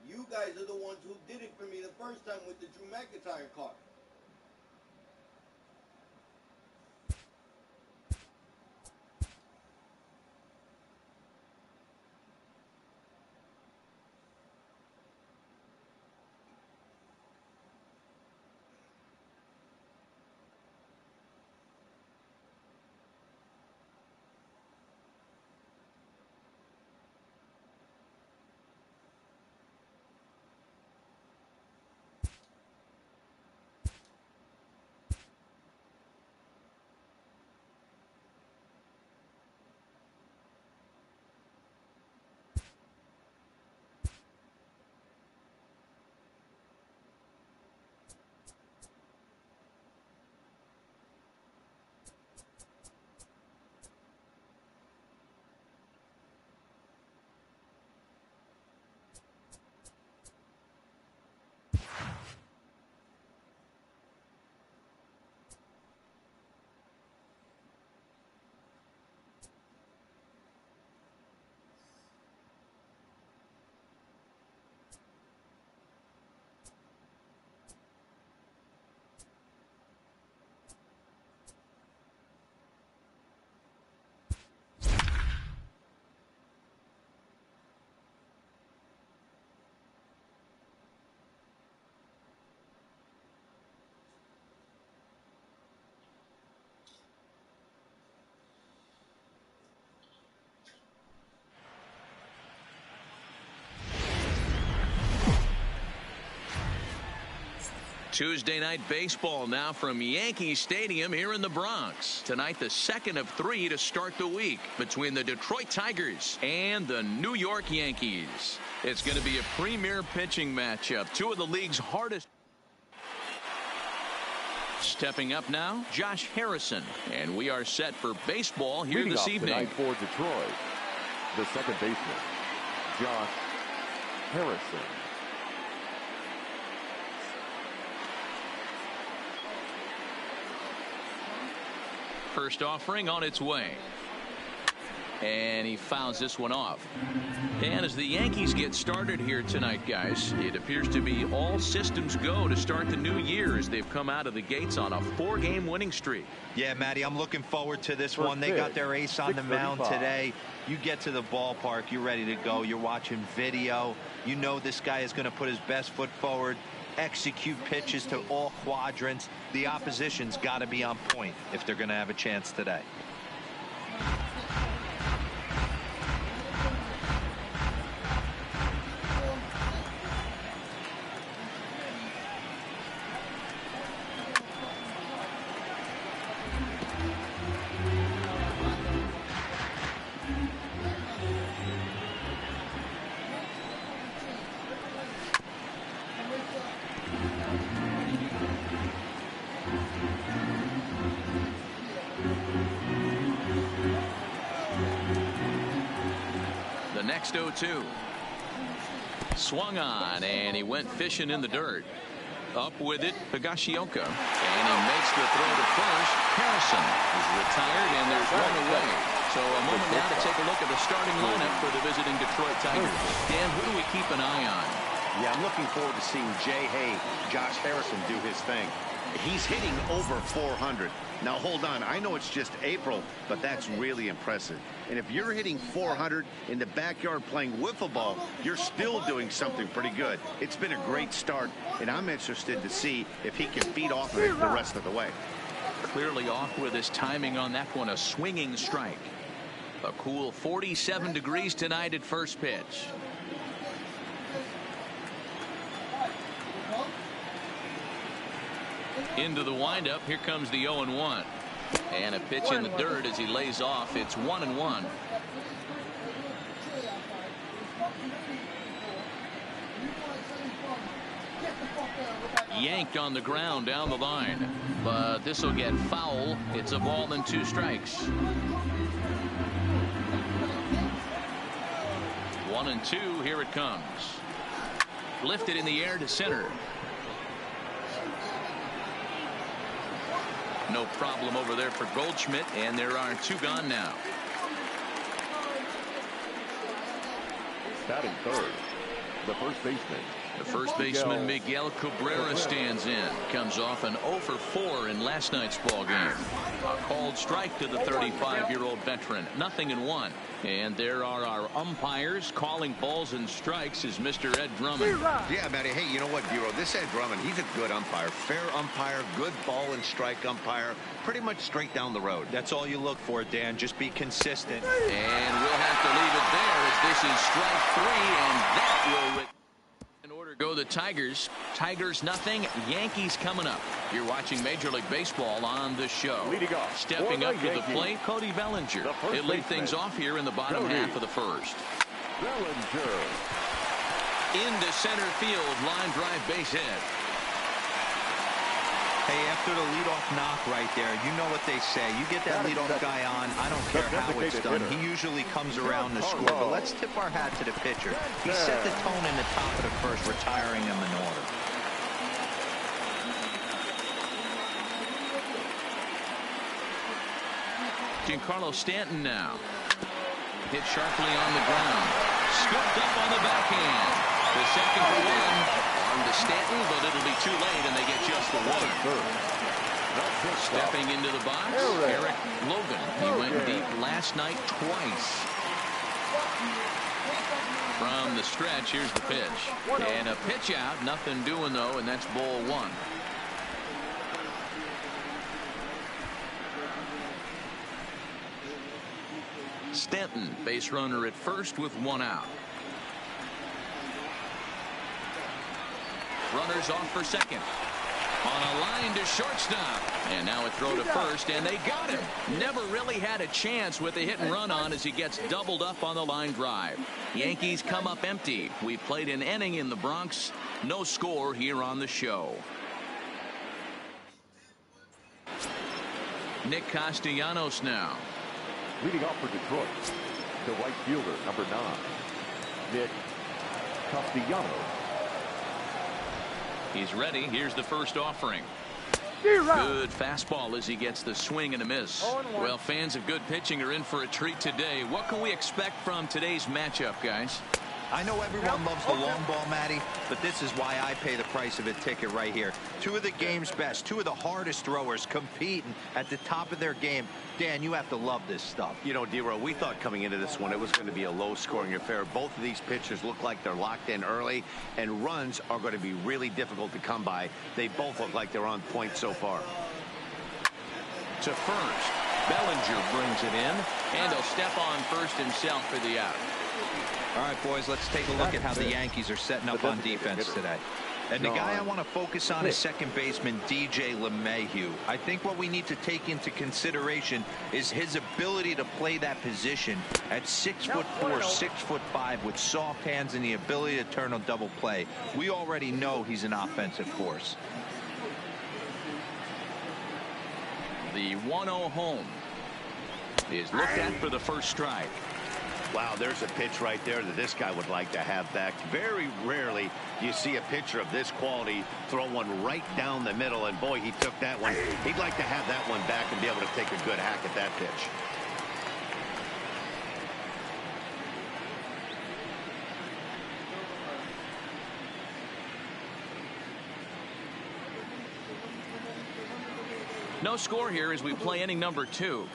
I: You guys are the ones who did it for me the first time with the Drew McIntyre card.
A: Tuesday night baseball now from Yankee Stadium here in the Bronx. Tonight, the second of 3 to start the week between the Detroit Tigers and the New York Yankees. It's going to be a premier pitching matchup. Two of the league's hardest. Stepping up now, Josh Harrison. And we are set for baseball here
B: Leading
A: this
B: off
A: evening.
B: tonight for Detroit, the second baseman, Josh Harrison.
A: First offering on its way. And he fouls this one off. And as the Yankees get started here tonight, guys, it appears to be all systems go to start the new year as they've come out of the gates on a 4-game winning streak.
D: Yeah, Matty, I'm looking forward to this one. They got their ace on the mound today. You get to the ballpark, you're ready to go. You're watching video. You know this guy is going to put his best foot forward, execute pitches to all quadrants. The opposition's got to be on point if they're going to have a chance today.
A: Next 0-2. Swung on, and he went fishing in the dirt. Up with it, Higashioka. And he makes the throw to first. Harrison is retired, and there's one away. So a moment now to take a look at the starting lineup for the visiting Detroit Tigers. Dan, who do we keep an eye on?
C: Yeah, I'm looking forward to seeing Jay Hay, Josh Harrison do his thing. He's hitting over 400. Now, hold on. I know it's just April, but that's really impressive. And if you're hitting 400 in the backyard playing wiffle ball, you're still doing something pretty good. It's been a great start, and I'm interested to see if he can feed off of it the rest of the way.
A: Clearly off with his timing on that one, a swinging strike. A cool 47 degrees tonight at first pitch. Into the windup. Here comes the 0-1. And a pitch in the dirt as he lays off. It's 1-1. Yanked on the ground down the line, but this will get foul. It's a ball and 2 strikes. 1-2. Here it comes. Lifted in the air to center. No problem over there for Goldschmidt, and there are 2 gone now.
B: Batting third, the first baseman.
A: The first baseman, Miguel Cabrera, stands in. Comes off an 0 for 4 in last night's ball game. A called strike to the 35-year-old veteran. 0-1. And there are our umpires calling balls and strikes is Mr. Ed Drummond.
C: Yeah, Matty. Hey, you know what, Bureau? This Ed Drummond, he's a good umpire. Fair umpire, good ball and strike umpire. Pretty much straight down the road.
D: That's all you look for, Dan. Just be consistent.
A: And we'll have to leave it there as this is strike 3, and that will... In order go the Tigers. Tigers 0. Yankees coming up. You're watching Major League Baseball on the show. Stepping up to the plate, Cody Bellinger. He'll lead things off here in the bottom half of the first.
B: Bellinger.
A: Into center field. Line drive base hit.
D: Hey, after the leadoff knock right there, you know what they say. You get that leadoff guy on, I don't care how it's done. He usually comes around to score. But let's tip our hat to the pitcher. He set the tone in the top of the first, retiring him in order.
A: Giancarlo Stanton now. Hit sharply on the ground. Scooped up on the backhand. The second for 1. To Stanton, but it'll be too late, and they get just the 1. Stepping into the box, Eric Logan. He went deep last night twice. From the stretch, here's the pitch. And a pitch out, nothing doing though, and that's ball 1. Stanton, base runner at first with 1 out. Runners off for second. On a line to shortstop. And now a throw to first, and they got him. Never really had a chance with a hit and run on as he gets doubled up on the line drive. Yankees come up empty. We played an inning in the Bronx. No score here on the show. Nick Castellanos now.
B: Leading off for Detroit, the right fielder, number 9, Nick Castellanos.
A: He's ready. Here's the first offering. Good fastball as he gets the swing and a miss. Well, fans of good pitching are in for a treat today. What can we expect from today's matchup, guys?
D: I know everyone loves the long ball, Matty, but this is why I pay the price of a ticket right here. 2 of the game's best, 2 of the hardest throwers competing at the top of their game. Dan, you have to love this stuff.
C: You know, D-Row, we thought coming into this one it was going to be a low-scoring affair. Both of these pitchers look like they're locked in early, and runs are going to be really difficult to come by. They both look like they're on point so far.
A: To first, Bellinger brings it in, and he'll step on first himself for the out.
D: All right, boys, let's take a look at how the Yankees are setting up on defense today. And the guy I want to focus on is second baseman DJ LeMahieu. I think what we need to take into consideration is his ability to play that position at 6'4", 6'5", with soft hands and the ability to turn a double play. We already know he's an offensive force.
A: The 1-0 home is looked at for the first strike.
C: Wow, there's a pitch right there that this guy would like to have back. Very rarely do you see a pitcher of this quality throw one right down the middle, and boy, he took that one. He'd like to have that one back and be able to take a good hack at that pitch.
A: No score here as we play inning number 2.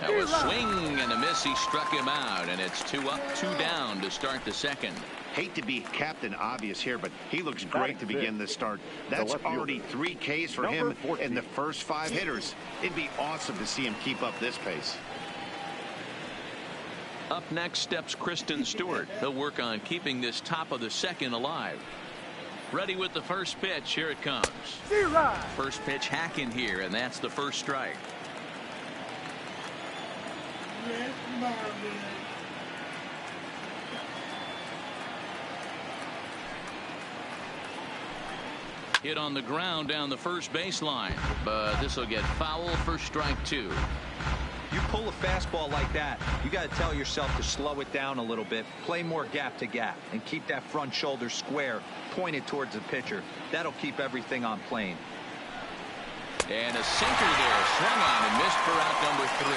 A: That was swing and a miss. He struck him out, and it's 2 up, 2 down to start the second.
C: Hate to be Captain Obvious here, but he looks great to begin this start. That's already 3 Ks for him in the first 5 hitters. It'd be awesome to see him keep up this pace.
A: Up next steps Kristen Stewart. He'll work on keeping this top of the second alive. Ready with the first pitch. Here it comes. First pitch hacking here, and that's the first strike. Hit on the ground down the first baseline, but this will get foul for strike 2.
D: You pull a fastball like that, you got to tell yourself to slow it down a little bit, play more gap to gap, and keep that front shoulder square, pointed towards the pitcher. That'll keep everything on plane.
A: And a sinker there, swung on and missed for out number 3.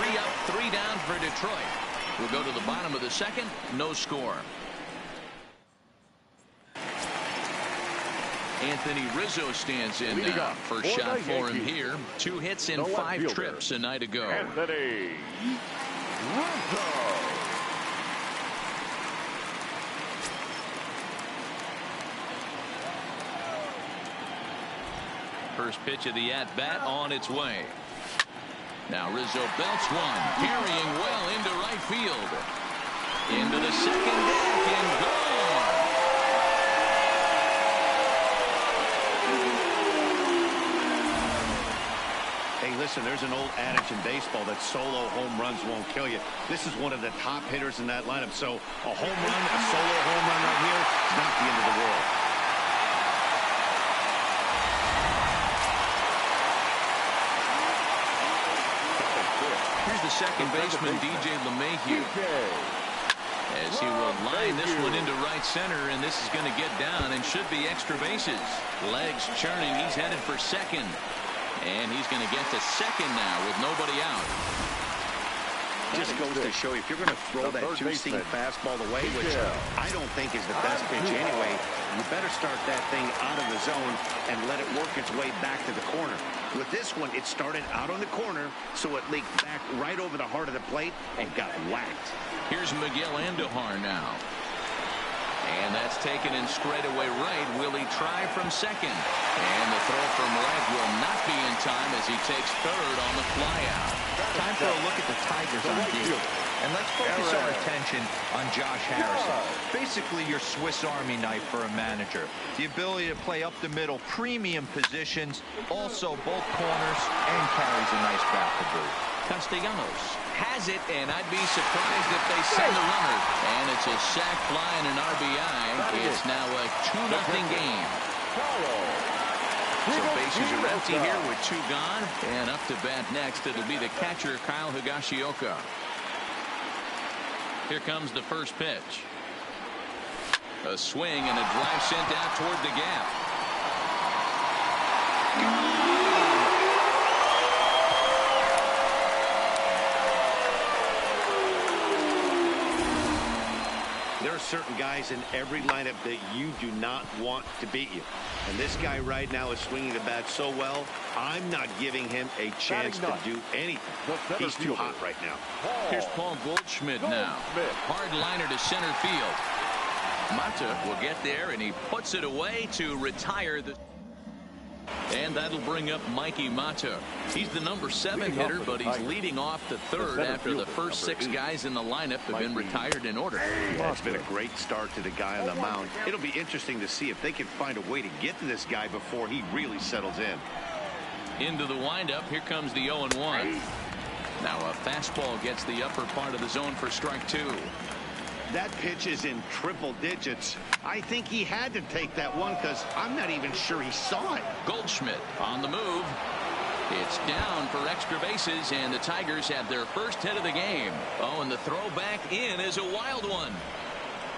A: 3 up, 3 down for Detroit. We'll go to the bottom of the second, no score. Anthony Rizzo stands in now. First shot for him here. 2 hits and 5 trips a night ago.
B: Anthony Rizzo.
A: First pitch of the at-bat on its way. Now Rizzo belts one, carrying well into right field. Into the second deck and gone.
C: Hey, listen, there's an old adage in baseball that solo home runs won't kill you. This is one of the top hitters in that lineup. So a home run, a solo home run right here is not the end of the world.
A: Here's the second baseman, DJ LeMahieu, as he will line this one into right center, and this is going to get down and should be extra bases. Legs churning. He's headed for second, and he's going to get to second now with nobody out.
C: Just goes to show you, if you're going to throw that two-seam fastball away, which I don't think is the best pitch anyway, you better start that thing out of the zone and let it work its way back to the corner. With this one, it started out on the corner, so it leaked back right over the heart of the plate and got whacked.
A: Here's Miguel Andujar now. And that's taken in straightaway right. Will he try from second? And the throw from right will not be in time as he takes third on the flyout.
D: Time for a look at the Tigers on D. And let's focus our attention on Josh Harrison. Basically your Swiss Army knife for a manager. The ability to play up the middle, premium positions, also both corners, and carries a nice bat to boot.
A: Castellanos has it, and I'd be surprised if they send the runner. And it's a sac fly and an RBI. It's now a 2-0 game. So bases are empty here with 2 gone. And up to bat next, it'll be the catcher, Kyle Higashioka. Here comes the first pitch. A swing and a drive sent out toward the gap.
C: There are certain guys in every lineup that you do not want to beat you. And this guy right now is swinging the bat so well, I'm not giving him a chance to do anything. He's too hot right now.
A: Here's Paul Goldschmidt now. Hard liner to center field. Mata will get there, and he puts it away to retire the... And that'll bring up Mikey Mata. He's the number 7 hitter, but he's leading off the third after the first 6 guys in the lineup have been retired in order.
C: Yeah, it's been a great start to the guy on the mound. It'll be interesting to see if they can find a way to get to this guy before he really settles in.
A: Into the windup, here comes the 0-1. Now a fastball gets the upper part of the zone for strike 2.
C: That pitch is in triple digits. I think he had to take that one because I'm not even sure he saw it.
A: Goldschmidt on the move. It's down for extra bases, and the Tigers have their first hit of the game. Oh, and the throw back in is a wild one.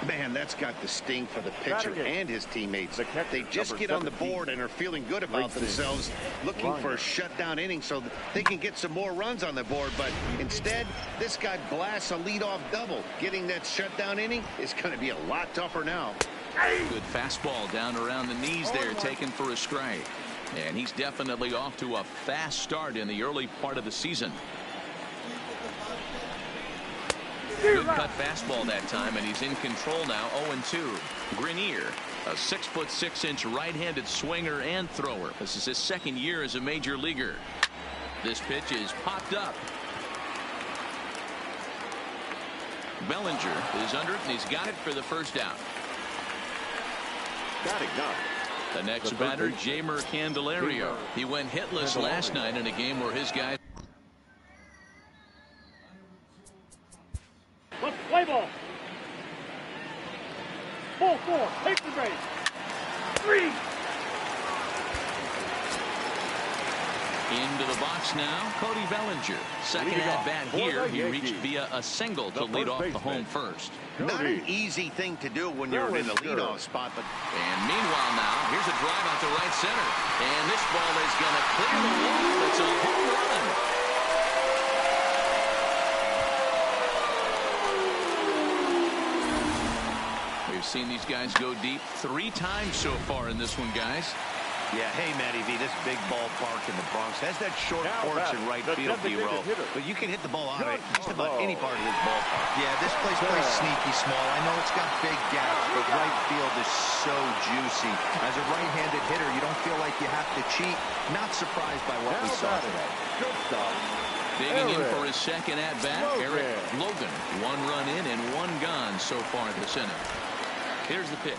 C: Man, that's got the sting for the pitcher and his teammates. They just get on the board and are feeling good about themselves, looking for a shutdown inning so that they can get some more runs on the board. But instead, this guy blasts a leadoff double. Getting that shutdown inning is going to be a lot tougher now.
A: Good fastball down around the knees there, taken for a strike. And he's definitely off to a fast start in the early part of the season. Good cut fastball that time, and he's in control now. 0-2. Grenier, a 6'6" right-handed swinger and thrower. This is his second year as a major leaguer. This pitch is popped up. Bellinger is under it, and he's got it for the first out.
B: Batting ninth.
A: The next batter, Jamer Candelario. He went hitless last night in a game where his guys.
G: Let's play ball. Ball 4. Take the base. 3.
A: Into the box now, Cody Bellinger. Second at bat here. He reached via a single to lead off the home first.
C: Not an easy thing to do when you're in the leadoff spot, but.
A: And meanwhile now, here's a drive out to right center. And this ball is going to clear the wall. It's a home run. We've seen these guys go deep 3 times so far in this one, guys.
C: Yeah, hey, Matty V, this big ballpark in the Bronx has that short porch in right field, D-Row. But you can hit the ball out of just about any part of this ballpark.
D: Yeah, this place plays sneaky small. I know it's got big gaps, but right field is so juicy. As a right-handed hitter, you don't feel like you have to cheat. Not surprised by what we saw today.
B: Good stuff.
A: Digging in for his second at-bat, Eric Logan. 1 run in and 1 gone so far this inning. Here's the pitch.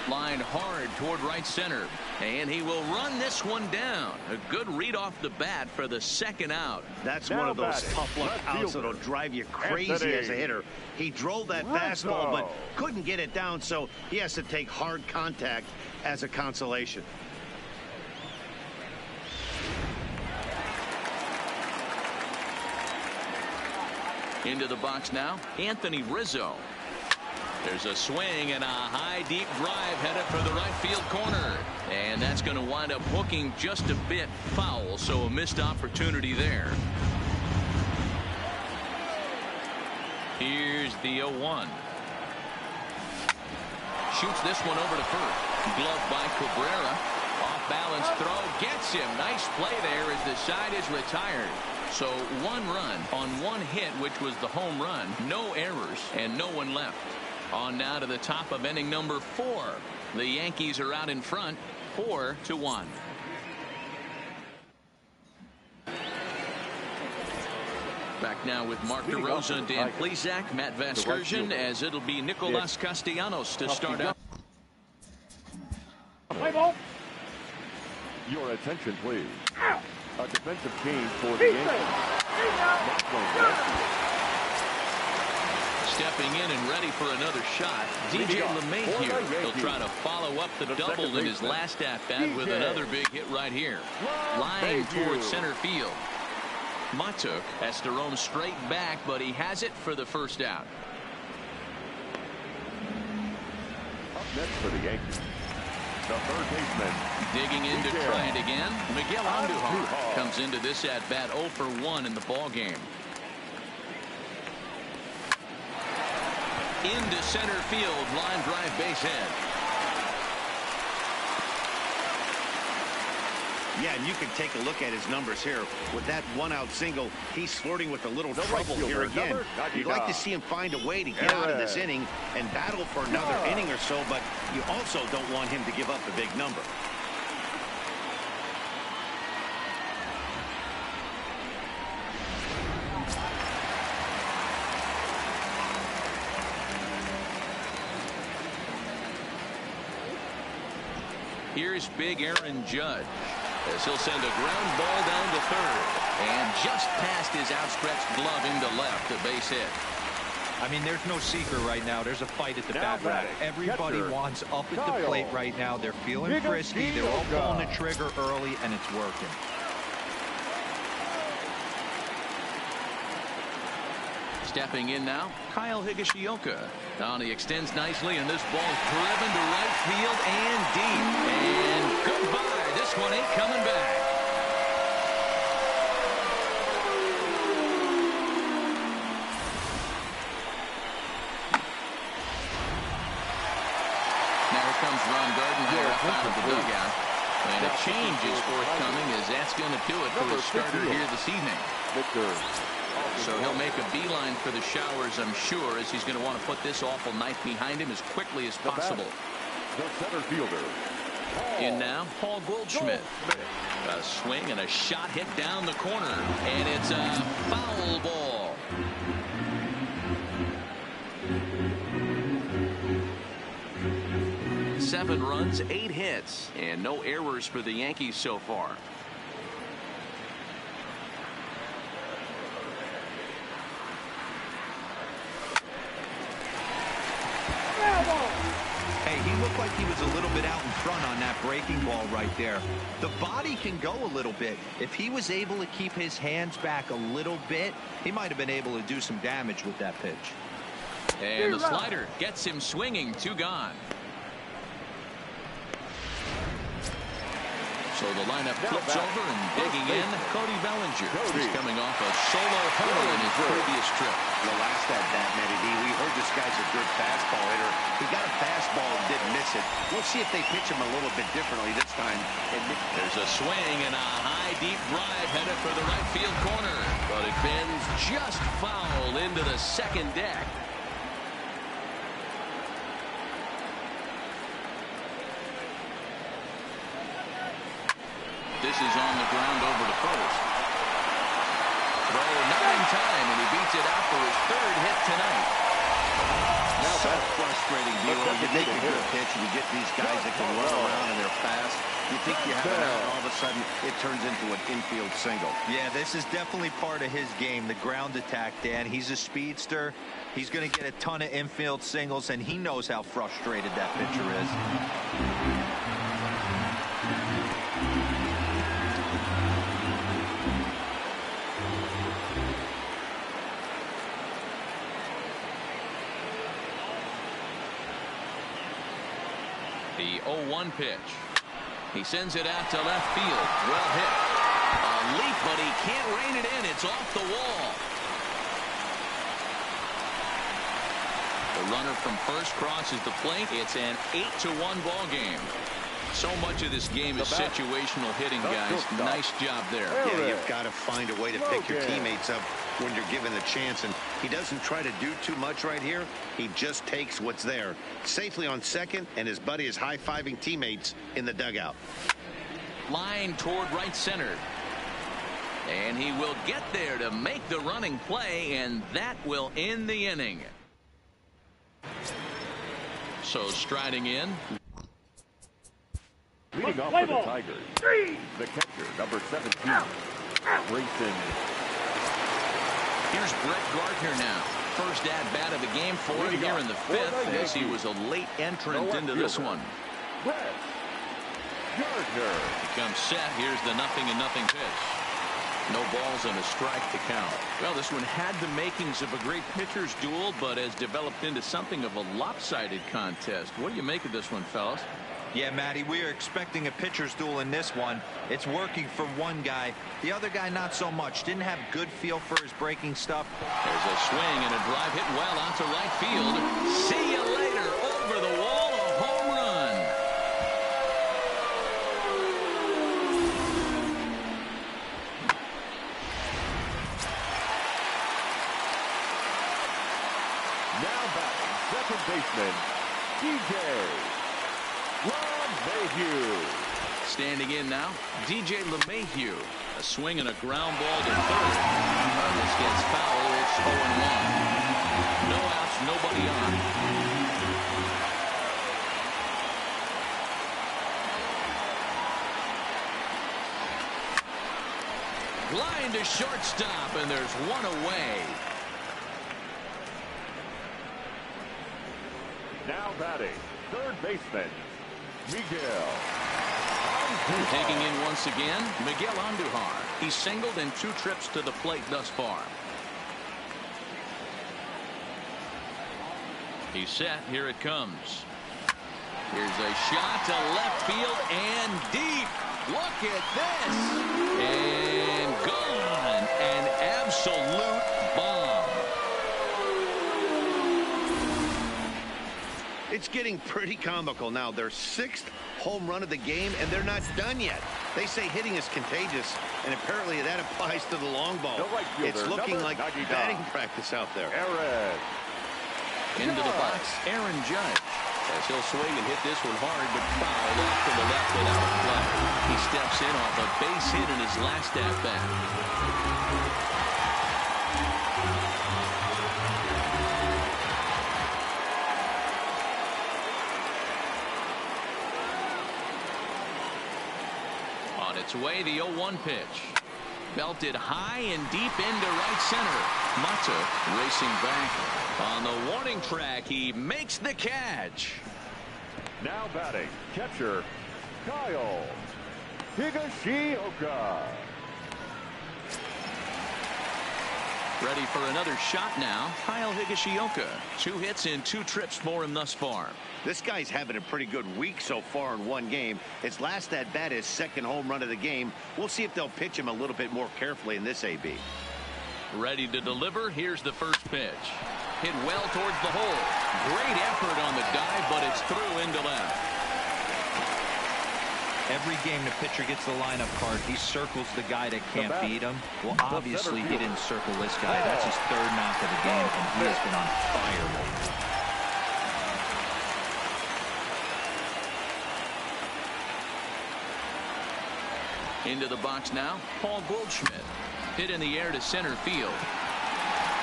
A: Lined hard toward right center, and he will run this one down. A good read off the bat for the second out.
C: That's one of those tough luck outs that'll drive you crazy as a hitter. He drove that fastball but couldn't get it down, so he has to take hard contact as a consolation.
A: Into the box now, Anthony Rizzo. There's a swing and a high deep drive headed for the right field corner, and that's going to wind up hooking just a bit foul, so a missed opportunity there. Here's the 0-1. Shoots this one over to first. Glove by Cabrera. Off balance throw gets him. Nice play there as the side is retired. So 1 run on 1 hit, which was the home run. No errors and no one left. On now to the top of inning number 4. The Yankees are out in front 4-1. Back now with Mark DeRosa, Dan Plesac, Matt Vasgersian, as it'll be Nicolas Castellanos to start out.
G: Play ball.
B: Your attention, please. A defensive change for the Yankees.
A: Stepping in and ready for another shot, DJ LeMahieu. He'll try to follow up the double in his last at-bat with another big hit right here. Line towards center field. Matuk has to roam straight back, but he has it for the first out.
B: Up next for the Yankees, the third baseman.
A: Digging in to try it again. Miguel Andujar comes into this at-bat 0 for 1 in the ball game. Into center field, line drive, base hit.
C: Yeah, and you can take a look at his numbers here. With that 1-out single, he's flirting with a little trouble here again. You'd like to see him find a way to get out of this inning and battle for another inning or so, but you also don't want him to give up a big number.
A: Here's big Aaron Judge as he'll send a ground ball down to third, and just past his outstretched glove into left, a base hit.
D: I mean, there's no secret right now. There's a fight at the bat rack. Everybody wants up at the plate right now. They're feeling frisky. They're all pulling the trigger early, and it's working.
A: Stepping in now, Kyle Higashioka. Now he extends nicely, and this ball driven to right field and deep. And goodbye. This one ain't coming back. Now here comes Ron Gardenhire up out of the dugout. And a change is forthcoming, as that's going to do it for his starter here this evening. So he'll make a beeline for the showers, I'm sure, as he's going to want to put this awful night behind him as quickly as possible.
B: The center fielder.
A: In now, Paul Goldschmidt. A swing and a shot hit down the corner, and it's a foul ball. 7 runs, 8 hits, and no errors for the Yankees so far.
D: Hey, he looked like he was a little bit out in front on that breaking ball right there. The body can go a little bit. If he was able to keep his hands back a little bit, he might have been able to do some damage with that pitch.
A: And the slider gets him swinging. 2 gone. So the lineup flips over and digging in. Cody Bellinger. He's coming off a solo homer in his previous trip.
C: The last at bat, Matty D, we heard this guy's a good fastball hitter. He got a fastball and didn't miss it. We'll see if they pitch him a little bit differently this time.
A: There's a swing and a high, deep drive headed for the right field corner. But it bends just foul into the second deck. This is on the ground over to first. Throw not in time, and he beats it out for his 3rd hit tonight.
C: Now so frustrating, Buell. You make a good pitch, and you get these guys that can run around and they're fast. You think you have it out, and all of a sudden it turns into an infield single.
D: Yeah, this is definitely part of his game, the ground attack, Dan. He's a speedster. He's going to get a ton of infield singles, and he knows how frustrated that pitcher is.
A: The 0-1 pitch. He sends it out to left field. Well hit. A leap, but he can't rein it in. It's off the wall. The runner from first crosses the plate. It's an 8-1 ball game. So much of this game is situational hitting, guys. Nice job there.
C: Yeah, you've got to find a way to pick your teammates up when you're given the chance, and he doesn't try to do too much right here. He just takes what's there safely on second, and his buddy is high-fiving teammates in the dugout.
A: Line toward right center. And he will get there to make the running play, and that will end the inning. So striding in.
B: Leading off for the Tigers, the catcher, number 17, Grayson.
A: Here's Brett Gardner now. First at-bat of the game for him here in the 5th, as he was a late entrant into this one.
B: Brett Gardner.
A: He comes set. Here's the 0-0 pitch. No balls and a strike to count. Well, this one had the makings of a great pitcher's duel, but has developed into something of a lopsided contest. What do you make of this one, fellas?
D: Yeah, Matty, we are expecting a pitcher's duel in this one. It's working for one guy. The other guy, not so much. Didn't have good feel for his breaking stuff.
A: There's a swing and a drive hit well out to right field. See you later. Over the wall, a home run.
B: Now batting, second baseman, DJ LeMahieu.
A: Standing in now, DJ LeMahieu. A swing and a ground ball to third. This gets foul. It's 0-1. No outs, nobody on. Line to shortstop, and there's one away.
B: Now batting, third baseman, Miguel.
A: Taking in once again, Miguel Andujar. He's singled in 2 trips to the plate thus far. He's set. Here it comes. Here's a shot to left field and deep. Look at this. And gone. An absolute bomb.
C: It's getting pretty comical now. Their 6th home run of the game, and they're not done yet. They say hitting is contagious, and apparently that applies to the long ball.
B: Right fielder,
C: it's looking like
B: 99.
C: batting practice out there.
B: Aaron
A: Into the box, Aaron Judge. As he'll swing and hit this one hard, but fouled off to the left without a play. He steps in off a base hit in his last at-bat. its way, the 0-1 pitch. Belted high and deep into right center. Mata racing back on the warning track. He makes the catch.
B: Now batting, catcher Kyle Higashioka.
A: Ready for another shot now. Kyle Higashioka. 2 hits in 2 trips for him thus far.
C: This guy's having a pretty good week so far in 1 game. His last at bat is 2nd home run of the game. We'll see if they'll pitch him a little bit more carefully in this AB.
A: Ready to deliver. Here's the first pitch. Hit well towards the hole. Great effort on the dive, but it's through into left.
D: Every game the pitcher gets the lineup card, he circles the guy that can't beat him. Well, obviously he didn't circle this guy. That's his 3rd knock of the game, and he has been on fire lately.
A: Into the box now, Paul Goldschmidt. Hit in the air to center field.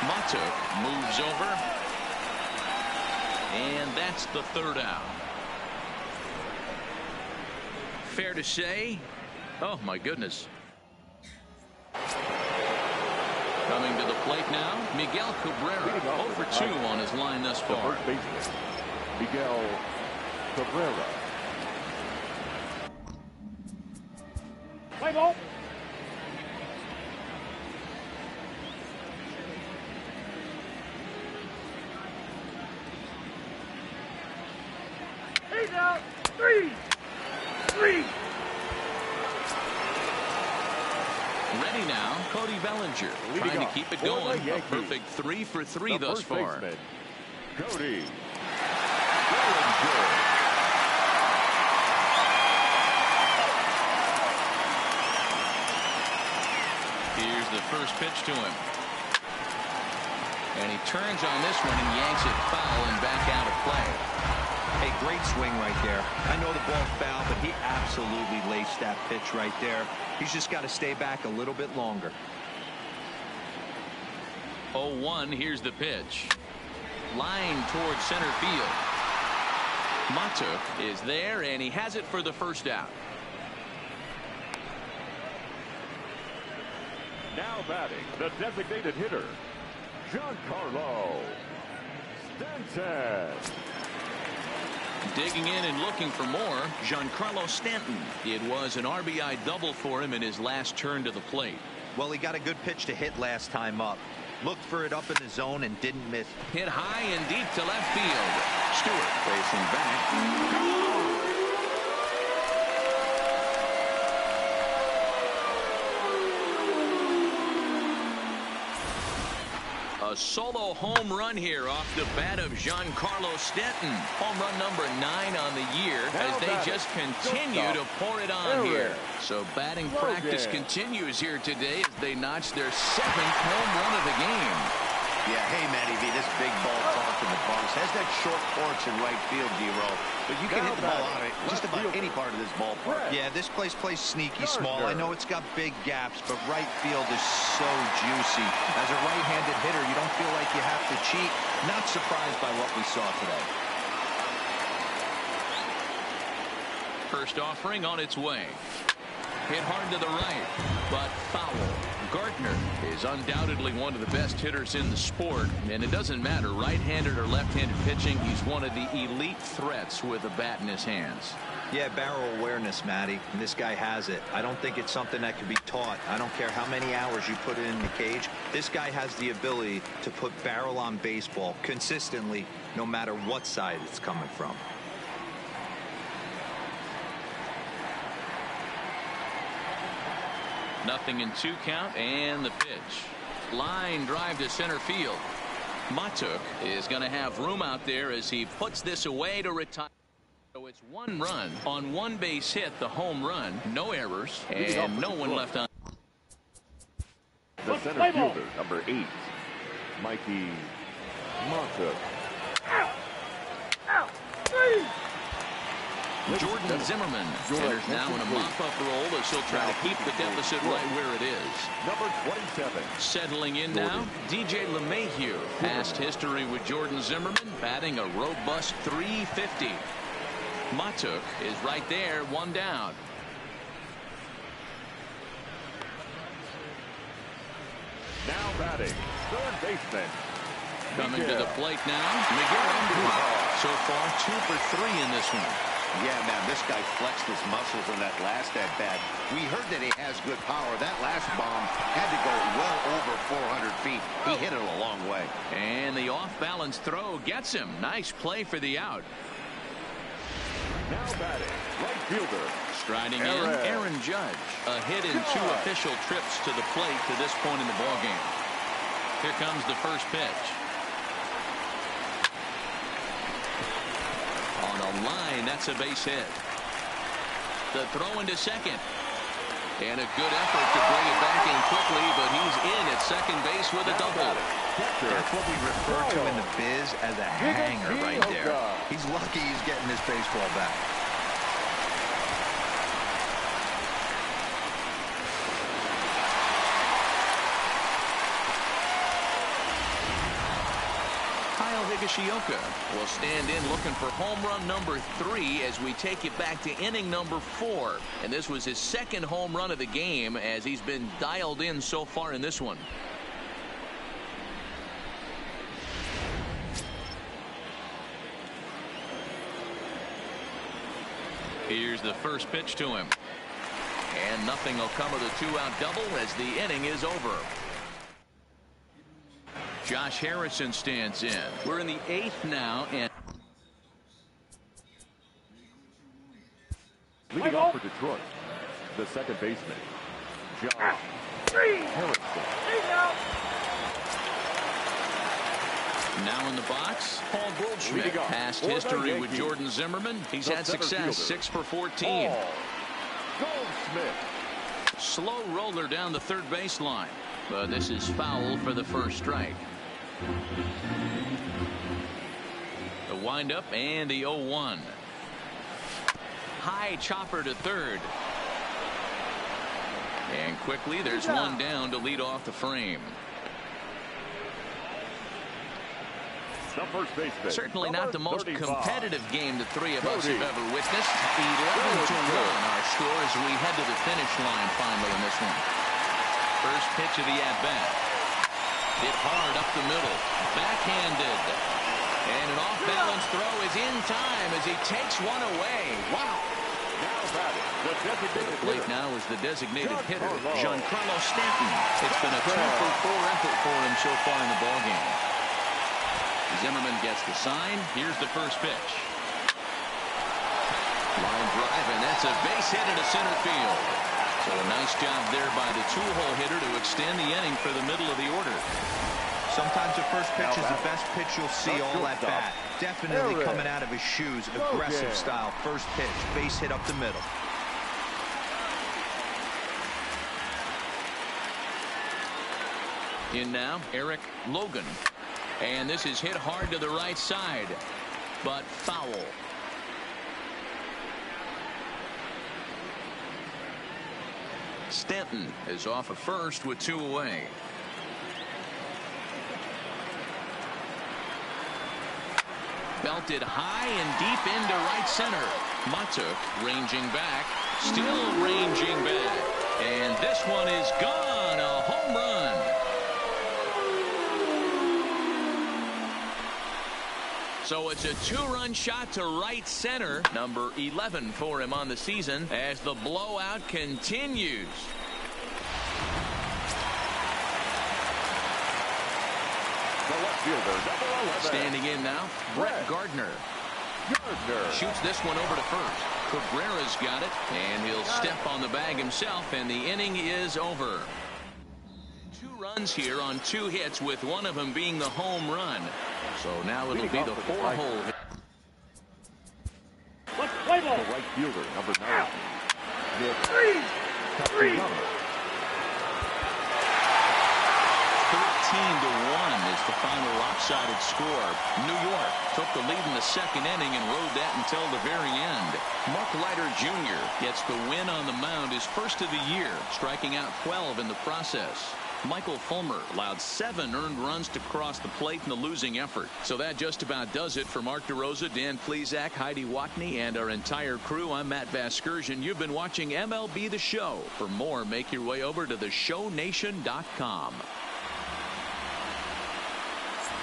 A: Matuk moves over. And that's the 3rd out. Fair to say, oh my goodness. Coming to the plate now, Miguel Cabrera, 0 for 2 on his line thus far.
B: First baseman, Miguel Cabrera.
G: Play ball. He's out. 3.
A: Ready now, Cody Bellinger, trying to keep it going. A perfect 3 for 3 thus far.
B: Baseman, Cody Bellinger.
A: Here's the first pitch to him. And he turns on this one and yanks it foul and back out of play.
D: Hey, great swing right there. I know the ball's foul, but he absolutely laced that pitch right there. He's just got to stay back a little bit longer.
A: 0-1, here's the pitch. Line towards center field. Matuk is there, and he has it for the 1st out.
B: Now batting, the designated hitter, Giancarlo Stanton.
A: Digging in and looking for more, Giancarlo Stanton. It was an RBI double for him in his last turn to the plate.
D: Well, he got a good pitch to hit last time up. Looked for it up in the zone and didn't miss.
A: Hit high and deep to left field. Stewart racing back. A solo home run here off the bat of Giancarlo Stanton. Home run number 9 on the year as they just continue to pour it on here. So batting practice continues here today as they notch their 7th home run of the game.
C: Yeah, hey, Matty V, this big ball talk in the Bronx has that short porch in right field, D-Row. But you can hit the ball out of just about any part of this ballpark.
D: Yeah, this place plays sneaky small. I know it's got big gaps, but right field is so juicy. As a right-handed hitter, you don't feel like you have to cheat. Not surprised by what we saw today.
A: First offering on its way. Hit hard to the right, but foul. Gardner is undoubtedly one of the best hitters in the sport, and it doesn't matter right-handed or left-handed pitching. He's one of the elite threats with a bat in his hands.
D: Yeah, barrel awareness, Matty, and this guy has it. I don't think it's something that can be taught. I don't care how many hours you put it in the cage. This guy has the ability to put barrel on baseball consistently, no matter what side it's coming from.
A: Nothing in 2 count, and the pitch. Line drive to center field. Matuk is going to have room out there as he puts this away to retire. So it's 1 run on 1 base hit, the home run, no errors, and no one left on.
B: The center fielder, number 8, Mikey Matuk.
A: Jordan Zimmerman enters now in a mop-up role as he'll try to keep the deficit right where it is.
B: Number 27.
A: Settling in now, DJ LeMahieu. Past history with Jordan Zimmerman, batting a robust .350. Matuk is right there, 1 down.
B: Now batting, third baseman.
A: Coming to the plate now, Miguel. So far, 2 for 3 in this one.
C: Yeah, man, this guy flexed his muscles in that last at-bat. We heard that he has good power. That last bomb had to go well over 400 feet. He hit it a long way.
A: And the off-balance throw gets him. Nice play for the out.
B: Now batting, right fielder.
A: Striding in, Aaron Judge. A hit in 2 official trips to the plate to this point in the ballgame. Here comes the first pitch. On a line, that's a base hit. The throw into second. And a good effort to bring it back in quickly, but he's in at second base with a double.
D: That's what we refer to in the biz as a hanger right there. He's lucky he's getting this baseball back.
A: Higashioka will stand in looking for home run number 3 as we take it back to inning number 4. And this was his second home run of the game as he's been dialed in so far in this one. Here's the first pitch to him. And nothing will come of the 2-out double as the inning is over. Josh Harrison stands in. We're in the 8th now, and
B: leading off for Detroit, the second baseman, Josh Harrison.
A: Now in the box, Paul Goldschmidt. Past history with Jordan Zimmerman. He's had success, 6 for 14.
B: Goldschmidt.
A: Slow roller down the third baseline, but this is foul for the first strike. The windup and the 0-1. High chopper to third. And quickly there's one down to lead off the frame. Certainly not the most competitive game the 3 of us have ever witnessed. 11-1 our score as we head to the finish line finally in this one. First pitch of the at-bat. Hit hard up the middle. Backhanded. And an off-balance throw is in time as he takes one away. Wow. The plate now is the designated hitter, Giancarlo Stanton. It's been a 2 for 4 effort for him so far in the ballgame. Zimmerman gets the sign. Here's the first pitch. Line drive, and that's a base hit into center field. So a nice job there by the 2-hole hitter to extend the inning for the middle of the order.
D: Sometimes the first pitch is the best pitch you'll see all at bat. Definitely coming out of his shoes. Aggressive style. First pitch. Base hit up the middle.
A: In now, Eric Logan. And this is hit hard to the right side, but foul. Stanton is off of first with 2 away. Belted high and deep into right center. Matuk ranging back, still ranging back. And this one is gone, a home run. So it's a 2-run shot to right center, number 11 for him on the season, as the blowout continues.
B: The left fielder, number 11.
A: Standing in now, Brett Gardner. Shoots this one over to first. Cabrera's got it, and he'll step on the bag himself, and the inning is over. 2 runs here on 2 hits, with one of them being the home run. So now it'll be the 4-hole hit.
B: Let's play ball. The right fielder, number 9.
G: Three.
A: 13-1 is the final lopsided score. New York took the lead in the second inning and rode that until the very end. Mark Leiter Jr. gets the win on the mound, his first of the year, striking out 12 in the process. Michael Fulmer allowed 7 earned runs to cross the plate in the losing effort. So that just about does it for Mark DeRosa, Dan Plesac, Heidi Watney, and our entire crew. I'm Matt Vasgersian. You've been watching MLB The Show. For more, make your way over to theshownation.com.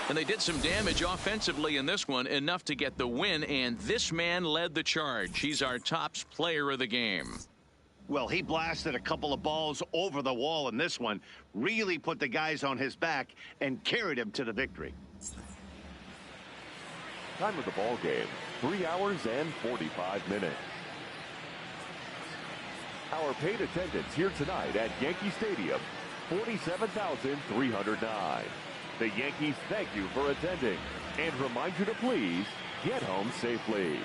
A: And they did some damage offensively in this one, enough to get the win, and this man led the charge. He's our top player of the game.
C: Well, he blasted a couple of balls over the wall in this one, really put the guys on his back and carried him to the victory.
B: Time of the ball game, 3 hours and 45 minutes. Our paid attendance here tonight at Yankee Stadium, 47,309. The Yankees thank you for attending and remind you to please get home safely.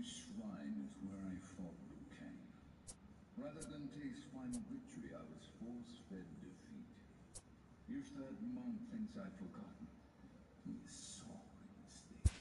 F: shrine is where I fought Liu Kang. Rather than taste final victory, I was force-fed defeat. If that monk thinks I've forgotten, he is sorely mistaken.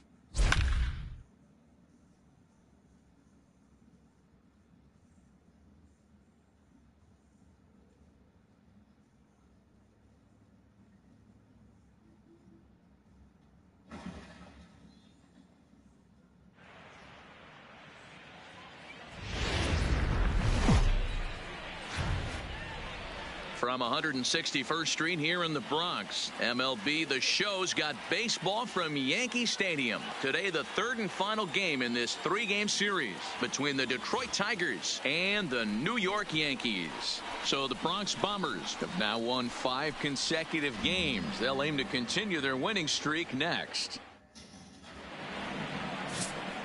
A: From 161st Street here in the Bronx, MLB The Show's got baseball from Yankee Stadium. Today, the third and final game in this three-game series between the Detroit Tigers and the New York Yankees. So the Bronx Bombers have now won 5 consecutive games. They'll aim to continue their winning streak next.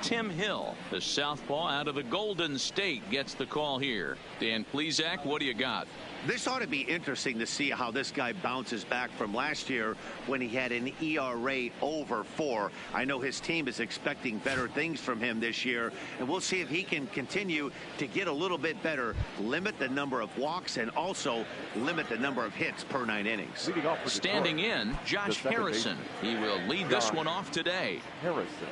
A: Tim Hill, the southpaw out of the Golden State, gets the call here. Dan Plesac, what do you got?
C: This ought to be interesting to see how this guy bounces back from last year when he had an ERA over 4. I know his team is expecting better things from him this year, and we'll see if he can continue to get a little bit better, limit the number of walks, and also limit the number of hits per 9 innings.
A: Standing in, Josh Harrison. He will lead this one off today.
B: Harrison.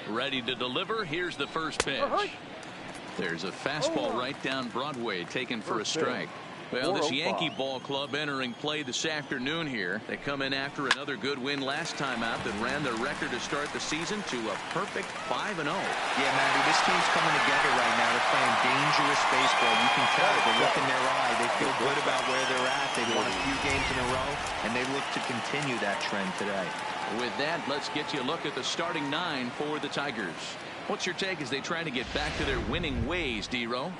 A: Ready to deliver. Here's the first pitch. There's a fastball right down Broadway, taken for a strike. Well, this Yankee ball club entering play this afternoon here. They come in after another good win last time out that ran their record to start the season to a perfect 5-0.
D: Yeah, Matty, this team's coming together right now. They're playing dangerous baseball. You can tell the look in their eye. They feel good about where they're at. They've won a few games in a row, and they look to continue that trend today.
A: With that, let's get you a look at the starting 9 for the Tigers. What's your take as they try to get back to their winning ways, D-Row?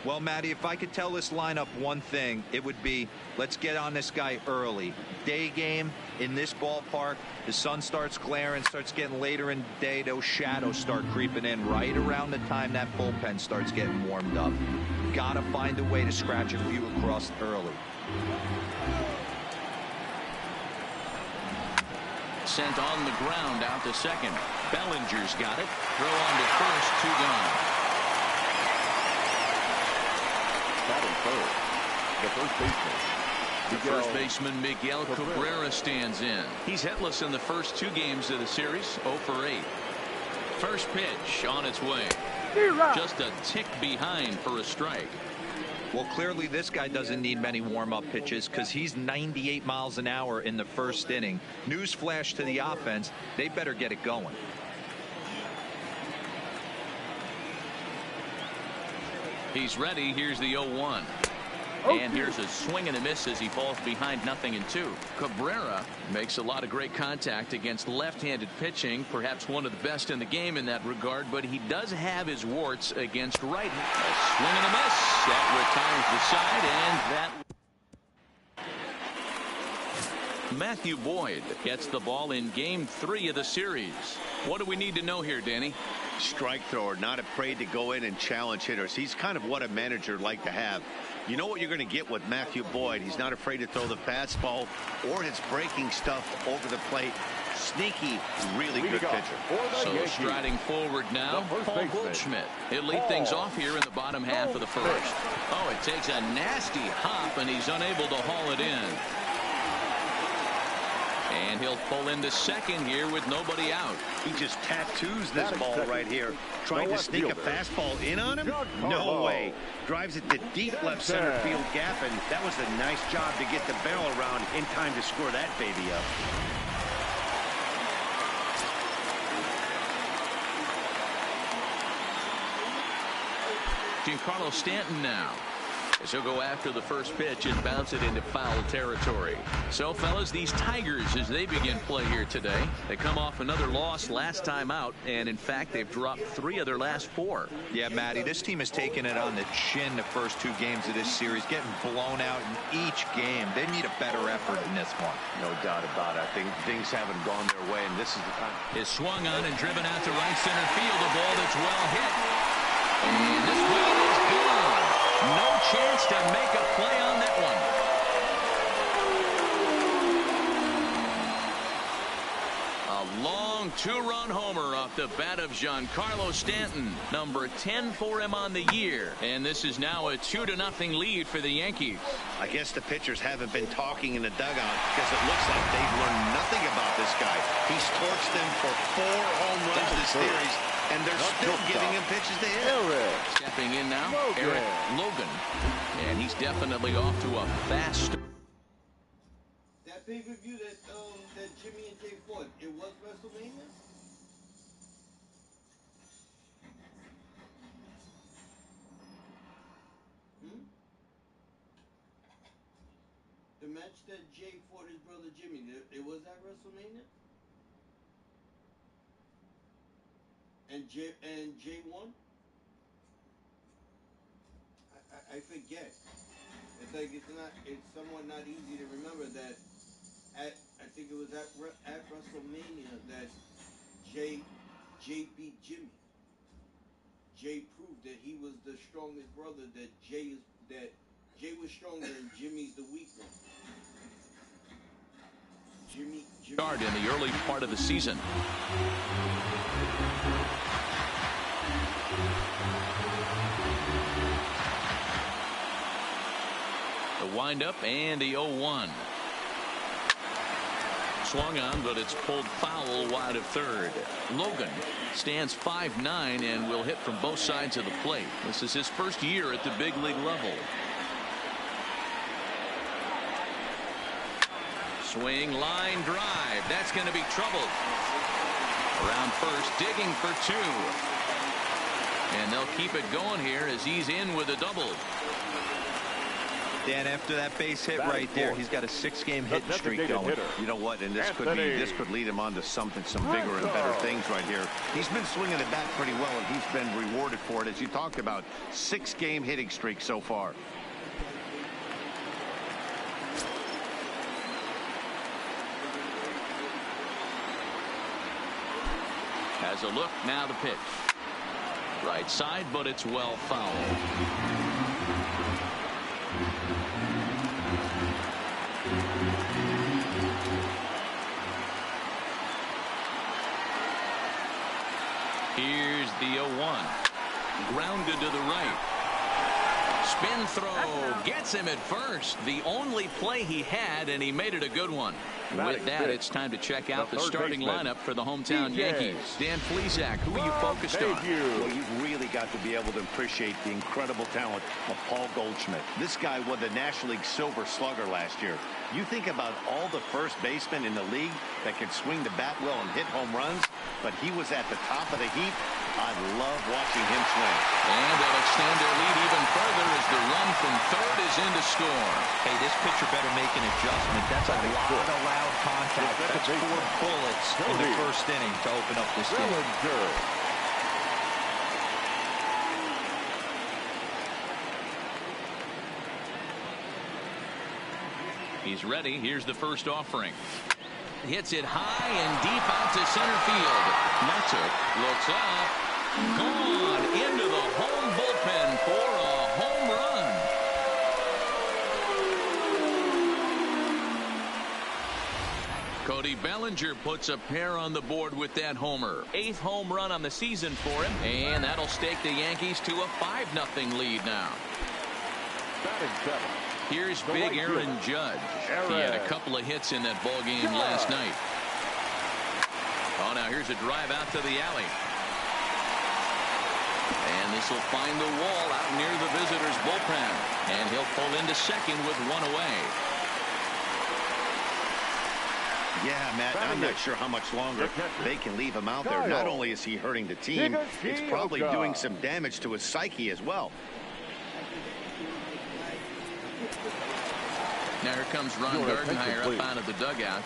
D: Well, Matty, if I could tell this lineup one thing, it would be let's get on this guy early. Day game in this ballpark, the sun starts glaring, starts getting later in the day, those shadows start creeping in right around the time that bullpen starts getting warmed up. Gotta find a way to scratch a few across early.
A: Sent on the ground out to second. Bellinger's got it. Throw on to first, 2 gone.
B: Batting first, the first baseman.
A: The first baseman, Miguel Cabrera, stands in. He's hitless in the first 2 games of the series, 0 for 8. First pitch on its way. Just a tick behind for a strike.
D: Well, clearly this guy doesn't need many warm-up pitches because he's 98 miles an hour in the first inning. Newsflash to the offense, they better get it going.
A: He's ready. Here's the 0-1. And here's a swing and a miss as he falls behind 0-2. Cabrera makes a lot of great contact against left-handed pitching, perhaps one of the best in the game in that regard, but he does have his warts against right. A swing and a miss. That retires the side, and that Matthew Boyd gets the ball in game 3 of the series. What do we need to know here, Danny?
C: Strike thrower, not afraid to go in and challenge hitters. He's kind of what a manager like to have. You know what you're going to get with Matthew Boyd. He's not afraid to throw the fastball or his breaking stuff over the plate. Sneaky, really good pitcher.
A: So striding forward now, Paul Goldschmidt. He'll lead things off here in the bottom half of the first. Oh, it takes a nasty hop, and he's unable to haul it in. And he'll pull into second here with nobody out.
C: He just tattoos this ball right here. Trying to sneak a fastball in on him? No way. Drives it to deep left center field gap, and that was a nice job to get the barrel around in time to score that baby up.
A: Giancarlo Stanton now. As he'll go after the first pitch and bounce it into foul territory. So, fellas, these Tigers, as they begin play here today, they come off another loss last time out, and in fact, they've dropped 3 of their last 4.
D: Yeah, Matty, this team has taken it on the chin the first 2 games of this series, getting blown out in each game. They need a better effort in this one.
C: No doubt about it. I think things haven't gone their way, and this is the time.
A: Is swung on and driven out to right center field. A ball that's well hit. And this one is gone. No chance to make a play on that one. A long 2-run homer off the bat of Giancarlo Stanton. Number 10 for him on the year. And this is now a 2-0 lead for the Yankees.
C: I guess the pitchers haven't been talking in the dugout because it looks like they've learned nothing about this guy. He's torched them for 4 home runs this series, and they're still giving him pitches to hit.
A: Stepping in now, Eric Logan. And he's definitely off to a fast start.
I: That pay-per-view that Jimmy and Jay fought, it was WrestleMania? The match that Jay fought his brother Jimmy, it was at WrestleMania? And Jay won? I forget. It's like it's somewhat not easy to remember that I think it was at WrestleMania that Jay beat Jimmy. Jay proved that he was the strongest brother, that Jay was stronger and Jimmy's the weak one. Jimmy
A: Start in the early part of the season. The windup and the 0-1. Swung on, but it's pulled foul wide of third. Logan stands 5'9" and will hit from both sides of the plate. This is his first year at the big league level. Swing, line drive. That's going to be trouble. Around first, digging for 2. And they'll keep it going here as he's in with a double.
D: Dan, after that base hit right there, he's got a 6-game hit streak going.
C: You know what? And this could lead him on to some bigger and better things right here. He's been swinging the bat pretty well, and he's been rewarded for it, as you talked about. 6-game hitting streak so far.
A: Has a look, now the pitch. Right side, but it's well fouled. Here's the 0-1. Grounded to the right. Spin throw gets him at first. The only play he had, and he made it a good one. With that, it's time to check out the starting lineup for the hometown Yankees. Dan Plesac, who are you focused on?
C: Well, you've really got to be able to appreciate the incredible talent of Paul Goldschmidt. This guy won the National League Silver Slugger last year. You think about all the first basemen in the league that can swing the bat well and hit home runs, but he was at the top of the heap. I love watching him swing.
A: And they'll extend their lead even further as the run from third is in to score.
D: Hey, this pitcher better make an adjustment. That's a lot of loud contact. That's 4 bullets in the first inning to open up this game.
A: He's ready. Here's the first offering. Hits it high and deep out to center field. That's it. Looks up. Gone into the home bullpen for a home run. Cody Bellinger puts a pair on the board with that homer. 8th home run on the season for him. And that'll stake the Yankees to a 5-0 lead now. Here's big Aaron Judge. He had a couple of hits in that ball game last night. Oh, now here's a drive out to the alley. And this will find the wall out near the visitors' bullpen. And he'll pull into second with 1 away.
C: Yeah, Matt, I'm not sure how much longer they can leave him out there. Not only is he hurting the team, it's probably doing some damage to his psyche as well.
A: Now here comes Ron Gardenhire up out of the dugout,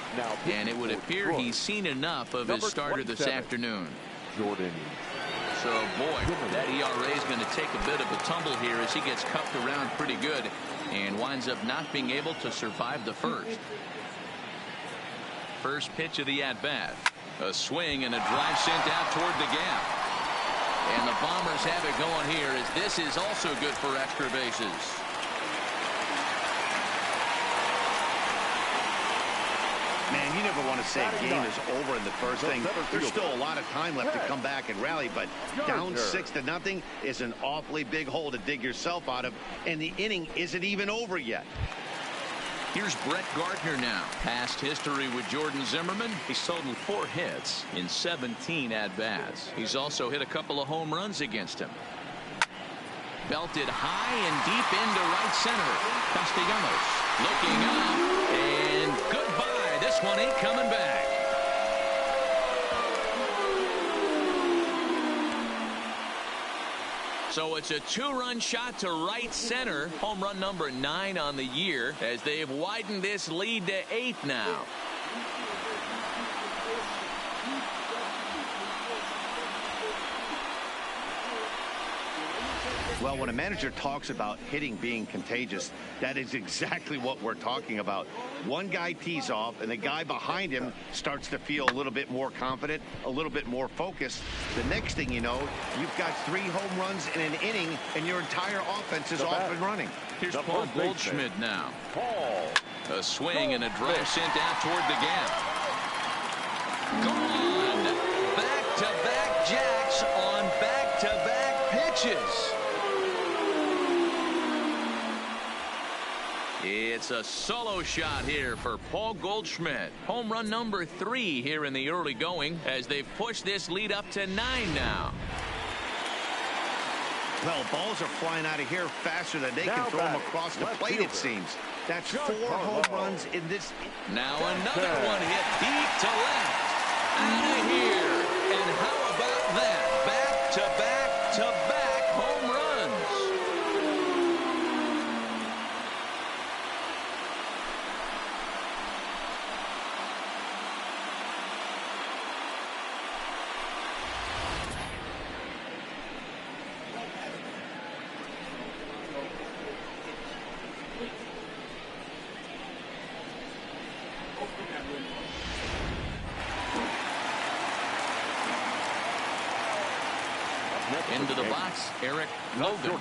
A: and it would appear he's seen enough of his starter this afternoon. So, boy, that ERA is going to take a bit of a tumble here as he gets cuffed around pretty good and winds up not being able to survive the first. First pitch of the at-bat. A swing and a drive sent out toward the gap. And the Bombers have it going here as this is also good for extra bases.
C: Man, you never want to say a game is over in the first inning. There's still a lot of time left to come back and rally, but down 6-0 is an awfully big hole to dig yourself out of, and the inning isn't even over yet.
A: Here's Brett Gardner now. Past history with Jordan Zimmerman. He's totaled 4 hits in 17 at-bats. He's also hit a couple of home runs against him. Belted high and deep into right center. Castellanos looking up, and goodbye. This one ain't coming back. So it's a 2-run shot to right center. Home run number 9 on the year as they've widened this lead to 8 now.
C: Well, when a manager talks about hitting being contagious, that is exactly what we're talking about. One guy tees off, and the guy behind him starts to feel a little bit more confident, a little bit more focused. The next thing you know, you've got 3 home runs in an inning, and your entire offense is off and running.
A: Here's Paul Goldschmidt now. A swing and a drive sent out toward the gap. Gone. Back-to-back jacks on back-to-back pitches. It's a solo shot here for Paul Goldschmidt. Home run number 3 here in the early going as they've pushed this lead up to 9 now.
C: Well, balls are flying out of here faster than they can throw them across the plate, it seems. That's 4 home runs in this.
A: Now another one hit deep to left. Out of here. And how about that? Back-to-back-to-back home runs. Into the box, Eric Logan.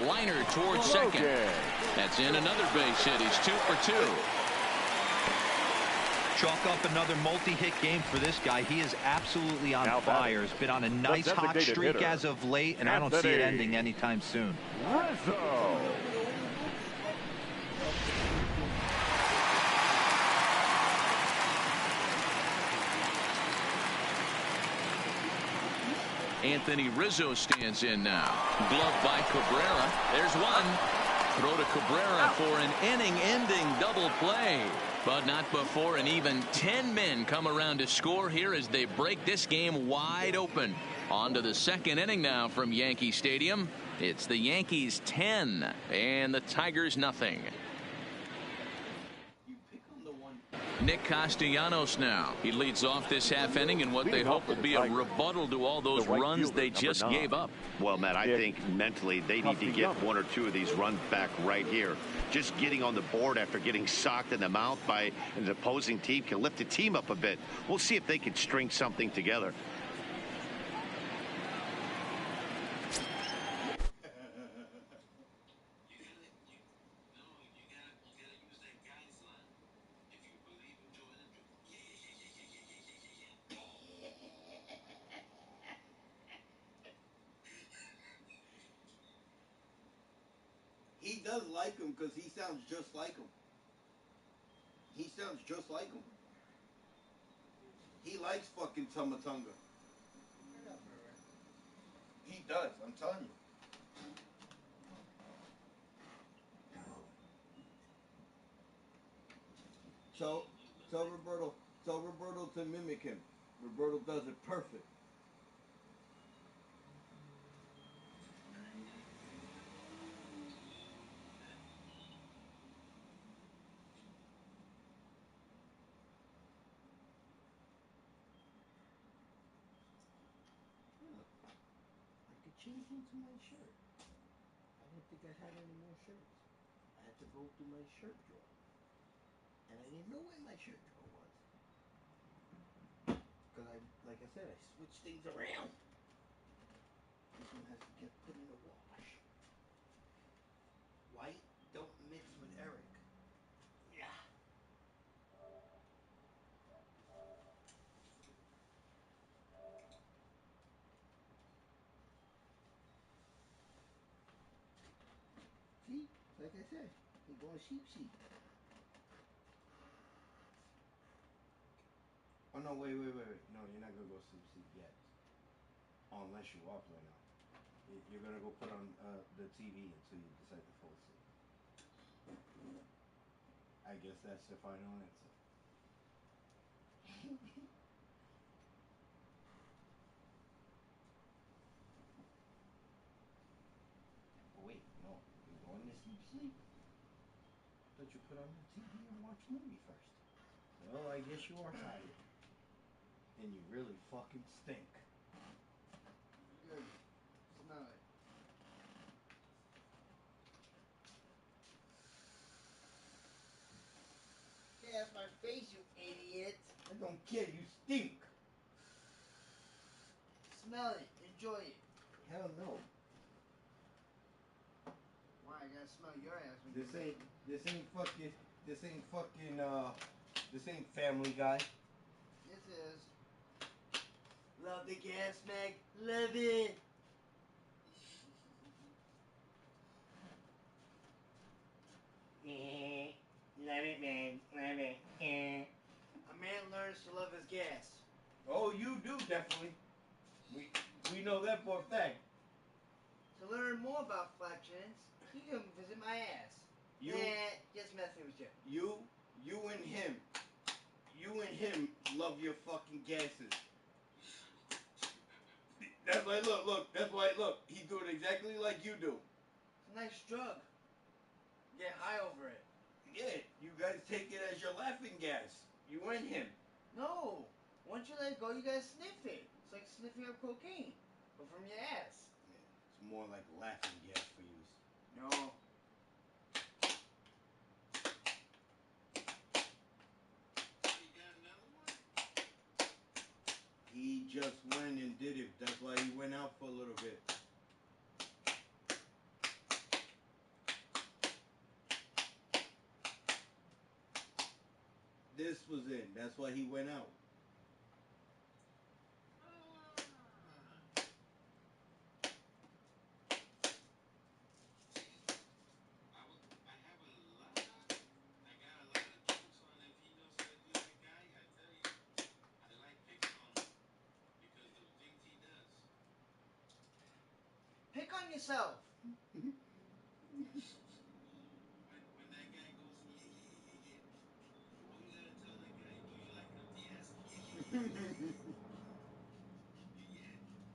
A: Liner towards second. That's in another base hit. He's 2 for 2.
D: Chalk up another multi-hit game for this guy. He is absolutely on fire. He's been on a nice hot streak as of late, and I don't see it ending anytime soon.
B: Rizzo.
A: Anthony Rizzo stands in now. Glove by Cabrera. There's one. Throw to Cabrera for an inning-ending double play. But not before an even 10 men come around to score here as they break this game wide open. On to the second inning now from Yankee Stadium. It's the Yankees 10 and the Tigers nothing. Nick Castellanos now. He leads off this half inning in what they hope will be a rebuttal to all those runs they just gave up.
C: Well, Matt, I think mentally they need to get one or two of these runs back right here. Just getting on the board after getting socked in the mouth by an opposing team can lift the team up a bit. We'll see if they can string something together.
I: He does like him because he sounds just like him. He sounds just like him. He likes fucking Tumatunga. He does, I'm telling you. Tell Roberto to mimic him. Roberto does it perfect. Change into my shirt. I didn't think I had any more shirts. I had to go through my shirt drawer. And I didn't know where my shirt drawer was. Because like I said, I switched things around. This one has to get put in the wash. White don't mix with Eric. Yeah. See? Like I said, he going sheep. Oh no, wait. No, you're not gonna go sheep yet. Oh, unless you are playing out. You're gonna go put on the TV until you decide to fall asleep. I guess that's the final answer. Wait, no. You're going to sleep. Thought you put on the TV and watch a movie first. Well, I guess you are tired. And you really fucking stink. Good. Smell it. Yeah, that's my face, you idiot. I don't care, you stink. Smell it. Enjoy it. Hell no. Why, I gotta smell your ass when this ain't Family Guy. This is. Love the gas, Meg. Love it. Love it, man. Love it. A man learns to love his gas. Oh, you do, definitely. We know that for a fact. To learn more about flatulence, you can visit my ass. Just messing with you. You and him. You and him love your fucking gases. That's why, look. He do it exactly like you do. It's a nice drug. Get high over it. Yeah, you guys take it as your laughing gas. You and him. No. Once you let it go, you gotta sniff it. It's like sniffing up cocaine, but from your ass. Yeah, it's more like laughing gas for you. No. He just went and did it. That's why he went out for a little bit. This wrist was in. That's why he went out.
L: Pick on yourself.
E: When that guy goes, yeah, yeah, yeah, yeah, yeah. All you gotta tell that guy, do you like empty ass? Yeah, yeah, yeah, yeah, yeah,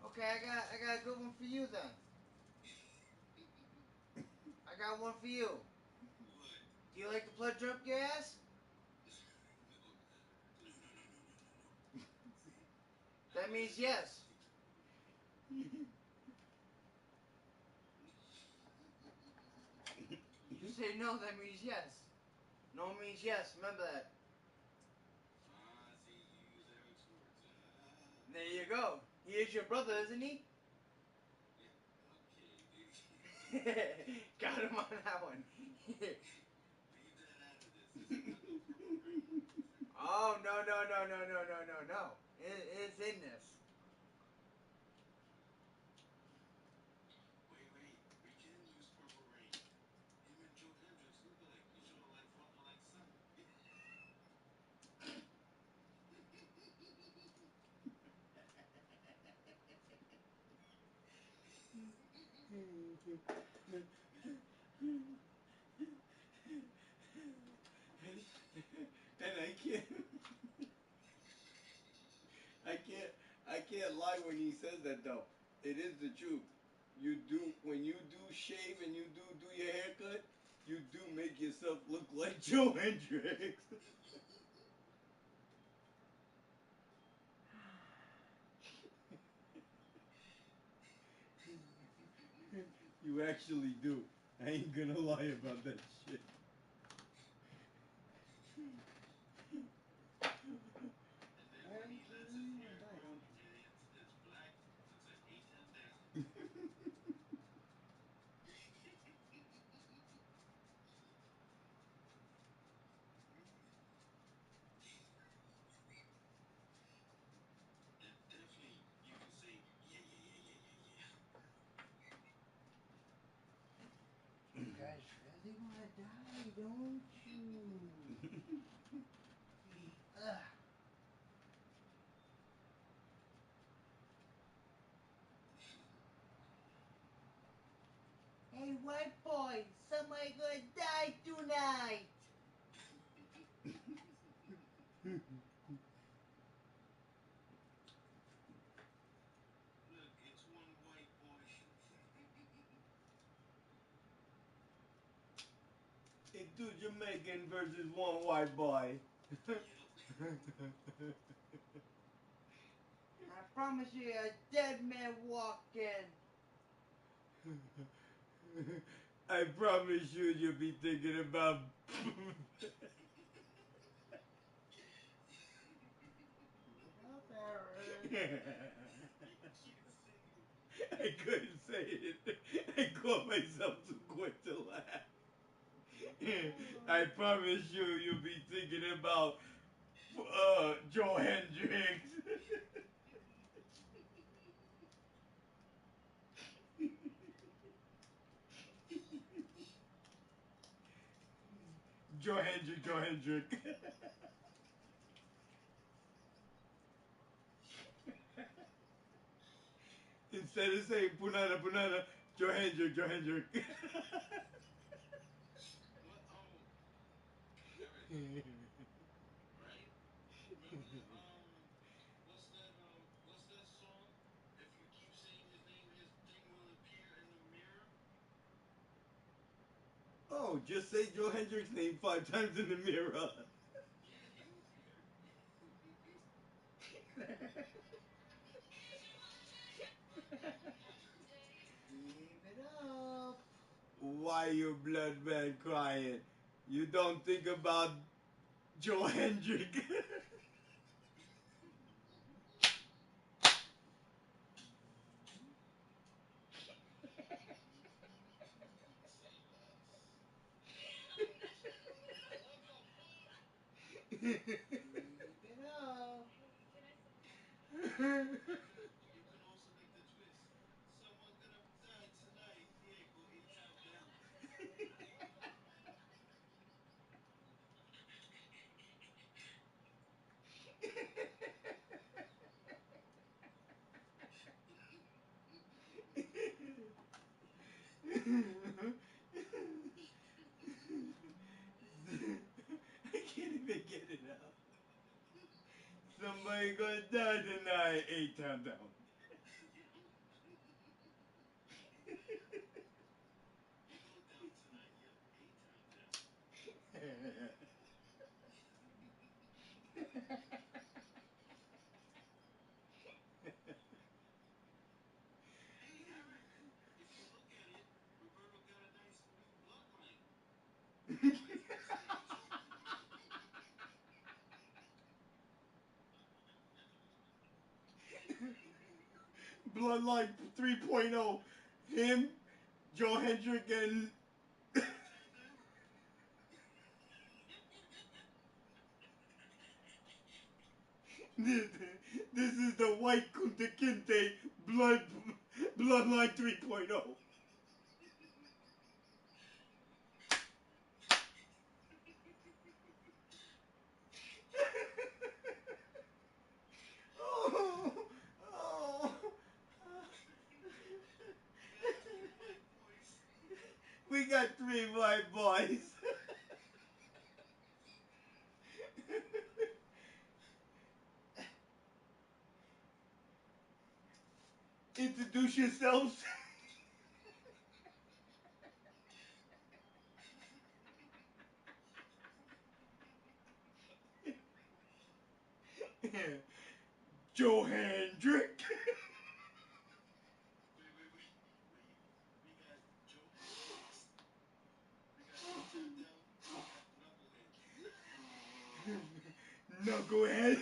L: Okay, I got a good one for you then. I got one for you.
E: What?
L: Do you like to play jump your ass?
E: No.
L: That means yes. You say no, that means yes. No means yes. Remember that.
E: See, you use Eric's words.
L: There you go. He is your brother, isn't he?
E: Yeah, okay.
L: Got him on that one.
E: Leave that out of this. This is not the program.
L: Oh, no. It's in this.
E: Wait. We can use Purple Rain. Him and Joe Hendricks look alike. You sort of like father, like son.
I: And I can't lie when he says that though. It is the truth. When you do shave and you do your haircut, you do make yourself look like Joe Hendricks. You actually do. I ain't gonna lie about that shit.
E: And then when he lets his hair grow and it's black, looks like A10 Dazzle. And definitely you can say, yeah.
L: You guys really want to die, don't you? Ugh. Hey, white boy, somebody gonna die tonight.
E: Look, it's one white boy.
I: It's two Jamaican versus one white boy.
L: I promise you, a dead man walking.
I: I promise you'll be thinking about.
L: Up, Aaron.
I: I couldn't say it. I caught myself too quick to laugh. I promise you'll be thinking about Joe Hendricks. Joe Hendrick. Instead of saying punana, Joe Hendrick.
E: What? Eric, right? Remember, what's that song? If you keep saying his name, his thing will appear in the mirror.
I: Oh, just say Joe Hendrick's name 5 times in the mirror.
E: Yeah, he'll appear.
L: Keep it up.
I: Why you blood man crying? You don't think about Joe Hendrick. You can also make the twist. Someone gonna die tonight. Yeah, go 8 times down. I can't even get it out. Somebody gonna die tonight. 8 times down. You go down tonight. Yep, 8 times down. Hey, Eric. If you look at it, Roberto got a nice blue bloodline. Bloodline 3.0. Him, Joe Hendrick, and this is the White Kunta Kinte Bloodline 3.0. Oh, oh. We got 3 white boys. Introduce yourselves. Joe Hendrick. Wait. We got Joe Hendricks. We got 8 times down. We got Knucklehead. Knucklehead.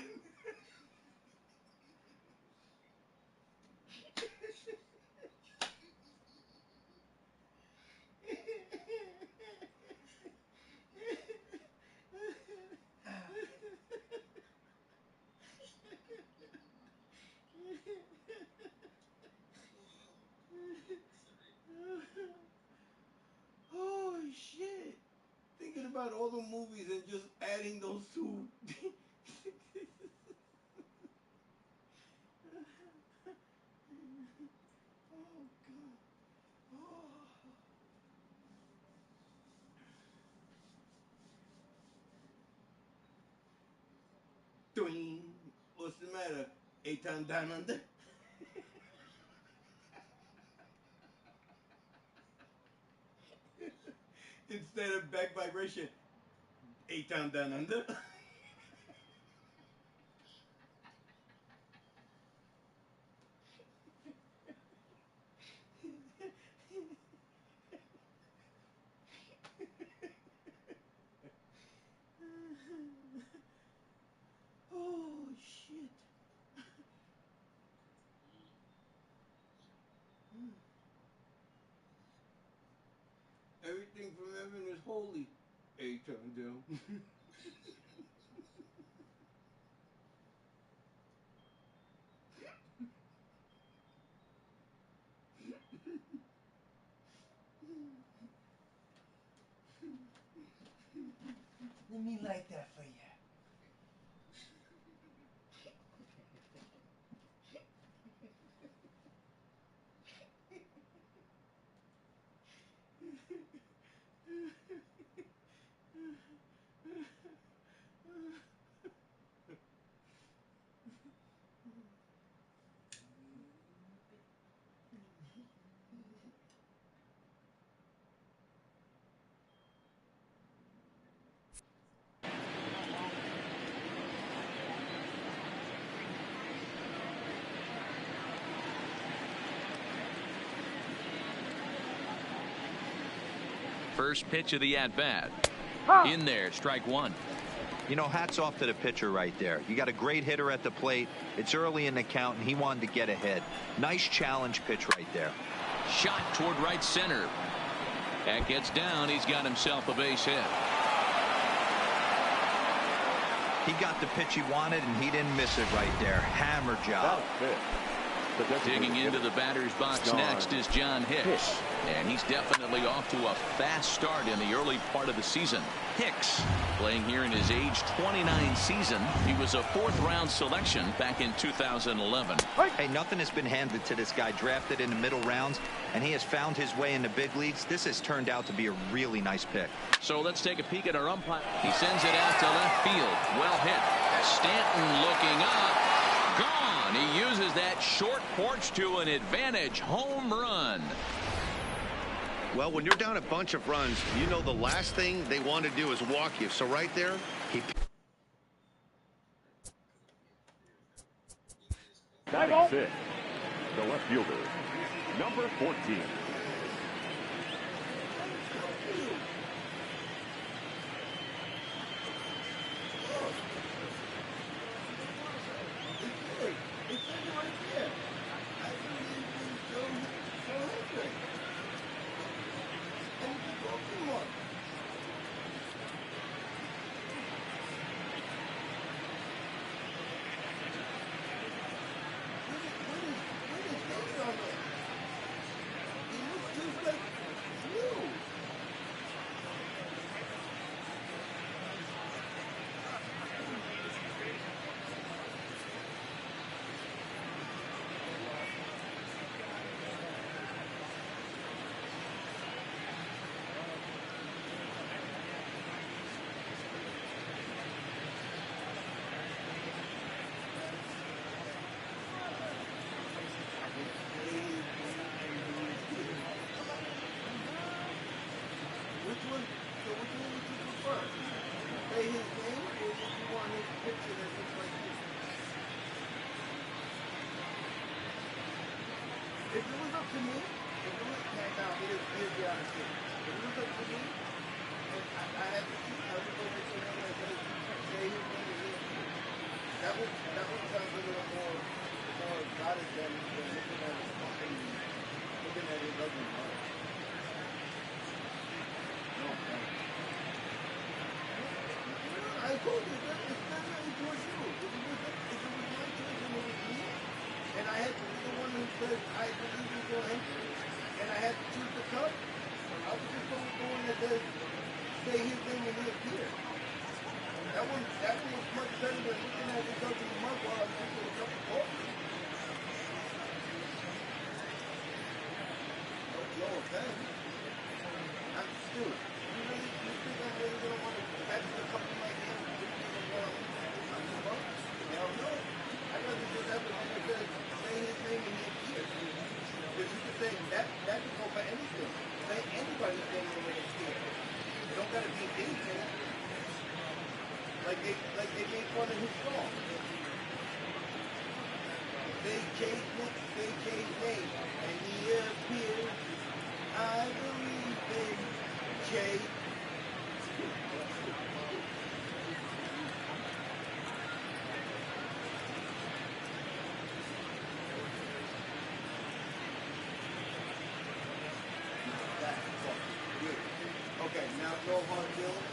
I: Oh shit! Thinking about all the movies and just adding those 2. Oh god! Oh. Doing. What's the matter? 8 times down under. Instead of back vibration, 8 times down under. Oh shit. Everything from heaven is holy. 8 times down. Let me light that for you.
A: First pitch of the at-bat. In there, strike 1.
D: You know, hats off to the pitcher right there. You got a great hitter at the plate. It's early in the count, and he wanted to get ahead. Nice challenge pitch right there.
A: Shot toward right center. That gets down. He's got himself a base hit.
D: He got the pitch he wanted, and he didn't miss it right there. Hammer job.
A: Digging into the batter's box next is John Hicks. And he's definitely off to a fast start in the early part of the season. Hicks, playing here in his age 29 season. He was a 4th-round selection back in 2011.
D: Hey, nothing has been handed to this guy. Drafted in the middle rounds, and he has found his way in the big leagues. This has turned out to be a really nice pick.
A: So let's take a peek at our umpire. He sends it out to left field. Well hit. Stanton looking up. Gone. He uses that short porch to an advantage home run.
C: Well, when you're down a bunch of runs, you know the last thing they want to do is walk you. So right there, he...
B: That's it. The left fielder, number 14.
I: If it was up to me, here's the honest thing. If it was up to me, and I had to choose, I would go with someone that said, say his name is here. That would sound a little more exotic than looking at his fucking, looking at his ugly mother. No, I told you, it's not really towards you. If it was my choice and it was me, and I had to be the one who said, I believe in your entry, and I had to choose the cup, I was just going to the one that says, say his name and he'll appear. That one was much better than looking at this ugly mug while I'm drinking a cup of coffee. No offense. I'm still. You think I'm really going to want to catch a cup in my hand and drink it while I'm the mug? Hell no. I'd rather just have the one that says, say his name and he'll appear. Because you can say, that can go for anything. Say anybody's name and he'll appear. It don't got to be a big man. Like they made fun of his song. They changed name, and he appeared. I believe in Jay. Okay, now no hard feelings.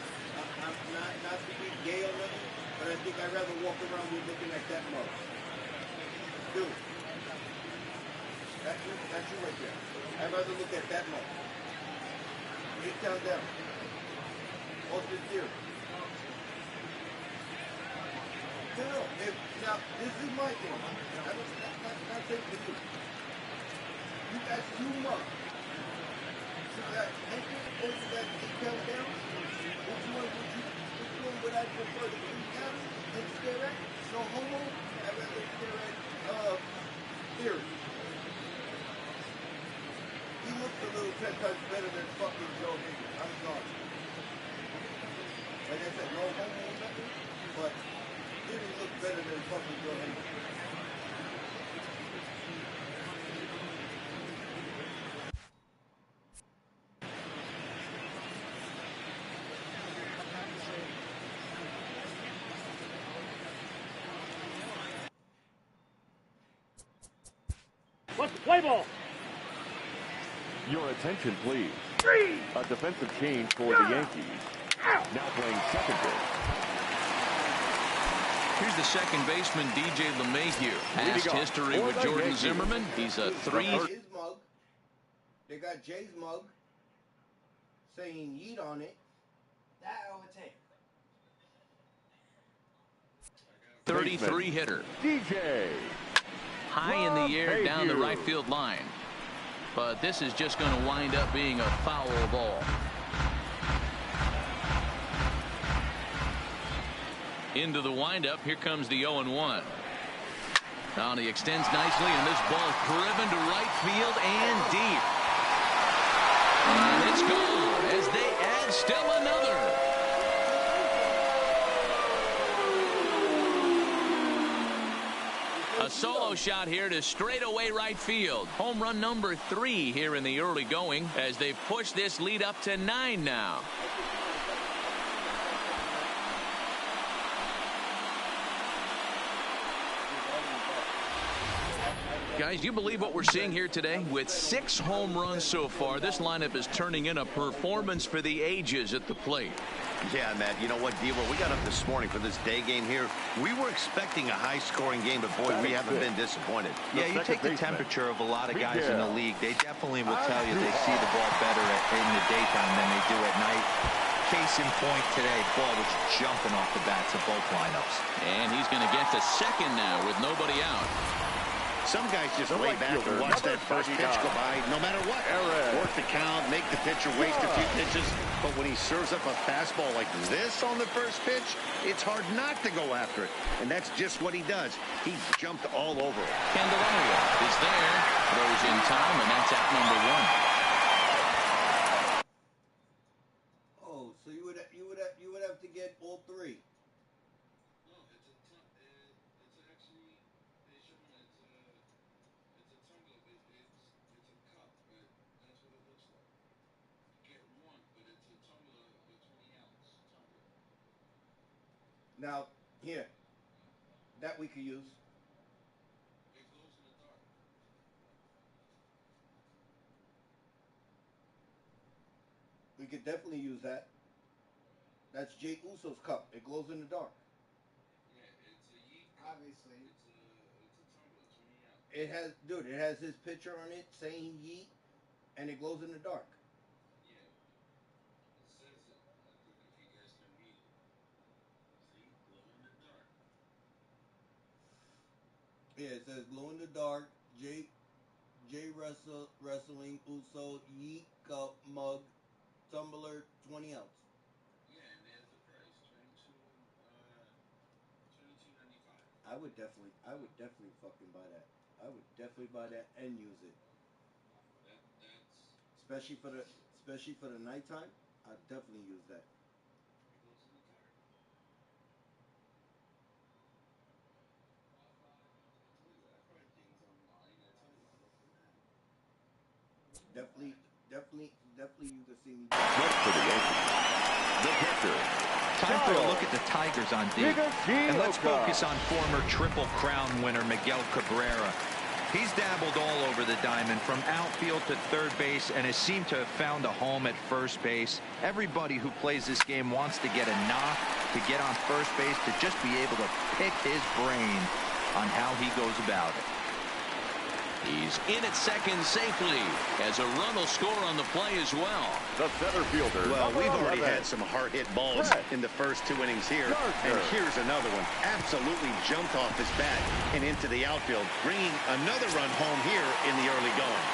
I: I'm not to be gay or nothing, but I think I'd rather walk around with looking at that mug. Dude. That's you right there. I'd rather look at that mug. 8 down down. All sincere. No, now this is my thing. Not saying for you. You got 2 mugs. You got Henry or you got 8 down down. Which one would I prefer to look at and stare at? No homo. I'd rather stare at Theory. He looks a little 10 times better than fucking Joe Higgins. I'm sorry. Like I said, no homo or nothing, but Theory looks better than fucking Joe Higgins.
G: Let's play ball.
B: Your attention, please.
G: 3.
B: A defensive change for the Yankees. Now playing second base.
A: Here's the second baseman, DJ LeMahieu. Past history with Jordan Zimmerman. He's a 3.
I: His mug. They got Jay's mug saying yeet on it. That I would take.
A: 33 hitter.
B: DJ.
A: High in the air down the right field line. But this is just going to wind up being a foul ball. Into the windup. Here comes the 0-1. Now he extends nicely, and this ball is driven to right field and deep. And it's gone as they add still another. A solo shot here to straightaway right field. Home run number 3 here in the early going as they push this lead up to 9 now. Guys, do you believe what we're seeing here today? With 6 home runs so far, this lineup is turning in a performance for the ages at the plate.
C: Yeah, Matt, you know what, Deaver, we got up this morning for this day game here. We were expecting a high-scoring game, but, boy, we haven't been disappointed.
D: Yeah, you take the temperature of a lot of guys in the league. They definitely will tell you they see the ball better in the daytime than they do at night. Case in point today, ball was jumping off the bats of both lineups.
A: And he's going to get to second now with nobody out.
C: Some guys just lay back and watch that first pitch go by, no matter what. Work the count, make the pitcher waste a few pitches. But when he serves up a fastball like this on the first pitch, it's hard not to go after it. And that's just what he does. He jumped all over it.
A: Candelario is there, throws in time, and that's out number 1.
I: Oh, so you would have to get all 3. Now, here, that we could use. We could definitely use that. That's Jay Uso's cup. It glows in the dark. Obviously. It has, dude, it has his picture on it saying yeet, and it glows in the dark. Yeah, it says glow in the dark, J Wrestling, Uso, Yeet, Cup, Mug, Tumbler, 20 ounce.
E: Yeah, and there's the price, $22.95.
I: I would definitely fucking buy that. I would definitely buy that and use it. Especially for the nighttime, I'd definitely use that. Definitely you can see me.
B: For the Yankees, the pitcher.
D: Time for a look at the Tigers on D. And let's focus on former Triple Crown winner Miguel Cabrera. He's dabbled all over the diamond from outfield to third base and has seemed to have found a home at first base. Everybody who plays this game wants to get a knock, to get on first base, to just be able to pick his brain on how he goes about it.
A: He's in at second safely as a run will score on the play as well.
B: The center fielder.
C: Well, we've already had some hard-hit balls in the first 2 innings here. And here's another one. Absolutely jumped off his bat and into the outfield, bringing another run home here in the early going.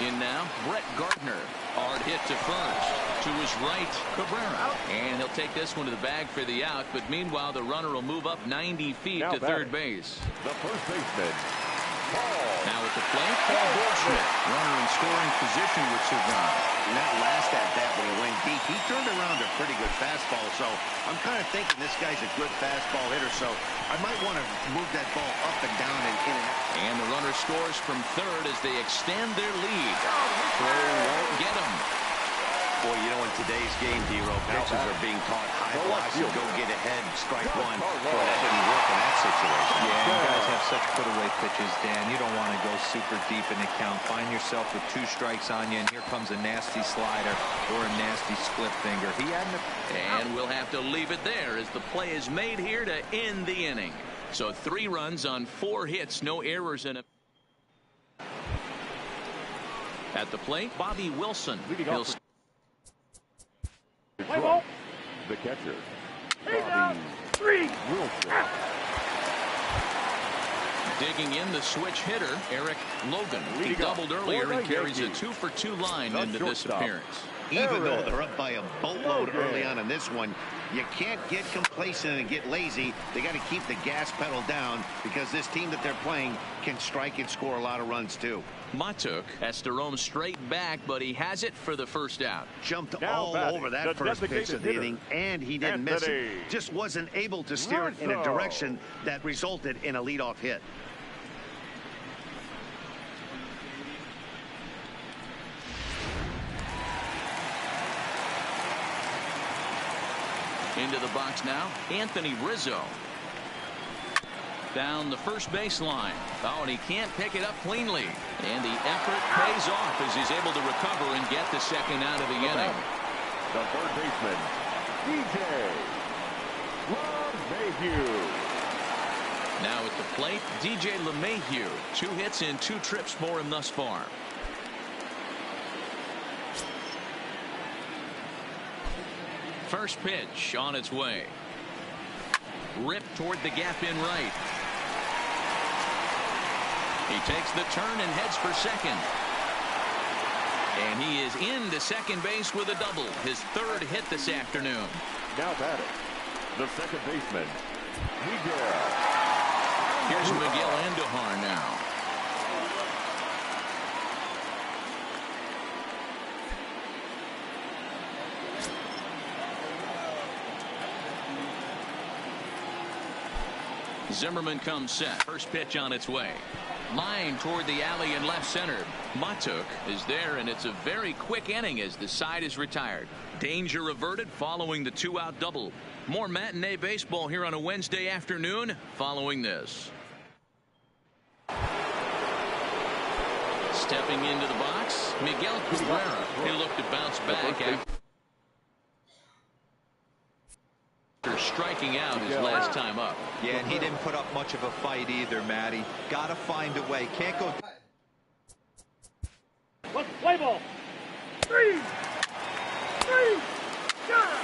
A: In now, Brett Gardner. Hard hit to first. To his right, Cabrera. And he'll take this one to the bag for the out. But meanwhile, the runner will move up 90 feet to third base.
B: The first baseman, Paul.
A: Now at the plate, Paul Goldschmidt. Runner in scoring position with Savannah.
C: And that last at-bat when he went deep, he turned around a pretty good fastball. So I'm kind of thinking this guy's a good fastball hitter. So I might want to move that ball up and down and in and out.
A: And the runner scores from third as they extend their lead. Throw won't get him.
C: Boy, you know, in today's game, D-Row. Pitches are being taught high velocity, go get ahead, strike one. Boy, that didn't work in that situation.
D: Yeah, you guys have such put-away pitches, Dan. You don't want to go super deep in the count. Find yourself with 2 strikes on you, and here comes a nasty slider or a nasty split finger. He hadn't.
A: And we'll have to leave it there as the play is made here to end the inning. So 3 runs on 4 hits, no errors in it. At the plate, Bobby Wilson. He'll
B: Play ball. The catcher, Bobby Wilson.
A: digging in the switch hitter, Eric Logan. He doubled earlier and carries a 2-for-2 line into this appearance.
C: Even though they're up by a boatload early on in this one, you can't get complacent and get lazy. They got to keep the gas pedal down because this team that they're playing can strike and score a lot of runs too.
A: Matuk has to roam straight back, but he has it for the first out.
C: Jumped all over that first pitch of the inning, and he didn't miss it. Just wasn't able to steer it in a direction that resulted in a leadoff hit.
A: Into the box now, Anthony Rizzo. Down the first baseline. Oh, and he can't pick it up cleanly. And the effort pays off as he's able to recover and get the second out of the inning.
B: The third baseman, DJ LeMahieu.
A: Now at the plate, DJ LeMahieu. 2 hits and 2 trips for him thus far. First pitch on its way. Ripped toward the gap in right. He takes the turn and heads for second. And he is into second base with a double. His 3rd hit this afternoon.
B: Now batting, the second baseman, Miguel.
A: Here's Miguel Andujar now. Zimmerman comes set. First pitch on its way. Line toward the alley in left center. Matuk is there, and it's a very quick inning as the side is retired. Danger averted following the 2-out double. More matinee baseball here on a Wednesday afternoon following this. Stepping into the box, Miguel Cabrera. He'll look to bounce back after striking out his last time up.
D: Yeah, and he didn't put up much of a fight either, Matty. Gotta find a way. Can't go.
G: Let's play ball. 3, 3, yeah.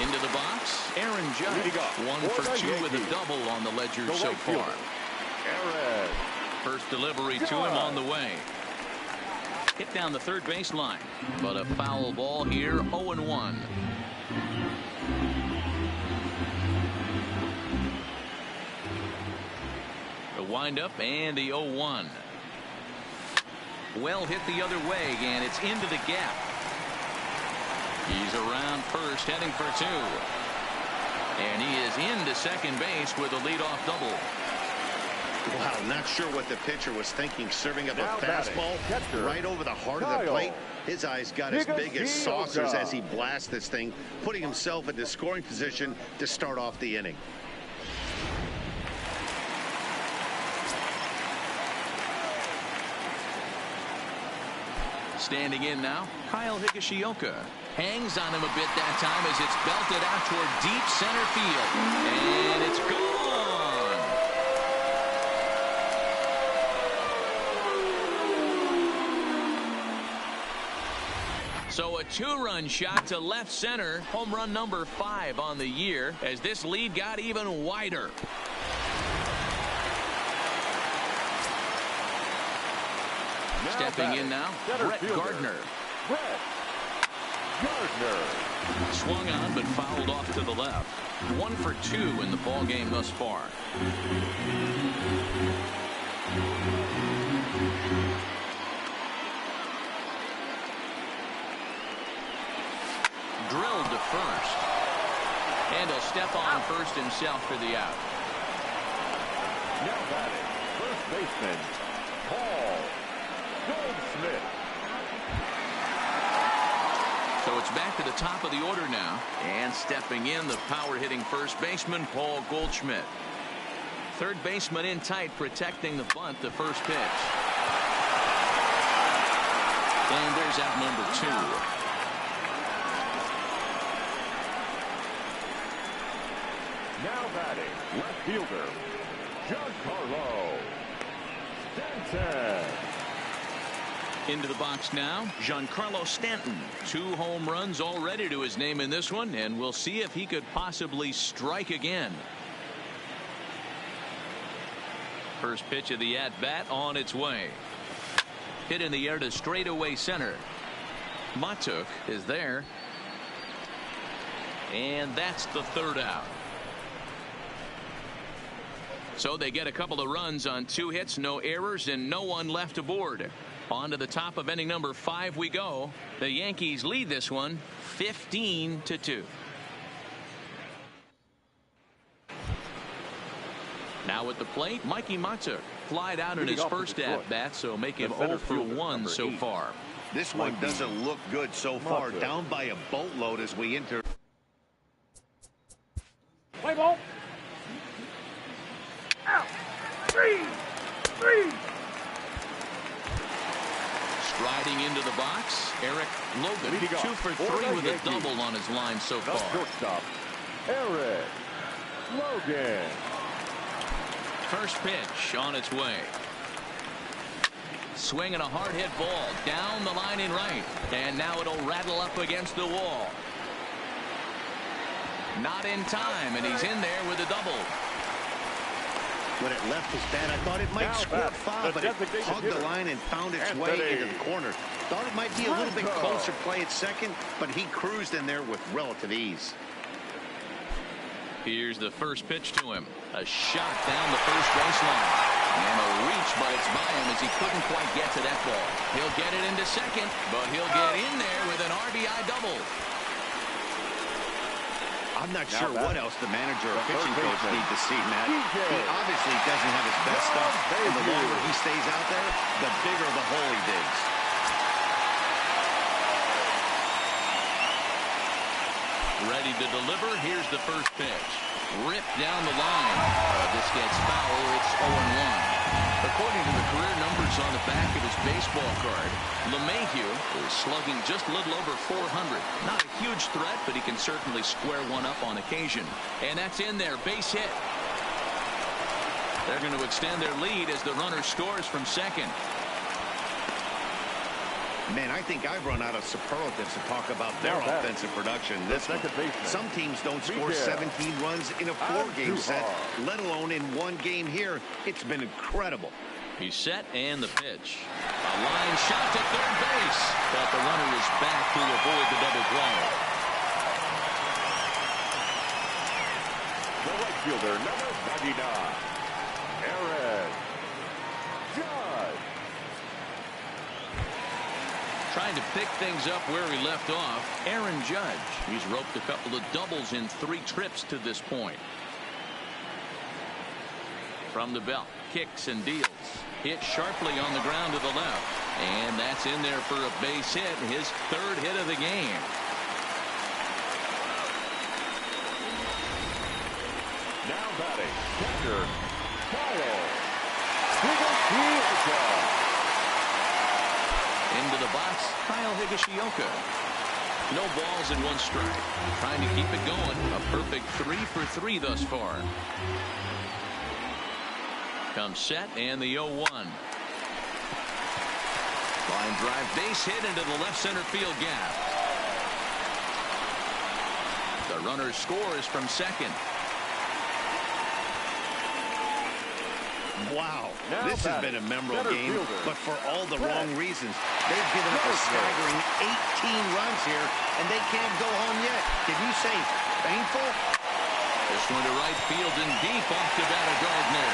A: Into the box, Aaron Judge. 1 for 2 with a double on the ledger so far.
B: Aaron.
A: First delivery to him on the way. Hit down the third baseline, but a foul ball here, 0-1. The windup and the 0-1. Well hit the other way, and it's into the gap. He's around first, heading for 2. And he is into second base with a leadoff double.
C: Wow, not sure what the pitcher was thinking, serving up a fastball right over the heart of the plate. His eyes got as big as saucers as he blasts this thing, putting himself into scoring position to start off the inning.
A: Standing in now, Kyle Higashioka. Hangs on him a bit that time as it's belted out toward deep center field. And it's gone. So a 2-run shot to left center, home run number 5 on the year as this lead got even wider. Stepping in now, Brett Gardner.
B: Brett Gardner.
A: Swung on but fouled off to the left. 1 for 2 in the ball game thus far. Drilled to first. And he'll step on first himself for the out.
B: Now batting, first baseman, Paul Goldschmidt.
A: it's back to the top of the order now. And stepping in, the power-hitting first baseman, Paul Goldschmidt. Third baseman in tight, protecting the bunt, the first pitch. And there's out number 2.
B: Now batting, left fielder, Giancarlo Stanton.
A: Into the box now, Giancarlo Stanton. 2 home runs already to his name in this one, and we'll see if he could possibly strike again. First pitch of the at-bat on its way. Hit in the air to straightaway center. Matuk is there. And that's the third out. So they get a couple of runs on 2 hits, no errors, and no one left aboard. On to the top of inning number 5 we go. The Yankees lead this one 15-2. Now at the plate, Mikey Matuk flied out in his first at-bat, so make him 0 for 1 so far.
C: This one doesn't look good so far. Down by a boatload as we enter.
G: Play ball. Out. 3.
A: Striding into the box, Eric Logan, 2 for 3 with a double on his line so far.
B: Shortstop, Eric Logan.
A: First pitch on its way. Swinging a hard hit ball down the line in right, and now it'll rattle up against the wall. Not in time, and he's in there with a double.
C: When it left his bat, I thought it might score foul, but it hugged the line and found its way into the corner. Thought it might be a little bit closer play at second, but he cruised in there with relative ease.
A: Here's the first pitch to him. A shot down the first baseline. And a reach, but it's by him as he couldn't quite get to that ball. He'll get it into second, but he'll get in there with an RBI double.
C: I'm not sure what else the manager or pitching coach need to see, Matt. He obviously doesn't have his best stuff, and the longer he stays out there, the bigger the hole he digs.
A: Ready to deliver. Here's the first pitch. Ripped down the line. This gets foul. It's 0-1. According to the career numbers on the back of his baseball card, LeMahieu is slugging just a little over 400. Not a huge threat, but he can certainly square one up on occasion. And that's in there. Base hit. They're going to extend their lead as the runner scores from second.
C: Man, I think I've run out of superlatives to talk about their offensive production. Some teams don't score 17 runs in a 4-game set, let alone in 1 game here. It's been incredible.
A: He's set, and the pitch. A line shot to third base, but the runner is back to avoid the double play.
B: The right fielder, number 99, Aaron Judge.
A: Trying to pick things up where he left off, Aaron Judge. He's roped a couple of doubles in 3 trips to this point. From the belt, kicks and deals. Hit sharply on the ground to the left. And that's in there for a base hit, his 3rd hit of the game.
B: Now batting, catcher, Kyle Higashioka.
A: Into the box, Kyle Higashioka. No balls in 1 strike. Trying to keep it going. A perfect 3 for 3 thus far. Comes set, and the 0-1. Line drive base hit into the left center field gap. The runner scores from second.
C: Wow, this has been a memorable game, but for all the wrong reasons. They've given up a staggering 18 runs here, and they can't go home yet. Did you say painful?
A: This one to right field and deep off the bat of Gardner.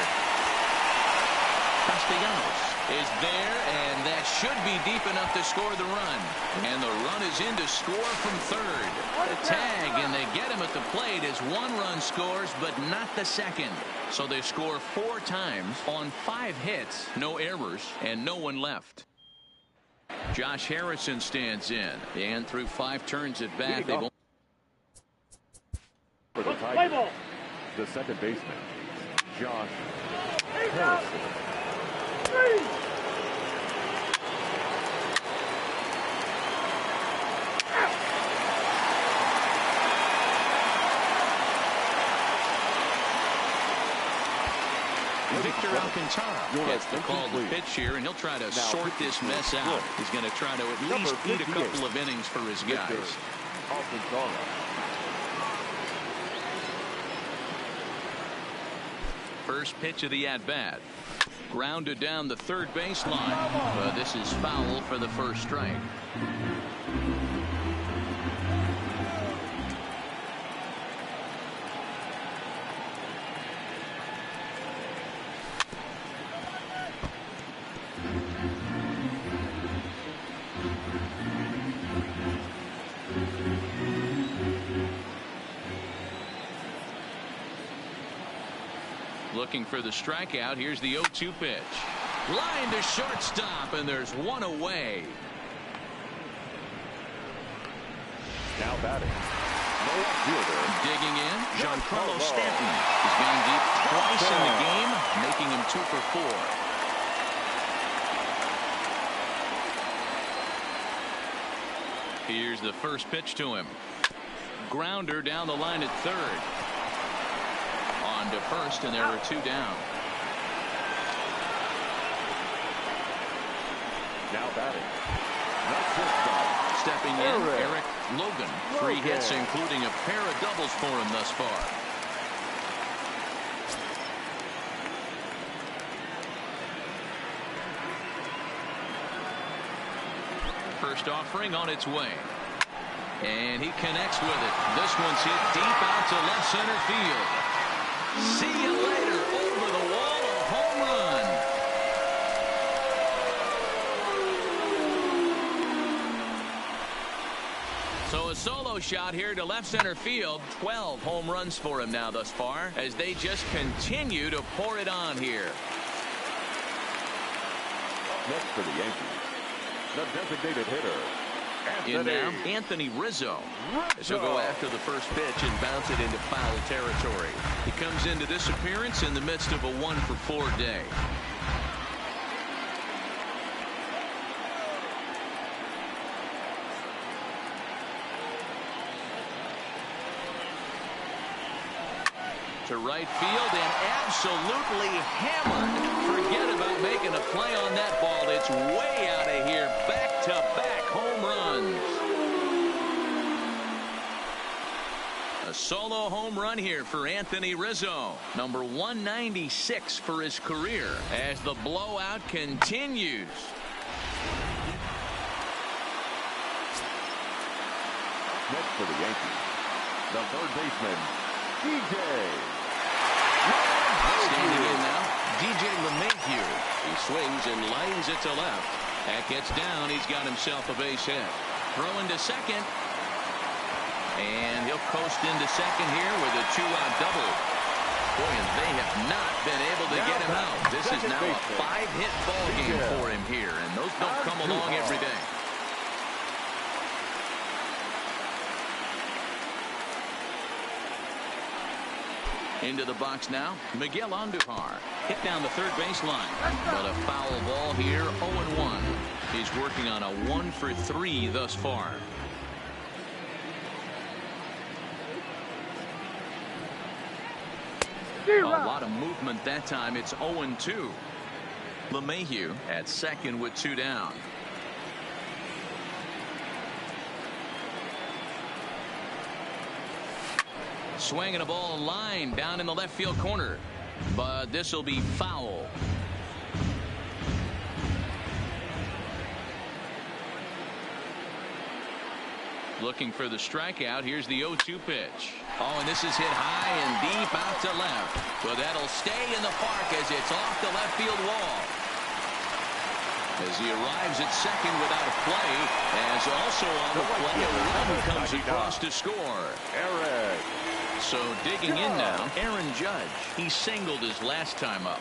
A: Castellanos is there, and that should be deep enough to score the run. And the run is in to score from third. The tag, and they get him at the plate as 1 run scores, but not the second. So they score 4 times on 5 hits, no errors, and no one left. Josh Harrison stands in. And through 5 turns at bat, they've only...
B: For the Tigers, the second baseman, Josh Harrison.
A: Victor Alcantara gets the call to pitch here, and he'll try to sort this mess out. He's going to try to at least eat a couple of innings for his guys. First pitch of the at-bat. Grounded down the third baseline. But this is foul for the first strike. Looking for the strikeout. Here's the 0-2 pitch. Line to shortstop, and there's one away.
B: Now batting. No fielder.
A: Digging in, Giancarlo Stanton. He's gone deep twice in the game, making him 2 for 4. Here's the first pitch to him. Grounder down the line at third. On to first, and there are 2 down.
B: Now batting.
A: Stepping in, Eric Logan. 3 hits, including a pair of doubles for him thus far. First offering on its way. And he connects with it. This one's hit deep out to left center field. See you later. Over the wall, a home run. So a solo shot here to left center field. 12 home runs for him now thus far, as they just continue to pour it on here.
B: Next for the Yankees, the designated hitter,
A: In now, Anthony Rizzo. He'll go after the first pitch and bounce it into foul territory. He comes into this appearance in the midst of a 1 for 4 day. To right field and absolutely hammered. Forget about making a play on that ball. It's way out of here. Back-to-back home runs. A solo home run here for Anthony Rizzo. Number 196 for his career as the blowout continues.
B: Next for the Yankees, the third baseman, DJ.
A: Standing in now, DJ LeMahieu. He swings and lines it to left. That gets down. He's got himself a base hit. Throwing to second. And he'll coast into second here with a 2-out double. Boy, and they have not been able to get him out. This is now a 5-hit ball game for him here, and those don't come along every day. Into the box now, Miguel Andujar. Hit down the third baseline. But a foul ball here, 0-1. He's working on a 1 for 3 thus far. A lot of movement that time. It's 0-2. LeMahieu at second with 2 down. Swinging a ball line down in the left field corner. But this will be foul. Looking for the strikeout. Here's the 0-2 pitch. Oh, and this is hit high and deep out to left. But that'll stay in the park as it's off the left field wall. As he arrives at second without a play, as also on the play, a run comes across to score.
B: Eric.
A: So digging in now, Aaron Judge. He singled his last time up.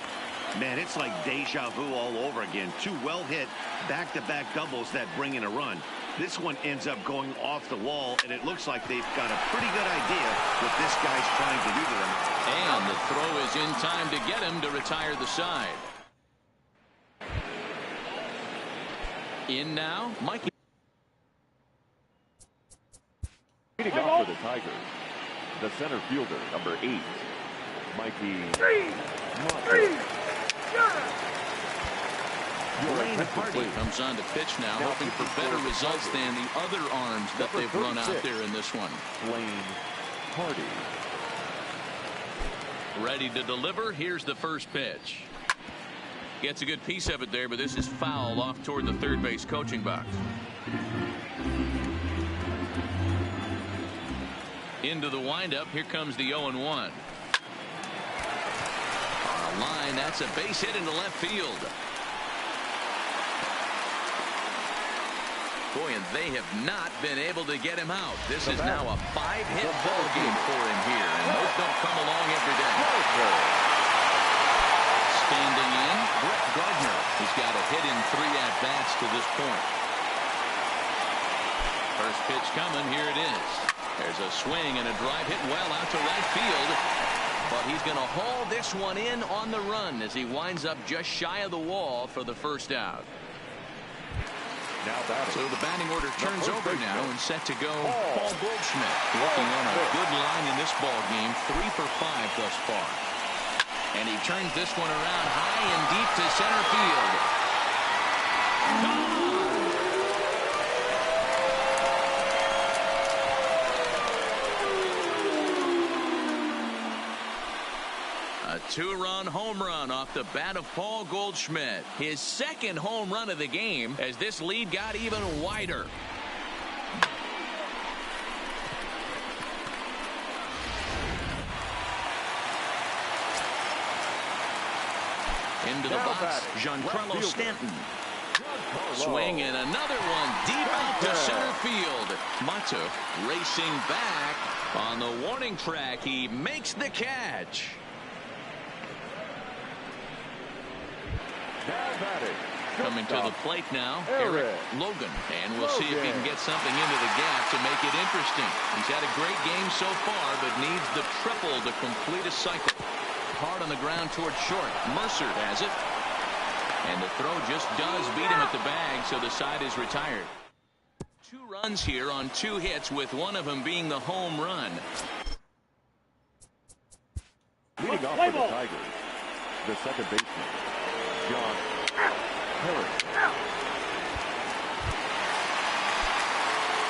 C: Man, it's like deja vu all over again. Two well-hit back-to-back doubles that bring in a run. This one ends up going off the wall, and it looks like they've got a pretty good idea what this guy's trying to do to them.
A: And the throw is in time to get him to retire the side. In now, Mikey.
B: Leading off for the Tigers, the center fielder, number 8, Mikey Montour.
A: Lane Hardy comes on to pitch now, hoping for better results than the other arms that they've run out there in this one.
B: Lane Hardy.
A: Ready to deliver. Here's the first pitch. Gets a good piece of it there, but this is foul off toward the third base coaching box. Into the windup. Here comes the 0-1. On a line, that's a base hit into left field. Boy, and they have not been able to get him out. This is now a 5-hit ball game for him here, and those don't come along every day. Standing in, Brett Gardner. He's got a hit in 3 at-bats to this point. First pitch coming. Here it is. There's a swing and a drive hit well out to right field. But he's going to haul this one in on the run as he winds up just shy of the wall for the first out. So the batting order turns over now and set to go Paul Goldschmidt, working on a good line in this ball game, 3 for 5 thus far. And he turns this one around high and deep to center field. Gone! A 2-run home run off the bat of Paul Goldschmidt. His second home run of the game as this lead got even wider. Into the box, Giancarlo Stanton. Swing and another one deep out to center field. Mata racing back on the warning track. He makes the catch. Coming to the plate now, Eric Logan. And we'll see if he can get something into the gap to make it interesting. He's had a great game so far, but needs the triple to complete a cycle. Hard on the ground towards short. Mercer has it. And the throw just does beat him at the bag, so the side is retired. 2 runs here on 2 hits, with one of them being the home run.
B: Leading off for the Tigers, the second baseman, John Harris.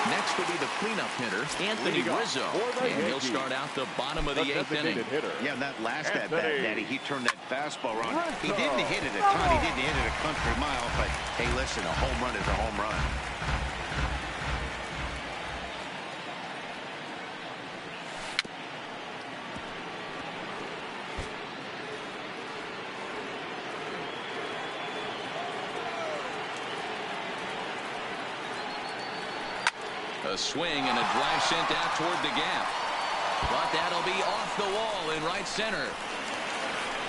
A: Next will be the cleanup hitter, Anthony Rizzo. And he'll start out the bottom of the 8th inning.
C: Yeah, that last at bat, Daddy, he turned that fastball around. He didn't hit it a ton. He didn't hit it a country mile. But, hey, listen, a home run is a home run.
A: A swing and a drive sent out toward the gap. But that'll be off the wall in right center.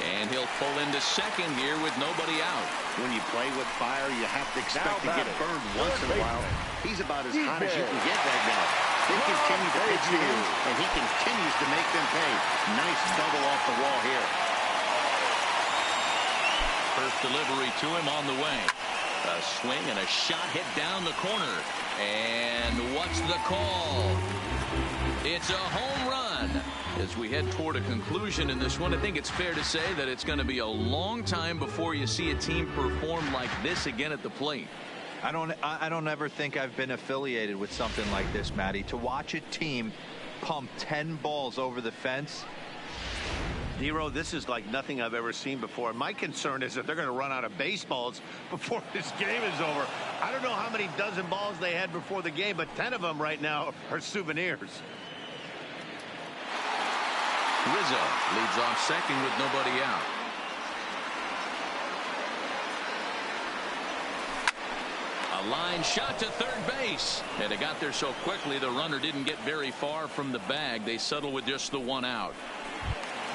A: And he'll pull into second here with nobody out.
C: When you play with fire, you have to expect to get burned once in a while. He's about as hot as you can get right now. They continue to pitch to him, and he continues to make them pay. Nice double off the wall here.
A: First delivery to him on the way. A swing and a shot hit down the corner. And what's the call? It's a home run. As we head toward a conclusion in this one, I think it's fair to say that it's going to be a long time before you see a team perform like this again at the plate.
D: I don't ever think I've been affiliated with something like this, Matty. To watch a team pump 10 balls over the fence.
C: Nero, this is like nothing I've ever seen before. My concern is that they're going to run out of baseballs before this game is over. I don't know how many dozen balls they had before the game, but 10 of them right now are souvenirs.
A: Rizzo leads off second with nobody out. A line shot to third base. And it got there so quickly the runner didn't get very far from the bag. They settle with just the 1 out.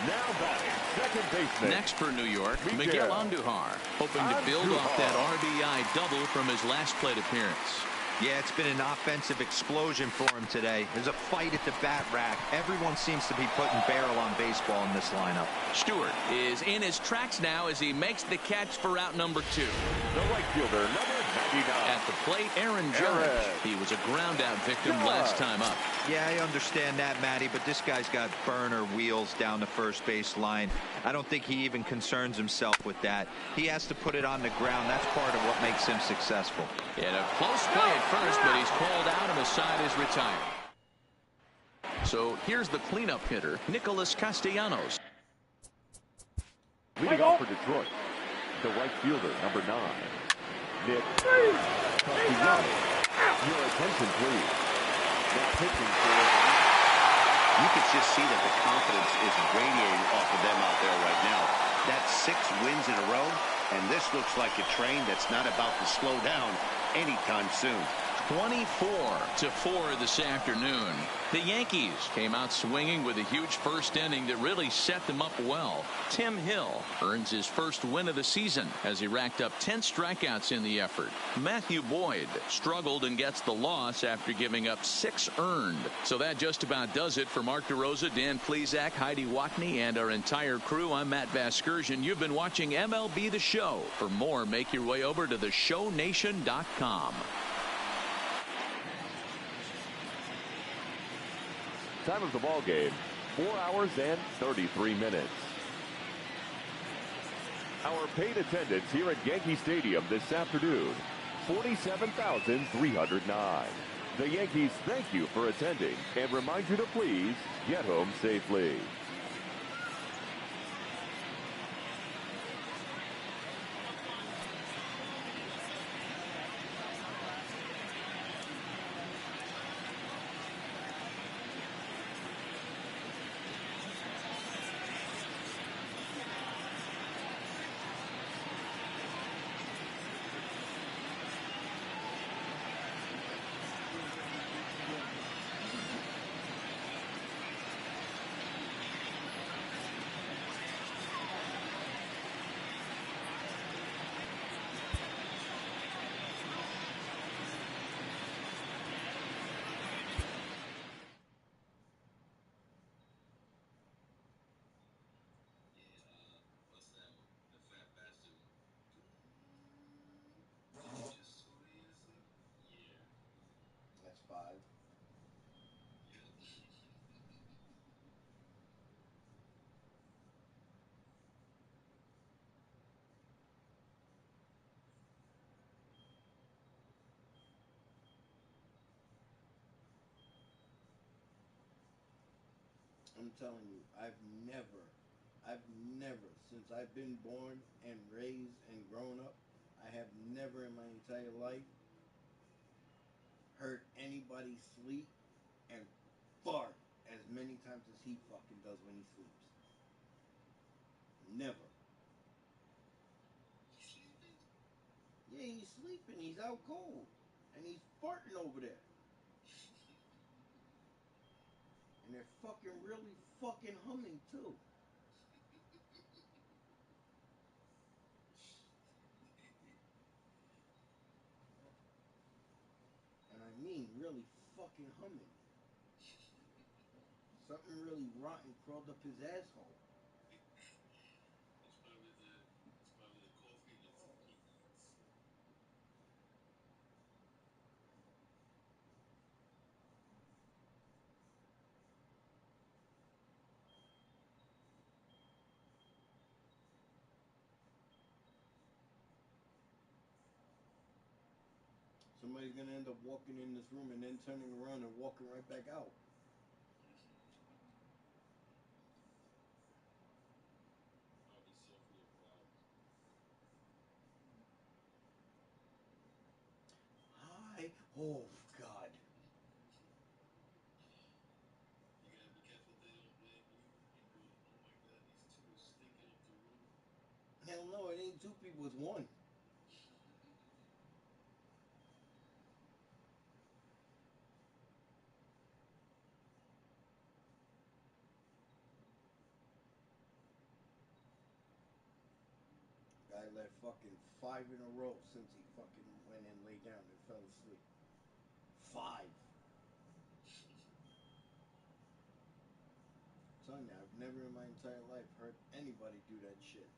B: Now batting, second baseman.
A: Next for New York,
B: Miguel
A: Miguel Andujar, hoping to build off that RBI double from his last plate appearance.
D: Yeah, it's been an offensive explosion for him today. There's a fight at the bat rack. Everyone seems to be putting barrel on baseball in this lineup.
A: Stewart is in his tracks now as he makes the catch for out number 2.
B: The right fielder, number 99.
A: At the plate, Aaron Judge. He was a ground-out victim last time up.
D: Yeah, I understand that, Matty, but this guy's got burner wheels down the first base line. I don't think he even concerns himself with that. He has to put it on the ground. That's part of what makes him successful.
A: And a close play at first, but he's called out and the side is retired. So here's the cleanup hitter, Nicholas Castellanos.
B: Leading off for Detroit, the right fielder, number 9, Nick Castellanos. Your attention, please. Now pitching for...
C: You could just see that the confidence is radiating off of them out there right now. That's 6 wins in a row, and this looks like a train that's not about to slow down anytime soon.
A: 24-4 this afternoon. The Yankees came out swinging with a huge first inning that really set them up well. Tim Hill earns his first win of the season as he racked up 10 strikeouts in the effort. Matthew Boyd struggled and gets the loss after giving up 6 earned. So that just about does it for Mark DeRosa, Dan Plesac, Heidi Watney, and our entire crew. I'm Matt Vasgersian. You've been watching MLB The Show. For more, make your way over to theshownation.com.
B: Time of the ball game, 4 hours and 33 minutes. Our paid attendance here at Yankee Stadium this afternoon, 47,309. The Yankees thank you for attending and remind you to please get home safely.
I: That's 5. I'm telling you, I've never, since I've been born and raised and grown up, I have never in my entire life heard anybody sleep and fart as many times as he fucking does when he sleeps. Never. Yeah, he's sleeping. He's out cold. And he's farting over there. And they're fucking really fucking humming too. And I mean really fucking humming. Something really rotten crawled up his asshole. Somebody's gonna end up walking in this room and then turning around and walking right back out. Hi. Oh, God. Hell no, it ain't 2 people, it's 1. toilet fucking 5 in a row since he fucking went and lay down and fell asleep. 5. I'm telling you, I've never in my entire life heard anybody do that shit.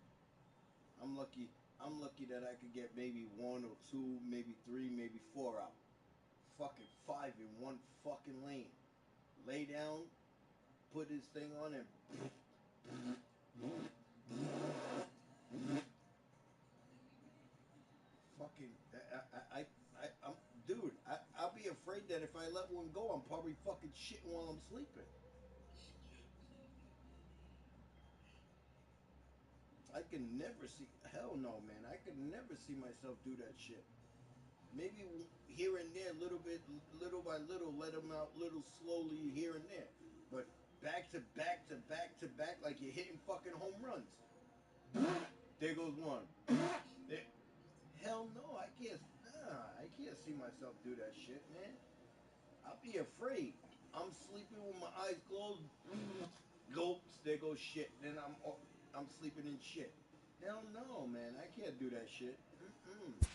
I: I'm lucky that I could get maybe 1 or 2, maybe 3, maybe 4 out. Fucking 5 in one fucking lane. Lay down, put his thing on and fucking I'm dude, I'll be afraid that if I let one go, I'm probably fucking shitting while I'm sleeping. I can never see, hell no, man. I could never see myself do that shit. Maybe here and there, little bit, little by little, let them out, little slowly here and there. But back to back to back to back, like you're hitting fucking home runs. There goes one. There. Hell no, I can't. Nah, I can't see myself do that shit, man. I'll be afraid. I'm sleeping with my eyes closed. Gulps. There goes shit. Then I'm sleeping in shit. Hell no, man. I can't do that shit. Mm-mm.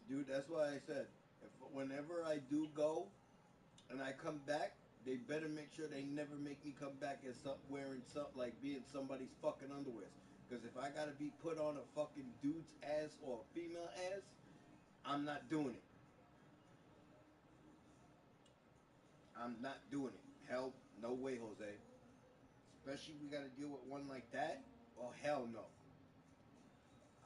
I: Dude, that's why I said, whenever I do go and I come back, they better make sure they never make me come back as wearing something like being somebody's fucking underwear. Because if I gotta be put on a fucking dude's ass or a female ass, I'm not doing it. I'm not doing it. Hell, no way, Jose. Especially if we gotta deal with one like that. Oh hell no.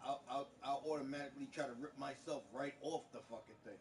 I: I'll automatically try to rip myself right off the fucking thing.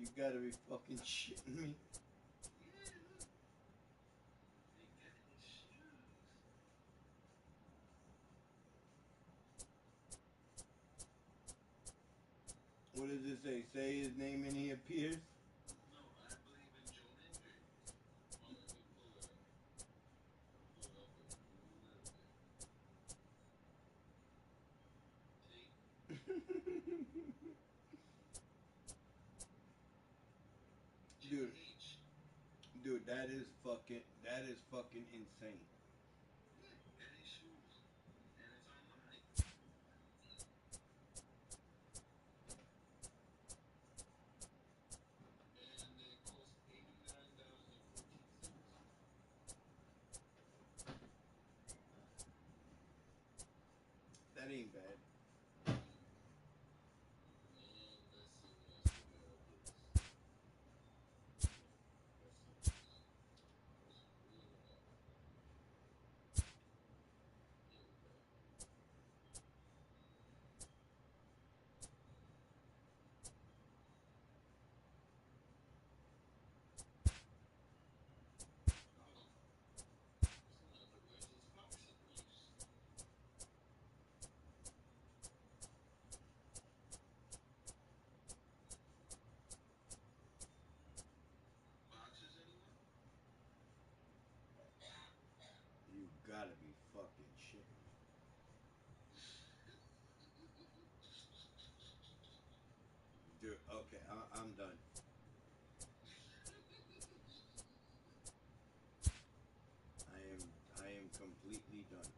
I: You gotta be fucking shitting me. What does it say? Say his name and he appears?
F: No, I believe in Joe Hendry. Oh, let me pull it up. Pull it up a little bit. See?
I: Dude, that is fucking insane.
F: Yeah, get his shoes. And it's online. And they cost $89.14.
I: That ain't bad.
F: And let's see what else we got up with this. Let's see what else. Where's it? Where the hell? Here we go. In other words, it's boxer briefs. Boxers, anyone?
I: You gotta be fucking shitting me. Dude, okay, I'm done. I am completely done.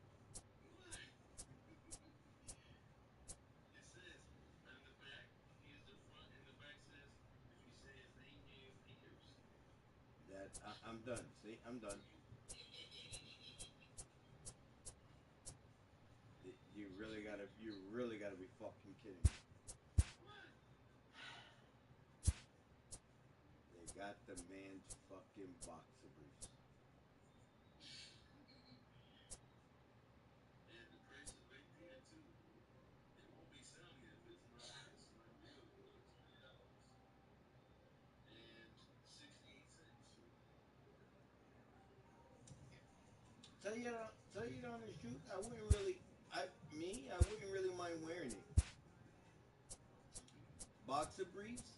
F: It says on the back, here's the front, and the back says, if you say his name, he appears.
I: I'm done. See, I'm done. You really gotta be fucking kidding me.
F: What?
I: They got the man's fucking boxer briefs.
F: And the price is right there, too. It won't be selling it if it's not real good. $20.68.
I: Tell you the honest truth, I wouldn't really mind wearing it. Boxer briefs,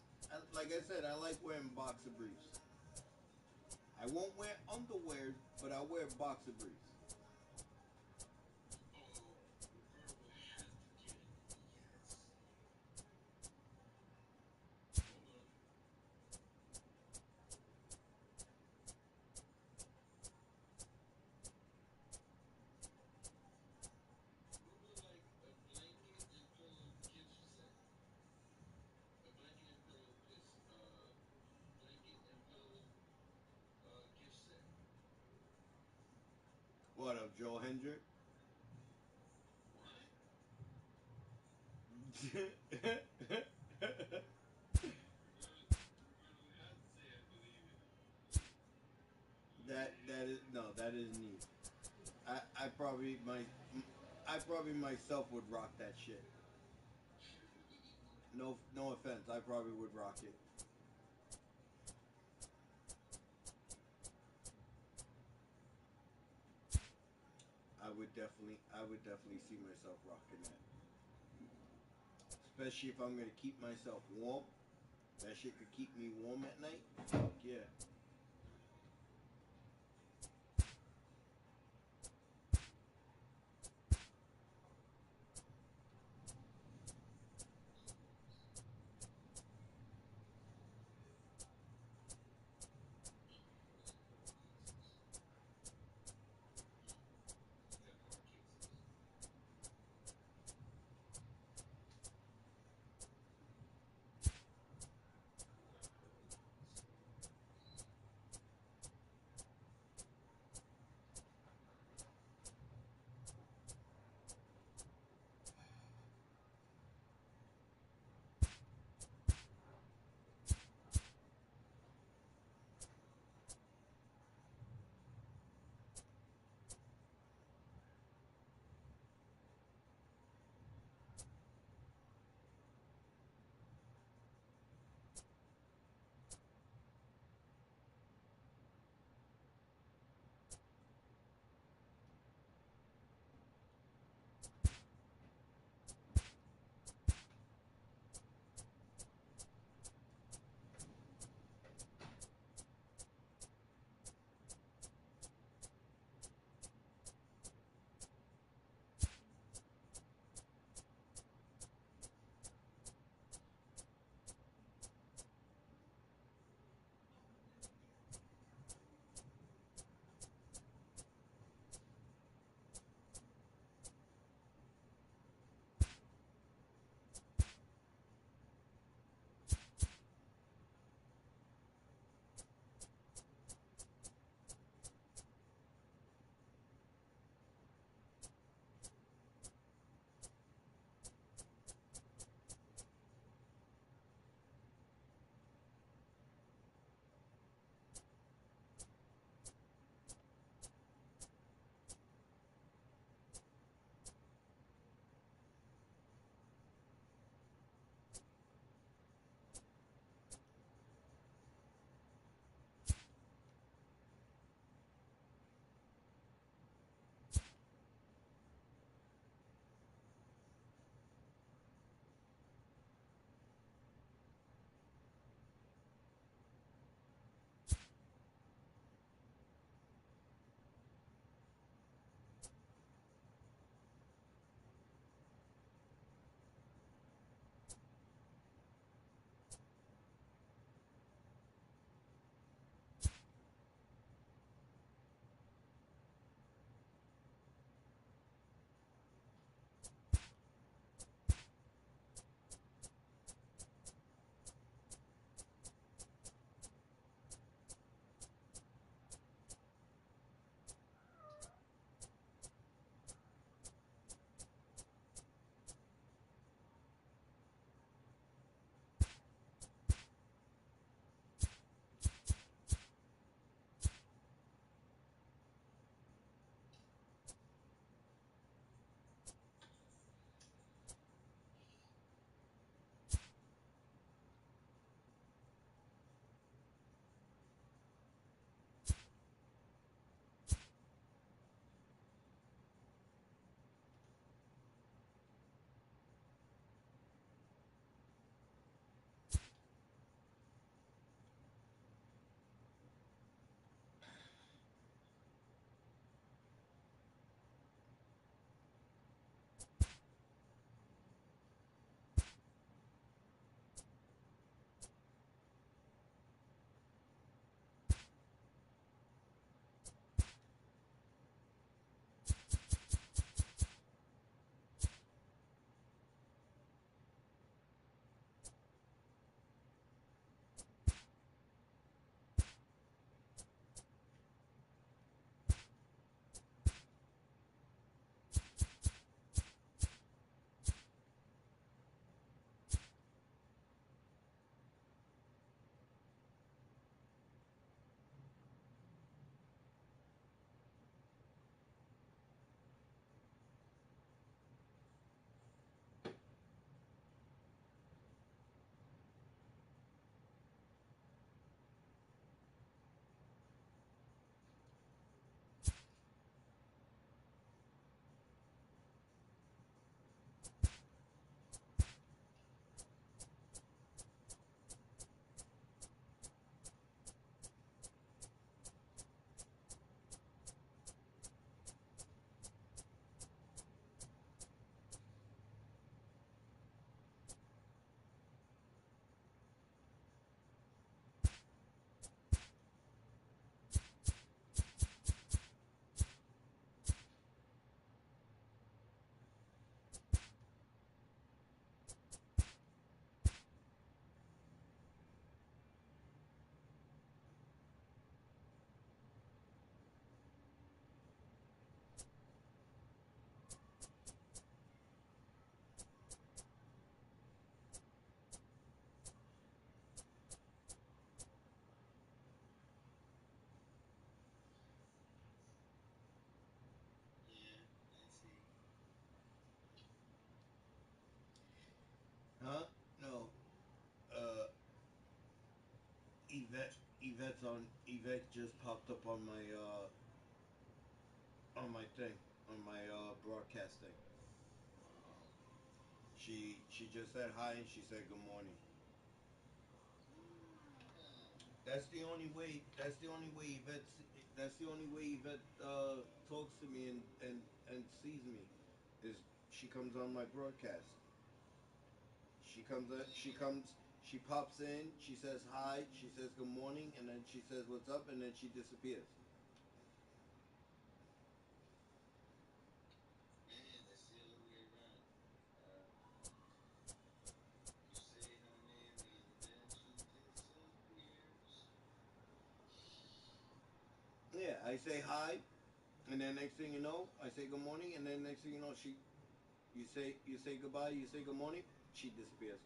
I: like I said, I like wearing boxer briefs. I won't wear underwear, but I'll wear boxer briefs.
F: Oh, Roberto has to get it. Yes. Hold on. What would like a blanket and pillow gift set? A blanket and pillow gift set.
I: What up, Joe Hendrick?
F: What? Roberto has to say I believe in it.
I: that is neat. I probably myself would rock that shit. No offense, I probably would rock it. I would definitely see myself rocking that. Especially if I'm gonna keep myself warm. That shit could keep me warm at night. Fuck yeah. telling Yvette just popped up on my thing, on my broadcast thing. She just said hi and she said good morning. That's the only way. That's the only way Yvette. That's the only way Yvette talks to me and sees me, is she comes on my broadcast. She comes. She comes. She pops in. She says hi. She says good morning, and then she says what's up, and then she disappears.
E: Man, that's the other way around. You say her name and then she disappears.
I: Yeah, I say hi, and then next thing you know, I say good morning, and then next thing you know, you say goodbye, you say good morning, she disappears.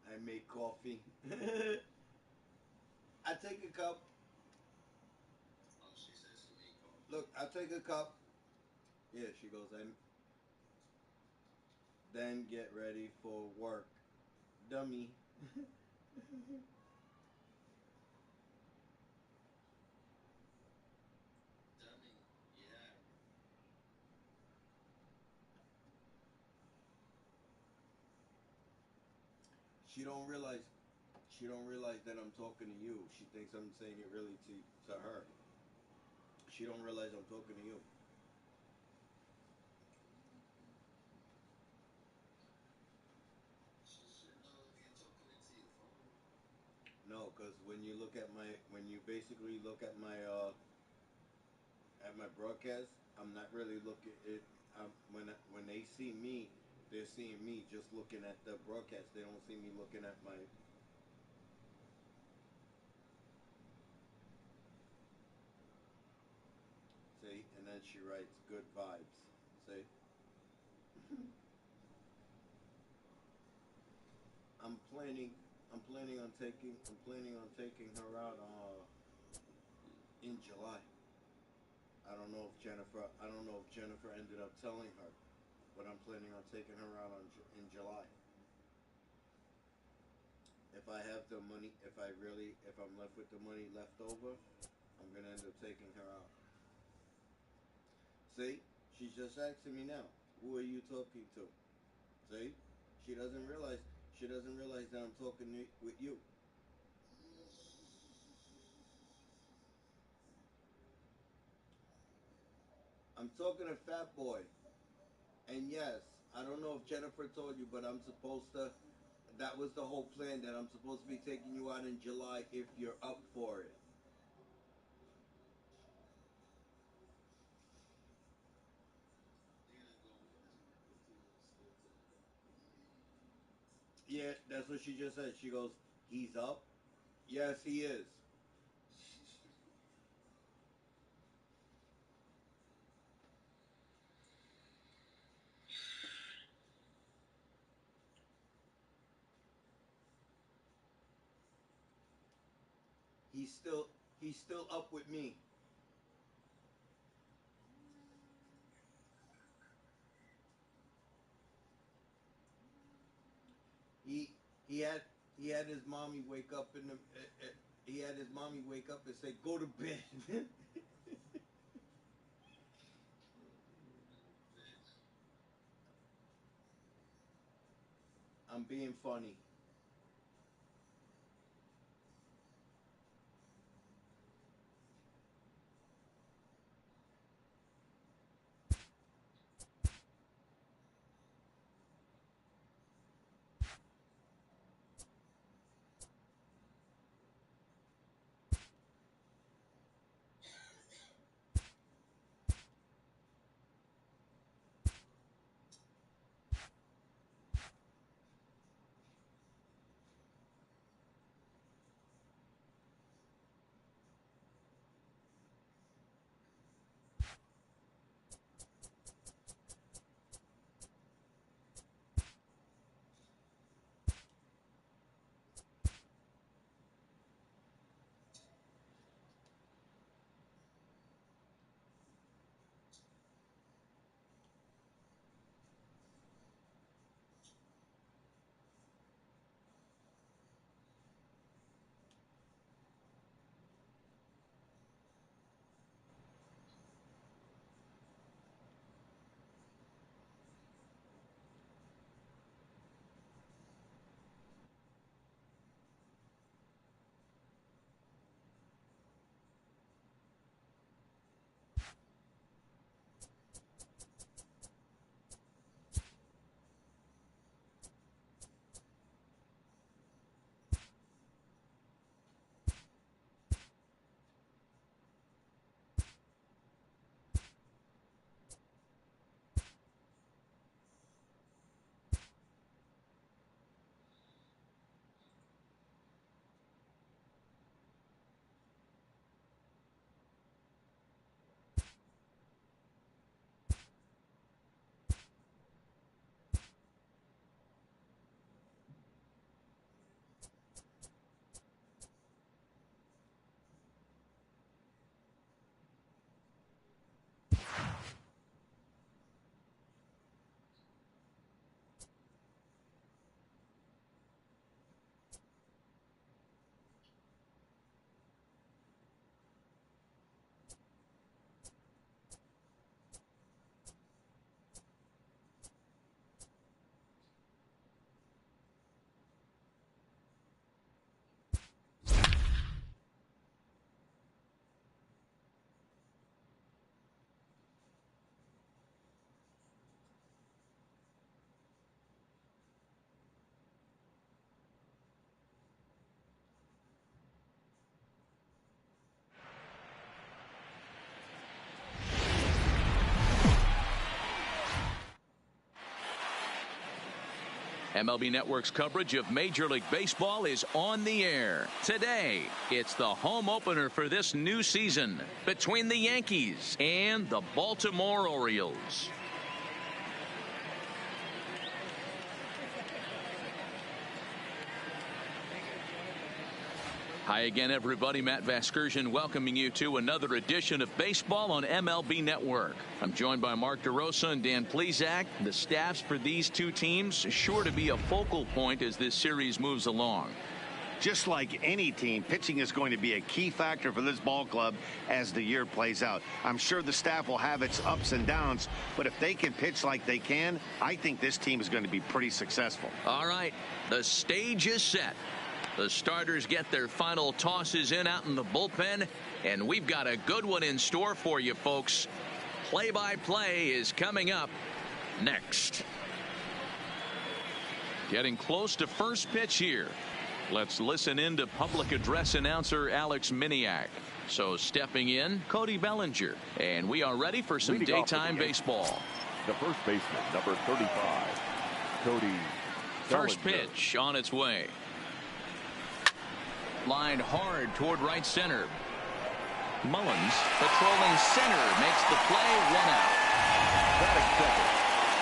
I: I make coffee. I take a cup.
E: Oh, she says she made coffee.
I: Look, I take a cup. Yeah, she goes, then get ready for work. Dummy.
E: Dummy, yeah.
I: She don't realize that I'm talking to you. She thinks I'm saying it really to her. She don't realize I'm talking to you.
E: She should know if you're talking into your phone.
I: No, because when you basically look at my broadcast, I'm not really looking it. When they see me, they're seeing me just looking at the broadcast. They don't see me looking at my. See, and then she writes good vibes. See, I'm planning. I'm planning on taking her out in July. I don't know if Jennifer ended up telling her, but I'm planning on taking her out in July. If I have the money, if I'm left with the money left over, I'm gonna end up taking her out. See, she's just asking me now, who are you talking to? See, she doesn't realize, that I'm talking with you. I'm talking to Fat Boy, and yes, I don't know if Jennifer told you, but I'm supposed to. That was the whole plan, that I'm supposed to be taking you out in July if you're up for it.
E: You're gonna go with him if you still together.
I: Yeah, that's what she just said. She goes, he's up. Yes, he is. He's still he's still up with me. He he had he had his mommy wake up in the he had his mommy wake up and say go to bed. I'm being funny.
A: MLB Network's coverage of Major League Baseball is on the air. Today, it's the home opener for this new season between the Yankees and the Baltimore Orioles. Hi again, everybody. Matt Vasgersian welcoming you to another edition of Baseball on MLB Network. I'm joined by Mark DeRosa and Dan Plesac. The staffs for these two teams are sure to be a focal point as this series moves along.
C: Just like any team, pitching is going to be a key factor for this ball club as the year plays out. I'm sure the staff will have its ups and downs, but if they can pitch like they can, I think this team is going to be pretty successful.
A: All right, the stage is set. The starters get their final tosses in out in the bullpen, and we've got a good one in store for you, folks. Play-by-play is coming up next. Getting close to first pitch here. Let's listen in to public address announcer Alex Miniak. So stepping in, Cody Bellinger, and we are ready for some daytime baseball.
B: The first baseman, number 35, Cody
A: First
B: Bellinger.
A: pitch on its way. Lined hard toward right center. Mullins patrolling center makes the play, 1 out.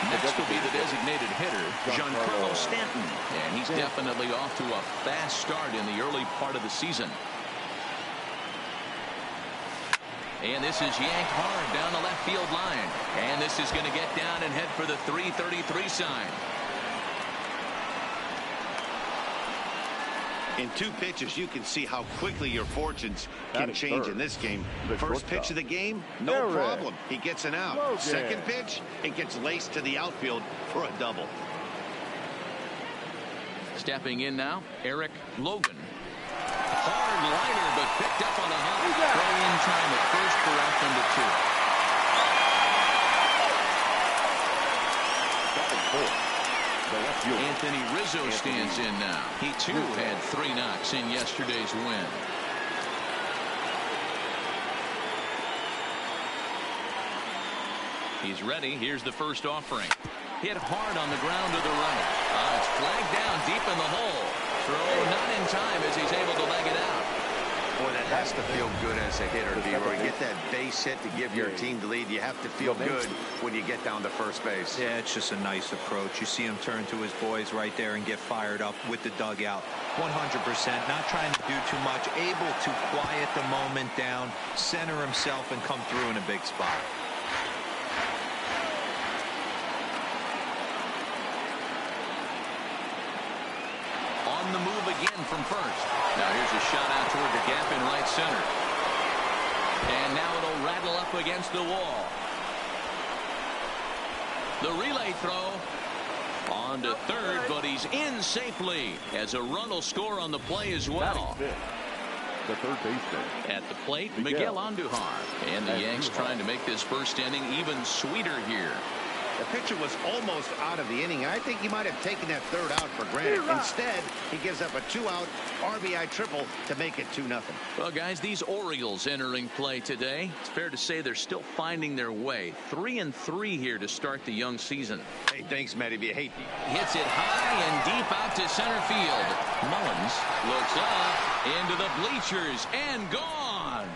A: Next will be the designated hitter, Giancarlo Stanton, and he's definitely off to a fast start in the early part of the season. And this is yanked hard down the left field line, and this is going to get down and head for the 333 sign.
C: In 2 pitches, you can see how quickly your fortunes can change in this game. First pitch of the game, no problem. He gets an out. Second pitch, it gets laced to the outfield for a double.
A: Stepping in now, Eric Logan. Hard liner, but picked up on a hop. Throw in time at first for out number 2. Anthony Rizzo stands in now. He too had 3 knocks in yesterday's win. He's ready. Here's the first offering. Hit hard on the ground to the right. It's flagged down deep in the hole. Throw not in time as he's able to leg it out.
C: Boy, that has to feel good as a hitter, D-Roy. Get that base hit to give your team the lead. You have to feel good when you get down to first base.
D: Yeah, it's just a nice approach. You see him turn to his boys right there and get fired up with the dugout. 100%, not trying to do too much, able to quiet the moment down, center himself, and come through in a big spot.
A: On the move again from first. Now here's a shot out toward the gap in right center. And now it'll rattle up against the wall. The relay throw on to third, but he's in safely as a run will score on the play as well.
B: The third baseman
A: at the plate, Miguel Andujar, and the Yanks trying to make this first inning even sweeter here.
C: The pitcher was almost out of the inning. I think he might have taken that third out for granted. Instead, he gives up a 2-out RBI triple to make it 2-0.
A: Well, guys, these Orioles entering play today, it's fair to say they're still finding their way. 3-3 here to start the young season.
C: Hey, thanks, Matty. You hate me.
A: Hits it high and deep out to center field. Mullins looks up into the bleachers and gone.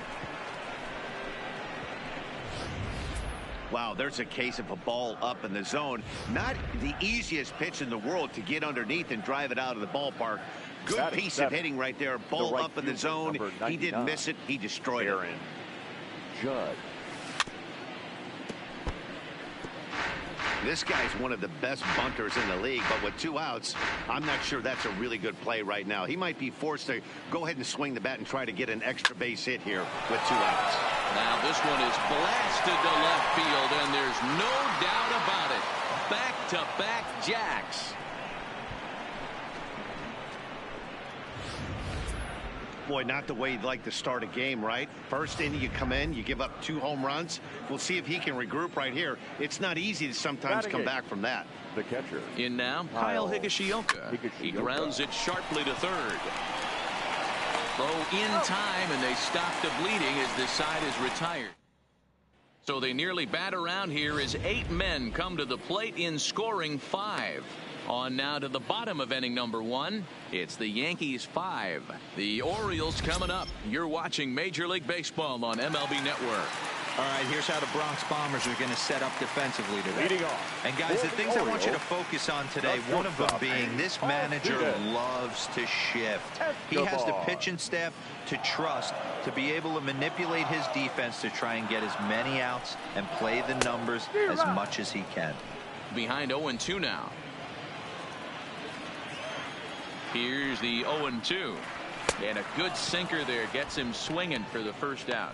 C: Wow, there's a case of a ball up in the zone. Not the easiest pitch in the world to get underneath and drive it out of the ballpark. Good piece of hitting right there. Ball up in the zone. He didn't miss it. He destroyed it.
B: Judd.
C: This guy's one of the best bunters in the league, but with 2 outs, I'm not sure that's a really good play right now. He might be forced to go ahead and swing the bat and try to get an extra base hit here with 2 outs.
A: Now this one is blasted to left field, and there's no doubt about it. Back-to-back jacks.
C: Boy, not the way you'd like to start a game, right? First inning, you come in, you give up 2 home runs. We'll see if he can regroup right here. It's not easy to sometimes come back from that.
B: The catcher.
A: In now, Kyle Higashioka. He grounds it sharply to third. Throw in time, and they stop the bleeding as this side is retired. So they nearly bat around here as 8 men come to the plate in scoring 5. On now to the bottom of inning number 1. It's the Yankees 5. The Orioles coming up. You're watching Major League Baseball on MLB Network.
D: All right, here's how the Bronx Bombers are going to set up defensively today.
B: Leading off.
D: And guys, the things I want you to focus on today, one of them being this manager loves to shift. He has the pitching staff to trust to be able to manipulate his defense to try and get as many outs and play the numbers as much as he can.
A: Behind 0-2 now. Here's the 0-2. And a good sinker there gets him swinging for the first out.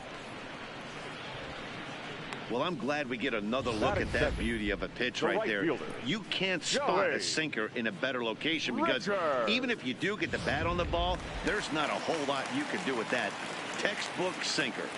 C: Well, I'm glad we get another look at that beauty of a pitch right there. You can't spot a sinker in a better location because even if you do get the bat on the ball, there's not a whole lot you can do with that. Textbook sinker.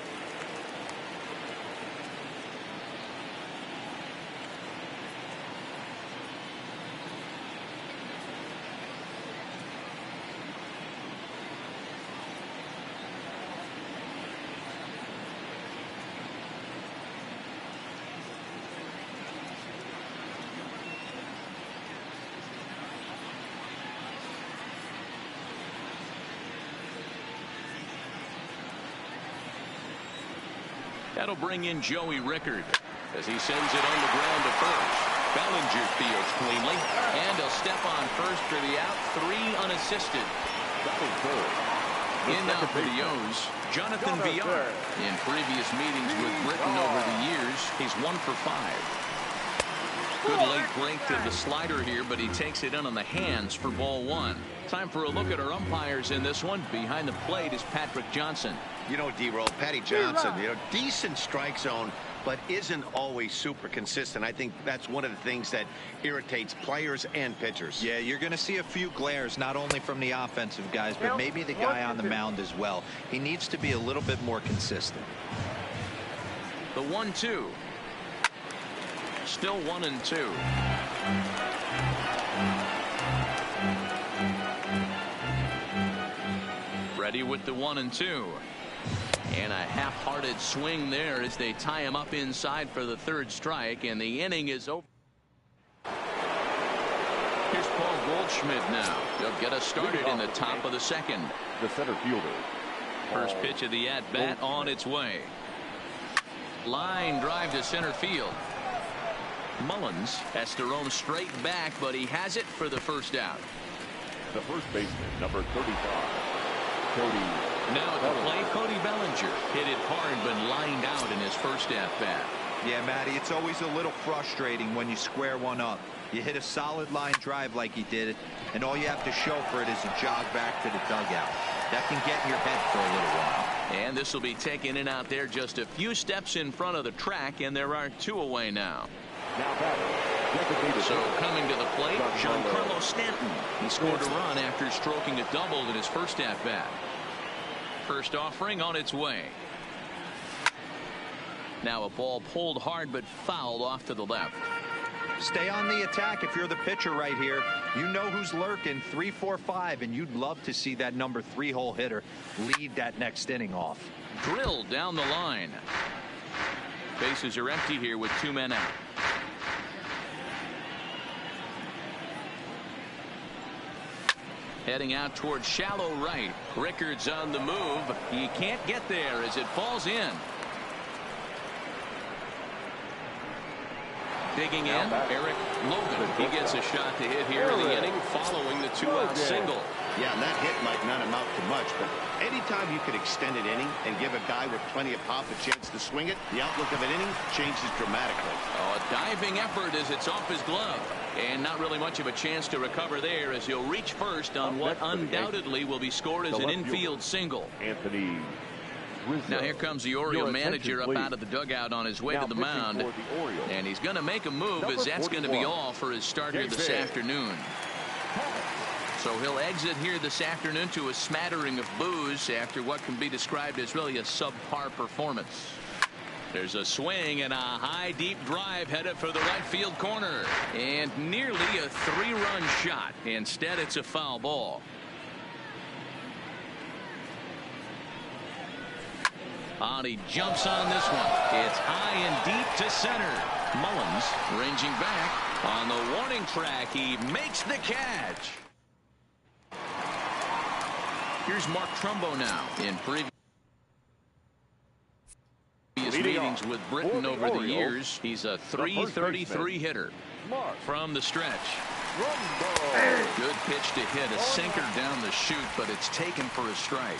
A: That'll bring in Joey Rickard as he sends it on the ground to first. Bellinger fields cleanly, and he'll step on first for the out. 3 unassisted. In now for the O's, Jonathan Villar. In previous meetings with Britain over the years, he's 1 for 5. Good late break to the slider here, but he takes it in on the hands for ball 1. Time for a look at our umpires in this one. Behind the plate is Patrick Johnson.
C: You know, D-Roll, Patty Johnson, decent strike zone, but isn't always super consistent. I think that's one of the things that irritates players and pitchers.
D: Yeah, you're going to see a few glares, not only from the offensive guys, but maybe the guy on the mound as well. He needs to be a little bit more consistent.
A: The 1-2. Still 1-2. Ready with the 1-2. And a half-hearted swing there as they tie him up inside for the 3rd strike, and the inning is over. Here's Paul Goldschmidt now. He'll get us started in the top of the 2nd.
B: The center fielder.
A: First pitch of the at-bat on its way. Line drive to center field. Mullins has to roam straight back, but he has it for the first out.
B: The first baseman, number 35, Cody.
A: Now at the plate, Cody Bellinger hit it hard but lined out in his first at-bat.
D: Yeah, Matty, it's always a little frustrating when you square one up. You hit a solid line drive like he did, and all you have to show for it is a jog back to the dugout. That can get in your head for a little while.
A: And this will be taken in out there just a few steps in front of the track, and there are 2 away now. So coming to the plate, Giancarlo Stanton. He scored a run after stroking a double in his first at-bat. First offering on its way. Now a ball pulled hard but fouled off to the left.
D: Stay on the attack if you're the pitcher right here. You know who's lurking, 3, 4, 5, and you'd love to see that number 3-hole hitter lead that next inning off.
A: Drilled down the line. Bases are empty here with 2 men out. Heading out towards shallow right. Rickard's on the move. He can't get there as it falls in. Digging in, Eric Logan. He gets a shot to hit here in the inning following the 2-out single.
C: Yeah, that hit might not amount to much, but anytime you could extend an inning and give a guy with plenty of pop a chance to swing it, the outlook of an inning changes dramatically.
A: Oh, a diving effort as it's off his glove. And not really much of a chance to recover there as he'll reach first on what undoubtedly will be scored as an infield single.
B: Anthony.
A: Now here comes the Oriole manager up out of the dugout on his way to the mound. And he's going to make a move as that's going to be all for his starter this afternoon. So he'll exit here this afternoon to a smattering of boos after what can be described as really a subpar performance. There's a swing and a high deep drive headed for the right field corner. And nearly a 3-run shot. Instead, it's a foul ball. He jumps on this one. It's high and deep to center. Mullins ranging back. On the warning track, he makes the catch. Here's Mark Trumbo now in previous meetings with Britain over the years. He's a .333 hitter from the stretch. Good pitch to hit, a sinker down the chute, but it's taken for a strike.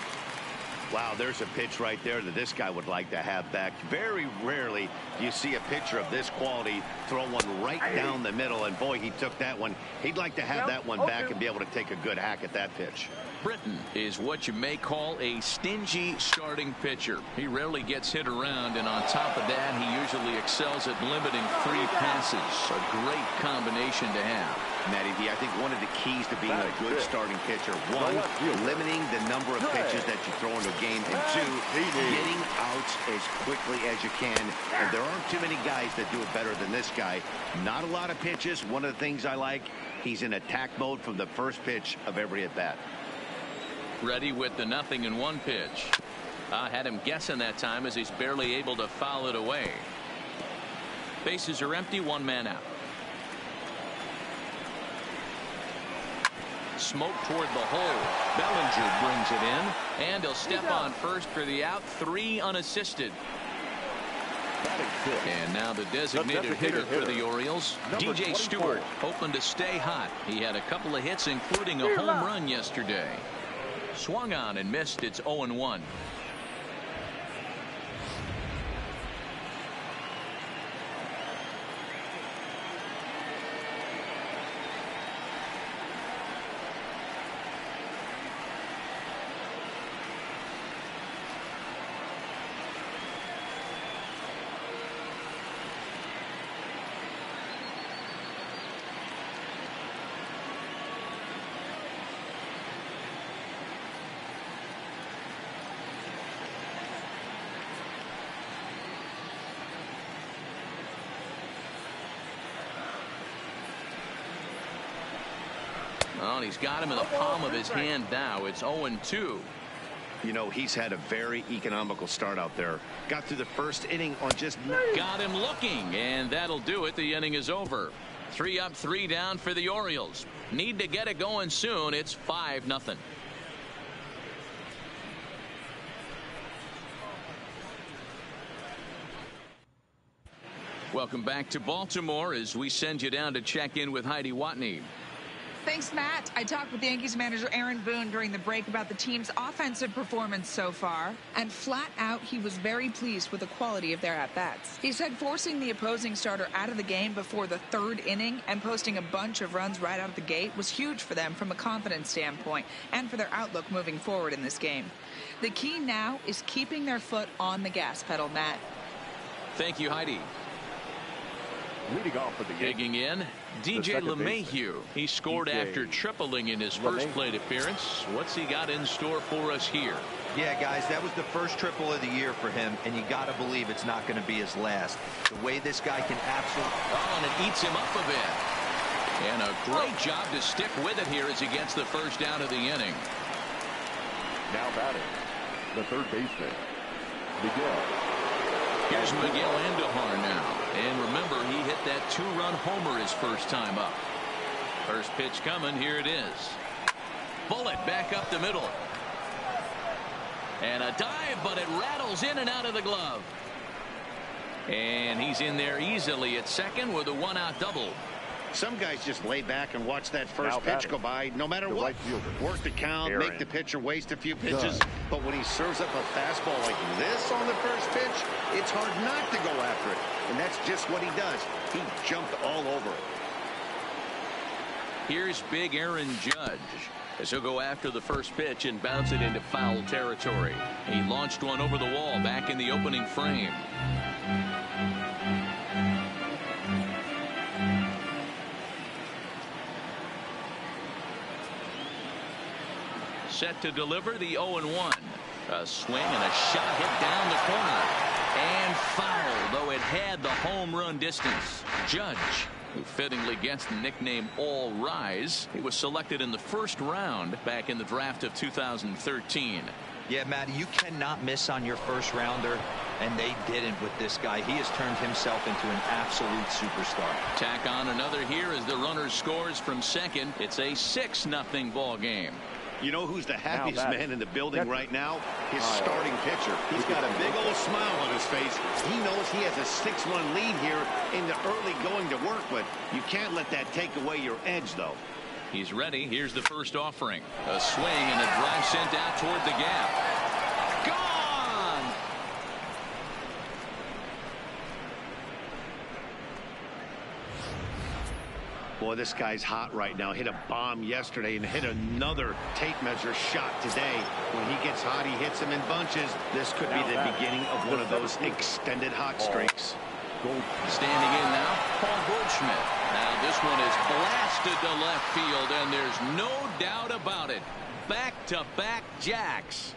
C: Wow, there's a pitch right there that this guy would like to have back. Very rarely do you see a pitcher of this quality throw one right down the middle, and boy, he took that one. He'd like to have that one back and be able to take a good hack at that pitch.
A: Britton is what you may call a stingy starting pitcher. He rarely gets hit around, and on top of that, he usually excels at limiting free passes. A great combination to have.
C: Matty D, I think one of the keys to being a good starting pitcher, one, limiting the number of pitches that you throw into a game, and two, getting outs as quickly as you can. And there aren't too many guys that do it better than this guy. Not a lot of pitches. One of the things I like, he's in attack mode from the first pitch of every at-bat.
A: Ready with the 0-1 pitch. I had him guessing that time as he's barely able to foul it away. Bases are empty, one man out. Smoke toward the hole. Bellinger brings it in, and he'll step on first for the out. 3 unassisted. And now the designated hitter for the Orioles, DJ Stewart, hoping to stay hot. He had a couple of hits, including a home run yesterday. Swung on and missed. It's 0-1. Well, he's got him in the palm of his hand now. It's 0-2.
C: You know, he's had a very economical start out there. Got through the first inning on just...
A: Got him looking, and that'll do it. The inning is over. 3 up, 3 down for the Orioles. Need to get it going soon. It's 5-0. Welcome back to Baltimore as we send you down to check in with Heidi Watney.
J: Thanks, Matt. I talked with Yankees manager Aaron Boone during the break about the team's offensive performance so far, and flat out, he was very pleased with the quality of their at-bats. He said forcing the opposing starter out of the game before the 3rd inning and posting a bunch of runs right out of the gate was huge for them from a confidence standpoint and for their outlook moving forward in this game. The key now is keeping their foot on the gas pedal, Matt.
A: Thank you, Heidi.
B: Leading off for the
A: Digging in, DJ LeMahieu. He scored after tripling in his first plate appearance. What's he got in store for us here?
D: Yeah, guys, that was the first triple of the year for him, and you got to believe it's not going to be his last. The way this guy can absolutely...
A: Oh, and it eats him up a bit. And a great job to stick with it here as he gets the first down of the inning.
B: Now batting, the third baseman, Miguel.
A: Here's Miguel Andujar now. And remember, he hit that 2-run homer his first time up. First pitch coming. Here it is. Bullet back up the middle. And a dive, but it rattles in and out of the glove. And he's in there easily at second with a 1-out double.
C: Some guys just lay back and watch that first pitch go by, no matter what. Work the count, make the pitcher waste a few pitches. But when he serves up a fastball like this on the first pitch, it's hard not to go after it. And that's just what he does. He jumped all over it.
A: Here's big Aaron Judge as he'll go after the first pitch and bounce it into foul territory. He launched one over the wall back in the opening frame. Set to deliver the 0-1. A swing and a shot hit down the corner. And foul, though it had the home run distance. Judge, who fittingly gets the nickname All Rise. He was selected in the first round back in the draft of 2013.
D: Yeah, Matty, you cannot miss on your first rounder, and they didn't with this guy. He has turned himself into an absolute superstar.
A: Tack on another here as the runner scores from second. It's a 6-0 ball game.
C: You know who's the happiest man in the building right now? His starting pitcher. He's got a big old smile on his face. He knows he has a 6-1 lead here in the early going to work, but you can't let that take away your edge, though.
A: He's ready. Here's the first offering. A swing and a drive sent out toward the gap. Gone!
C: Boy, this guy's hot right now. Hit a bomb yesterday and hit another tape measure shot today. When he gets hot, he hits them in bunches. This could be the beginning of one of those extended hot streaks.
A: Standing in now, Paul Goldschmidt. Now this one is blasted to left field, and there's no doubt about it. Back-to-back jacks.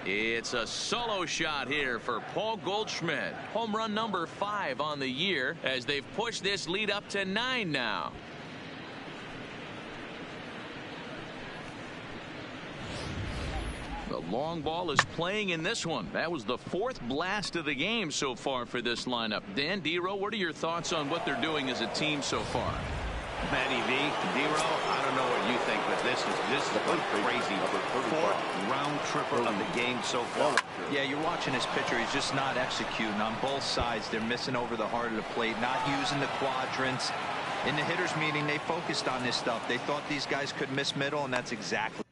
A: It's a solo shot here for Paul Goldschmidt. Home run number 5 on the year as they've pushed this lead up to 9 now. The long ball is playing in this one. That was the 4th blast of the game so far for this lineup. Dan, D-Row, what are your thoughts on what they're doing as a team so far?
C: Matty V, D-Row, I don't know what you think, but this is a crazy 4th round tripper of the game so far.
D: Yeah, you're watching this pitcher. He's just not executing on both sides. They're missing over the heart of the plate, not using the quadrants. In the hitters meeting, they focused on this stuff. They thought these guys could miss middle, and that's exactly.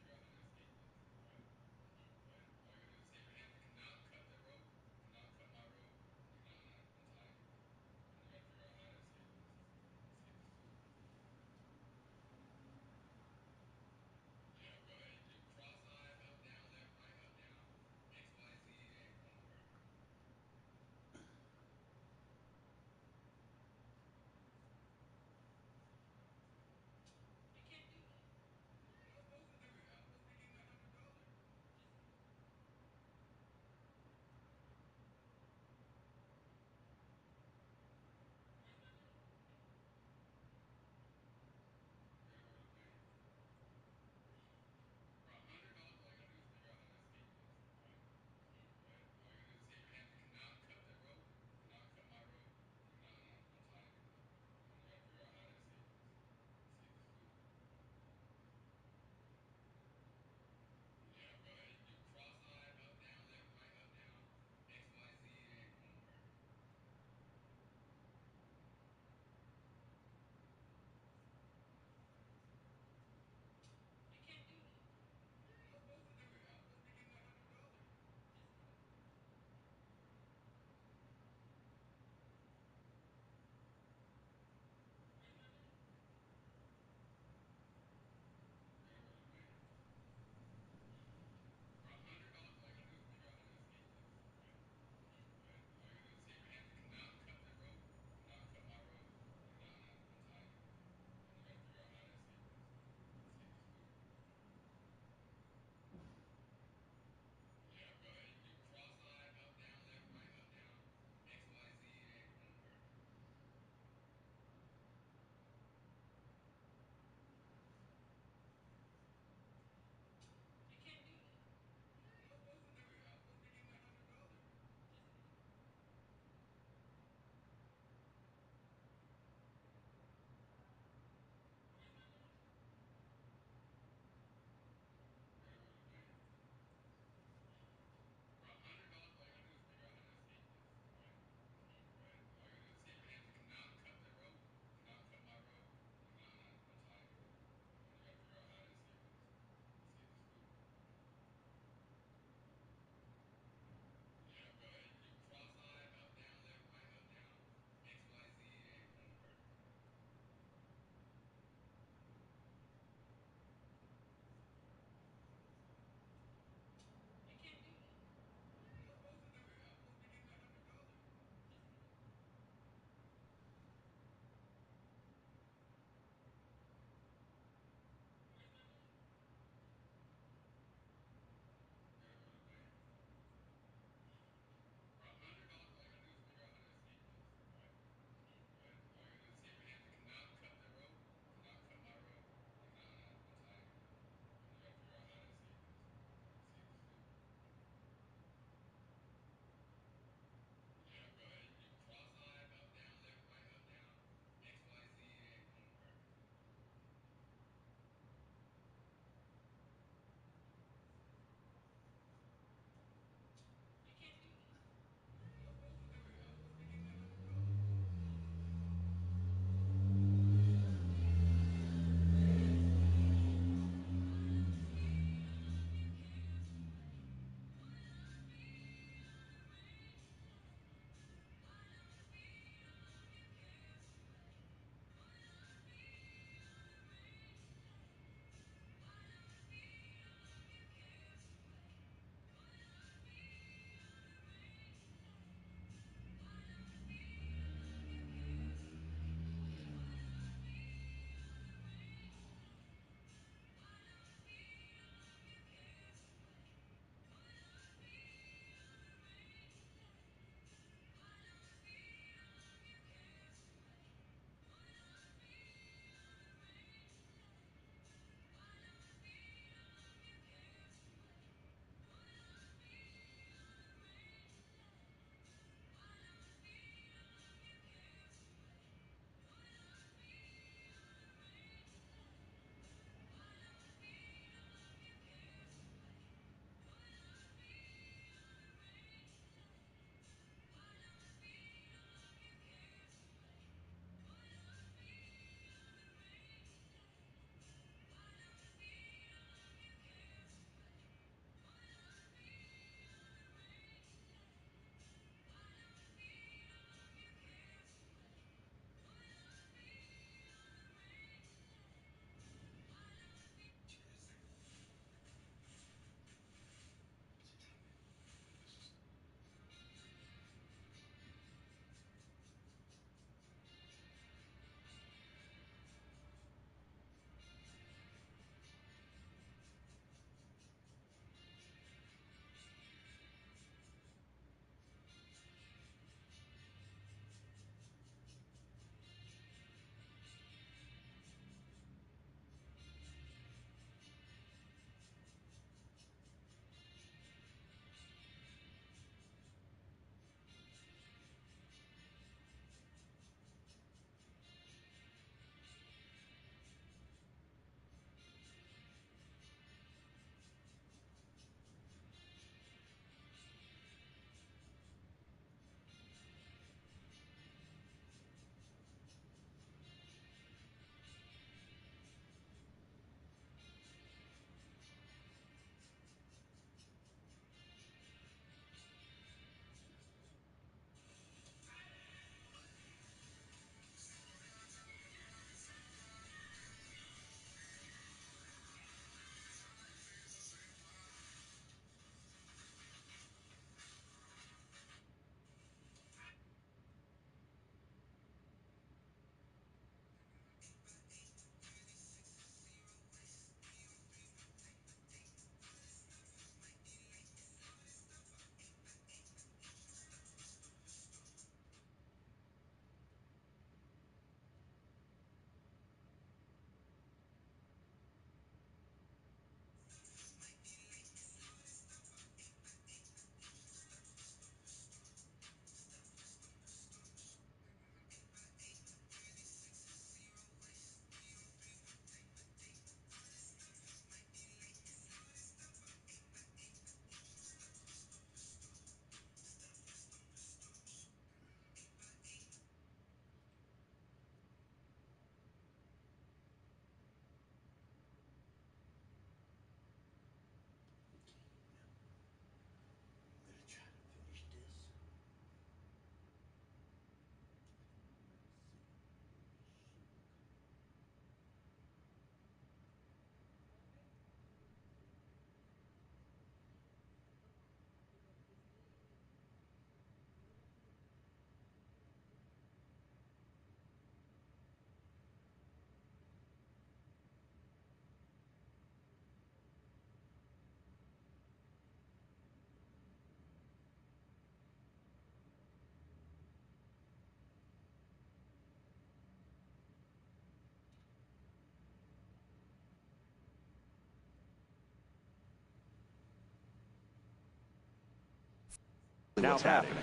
D: what's happening.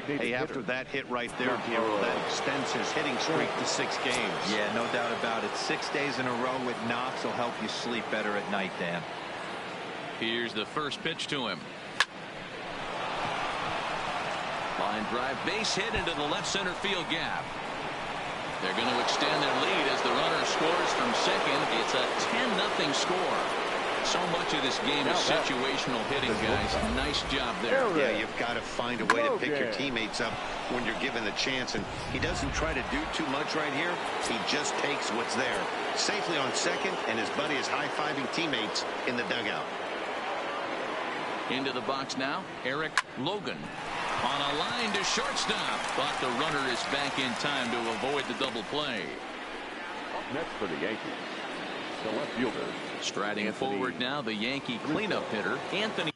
C: Hey, after that hit right there, Piero, that extends his hitting streak to 6 games.
D: Yeah, no doubt about it. 6 days in a row with knocks will help you sleep better at night, Dan.
A: Here's the first pitch to him. Line drive, base hit into the left center field gap. They're going to extend their lead as the runner scores from second. It's a 10-0 score. So much of this game is situational hitting, guys. Nice job there.
C: Yeah, you've got to find a way to pick your teammates up when you're given the chance, and he doesn't try to do too much right here. He just takes what's there. Safely on second, and his buddy is high-fiving teammates in the dugout.
A: Into the box now, Eric Logan. On a line to shortstop, but the runner is back in time to avoid the double play.
B: Next for the Yankees, the left fielder.
A: Striding forward now, the Yankee cleanup hitter, Anthony.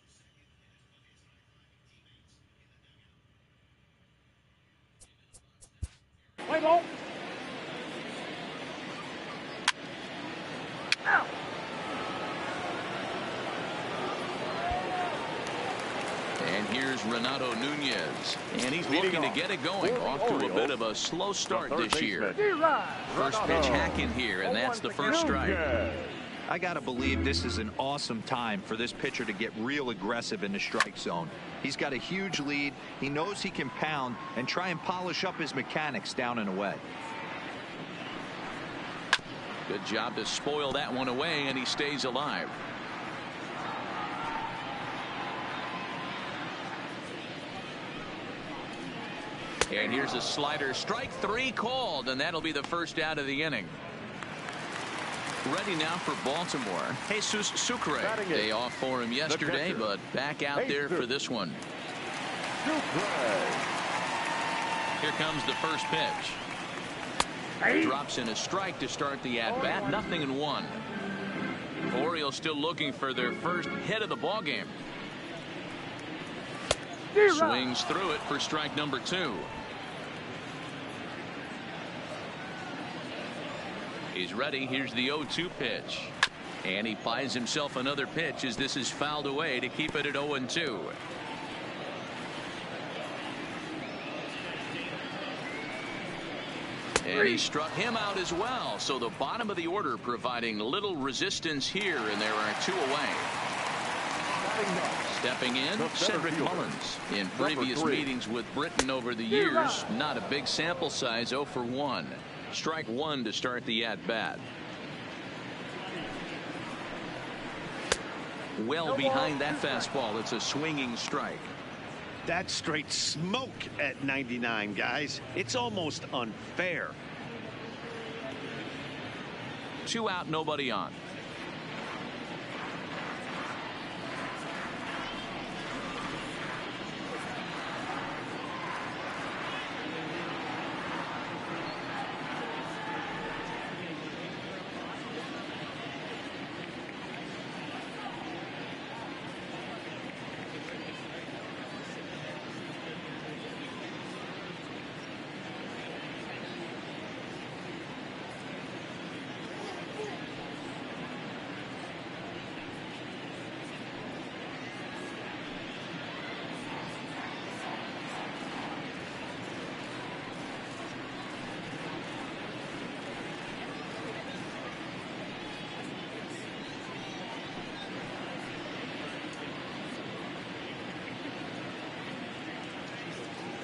G: Play ball. Ow.
A: And here's Renato Nunez. And he's looking to get it going. Off to a bit of a slow start this year. First pitch hacking here, and that's the first strike.
D: I got to believe this is an awesome time for this pitcher to get real aggressive in the strike zone. He's got a huge lead. He knows he can pound and try and polish up his mechanics down and away.
A: Good job to spoil that one away, and he stays alive. And here's a slider, strike 3 called, and that'll be the first out of the inning. Ready now for Baltimore, Jesus Sucre. Day off for him yesterday, but back out there for this one. Here comes the first pitch. Drops in a strike to start the at-bat, 0-1. Orioles still looking for their first hit of the ballgame. Swings through it for strike number 2. He's ready. Here's the 0-2 pitch. And he buys himself another pitch as this is fouled away to keep it at 0-2. And he struck him out as well. So the bottom of the order providing little resistance here, and there are 2 away. Stepping in, Cedric Mullins. In previous meetings with Britain over the years, not a big sample size, 0 for 1. Strike 1 to start the at-bat. Well behind that fastball, it's a swinging strike.
C: That's straight smoke at 99, guys. It's almost unfair.
A: 2 out, nobody on.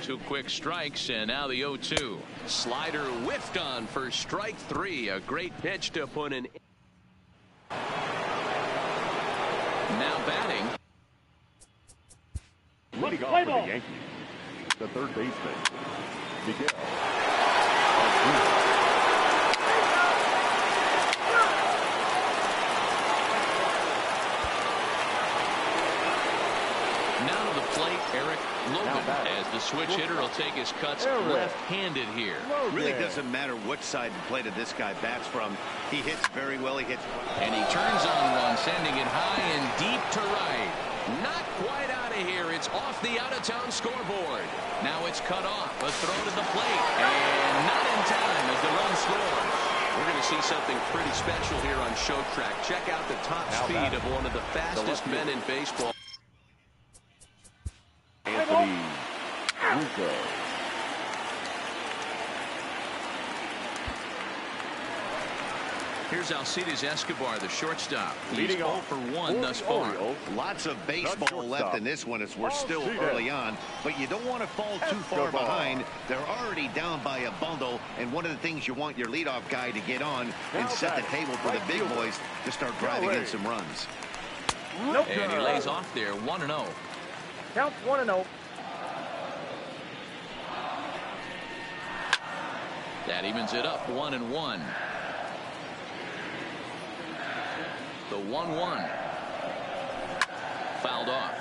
A: Two quick strikes, and now the 0-2. Slider whiffed on for strike 3. A great pitch to put an. Now batting.
B: Leading off for the Yankees, the third baseman, Miguel.
A: Now to the plate, Eric Logan, as the switch hitter will take his cuts left-handed here.
C: Really doesn't matter what side the plate of this guy bats from. He hits very well. He hits.
A: And he turns on one, sending it high and deep to right. Not quite out of here. It's off the out-of-town scoreboard. Now it's cut off. A throw to the plate. And not in time as the run scores. We're going to see something pretty special here on Show Track. Check out the top speed of one of the fastest men in baseball.
B: Anthony Rico.
A: Here's Alcides Escobar, the shortstop. He's
B: Leading
A: 0
B: off
A: for 1 thus far.
C: Lots of baseball left in this one as we're still early on, but you don't want to fall too far behind. They're already down by a bundle, and one of the things you want your leadoff guy to get on and set the table for the big boys to start driving in some runs.
A: And he lays off there, 1-0.
G: Counts 1-0.
A: That evens it up, 1-1. The 1-1. Fouled off.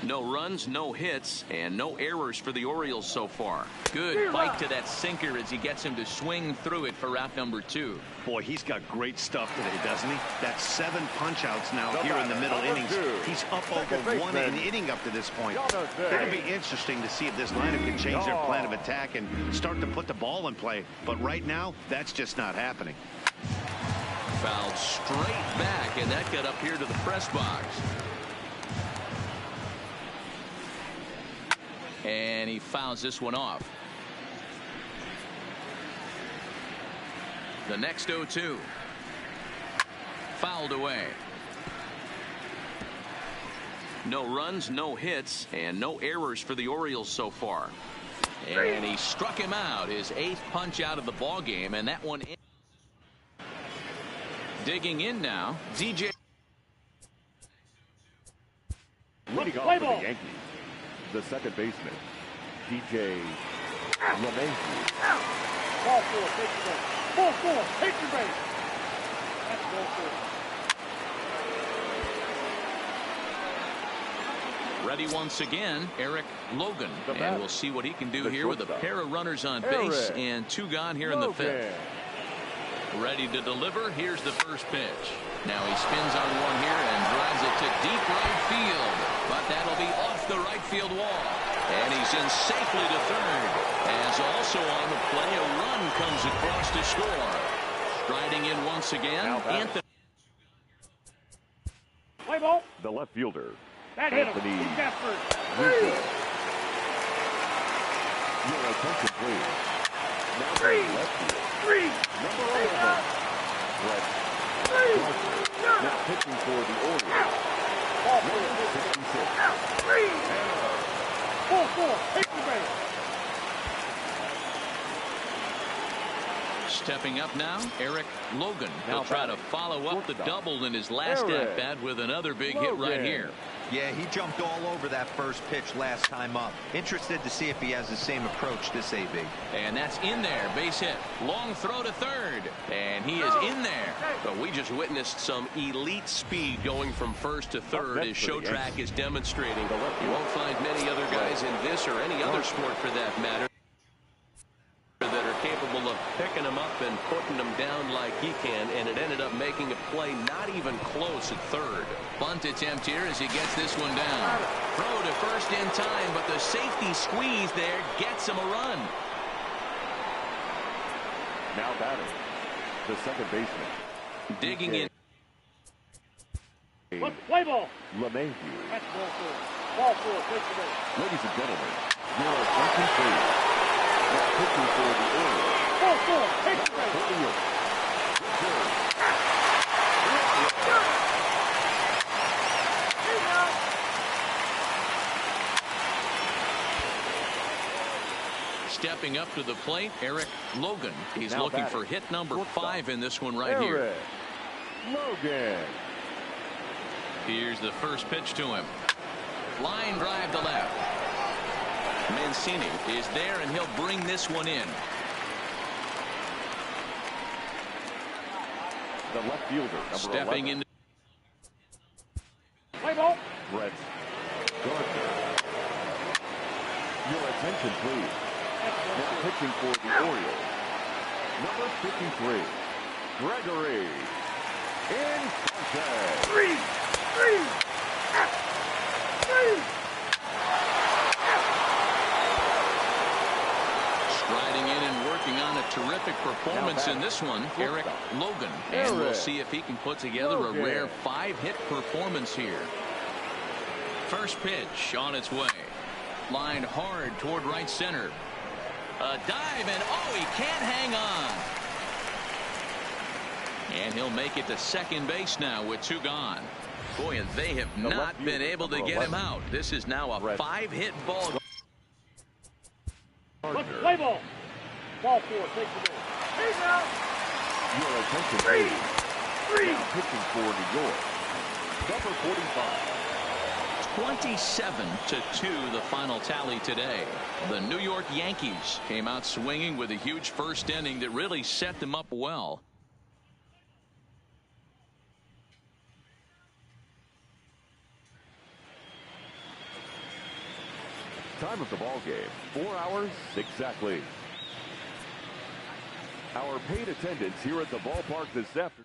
A: No runs, no hits, and no errors for the Orioles so far. Good bite to that sinker as he gets him to swing through it for out number 2.
C: Boy, he's got great stuff today, doesn't he? That's 7 punch-outs now here in the middle innings. He's up over 1 inning up to this point. It'll be interesting to see if this lineup can change their plan of attack and start to put the ball in play. But right now, that's just not happening.
A: Fouled straight back, and that got up here to the press box. And he fouls this one off. The next 0-2. Fouled away. No runs, no hits, and no errors for the Orioles so far. And he struck him out, his 8th punch out of the ball game, and that one in. Digging in now, DJ.
B: Leading off for the Yankees, the second baseman, DJ LeMahieu.
G: Ball 4, take your base. Ball 4, take your base. That's ball 4.
A: Ready once again, Eric Logan. And we'll see what he can do here with a pair of runners on base and 2 gone here in the 5th. Ready to deliver. Here's the first pitch. Now he spins on one here and drives it to deep right field. But that'll be off the right field wall. And he's in safely to third. As also on the play, a run comes across to score. Striding in once again, Anthony.
G: Play ball.
B: The left fielder,
G: That hit
B: Anthony
G: him. He's got first.
B: Rico. Your attention, please. Now left field. Number 11, Brett Gardner. Now pitching for the Orioles. Number 66.
G: Ball 4, take your base.
A: Stepping up now, Eric Logan. He'll try to follow up the double in his last at-bat with another big hit right here.
D: Yeah, he jumped all over that first pitch last time up. Interested to see if he has the same approach this AB.
A: And that's in there. Base hit. Long throw to third. And he is in there. But we just witnessed some elite speed going from first to third as Showtrack is demonstrating. You won't find many other guys in this or any other sport for that matter that are capable of picking them up and putting them down like he can, and it ended up making a play not even close at third. Bunt attempt here as he gets this one down. Throw to first in time, but the safety squeeze there gets him a run.
B: Now batting, the second baseman.
A: Digging in.
G: Play ball.
B: LeMahieu.
G: That's ball 4. Ball 4, take your base.
B: Ladies and gentlemen, your attention, please. Now pitching for the Orioles.
G: Ball 4, take your base.
A: Stepping up to the plate, Eric Logan. He's looking for hit number 5 in this one right here.
B: Logan.
A: Here's the first pitch to him. Line drive to left. Mancini is there, and he'll bring this one in.
B: The left fielder, number
A: Stepping
B: 11.
A: in.
G: Play ball.
B: Brett Gardner. Your attention, please. Now pitching for the Orioles. Number 53, Gregory Infante.
G: 3.
A: Striding in and working on a terrific performance in this one, Eric Logan. And we'll see if he can put together a rare 5-hit performance here. First pitch on its way. Lined hard toward right center. A dive, and oh, he can't hang on. And he'll make it to second base now with 2 gone. Boy, and they have not been able to get him out. This is now a 5-hit ball.
G: Let's play ball. Ball 4, take the ball. He's out.
B: Your attention, please. Now pitching for New York, number 45.
A: 27-2 the final tally today. The New York Yankees came out swinging with a huge first inning that really set them up well.
B: Time of the ball game, 4 hours exactly. Our paid attendance here at the ballpark this afternoon.